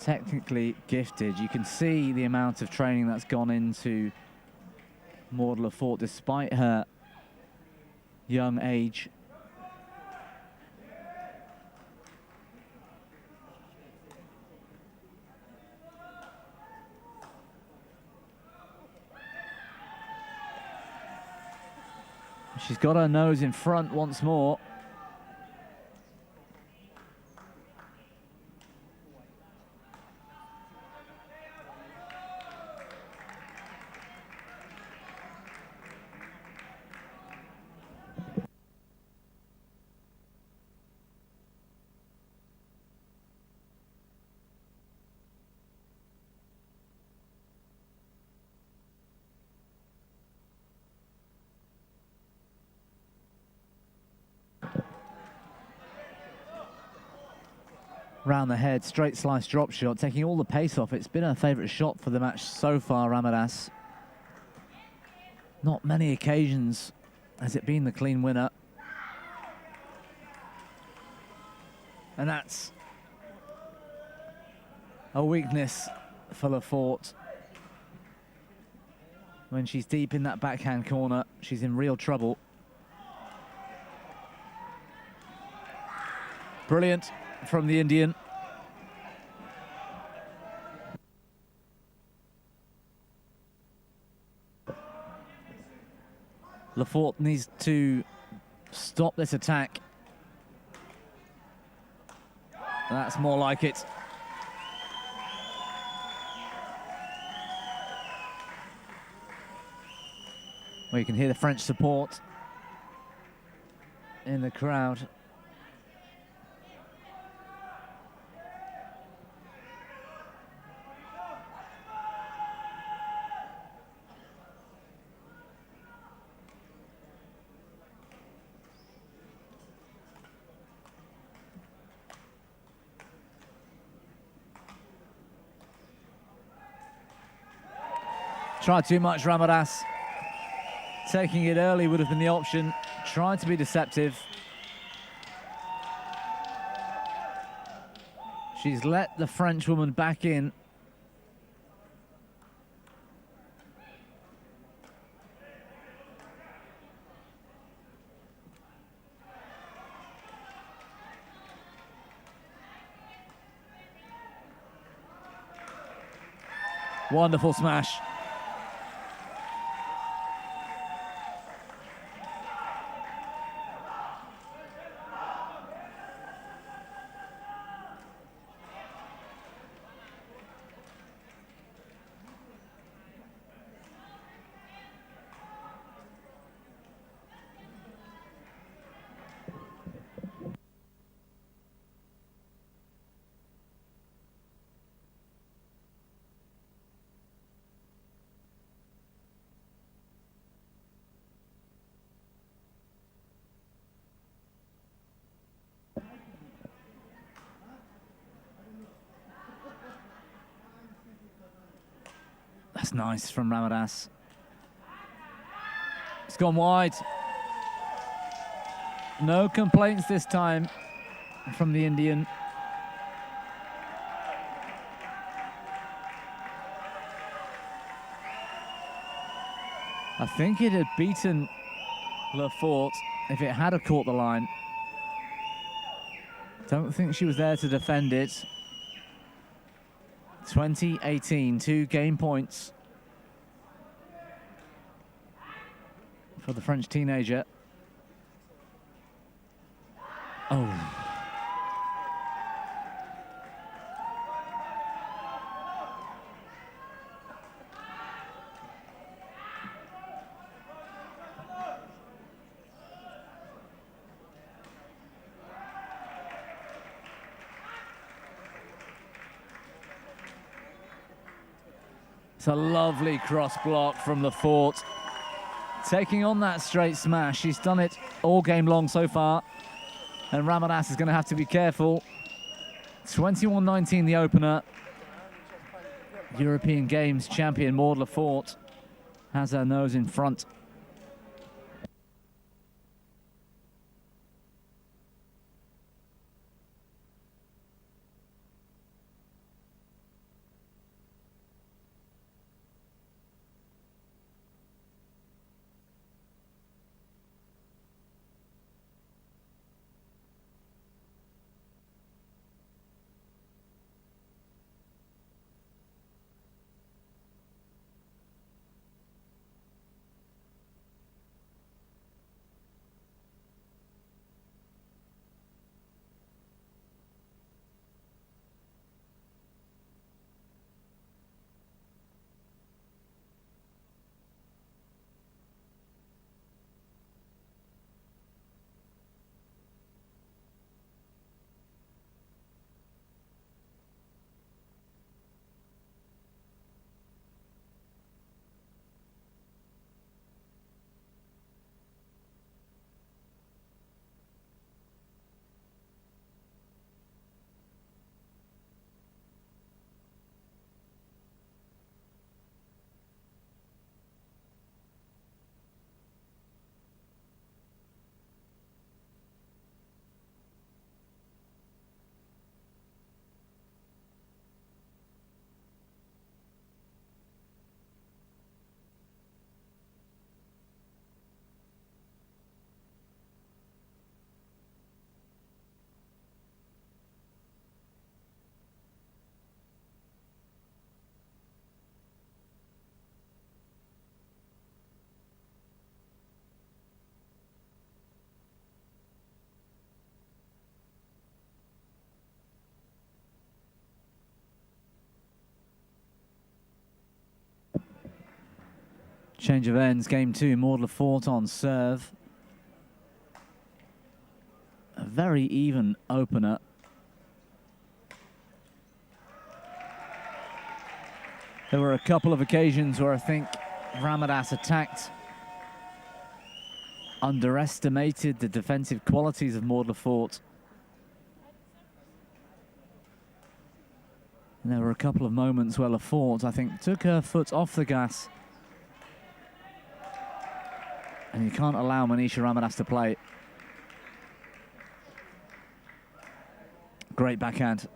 Technically gifted. You can see the amount of training that's gone into Maud Lefort despite her young age. She's got her nose in front once more. round the head, straight slice drop shot, taking all the pace off. It's been her favourite shot for the match so far, Ramadas. Not many occasions has it been the clean winner. And that's a weakness for Lafort. When she's deep in that backhand corner, she's in real trouble. Brilliant from the Indian. Lafort needs to stop this attack. That's more like it. Well, you can hear the French support in the crowd. Tried too much, Ramadas. Taking it early would have been the option. Tried to be deceptive. She's let the French woman back in. Wonderful smash. That's nice from Ramadas. It's gone wide. No complaints this time from the Indian. I think it had beaten Lafort if it had caught the line. Don't think she was there to defend it. 20-18, 2 game points for the French teenager. Oh. It's a lovely cross block from Lafort. Taking on that straight smash. She's done it all game long so far. And Ramadas is going to have to be careful. 21-19 the opener. European Games champion Maud Lafort has her nose in front. Change of ends, game 2, Maud Lefort on serve. A very even opener. There were a couple of occasions where I think Ramadas attacked, underestimated the defensive qualities of Maud Lefort. And there were a couple of moments where Lefort, I think, took her foot off the gas. And you can't allow Manisha Ramadas to play. Great backhand.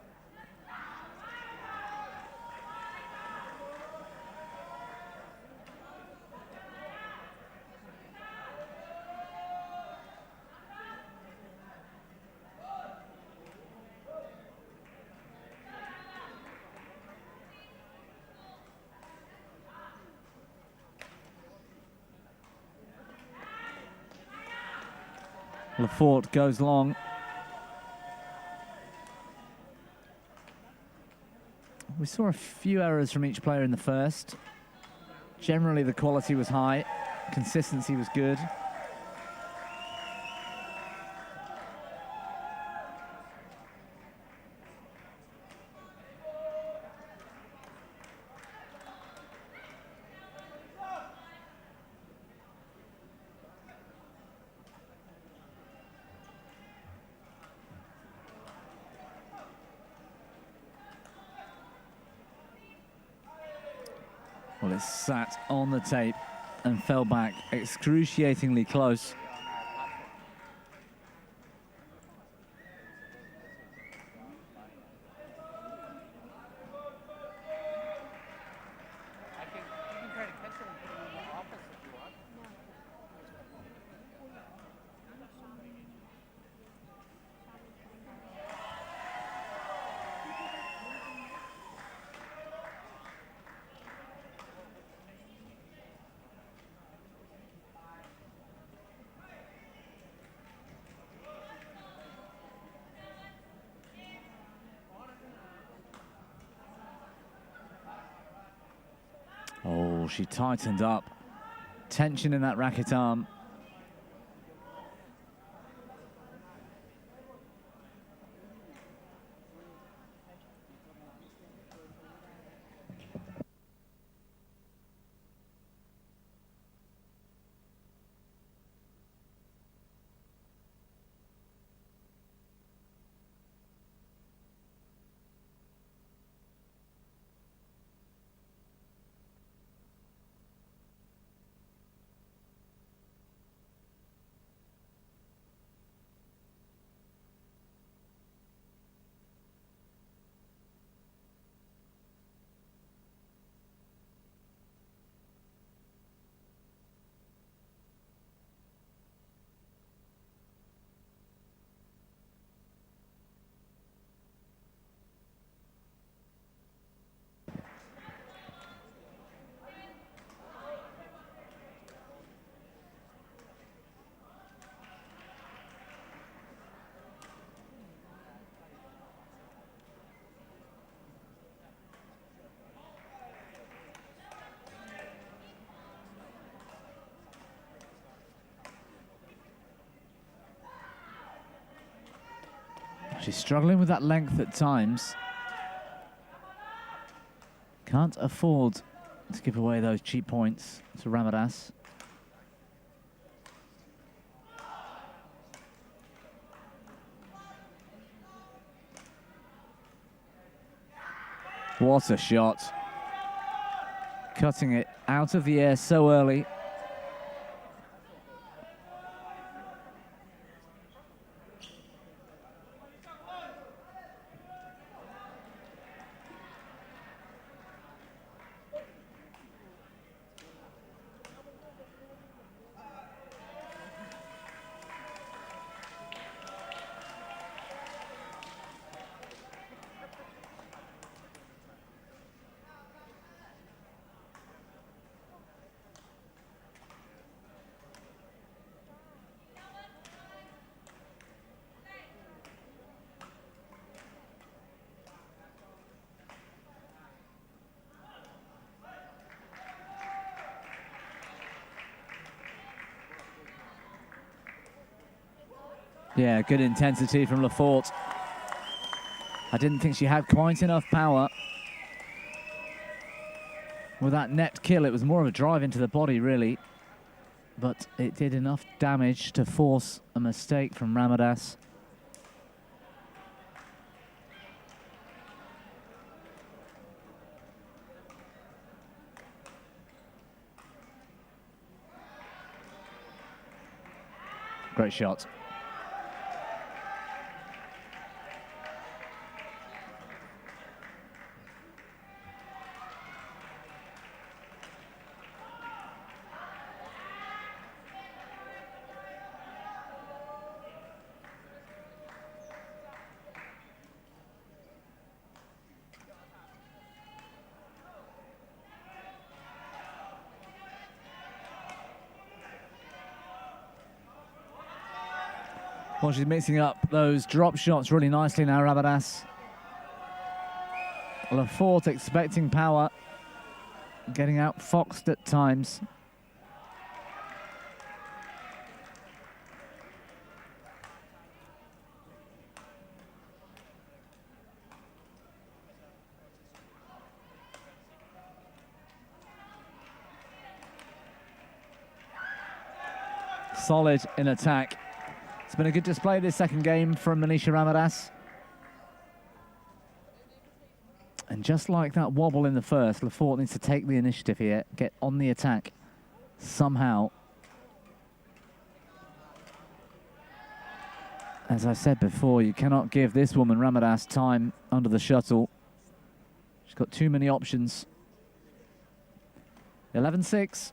Lefort goes long. We saw a few errors from each player in the first. Generally, the quality was high. Consistency was good. Well, it sat on the tape and fell back excruciatingly close. Oh, she tightened up. Tension in that racket arm. She's struggling with that length at times. Can't afford to give away those cheap points to Ramadas. What a shot. Cutting it out of the air so early. Yeah, good intensity from Lefort. I didn't think she had quite enough power. With that net kill, it was more of a drive into the body, really. But it did enough damage to force a mistake from Ramadas. Great shot. Well, she's mixing up those drop shots really nicely now, Ramadas. Lefort expecting power, getting outfoxed at times. Solid in attack. It's been a good display this second game from Manisha Ramadas. And just like that wobble in the first, Lefort needs to take the initiative here, get on the attack somehow. As I said before, you cannot give this woman, Ramadas, time under the shuttle. She's got too many options. 11-6.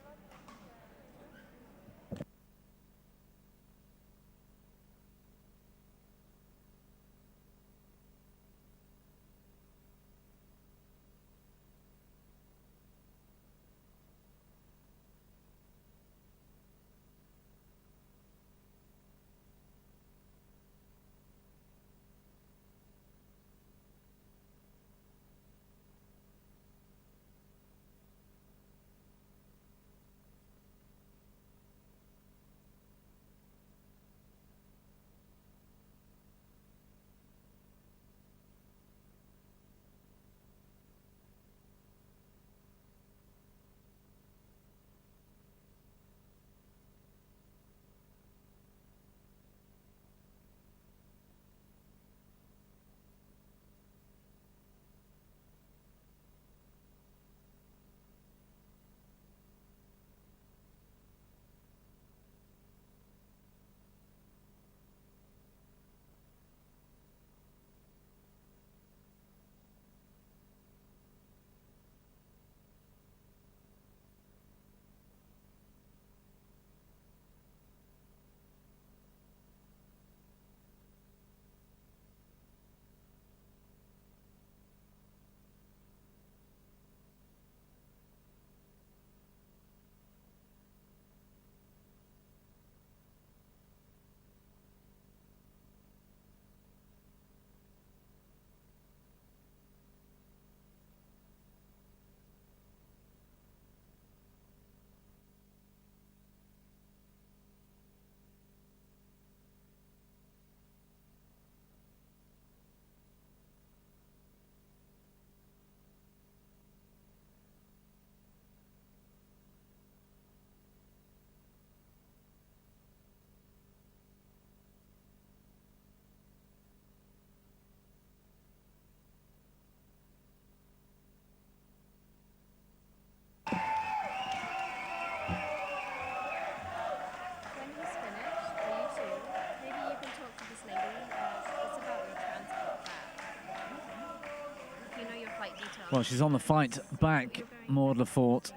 Well, she's on the fight back, Maud Lefort.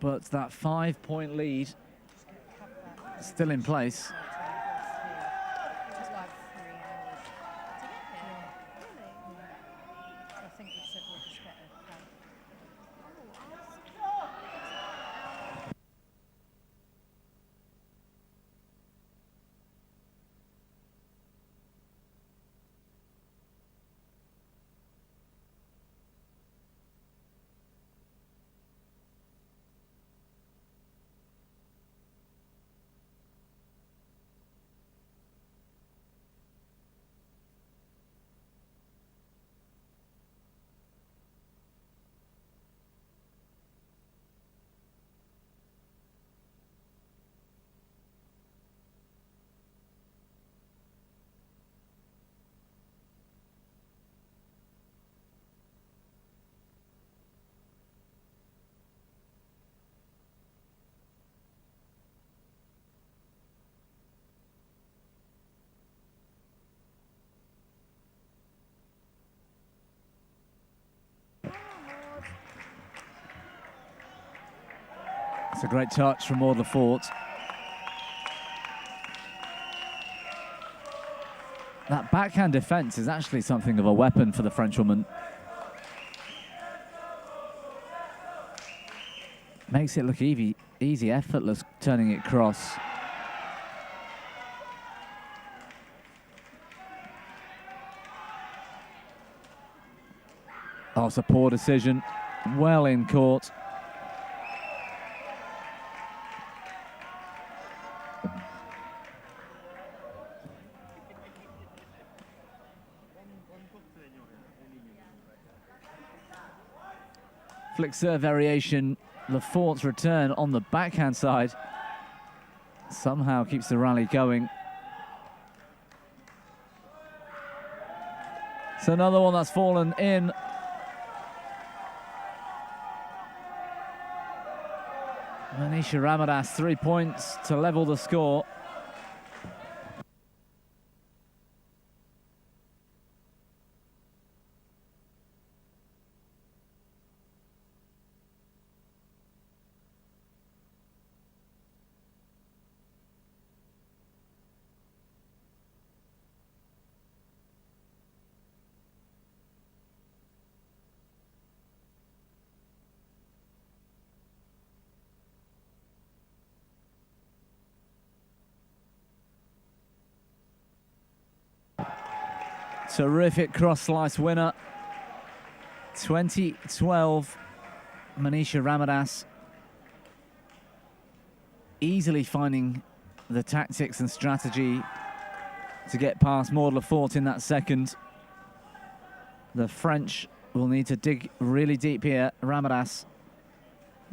But that 5-point lead still in place. a great touch from Maud Lefort. That backhand defence is actually something of a weapon for the Frenchwoman. Makes it look easy, effortless, turning it cross. Oh, it's a poor decision. Well in court. Flick serve variation. Lefort's return on the backhand side somehow keeps the rally going. So another one that's fallen in. Manisha Ramadas, 3 points to level the score. Terrific cross-slice winner. 2012, Manisha Ramadas easily finding the tactics and strategy to get past Maud Lefort in that second. The French will need to dig really deep here. Ramadas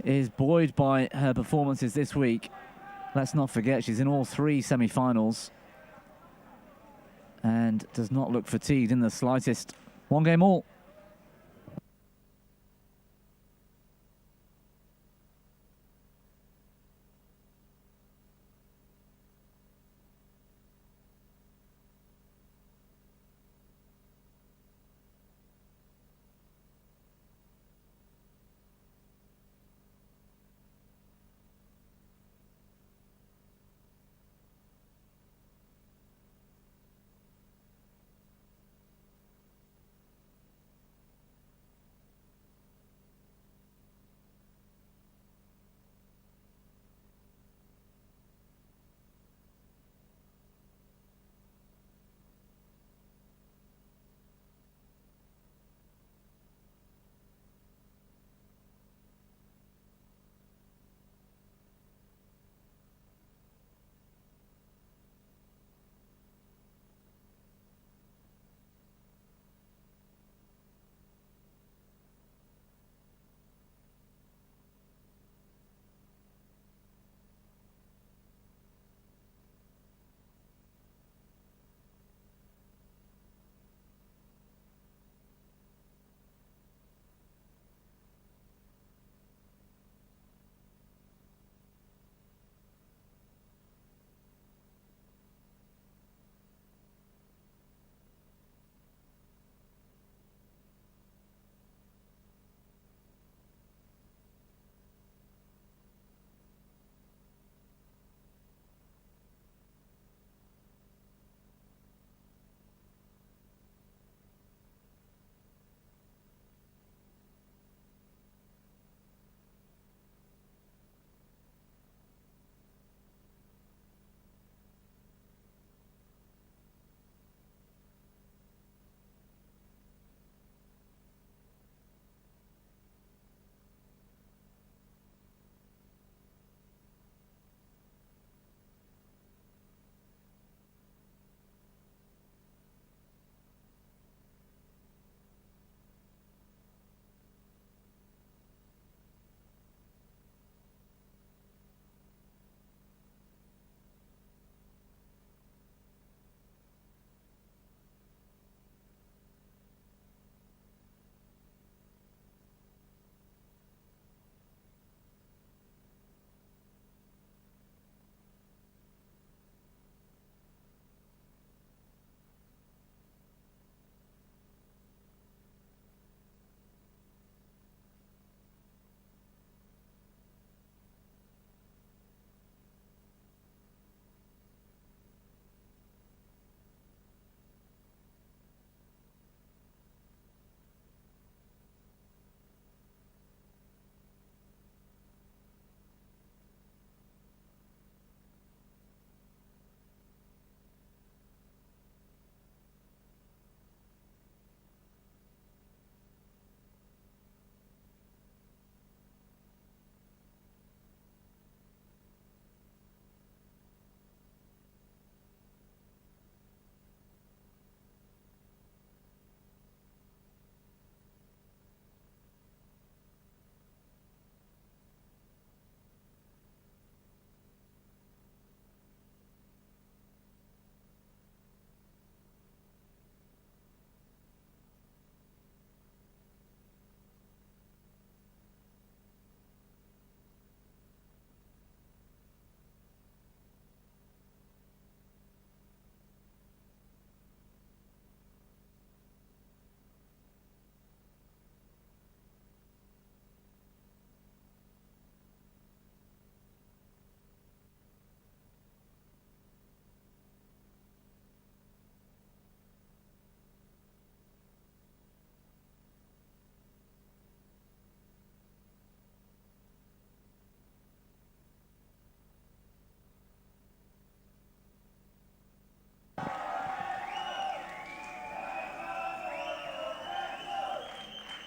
is buoyed by her performances this week. Let's not forget she's in all 3 semi-finals and does not look fatigued in the slightest. 1 game all.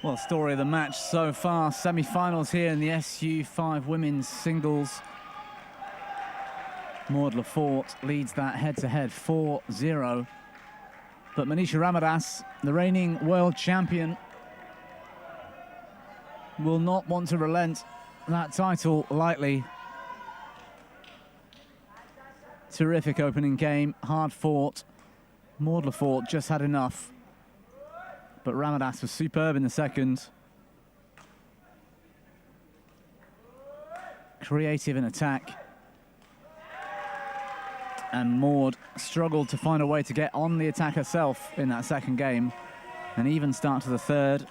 Well, story of the match so far. Semi-finals here in the SU5 women's singles. Maud Lafort leads that head-to-head 4-0. But Manisha Ramadas, the reigning world champion, will not want to relent that title lightly. Terrific opening game, hard fought. Maud Lafort just had enough. But Ramadas was superb in the second. Creative in attack. And Maud struggled to find a way to get on the attack herself in that second game. An even start to the third.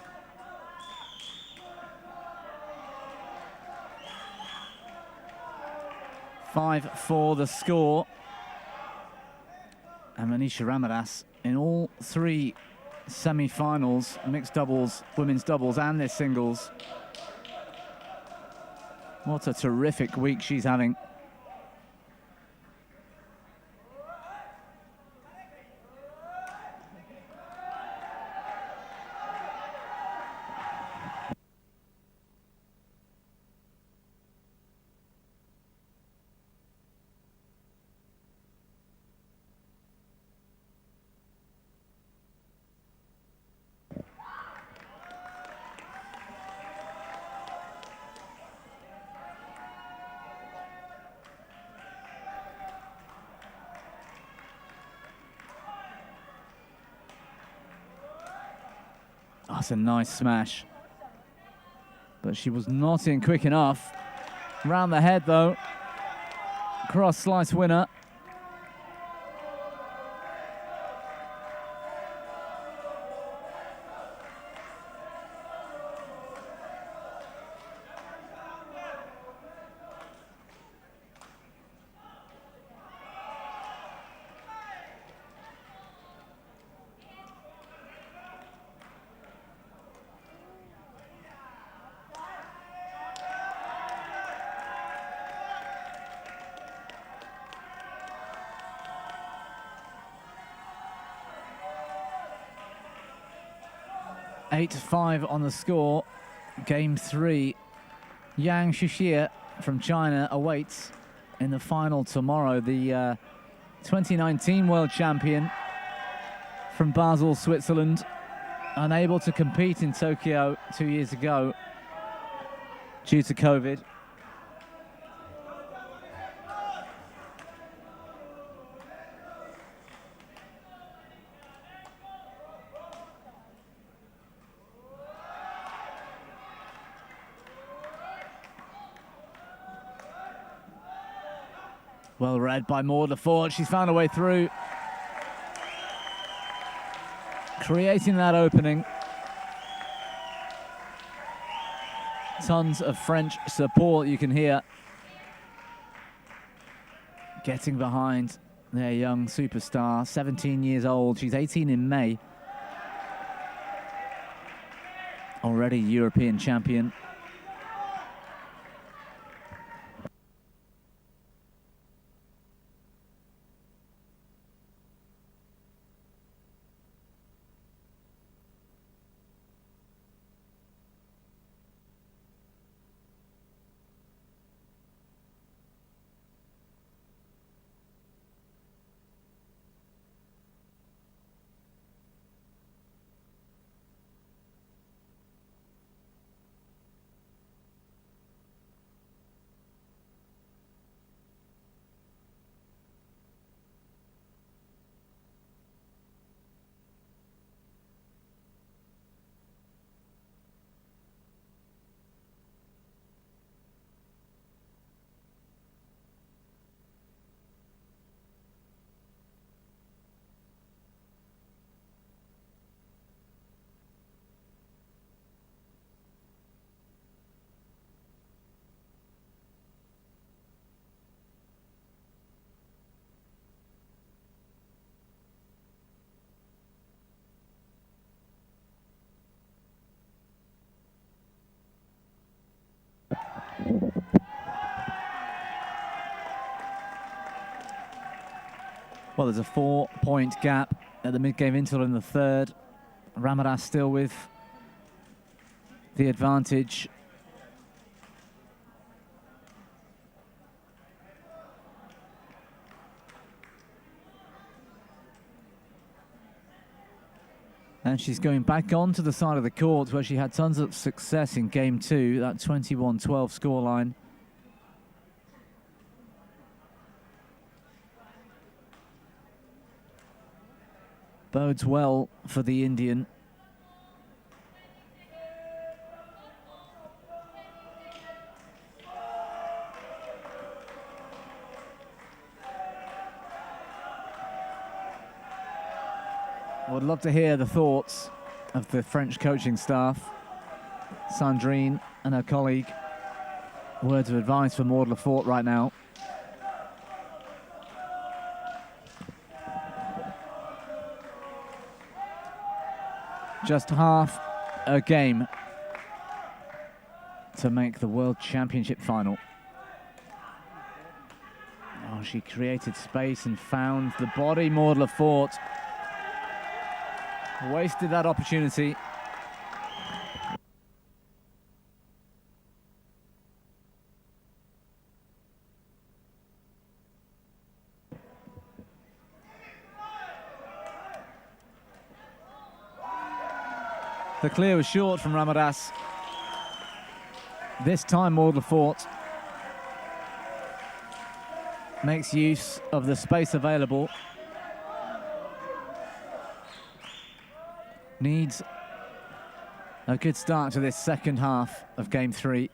"5-4" the score. And Manisha Ramadas in all three semi-finals, mixed doubles, women's doubles, and this singles. What a terrific week she's having. That's a nice smash. But she was not in quick enough. Round the head, though. Cross slice winner. "8-5" on the score. Game 3. Yang Shixie from China awaits in the final tomorrow. The 2019 world champion from Basel, Switzerland. Unable to compete in Tokyo 2 years ago due to COVID. Well read by Maud Lafort. She's found a way through. Creating that opening. Tons of French support you can hear. Getting behind their young superstar, 17 years old. She's 18 in May. Already European champion. Well, there's a 4-point gap at the mid-game interval in the third. Ramadas still with the advantage. And she's going back onto the side of the court where she had tons of success in game 2, that 21-12 scoreline. Bodes well for the Indian. Would love to hear the thoughts of the French coaching staff. Sandrine and her colleague. Words of advice for Maud Lefort right now. Just half a game to make the World Championship final. Oh, she created space and found the body. Maud Lefort wasted that opportunity. The clear was short from Ramadas. This time Maud Lefort makes use of the space available. Needs a good start to this second half of game 3.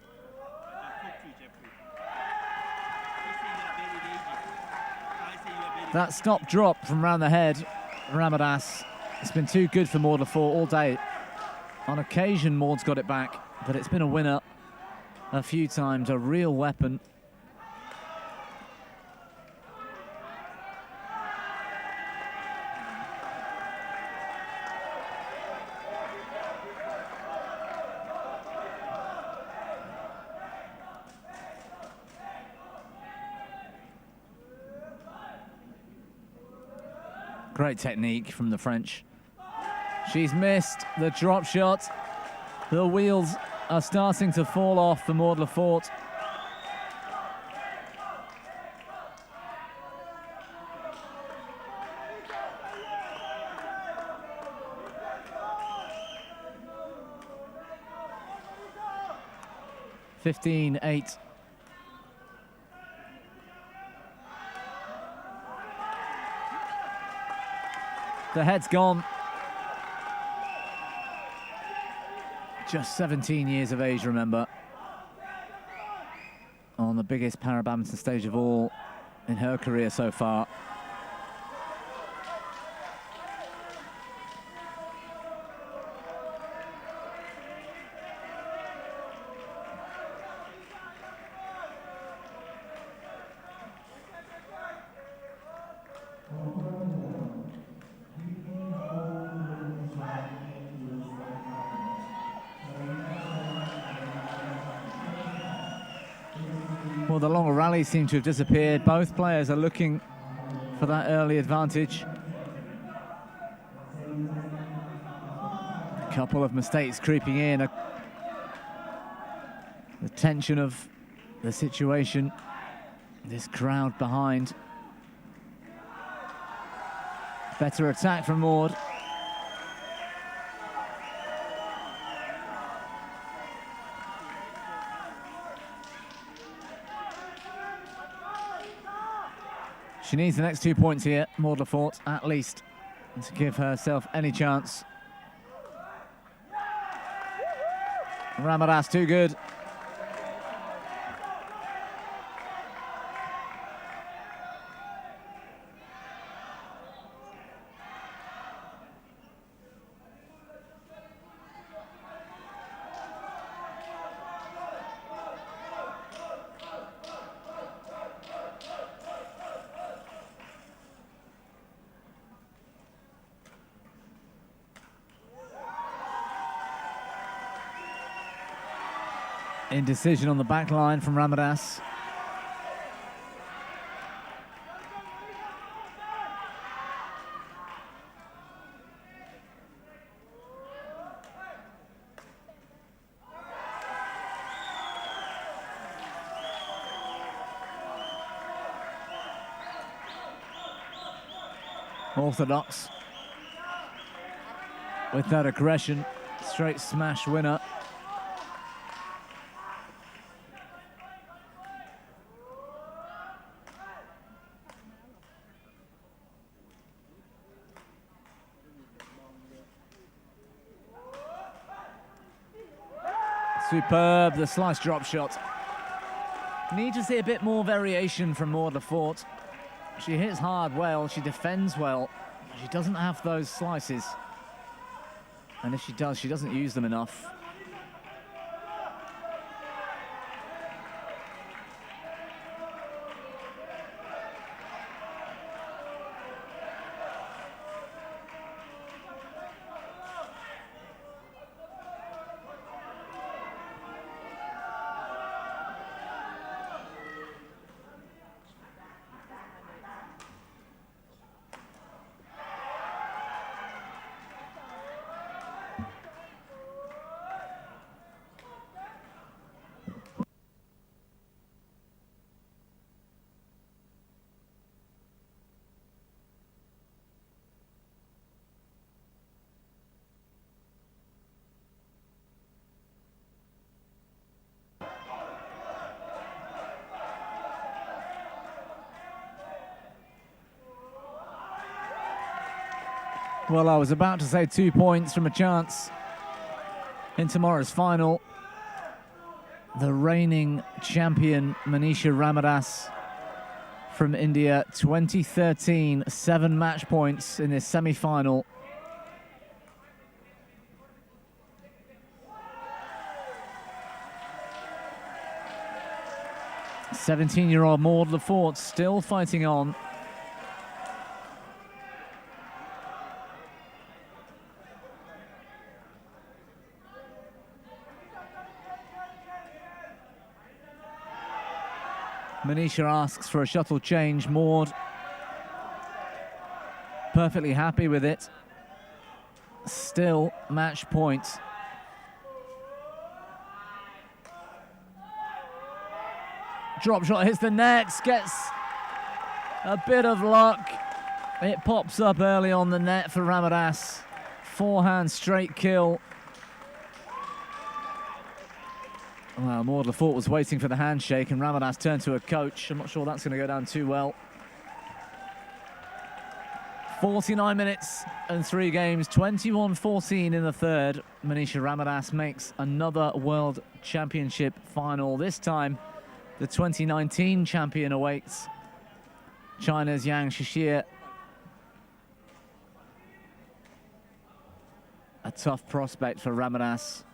That stop drop from round the head, Ramadas. It's been too good for Maud Lefort all day. On occasion, Maud's got it back, but it's been a winner a few times, a real weapon. Great technique from the French. She's missed the drop shot. The wheels are starting to fall off for Maud Lefort. (15-8). The head's gone. Just 17 years of age, remember. On the biggest para-badminton stage of all in her career so far. Well, the longer rallies seem to have disappeared. Both players are looking for that early advantage. A couple of mistakes creeping in. The tension of the situation. This crowd behind. Better attack from Maud. She needs the next 2 points here, Maud Lefort, at least, to give herself any chance. Ramadas too good. Indecision on the back line from Ramadas. Orthodox with that aggression. Straight smash winner. Superb, the slice drop shot. Need to see a bit more variation from Maud Lefort. She hits hard well, she defends well. She doesn't have those slices. And if she does, she doesn't use them enough. Well, I was about to say 2 points from a chance in tomorrow's final. The reigning champion, Manisha Ramadas from India, 2013, 7 match points in this semi-final. "17-year-old Maud Lefort still fighting on. Manisha asks for a shuttle change. Maud perfectly happy with it. Still match point. Drop shot hits the net, gets a bit of luck. It pops up early on the net for Ramadas. Forehand straight kill. Well, Maud Lefort was waiting for the handshake and Ramadas turned to her coach. I'm not sure that's going to go down too well. 49 minutes and 3 games, 21-14 in the third. Manisha Ramadas makes another World Championship final. This time, the 2019 champion awaits China's Yang Shishir. A tough prospect for Ramadas.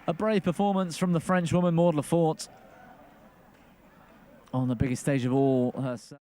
A brave performance from the French woman, Maud Lefort, on the biggest stage of all herself.